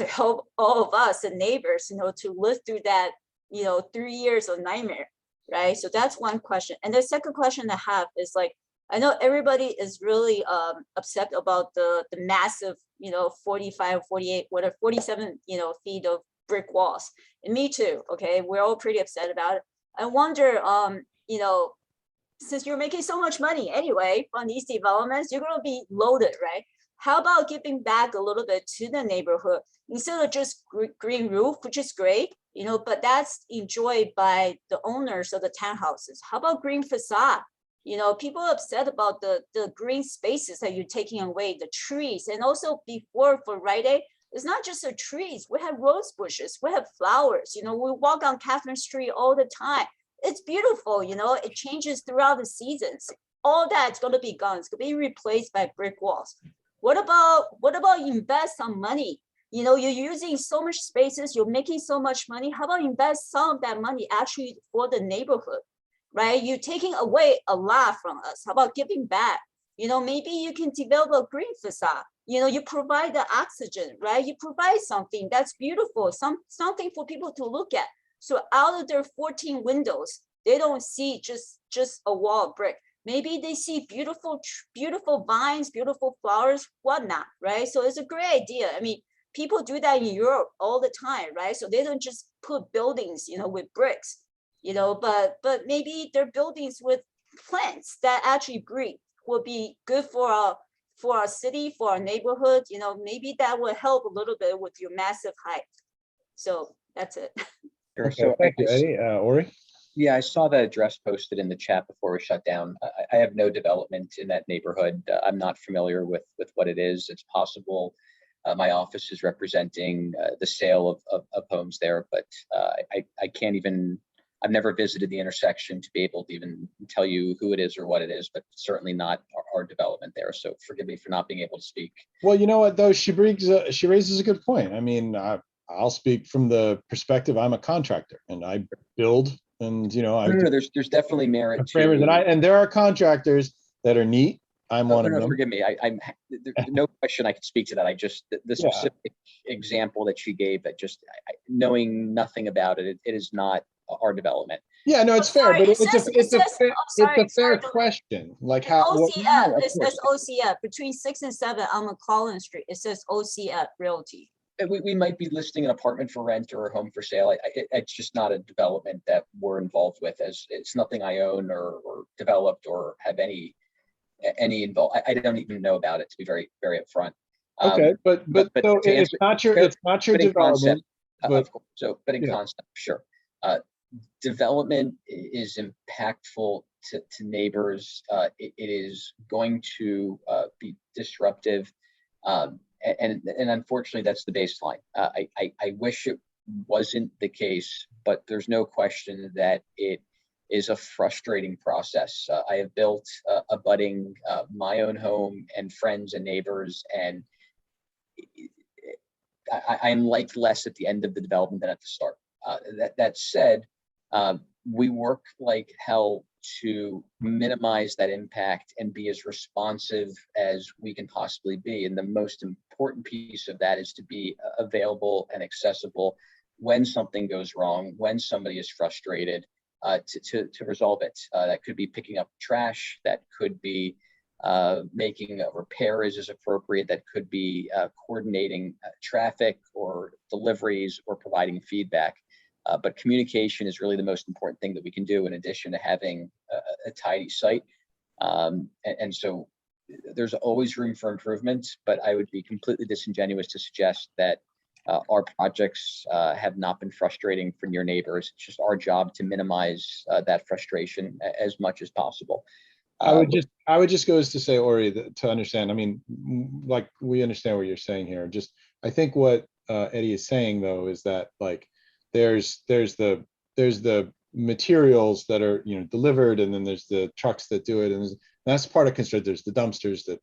help all of us, the neighbors, to live through that 3 years of nightmare, right? So that's one question. And the second question I have is, like, I know everybody is really upset about the massive 45, 48, whatever, 47 feet of brick walls, and me too. Okay, we're all pretty upset about it. I wonder, since you're making so much money anyway from these developments, you're going to be loaded, right? How about giving back a little bit to the neighborhood instead of just green roof, which is great, but that's enjoyed by the owners of the townhouses. How about green facade? People are upset about the green spaces that you're taking away, the trees. And also before, for Rite Aid, it's not just the trees. We have rose bushes, we have flowers. We walk on Catherine Street all the time. It's beautiful, it changes throughout the seasons. All that's going to be gone. It's going to be replaced by brick walls. What about invest some money? You're using so much spaces, you're making so much money. How about invest some of that money actually for the neighborhood, right? You're taking away a lot from us. How about giving back? Maybe you can develop a green facade. You provide the oxygen, right? You provide something that's beautiful, something for people to look at. So out of their 14 windows, they don't see just a wall of brick. Maybe they see beautiful vines, beautiful flowers, whatnot, right? So it's a great idea. I mean, people do that in Europe all the time, right? So they don't just put buildings, with bricks, but maybe they're buildings with plants that actually breathe, will be good for our city, for our neighborhood. Maybe that will help a little bit with your massive height. So that's it. Sure. Okay, So thank you, Eddie. Ori? Yeah, I saw that address posted in the chat before we shut down. I have no development in that neighborhood. I'm not familiar with what it is. It's possible My office is representing the sale of homes there, but I can't even, I've never visited the intersection to be able to even tell you who it is or what it is, but certainly not our development there. So forgive me for not being able to speak. Well, you know what, though, she raises a good point. I mean, I'll speak from the perspective, I'm a contractor and I build, and No, there's definitely merit to framers, and there are contractors that are neat. I'm one of them. Forgive me. I'm no question I could speak to that. I just the specific example that she gave, that just knowing nothing about it, it is not our development. Yeah, no, it's fair, but it's a fair question. Like how OCF, it says OCF between 6 and 7 on McClellan Street. It says OCF Realty. We might be listing an apartment for rent or a home for sale. It's just not a development that we're involved with, as it's nothing I own or developed or have any involved. I don't even know about it, to be very, very upfront. Okay, but so it's not your development. Of course. So, but in concept, sure. Development is impactful to neighbors. It is going to be disruptive, and unfortunately, that's the baseline. I wish it wasn't the case, but there's no question that it is a frustrating process. I have built abutting my own home and friends and neighbors, and I'm liked less at the end of the development than at the start. That said, we work like hell to minimize that impact and be as responsive as we can possibly be. And the most important piece of that is to be available and accessible when something goes wrong, when somebody is frustrated, to resolve it. That could be picking up trash, that could be making repairs as appropriate, that could be coordinating traffic or deliveries or providing feedback. But communication is really the most important thing that we can do, in addition to having a tidy site. And so there's always room for improvement, but I would be completely disingenuous to suggest that our projects have not been frustrating for your neighbors. It's just our job to minimize that frustration as much as possible. I would just go as to say, Ori, to understand, I mean, like, we understand what you're saying here. Just, I think what Eddie is saying, though, is that, like, there's the materials that are delivered, and then there's the trucks that do it, and that's part of construction. There's the dumpsters that,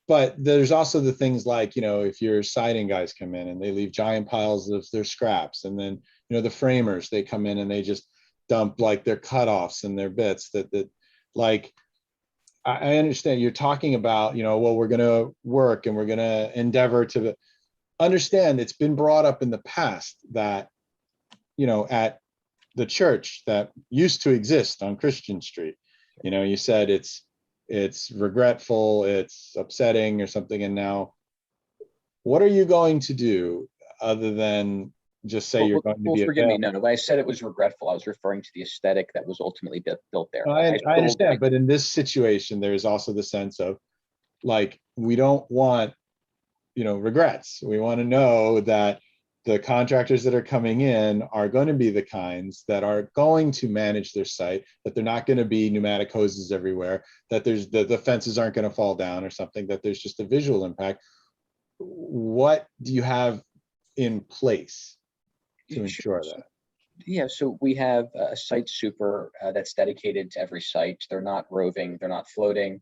but there's also the things like, if your siding guys come in and they leave giant piles of their scraps, and then the framers, they come in and they just dump like their cutoffs and their bits that like, I understand you're talking about, well, we're going to work and we're going to endeavor to understand. It's been brought up in the past that, at the church that used to exist on Christian Street, you said it's regretful, it's upsetting or something. And now what are you going to do other than just say you're going to be forgive me. No, when I said it was regretful, I was referring to the aesthetic that was ultimately built there. I understand, but in this situation, there is also the sense of, like, we don't want, regrets. We want to know that the contractors that are coming in are going to be the kinds that are going to manage their site, that they're not going to be pneumatic hoses everywhere, that there's the fences aren't going to fall down or something, that there's just a visual impact. What do you have in place to ensure that? Yeah, so we have a site super that's dedicated to every site. They're not roving, they're not floating.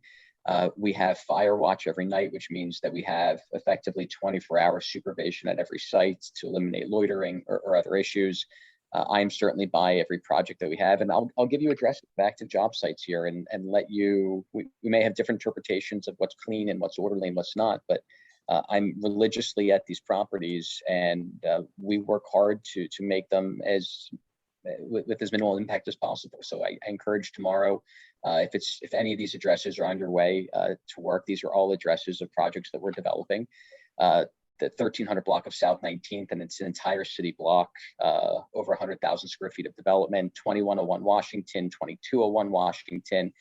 We have fire watch every night, which means that we have effectively 24-hour supervision at every site to eliminate loitering or other issues. I am certainly by every project that we have, and I'll give you addresses of active job sites here and let you, we may have different interpretations of what's clean and what's orderly and what's not, but I'm religiously at these properties, and we work hard to make them with as minimal impact as possible. So I encourage tomorrow, if any of these addresses are underway to work. These are all addresses of projects that we're developing. The 1300 block of South 19th, and it's an entire city block, over 100,000 square feet of development, 2101 Washington, 2201 Washington,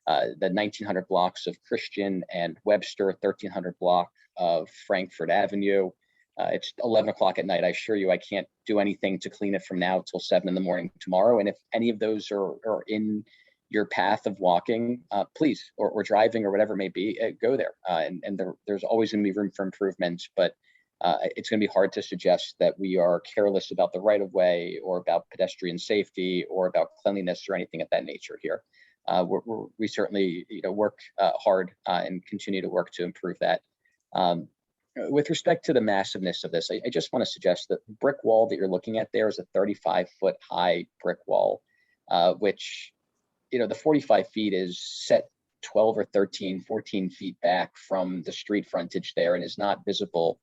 the 1900 blocks of Christian and Webster, 1300 block of Frankfurt Avenue. It's 11 o'clock at night. I assure you, I can't do anything to clean it from now till 7 in the morning tomorrow. And if any of those are in your path of walking, please, or driving or whatever it may be, go there. And there's always going to be room for improvement. But it's going to be hard to suggest that we are careless about the right of way or about pedestrian safety or about cleanliness or anything of that nature here. We certainly work hard and continue to work to improve that. With respect to the massiveness of this, I just want to suggest that the brick wall that you're looking at there is a 35-foot high brick wall, which, the 45 feet is set 12 or 13, 14 feet back from the street frontage there and is not visible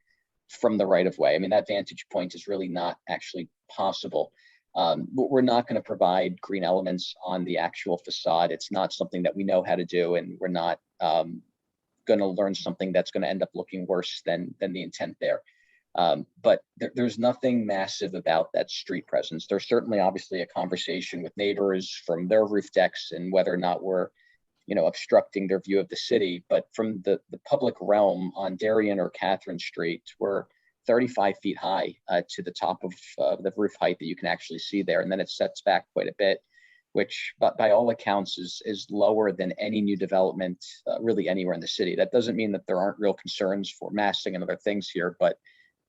from the right of way. I mean, that vantage point is really not actually possible. We're not going to provide green elements on the actual facade. It's not something that we know how to do, and we're not going to learn something that's going to end up looking worse than the intent there. But there's nothing massive about that street presence. There's certainly obviously a conversation with neighbors from their roof decks and whether or not we're obstructing their view of the city. But from the public realm on Darien or Catherine Street, we're 35 feet high to the top of the roof height that you can actually see there. And then it sets back quite a bit, which by all accounts is lower than any new development really anywhere in the city. That doesn't mean that there aren't real concerns for massing and other things here, but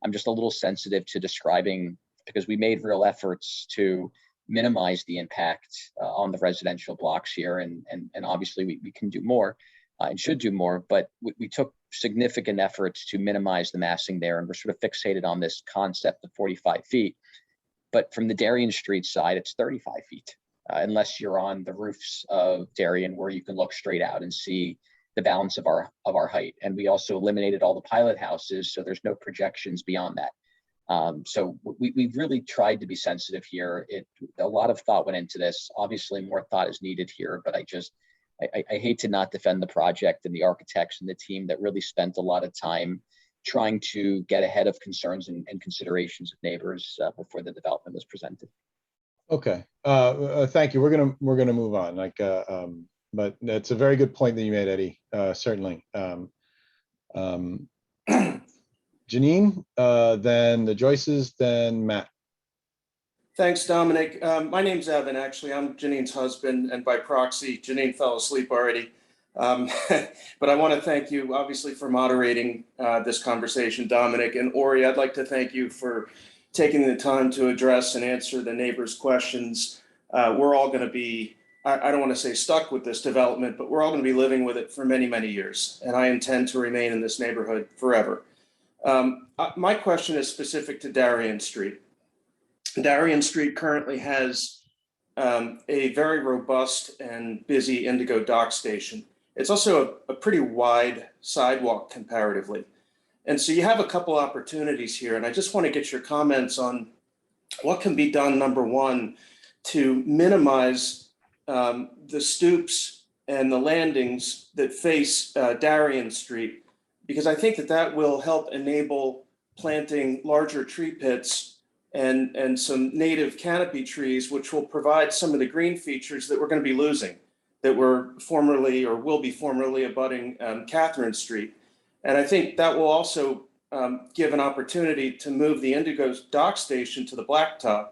I'm just a little sensitive to describing, because we made real efforts to minimize the impact on the residential blocks here. And obviously we can do more and should do more, but we took significant efforts to minimize the massing there. And we're sort of fixated on this concept of 45 feet. But from the Darien Street side, it's 35 feet, unless you're on the roofs of Darien where you can look straight out and see the balance of our height. And we also eliminated all the pilot houses, so there's no projections beyond that. So we've really tried to be sensitive here. A lot of thought went into this. Obviously, more thought is needed here, but I hate to not defend the project and the architects and the team that really spent a lot of time trying to get ahead of concerns and considerations of neighbors before the development was presented. Okay, thank you. We're gonna move on. But that's a very good point that you made, Eddie. Certainly. Janine, then the Joyces, then Matt. Thanks, Dominic. My name's Evan, actually. I'm Janine's husband, and by proxy, Janine fell asleep already. But I want to thank you, obviously, for moderating this conversation, Dominic. And Ori, I'd like to thank you for taking the time to address and answer the neighbors' questions. We're all going to be, I don't want to say stuck with this development, but we're all going to be living with it for many, many years. And I intend to remain in this neighborhood forever. My question is specific to Darien Street. Darien Street currently has a very robust and busy Indigo dock station. It's also a pretty wide sidewalk comparatively. And so you have a couple opportunities here, and I just want to get your comments on what can be done, number one, to minimize the stoops and the landings that face Darien Street, because I think that will help enable planting larger tree pits and some native canopy trees, which will provide some of the green features that we're going to be losing, that were formerly or will be formerly abutting Catherine Street. And I think that will also give an opportunity to move the Indigo dock station to the blacktop.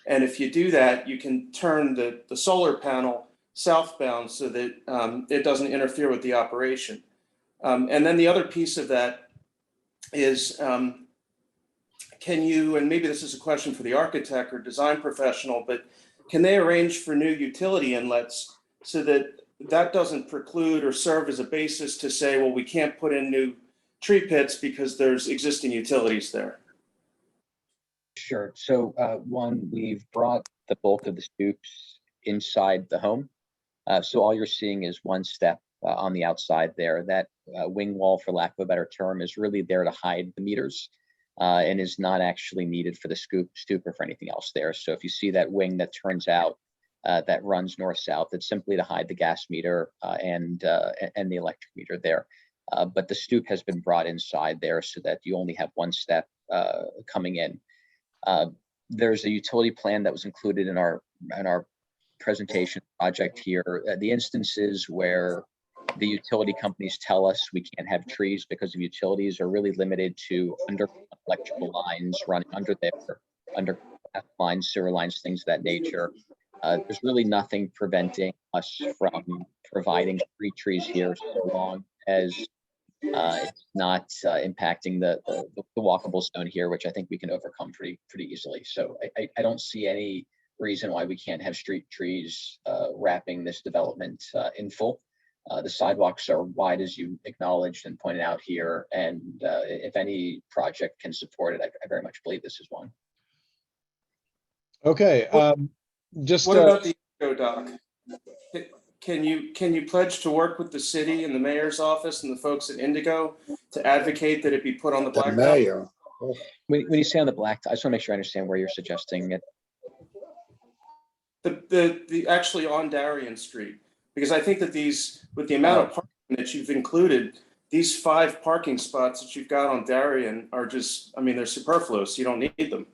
And if you do that, you can turn the solar panel southbound so that it doesn't interfere with the operation. And then the other piece of that is, can you, and maybe this is a question for the architect or design professional, but can they arrange for new utility inlets so that that doesn't preclude or serve as a basis to say, well, we can't put in new tree pits because there's existing utilities there? Sure. So one, we've brought the bulk of the stoops inside the home. So all you're seeing is one step on the outside there. That wing wall, for lack of a better term, is really there to hide the meters and is not actually needed for the stoop or for anything else there. So if you see that wing that turns out that runs north-south, it's simply to hide the gas meter and the electric meter there. But the stoop has been brought inside there so that you only have one step coming in. There's a utility plan that was included in our presentation project here. The instances where the utility companies tell us we can't have trees because of utilities are really limited to under electrical lines running under there, under lines, sewer lines, things of that nature. There's really nothing preventing us from providing free trees here so long as It's not impacting the walkable zone here, which I think we can overcome pretty easily. So I don't see any reason why we can't have street trees wrapping this development in full. The sidewalks are wide, as you acknowledged and pointed out here, and if any project can support it, I very much believe this is one. Okay, just What about the Indigo dock? Can you pledge to work with the city and the mayor's office and the folks at Indigo to advocate that it be put on the blacktop? Mayor. When you say on the blacktop, I just want to make sure I understand where you're suggesting it. The actually on Darien Street, because I think that these, with the amount of parking that you've included, these 5 parking spots that you've got on Darien are just, I mean, they're superfluous. You don't need them.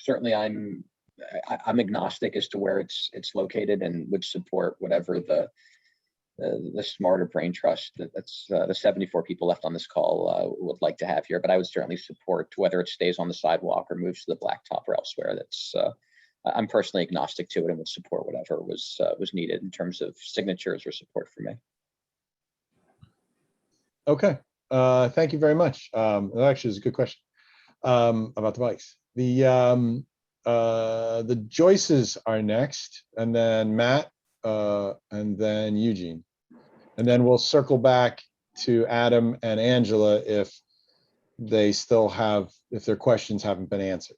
Certainly, I'm agnostic as to where it's located and would support whatever the smarter brain trust that's the 74 people left on this call would like to have here. But I would certainly support whether it stays on the sidewalk or moves to the blacktop or elsewhere. That's I'm personally agnostic to it and would support whatever was needed in terms of signatures or support for me. Okay, thank you very much. That actually is a good question about the bikes. The Joyces are next, and then Matt, and then Eugene. And then we'll circle back to Adam and Angela if they still have, if their questions haven't been answered.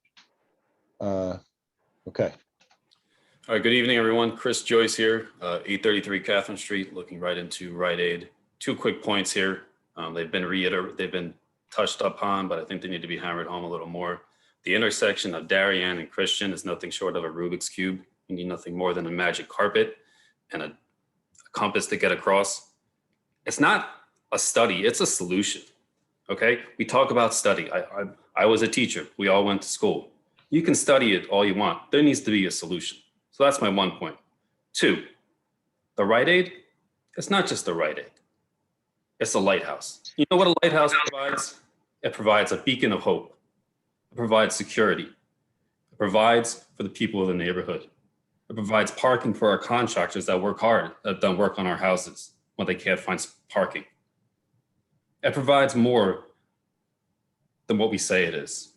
Okay. All right, good evening, everyone. Chris Joyce here, 833 Catherine Street, looking right into Rite Aid. 2 quick points here. They've been touched upon, but I think they need to be hammered home a little more. The intersection of Darien and Christian is nothing short of a Rubik's Cube. You need nothing more than a magic carpet and a compass to get across. It's not a study, it's a solution, okay? We talk about study. I was a teacher. We all went to school. You can study it all you want. There needs to be a solution. So that's my 1 point. 2, the Rite Aid, it's not just the Rite Aid. It's a lighthouse. You know what a lighthouse provides? It provides a beacon of hope. It provides security. It provides for the people of the neighborhood. It provides parking for our contractors that work hard, that don't work on our houses when they can't find parking. It provides more than what we say it is.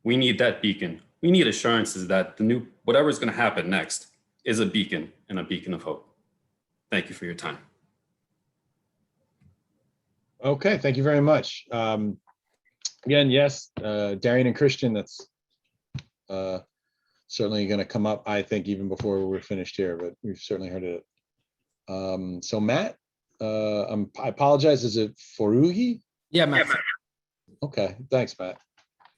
We need that beacon. We need assurances that whatever is going to happen next is a beacon and a beacon of hope. Thank you for your time. Okay, thank you very much. Again, yes, Darien and Christian, that's certainly going to come up, I think, even before we're finished here, but we've certainly heard it. So Matt, I apologize, is it Forugi? Yeah, Matt. Okay, thanks, Matt.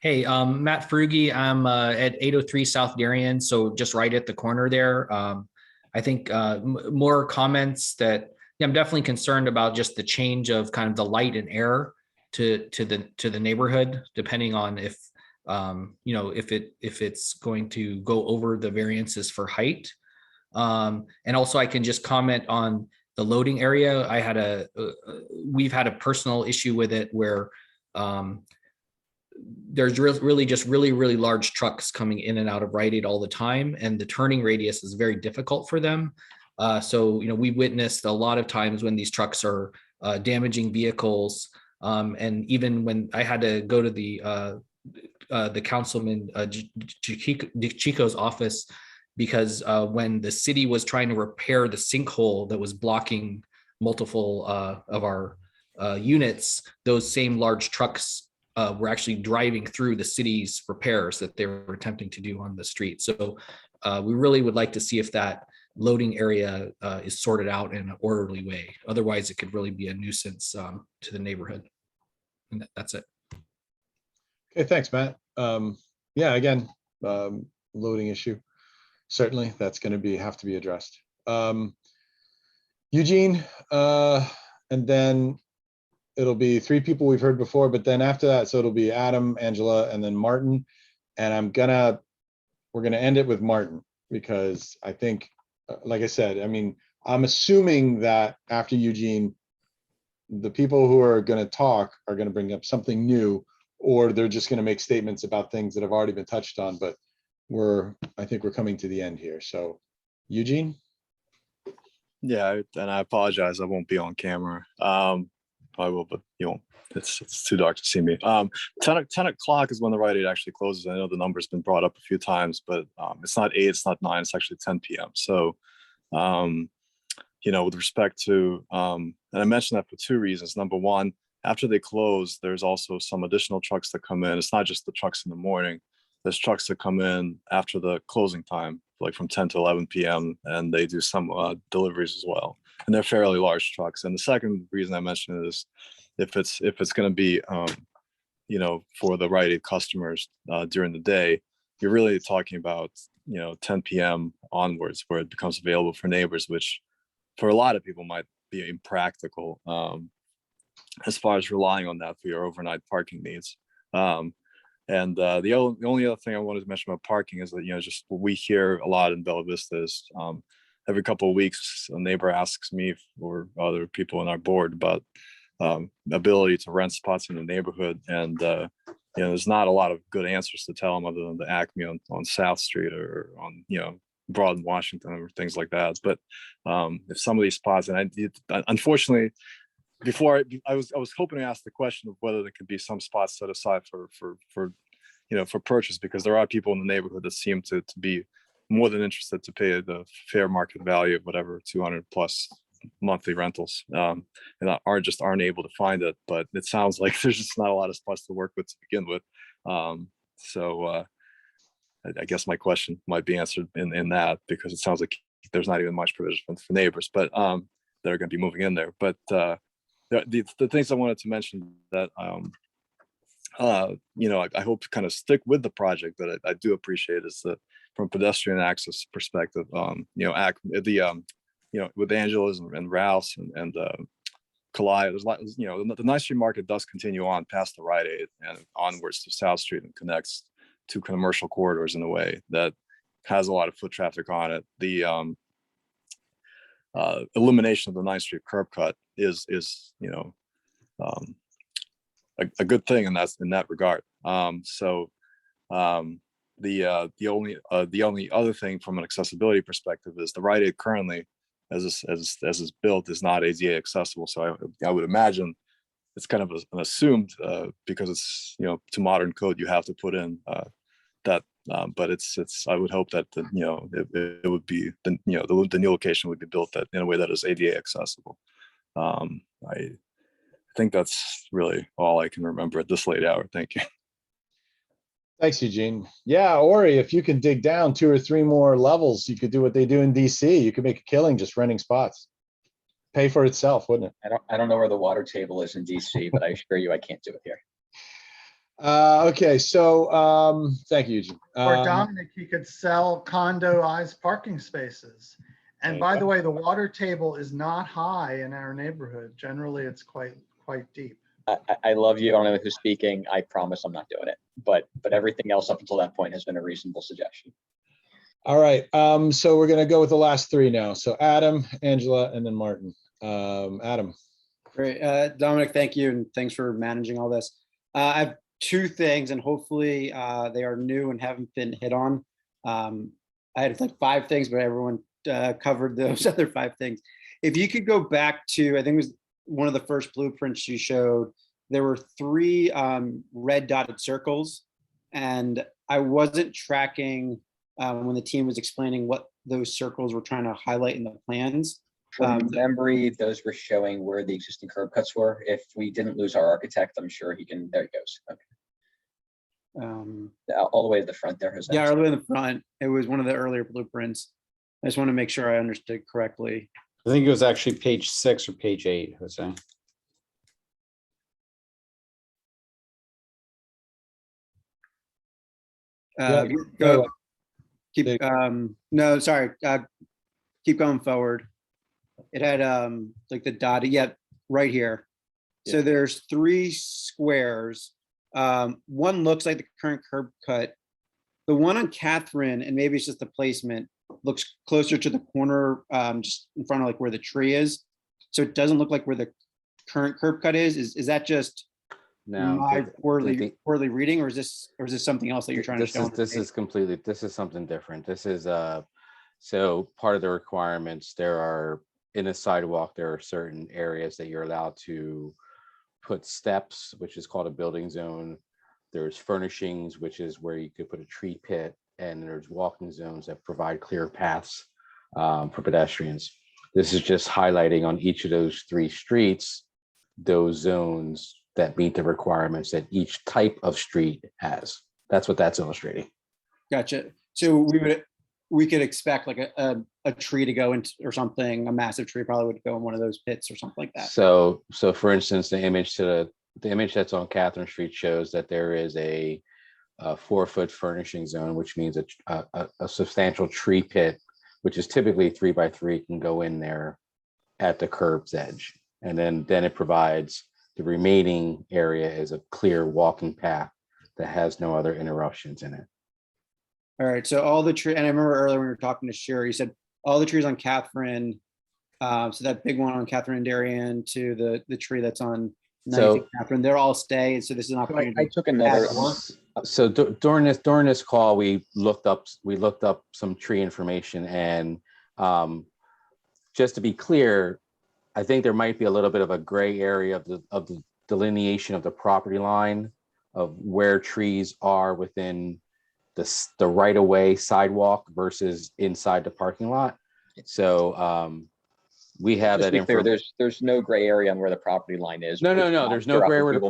Hey, Matt Frugi, I'm at 803 South Darien, so just right at the corner there. I think more comments that I'm definitely concerned about just the change of kind of the light and air to the neighborhood, depending on if if it's going to go over the variances for height. And also I can just comment on the loading area. We've had a personal issue with it where there's really just really large trucks coming in and out of Rite Aid all the time, and the turning radius is very difficult for them. So we witnessed a lot of times when these trucks are damaging vehicles, and even when I had to go to the councilman Chico's office, because when the city was trying to repair the sinkhole that was blocking multiple of our units, those same large trucks were actually driving through the city's repairs that they were attempting to do on the street. So we really would like to see if that loading area is sorted out in an orderly way. Otherwise, it could really be a nuisance to the neighborhood. And that's it. Okay, thanks, Matt. Yeah, again, loading issue. Certainly, that's going to have to be addressed. Eugene, and then it'll be 3 people we've heard before, but then after that, so it'll be Adam, Angela, and then Martin. And we're gonna end it with Martin, because I think, like I said, I mean, I'm assuming that after Eugene, the people who are going to talk are going to bring up something new, or they're just going to make statements about things that have already been touched on. But I think we're coming to the end here. So, Eugene. Yeah, and I apologize. I won't be on camera. I will, but you won't. It's too dark to see me. 10 o'clock is when the Rite Aid actually closes. I know the number's been brought up a few times, but it's not 8, it's not 9, it's actually 10 p.m. So, with respect to, and I mentioned that for two reasons. Number one, after they close, there's also some additional trucks that come in. It's not just the trucks in the morning. There's trucks that come in after the closing time, like from 10 to 11 p.m. and they do some deliveries as well. And they're fairly large trucks. And the second reason I mentioned it is if it's going to be, for the Rite Aid customers during the day, you're really talking about, 10 p.m. onwards where it becomes available for neighbors, which for a lot of people might be impractical as far as relying on that for your overnight parking needs. The only other thing I wanted to mention about parking is that, just what we hear a lot in Bella Vista is every couple of weeks, a neighbor asks me or other people on our board about ability to rent spots in the neighborhood. And, there's not a lot of good answers to tell them other than the Acme on South Street or on, Broad in Washington or things like that. But if some of these spots, and unfortunately, before I was hoping to ask the question of whether there could be some spots set aside for purchase, because there are people in the neighborhood that seem to be more than interested to pay the fair market value of whatever 200 plus monthly rentals, and aren't able to find it. But it sounds like there's just not a lot of spots to work with to begin with. So I guess my question might be answered in that, because it sounds like there's not even much provision for neighbors, but that are going to be moving in there. But the things I wanted to mention that I hope to kind of stick with the project that I do appreciate is that from a pedestrian access perspective, with Angela's and Rouse and Kalaya, there's a lot, the Ninth Street Market does continue on past the Rite Aid and onwards to South Street and connects to commercial corridors in a way that has a lot of foot traffic on it. The elimination of the 9th Street curb cut is a good thing, and that's in that regard. The only other thing from an accessibility perspective is the Rite Aid currently, as it's built, is not ADA accessible. So I would imagine it's kind of an assumed, because it's to modern code you have to put in that. But I would hope that it would be the new location would be built that in a way that is ADA accessible. I think that's really all I can remember at this late hour. Thank you. Thanks, Eugene. Yeah, Ori, if you can dig down 2 or 3 more levels, you could do what they do in DC. You could make a killing just renting spots. Pay for itself, wouldn't it? I don't know where the water table is in DC, but I assure you I can't do it here. Okay, so thank you, Eugene. Or Dominic, he could sell condoized parking spaces. And by the way, the water table is not high in our neighborhood. Generally, it's quite deep. I love you. I don't know who's speaking. I promise I'm not doing it. But everything else up until that point has been a reasonable suggestion. All right. So we're gonna go with the last 3 now. So Adam, Angela, and then Martin. Adam. Great. Dominic, thank you, and thanks for managing all this. I have 2 things, and hopefully they are new and haven't been hit on. I had like 5 things, but everyone covered those other 5 things. If you could go back to, I think it was one of the first blueprints you showed, there were 3 red dotted circles, and I wasn't tracking when the team was explaining what those circles were trying to highlight in the plans. From memory, those were showing where the existing curb cuts were. If we didn't lose our architect, I'm sure he can. There he goes. Okay. All the way to the front there. Jose. Yeah, all the way in the front. It was one of the earlier blueprints. I just want to make sure I understood correctly. I think it was actually page 6 or page 8, Jose. No, sorry. Keep going forward. It had like the dotted, right here. So there's 3 squares. One looks like the current curb cut. The one on Catherine, and maybe it's just the placement, looks closer to the corner, just in front of like where the tree is. So it doesn't look like where the current curb cut is. Is that just my poorly reading, or is this something else that you're trying to show? This is something different. This is so part of the requirements. There are in a sidewalk, there are certain areas that you're allowed to put steps, which is called a building zone. There's furnishings, which is where you could put a tree pit, and there's walking zones that provide clear paths for pedestrians. This is just highlighting on each of those 3 streets, those zones that meet the requirements that each type of street has. That's what that's illustrating. Gotcha. So we could expect like a tree to go into or something, a massive tree probably would go in one of those pits or something like that. So for instance, the image that's on Catherine Street shows that there is a 4-foot furnishing zone, which means a substantial tree pit, which is typically 3 by 3, can go in there at the curb's edge. And then it provides the remaining area is a clear walking path that has no other interruptions in it. All right, so all the tree, and I remember earlier when we were talking to Sherry, you said all the trees on Catherine, so that big one on Catherine and Darien to the tree that's on 19th Catherine, they're all stay. So this is an opportunity. I took another. So during this call, we looked up some tree information, and just to be clear, I think there might be a little bit of a gray area of the delineation of the property line of where trees are within the right-of-way sidewalk versus inside the parking lot. So we have Just that to be clear, info. there's no gray area on where the property line is. No, there's no gray area.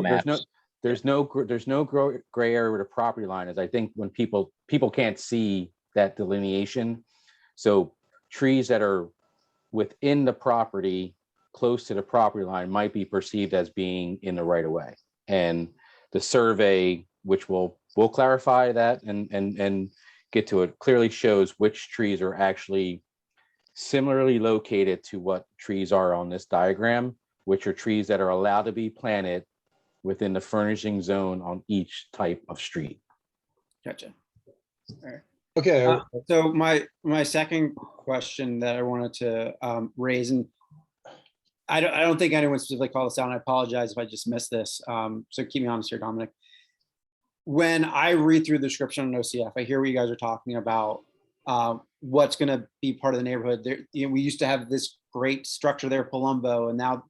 There's no gray area where the property line is. I think when people can't see that delineation. So trees that are within the property, close to the property line, might be perceived as being in the right of way. And the survey, which we'll clarify that and get to it, clearly shows which trees are actually similarly located to what trees are on this diagram, which are trees that are allowed to be planted within the furnishing zone on each type of street. Gotcha. All right. Okay. So my second question that I wanted to raise, and I don't think anyone specifically called this out, and I apologize if I just missed this. So keep me honest here, Dominic. When I read through the description on OCF, I hear what you guys are talking about. What's going to be part of the neighborhood? There, we used to have this great structure there, Palumbo, and now,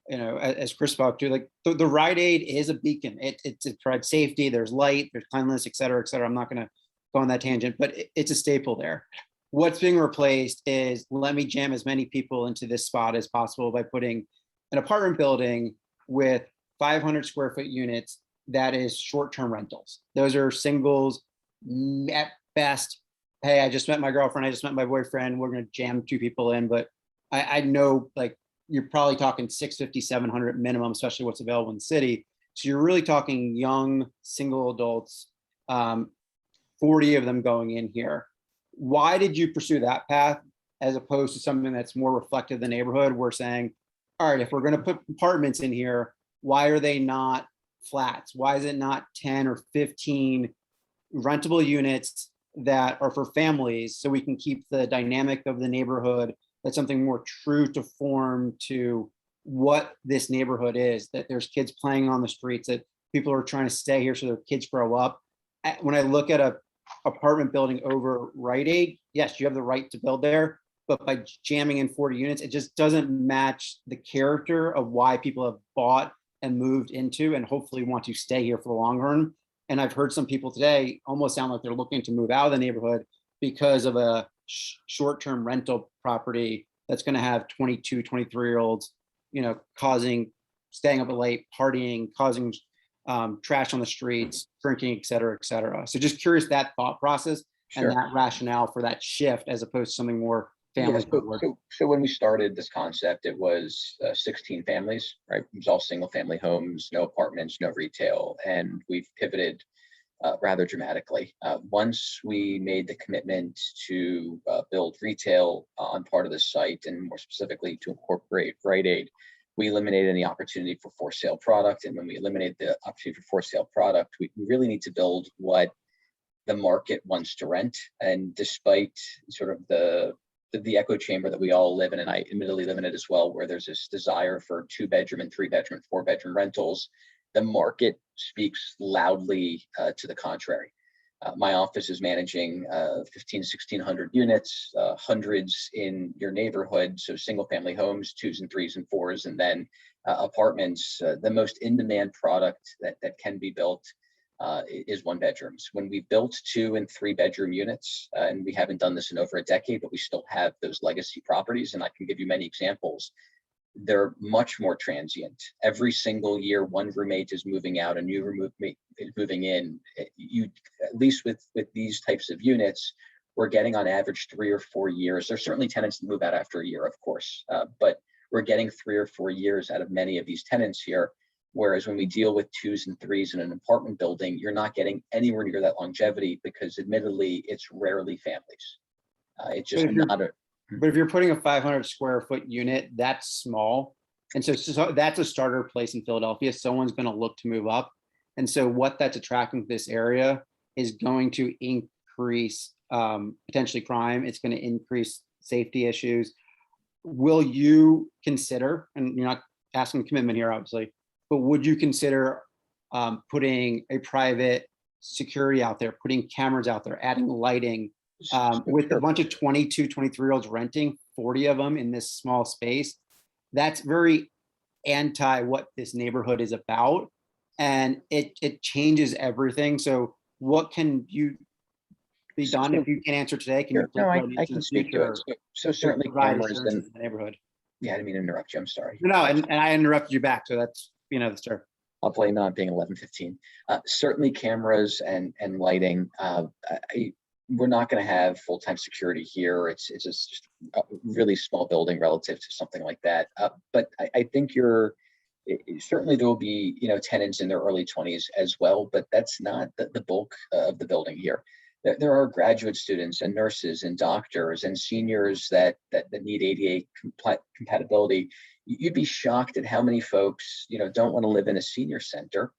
as Chris spoke to, like the Rite Aid is a beacon. It provides safety. There's light. There's cleanliness, et cetera, et cetera. I'm not going to go on that tangent, but it's a staple there. What's being replaced is, let me jam as many people into this spot as possible by putting an apartment building with 500 square foot units that is short-term rentals. Those are singles at best. Hey, I just met my girlfriend, I just met my boyfriend, we're gonna jam 2 people in, but I know, like, you're probably talking 650, 700 minimum, especially what's available in the city. So you're really talking young single adults, 40 of them going in here. Why did you pursue that path as opposed to something that's more reflective of the neighborhood? We're saying, all right, if we're going to put apartments in here, why are they not flats? Why is it not 10 or 15 rentable units that are for families, so we can keep the dynamic of the neighborhood? That's something more true to form to what this neighborhood is, that there's kids playing on the streets, that people are trying to stay here so their kids grow up. When I look at a apartment building over Rite Aid, yes, you have the right to build there, but by jamming in 40 units, it just doesn't match the character of why people have bought and moved into and hopefully want to stay here for the long run. And I've heard some people today almost sound like they're looking to move out of the neighborhood because of a short-term rental property that's going to have 22, 23-year-olds, staying up late, partying, causing trash on the streets, drinking, et cetera, et cetera. So just curious that thought process and that rationale for that shift as opposed to something more family. So when we started this concept, it was 16 families, right? It was all single family homes, no apartments, no retail. And we've pivoted rather dramatically. Once we made the commitment to build retail on part of the site, and more specifically to incorporate Rite Aid, we eliminated any opportunity for sale product. And when we eliminate the opportunity for sale product, we really need to build what the market wants to rent. And despite sort of the echo chamber that we all live in, and I admittedly live in it as well, where there's this desire for 2-bedroom and 3-bedroom and 4-bedroom rentals, the market speaks loudly to the contrary. My office is managing 1,600 units, hundreds in your neighborhood. So single family homes, 2s and 3s and 4s, and then apartments. The most in-demand product that can be built is 1 bedrooms. When we built 2 and 3 bedroom units, and we haven't done this in over a decade, but we still have those legacy properties, and I can give you many examples. They're much more transient. Every single year, 1 roommate is moving out, a new roommate is moving in. You, at least with these types of units, we're getting on average 3 or 4 years. There's certainly tenants that move out after a year, of course, but we're getting 3 or 4 years out of many of these tenants here. Whereas when we deal with 2s and 3s in an apartment building, you're not getting anywhere near that longevity because admittedly, it's rarely families. It's just not a. But if you're putting a 500 square foot unit, that's small. And so that's a starter place in Philadelphia. Someone's going to look to move up. And so what that's attracting to this area is going to increase potentially crime. It's going to increase safety issues. Will you consider, and you're not asking commitment here, obviously, but would you consider putting a private security out there, putting cameras out there, adding lighting, with a bunch of 22, 23-year-olds renting, 40 of them in this small space? That's very anti what this neighborhood is about. And it changes everything. So what can you be done? If you can answer today, can you? No, I can speak to it. So certainly cameras in the neighborhood. Yeah, I didn't mean to interrupt you. I'm sorry. No, and I interrupted you back. So that's, the start. I'll blame on being 11:15. Certainly cameras and lighting. We're not going to have full-time security here. It's just a really small building relative to something like that. But I think certainly there will be, tenants in their early 20s as well, but that's not the bulk of the building here. There are graduate students and nurses and doctors and seniors that need ADA compatibility. You'd be shocked at how many folks, don't want to live in a senior center,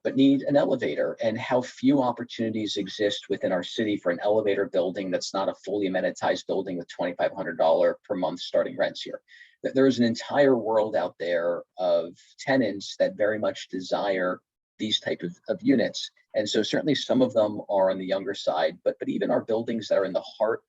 but need an elevator, and how few opportunities exist within our city for an elevator building that's not a fully amenitized building with $2,500 per month starting rents here. There is an entire world out there of tenants that very much desire these type of units. And so certainly some of them are on the younger side, but even our buildings that are in the heart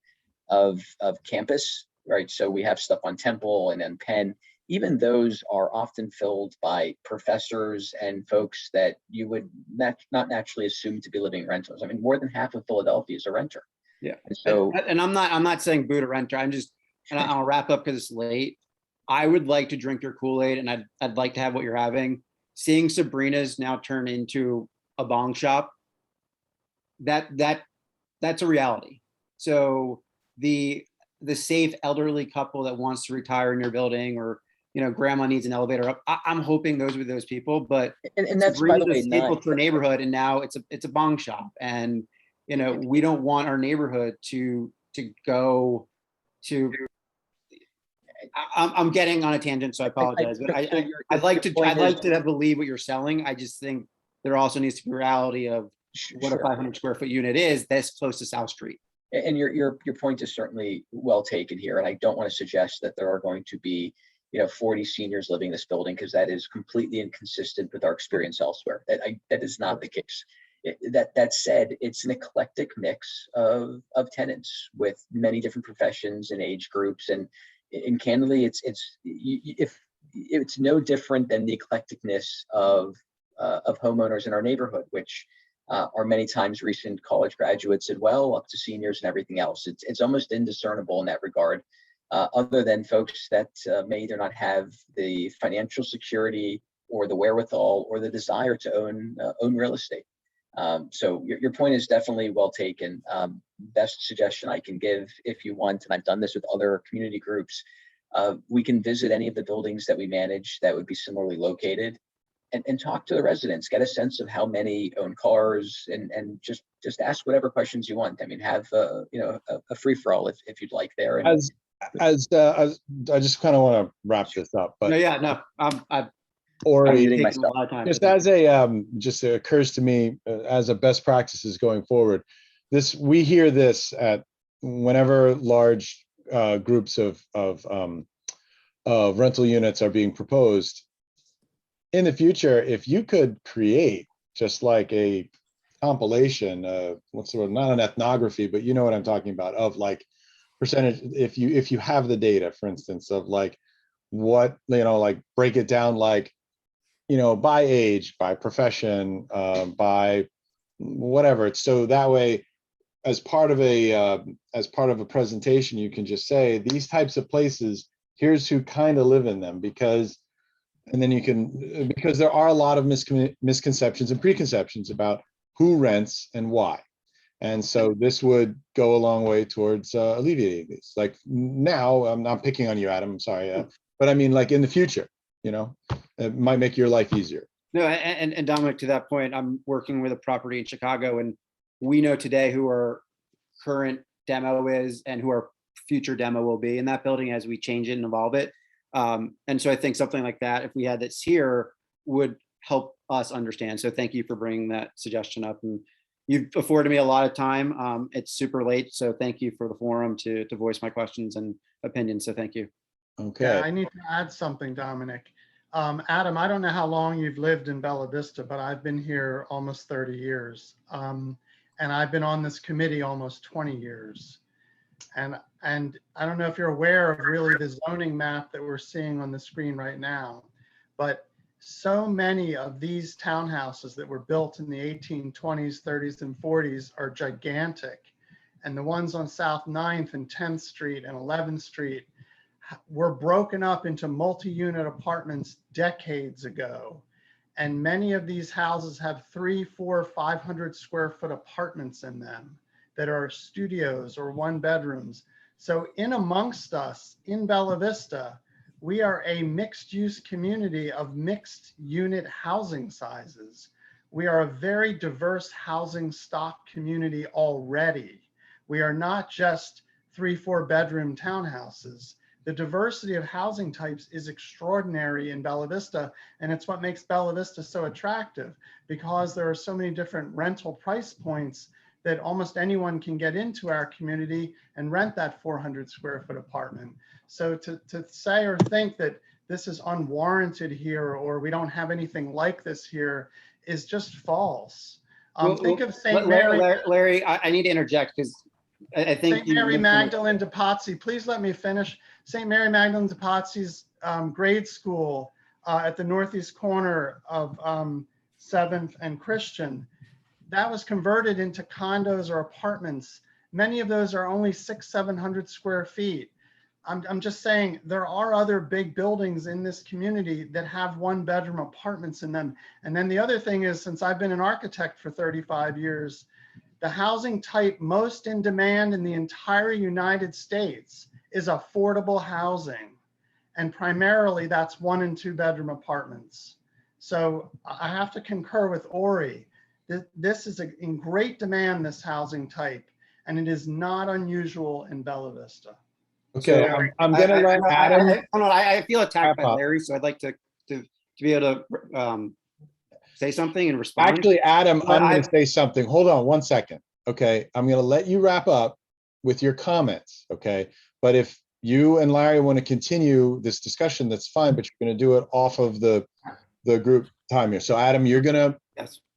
of campus, right? So we have stuff on Temple and then Penn. Even those are often filled by professors and folks that you would not naturally assume to be living rentals. I mean, more than half of Philadelphia is a renter. Yeah. And so, and I'm not saying boo to renter. I'm just, and I'll wrap up because it's late. I would like to drink your Kool-Aid, and I'd like to have what you're having. Seeing Sabrina's now turn into a bong shop, that's a reality. So the safe elderly couple that wants to retire in your building, or grandma needs an elevator up, I'm hoping those were those people. But and that's, by the way, a staple to a neighborhood, and now it's a bong shop, and we don't want our neighborhood to go to. I'm getting on a tangent, so I apologize. But I'd like to believe what you're selling. I just think there also needs to be reality of what a 500 square foot unit is that's close to South Street. And your point is certainly well taken here. And I don't want to suggest that there are going to be 40 seniors living in this building, because that is completely inconsistent with our experience elsewhere. That is not the case. That said, it's an eclectic mix of tenants with many different professions and age groups, and candidly, it's no different than the eclecticness of homeowners in our neighborhood, which are many times recent college graduates as well, up to seniors and everything else. It's almost indiscernible in that regard, other than folks that may either not have the financial security or the wherewithal or the desire to own real estate. So your point is definitely well taken. Best suggestion I can give, if you want, and I've done this with other community groups, we can visit any of the buildings that we manage that would be similarly located, and talk to the residents, get a sense of how many own cars, and just ask whatever questions you want. I mean, have a free for all if you'd like there. And as I just kind of want to wrap this up, but I've already taken a lot of time. just as a just occurs to me as a best practices going forward. We hear this at whenever large groups of rental units are being proposed. In the future, if you could create just like a compilation, what's the word, not an ethnography, but you know what I'm talking about, of like percentage, if you have the data, for instance, of like what, like break it down, like, by age, by profession, by whatever. So that way, as part of a presentation, you can just say these types of places, here's who kind of live in them, because there are a lot of misconceptions and preconceptions about who rents and why. And so this would go a long way towards alleviating these. Like now, I'm not picking on you, Adam, I'm sorry, but I mean, like in the future, it might make your life easier. No, and Dominic, to that point, I'm working with a property in Chicago, and we know today who our current demo is and who our future demo will be in that building as we change it and evolve it. And so I think something like that, if we had this here, would help us understand. So thank you for bringing that suggestion up, and you've afforded me a lot of time. It's super late, so thank you for the forum to voice my questions and opinions. So thank you. Okay. Yeah, I need to add something, Dominic. Adam, I don't know how long you've lived in Bella Vista, but I've been here almost 30 years. And I've been on this committee almost 20 years. And I don't know if you're aware of really the zoning map that we're seeing on the screen right now, but so many of these townhouses that were built in the 1820s, 30s, and 40s are gigantic. And the ones on South 9th and 10th Street and 11th Street were broken up into multi-unit apartments decades ago. And many of these houses have 300, 400, 500 square foot apartments in them that are studios or one bedrooms. So in amongst us in Bella Vista, we are a mixed use community of mixed unit housing sizes. We are a very diverse housing stock community already. We are not just 3-4 bedroom townhouses. The diversity of housing types is extraordinary in Bella Vista, and it's what makes Bella Vista so attractive, because there are so many different rental price points that almost anyone can get into our community and rent that 400 square foot apartment. So to say or think that this is unwarranted here, or we don't have anything like this here, is just false. Think of St. Mary. Larry, I need to interject because I think St. Mary Magdalene de Pazzi, please let me finish. St. Mary Magdalene de Pazzi's grade school at the northeast corner of 7th and Christian, that was converted into condos or apartments. Many of those are only 600-700 square feet. I'm just saying there are other big buildings in this community that have one bedroom apartments in them. And then the other thing is, since I've been an architect for 35 years, the housing type most in demand in the entire United States is affordable housing. And primarily that's 1 and 2 bedroom apartments. So I have to concur with Ori. This is in great demand, this housing type, and it is not unusual in Bella Vista. Okay, I'm gonna let Adam. I feel attacked by Larry, so I'd like to be able to say something and respond. Actually, Adam, I'm going to say something. Hold on 1 second. Okay, I'm going to let you wrap up with your comments. Okay, but if you and Larry want to continue this discussion, that's fine. But you're going to do it off of the group time here. So, Adam, you're going to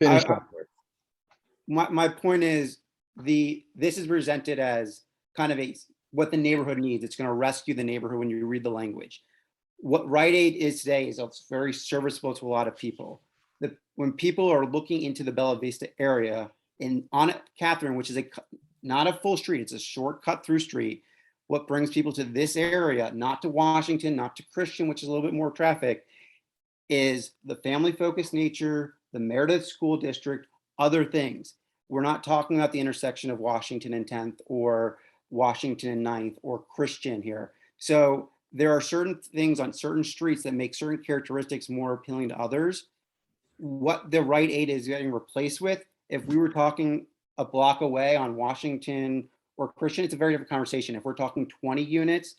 finish up. My point is, this is presented as kind of what the neighborhood needs. It's going to rescue the neighborhood when you read the language. What Rite Aid is today is very serviceable to a lot of people. When people are looking into the Bella Vista area on Catherine, which is not a full street, it's a short cut through street. What brings people to this area, not to Washington, not to Christian, which is a little bit more traffic, is the family focused nature, the Meredith School District, other things. We're not talking about the intersection of Washington and 10th or Washington and 9th or Christian here. So there are certain things on certain streets that make certain characteristics more appealing to others. What the Rite Aid is getting replaced with, if we were talking a block away on Washington or Christian, it's a very different conversation. If we're talking 20 units,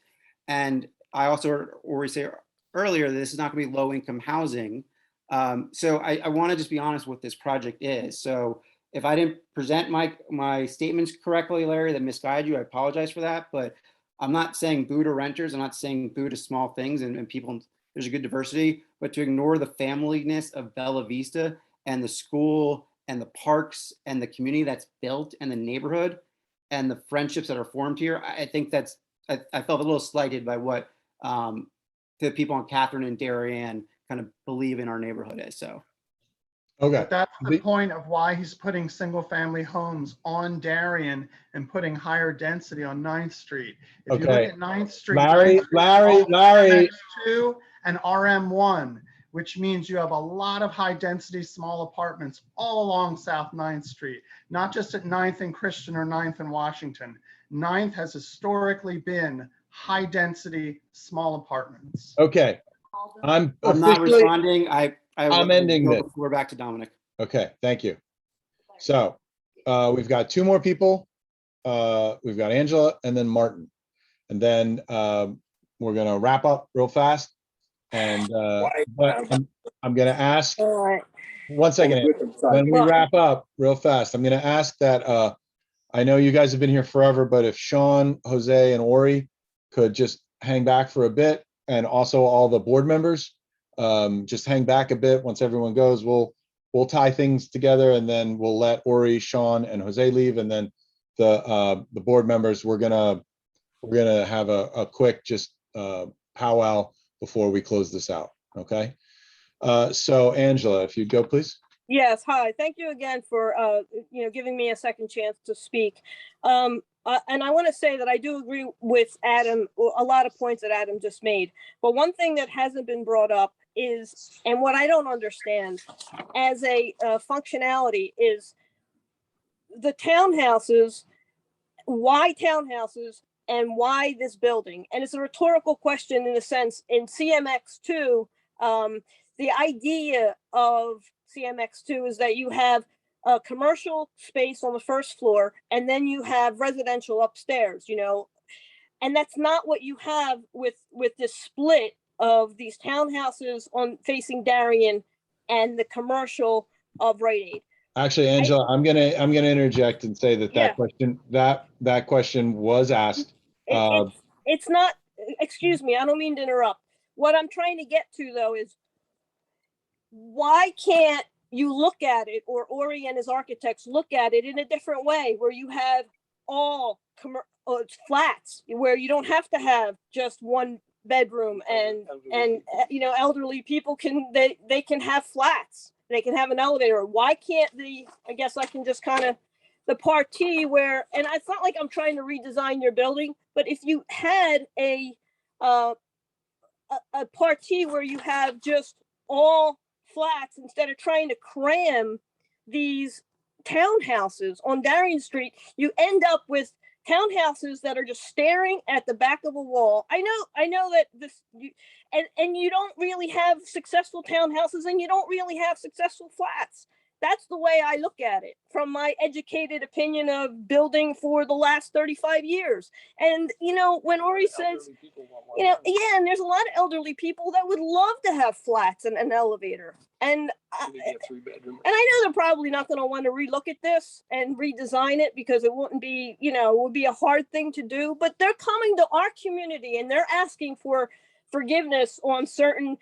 and I also already say earlier, this is not going to be low income housing. So I want to just be honest what this project is. So if I didn't present my statements correctly, Larry, that misguided you, I apologize for that. But I'm not saying boo to renters. I'm not saying boo to small things and people. There's a good diversity, but to ignore the familyness of Bella Vista and the school and the parks and the community that's built and the neighborhood and the friendships that are formed here, I think that's, I felt a little slighted by what the people on Catherine and Darien kind of believe in our neighborhood is. So. Okay. But that's the point of why he's putting single family homes on Darien and putting higher density on 9th Street. If you look Okay. at 9th Street, Larry, 9th Street Larry, is all Larry. MX2 and RM1, which means you have a lot of high density small apartments all along South 9th Street, not just at 9th and Christian or 9th and Washington. 9th has historically been high density small apartments. Okay. I'm not responding. I'm ending this. We're back to Dominic. Okay, thank you. So we've got two more people. We've got Angela and then Martin. And then we're gonna wrap up real fast. And but I'm gonna ask, one second, when we wrap up real fast, I'm gonna ask that I know you guys have been here forever, but if Sean, Jose, and Ori could just hang back for a bit, and also all the board members, just hang back a bit. Once everyone goes, we'll tie things together, and then we'll let Ori, Sean, and Jose leave, and then the board members, we're gonna have a quick just powwow before we close this out. Okay. So Angela, if you'd go, please. Yes, hi. Thank you again for giving me a second chance to speak. And I want to say that I do agree with Adam, a lot of points that Adam just made. But one thing that hasn't been brought up is, and what I don't understand as a functionality, is the townhouses. Why townhouses and why this building? And it's a rhetorical question in a sense. In CMX2, the idea of CMX2 is that you have a commercial space on the first floor and then you have residential upstairs, and that's not what you have with this split of these townhouses on facing Darien and the commercial of Rite Aid. Actually, Angela, I'm gonna interject and say that question was asked. It's not. Excuse me, I don't mean to interrupt. What I'm trying to get to though is, why can't you look at it, or Ori and his architects look at it in a different way, where you have all flats, where you don't have to have just one bedroom, and elderly people can have flats. They can have an elevator. Why can't I guess I can just kind of, the party where, and it's not like I'm trying to redesign your building, but if you had a party where you have just all flats, instead of trying to cram these townhouses on Darien Street, you end up with townhouses that are just staring at the back of a wall. I know that and you don't really have successful townhouses, and you don't really have successful flats. That's the way I look at it from my educated opinion of building for the last 35 years. And, when Ori says, and there's a lot of elderly people that would love to have flats and an elevator. And I know they're probably not going to want to relook at this and redesign it, because it wouldn't be, it would be a hard thing to do, but they're coming to our community and they're asking for forgiveness on certain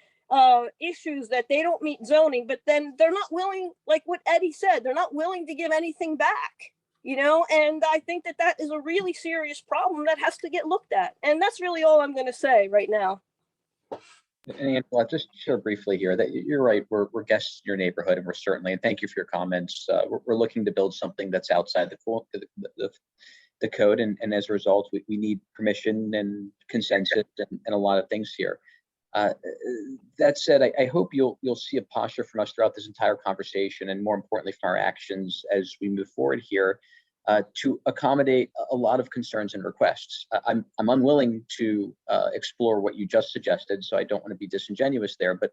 issues that they don't meet zoning, but then they're not willing, like what Eddie said, they're not willing to give anything back, and I think that is a really serious problem that has to get looked at. And that's really all I'm going to say right now. And Angela, just share briefly here that you're right. We're guests in your neighborhood, and we're certainly, and thank you for your comments. We're looking to build something that's outside the code, and as a result, we need permission and consensus and a lot of things here. That said, I hope you'll see a posture from us throughout this entire conversation, and more importantly, from our actions as we move forward here, to accommodate a lot of concerns and requests. I'm unwilling to explore what you just suggested, so I don't want to be disingenuous there. But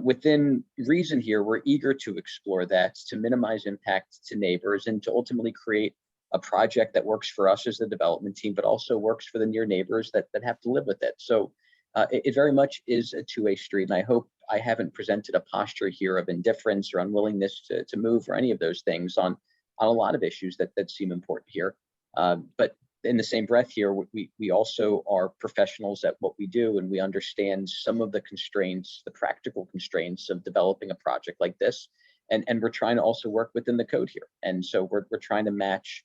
within reason here, we're eager to explore that, to minimize impact to neighbors, and to ultimately create a project that works for us as the development team, but also works for the near neighbors that have to live with it. So it very much is a two-way street, and I hope I haven't presented a posture here of indifference or unwillingness to move or any of those things on a lot of issues that seem important here. But in the same breath here, we also are professionals at what we do, and we understand some of the constraints, the practical constraints of developing a project like this. And we're trying to also work within the code here. And so we're trying to match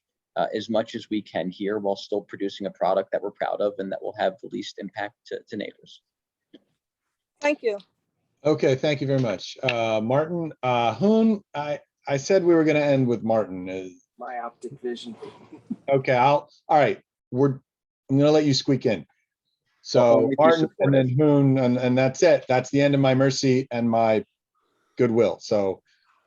as much as we can here while still producing a product that we're proud of and that will have the least impact to neighbors. Thank you. Okay, thank you very much. Martin, Hoon, I said we were going to end with Martin. My optic vision. Okay, all right. I'm going to let you squeak in. So only if you're Martin and then supportive. Hoon, and that's it. That's the end of my mercy and my goodwill. So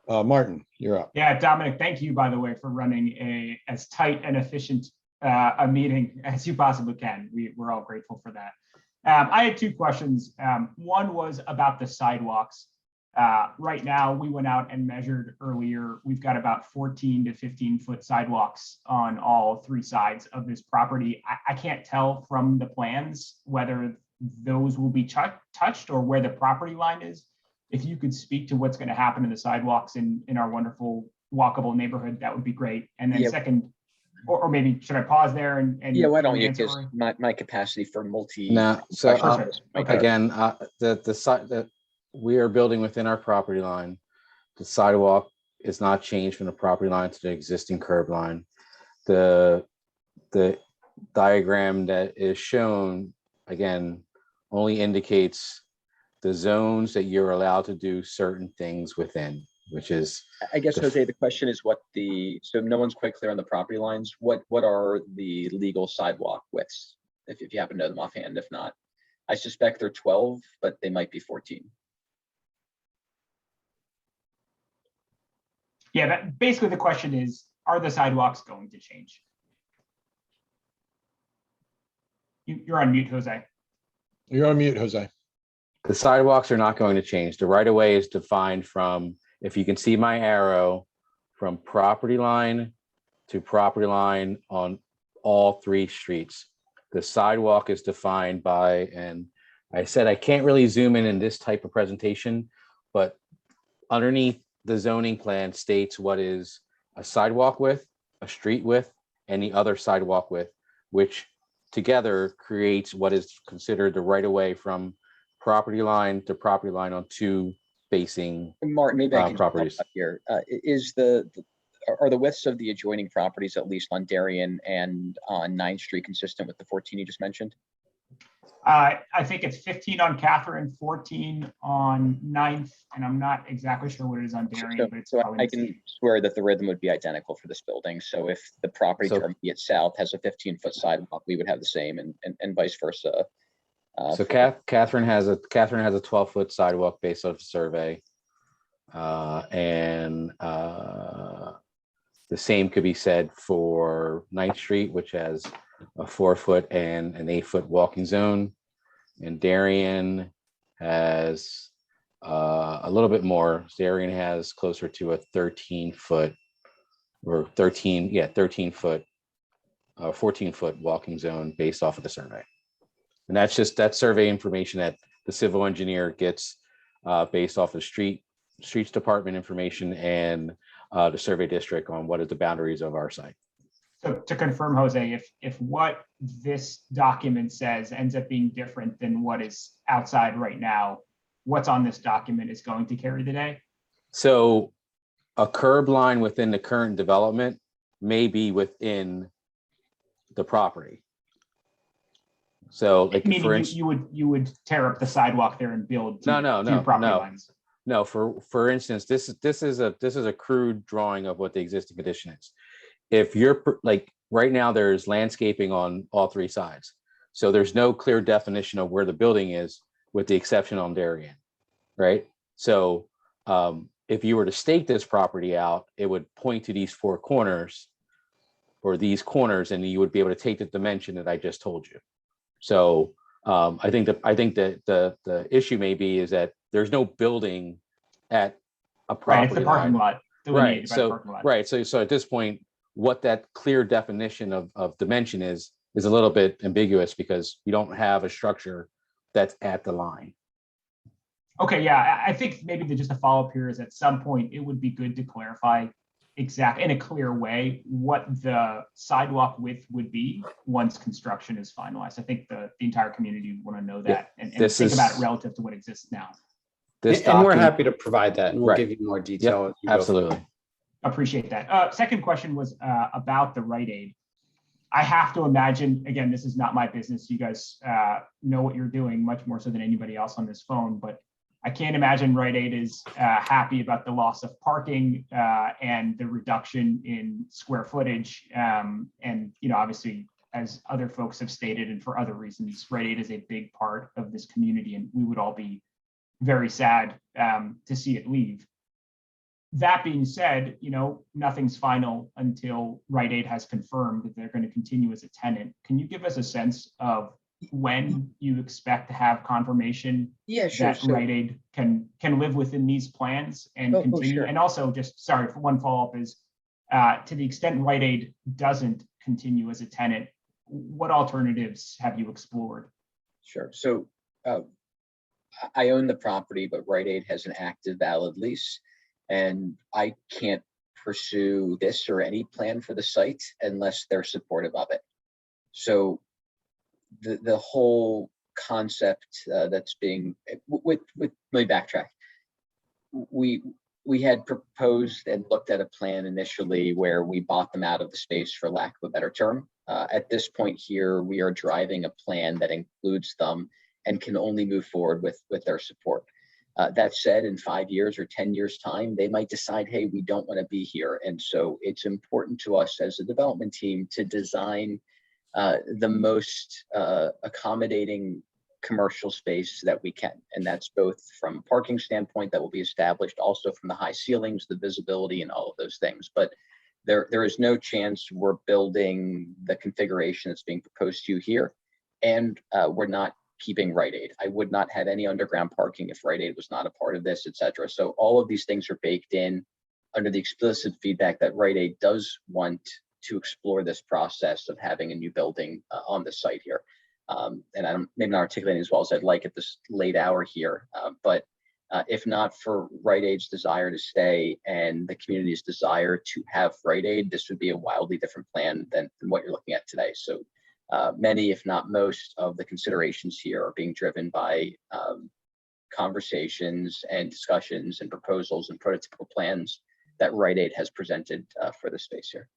Martin, you're up. Yeah, Dominic, thank you, by the way, for running as tight and efficient a meeting as you possibly can. We're all grateful for that. I had two questions. One was about the sidewalks. Right now, we went out and measured earlier. We've got about 14 to 15 foot sidewalks on all three sides of this property. I can't tell from the plans whether those will be touched or where the property line is. If you could speak to what's going to happen to the sidewalks in our wonderful walkable neighborhood, that would be great. And then second, or maybe should I pause there and yeah, why don't you? answer, Because my capacity for multi. No, so Okay. again, the site that we are building within our property line, the sidewalk is not changed from the property line to the existing curb line. The diagram that is shown, again, only indicates the zones that you're allowed to do certain things within, which is. I guess, Jose, the question is so no one's quite clear on the property lines. What are the legal sidewalk widths? If you happen to know them offhand, if not, I suspect they're 12, but they might be 14. Yeah, basically the question is, are the sidewalks going to change? You're on mute, Jose. You're on mute, Jose. The sidewalks are not going to change. The right of way is defined from, if you can see my arrow, from property line to property line on all three streets. The sidewalk is defined by, and I said I can't really zoom in this type of presentation, but underneath the zoning plan states what is a sidewalk width, a street width, and the other sidewalk width, which together creates what is considered the right of way from property line to property line on two facing Martin, maybe I can properties. Here are the widths of the adjoining properties, at least on Darien and on 9th Street, consistent with the 14 you just mentioned? I think it's 15 on Catherine, 14 on 9th, and I'm not exactly sure what it is on Darien, but it's probably I can swear that the rhythm would be identical for this building. So if the property to our immediate south has a 15-foot sidewalk, we would have the same, and vice versa. So Catherine has a 12-foot sidewalk based on the survey, and the same could be said for 9th Street, which has a 4-foot and an 8-foot walking zone, and Darien has a little bit more. Darien has closer to a 13-foot or 13-foot, 14-foot walking zone based off of the survey. And that's just that survey information that the civil engineer gets based off of streets department information and the survey district on what are the boundaries of our site. So to confirm, Jose, if what this document says ends up being different than what is outside right now, what's on this document is going to carry the day? So a curb line within the current development may be within the property. So like for instance, you would tear up the sidewalk there and build two property lines. No, for instance, this is a crude drawing of what the existing condition is. If you're like right now, there's landscaping on all three sides. So there's no clear definition of where the building is with the exception on Darien, right? So if you were to stake this property out, it would point to these four corners or these corners, and you would be able to take the dimension that I just told you. So I think that the issue may be is that there's no building at a property. Right, it's the parking lot. Right. So at this point, what that clear definition of dimension is a little bit ambiguous because you don't have a structure that's at the line. Okay, yeah, I think maybe just a follow-up here is at some point it would be good to clarify in a clear way what the sidewalk width would be once construction is finalized. I think the entire community would want to know that and think about it relative to what exists now. this And we're document. happy to provide that, and we'll Right. give you more Yep, detail. as you go. absolutely. Appreciate that. Second question was about the Rite Aid. I have to imagine, again, this is not my business. You guys know what you're doing much more so than anybody else on this phone, but I can't imagine Rite Aid is happy about the loss of parking and the reduction in square footage. And, you know, obviously, as other folks have stated, and for other reasons, Rite Aid is a big part of this community, and we would all be very sad to see it leave. That being said, you know, nothing's final until Rite Aid has confirmed that they're going to continue as a tenant. Can you give us a sense of when you expect to have confirmation Sure. that Rite Aid can live within these plans and continue? Sure. And also, just sorry for one follow-up is to the extent Rite Aid doesn't continue as a tenant, what alternatives have you explored? Sure. So I own the property, but Rite Aid has an active valid lease, and I can't pursue this or any plan for the site unless they're supportive of it. So the whole concept that's being with let me backtrack. We had proposed and looked at a plan initially where we bought them out of the space, for lack of a better term. At this point here, we are driving a plan that includes them and can only move forward with their support. That said, in 5 years or 10 years time, they might decide, hey, we don't want to be here. And so it's important to us as a development team to design the most accommodating commercial space that we can. And that's both from a parking standpoint that will be established, also from the high ceilings, the visibility, and all of those things. But there is no chance we're building the configuration that's being proposed to you here. And we're not keeping Rite Aid. I would not have any underground parking if Rite Aid was not a part of this, et cetera. So all of these things are baked in under the explicit feedback that Rite Aid does want to explore this process of having a new building on the site here. And I'm maybe not articulating as well as I'd like at this late hour here, but if not for Rite Aid's desire to stay and the community's desire to have Rite Aid, this would be a wildly different plan than what you're looking at today. So many, if not most, of the considerations here are being driven by conversations and discussions and proposals and prototypical plans that Rite Aid has presented for the space here.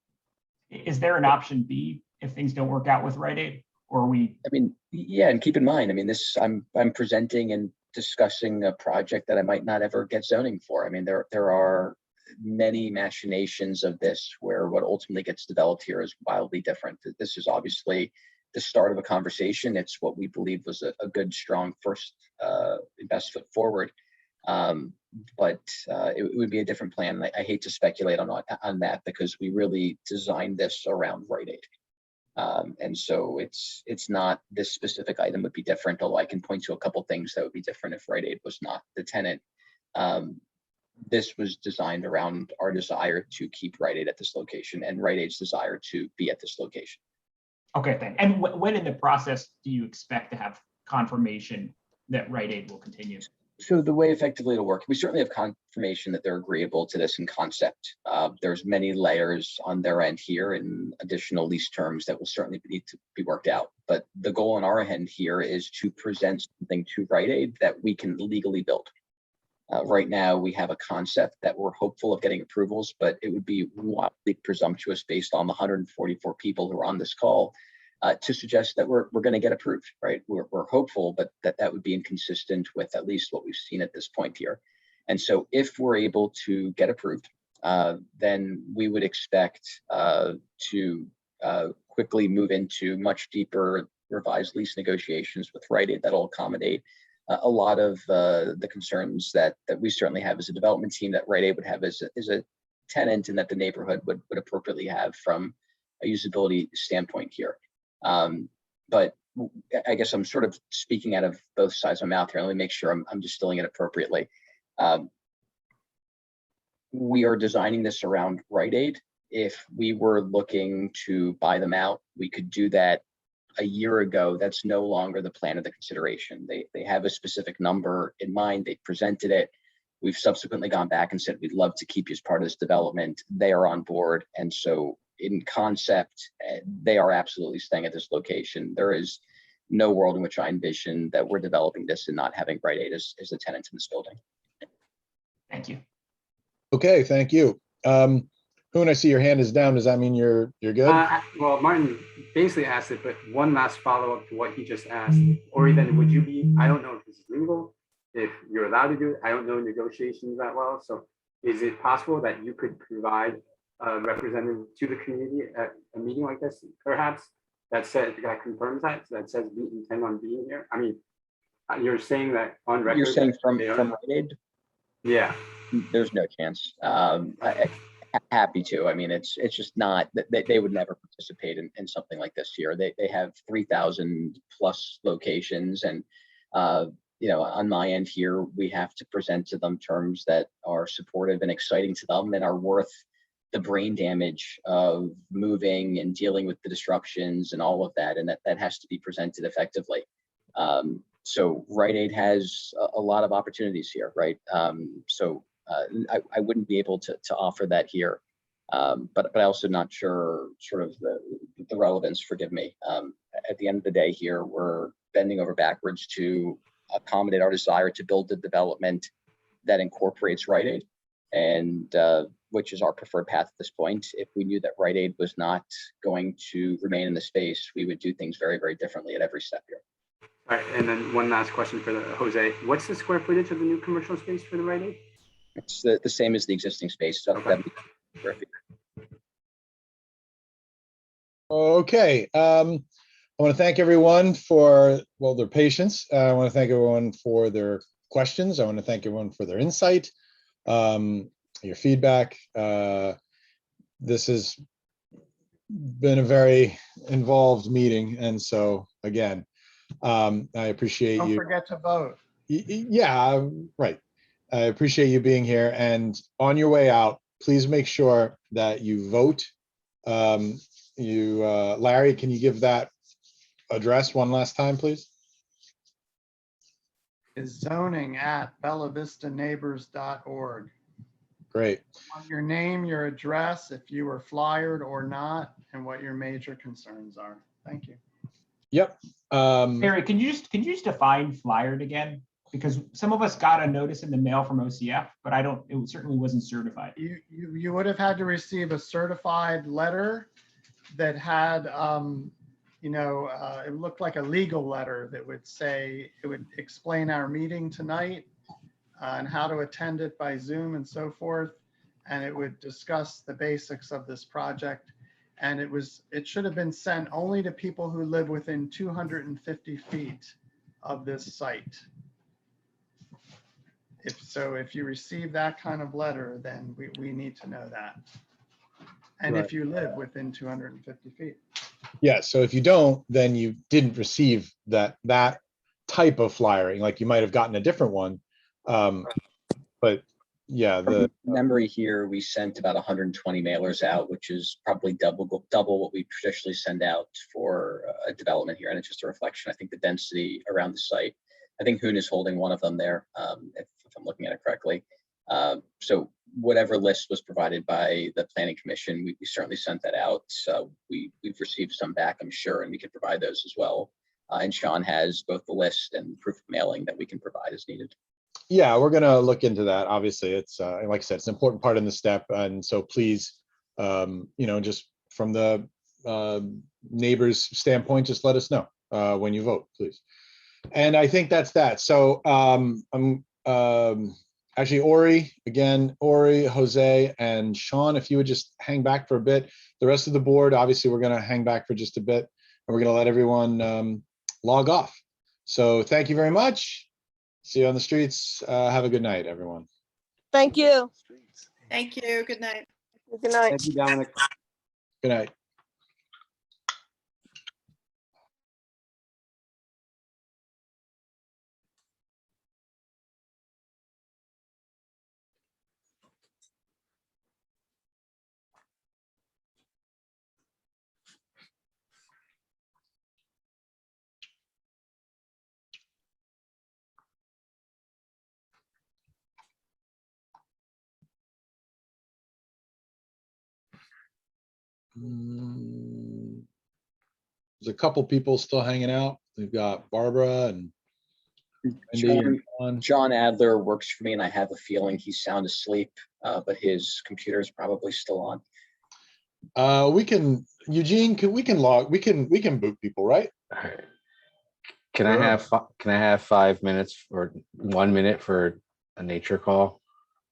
Is there an option B if things don't work out with Rite Aid? Or are we? I mean, yeah, and keep in mind, I mean, this I'm presenting and discussing a project that I might not ever get zoning for. I mean, there are many machinations of this where what ultimately gets developed here is wildly different. This is obviously the start of a conversation. It's what we believe was a good, strong first best foot forward. But it would be a different plan. I hate to speculate on that because we really designed this around Rite Aid. And so it's not this specific item would be different, although I can point to a couple things that would be different if Rite Aid was not the tenant. This was designed around our desire to keep Rite Aid at this location and Rite Aid's desire to be at this location. Okay, thanks. And when in the process do you expect to have confirmation that Rite Aid will continue? So the way effectively it'll work, we certainly have confirmation that they're agreeable to this in concept. There's many layers on their end here and additional lease terms that will certainly need to be worked out. But the goal on our end here is to present something to Rite Aid that we can legally build. Right now, we have a concept that we're hopeful of getting approvals, but it would be wildly presumptuous based on the 144 people who are on this call to suggest that we're going to get approved, right? We're hopeful, but that would be inconsistent with at least what we've seen at this point here. And so if we're able to get approved, then we would expect to quickly move into much deeper revised lease negotiations with Rite Aid that'll accommodate a lot of the concerns that we certainly have as a development team that Rite Aid would have as a tenant and that the neighborhood would appropriately have from a usability standpoint here. But I guess I'm sort of speaking out of both sides of my mouth here. Let me make sure I'm distilling it appropriately. We are designing this around Rite Aid. If we were looking to buy them out, we could do that a year ago. That's no longer the plan of the consideration. They have a specific number in mind. They presented it. We've subsequently gone back and said, we'd love to keep you as part of this development. They are on board. And so in concept, they are absolutely staying at this location. There is no world in which I envision that we're developing this and not having Rite Aid as a tenant in this building. Thank you. Okay, thank you. Hoon, I see your hand is down. Does that mean you're good? Well, Martin basically asked it, but one last follow-up to what he just asked. Or then would you be, I don't know if this is legal, if you're allowed to do it. I don't know negotiations that well. So is it possible that you could provide a representative to the community at a meeting like this, perhaps, that confirms that says we intend on being here? I mean, you're saying that on record. You're saying from Rite Aid? Yeah. There's no chance. Happy to. I mean, it's just not that they would never participate in something like this here. They have 3,000 plus locations, and on my end here, we have to present to them terms that are supportive and exciting to them and are worth the brain damage of moving and dealing with the disruptions and all of that, and that has to be presented effectively. So Rite Aid has a lot of opportunities here, right? I wouldn't be able to offer that here, but I also not sure sort of the relevance, forgive me. At the end of the day here, we're bending over backwards to accommodate our desire to build the development that incorporates Rite Aid, and which is our preferred path at this point. If we knew that Rite Aid was not going to remain in the space, we would do things very, very differently at every step here. All right, and then one last question for Jose. What's the square footage of the new commercial space for the Rite Aid? It's the same as the existing space. So Okay. Okay. I want to thank everyone for, their patience. I want to thank everyone for their questions. I want to thank everyone for their insight, your feedback. This has been a very involved meeting. And so again, I appreciate Don't you. forget to vote. Yeah, right. I appreciate you being here, and on your way out, please make sure that you vote. Larry, can you give that address one last time, please? Is zoning at bellavistaneighbors.org. Great. Your name, your address, if you were flyered or not, and what your major concerns are. Thank you. Yep. Barry, can you just define flyered again? Because some of us got a notice in the mail from OCF, but it certainly wasn't certified. You would have had to receive a certified letter that had, it looked like a legal letter that would say, it would explain our meeting tonight and how to attend it by Zoom and so forth. And it would discuss the basics of this project. And it should have been sent only to people who live within 250 feet of this site. If you receive that kind of letter, then we need to know that. And Right. if you live within 250 feet. Yeah, so if you don't, then you didn't receive that type of flyering, like you might have gotten a different one. But yeah, From memory here, we sent about 120 mailers out, which is probably double what we traditionally send out for a development here. And it's just a reflection, I think, the density around the site. I think Hoon is holding one of them there, if I'm looking at it correctly. So whatever list was provided by the Planning Commission, we certainly sent that out. So we've received some back, I'm sure, and we can provide those as well. And Sean has both the list and proof of mailing that we can provide as needed. Yeah, we're going to look into that. Obviously, it's like I said, it's an important part in the step. And so please, just from the neighbors' standpoint, just let us know when you vote, please. And I think that's that. So I'm actually Ori, Jose, and Sean, if you would just hang back for a bit. The rest of the board, obviously, we're going to hang back for just a bit, and we're going to let everyone log off. So thank you very much. See you on the streets. Have a good night, everyone. Thank you. Thank you. Good night. Good night. Thank you, Dominic. Good night. There's a couple people still hanging out. We've got Barbara and John Adler works for me, and I have a feeling he's sound asleep, but his computer is probably still on. We can, Eugene, we can boot people, right? Can I have 5 minutes or 1 minute for a nature call?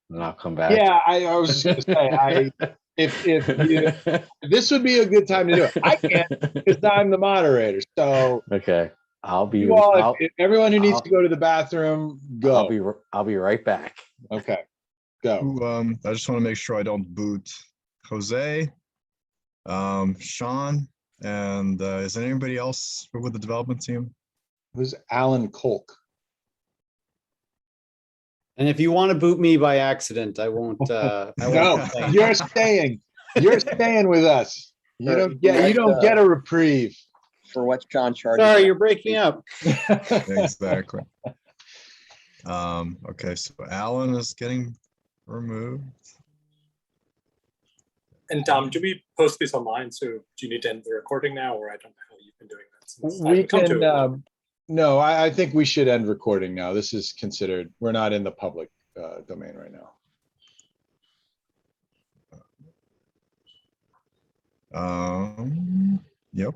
And I'll come back. Yeah, I was just gonna say, this would be a good time to do it. I can't because I'm the moderator. So Okay, you all, if everyone who needs to go to the bathroom, go. I'll be right back. Okay, go. I just want to make sure I don't boot Jose, Sean, and is there anybody else with the development team? Who's Alan Kolk? And if you want to boot me by accident, I won't. I No, won't complain. you're staying. You're staying with us. You don't get a reprieve. For what John charges. Sorry, you're breaking up. Exactly. Okay, so Alan is getting removed. And Tom, do we post this online? So do you need to end the recording now, or I don't know how you've been doing that since We I've come to it. can. No, I think we should end recording now. This is considered, we're not in the public domain right now. Yep.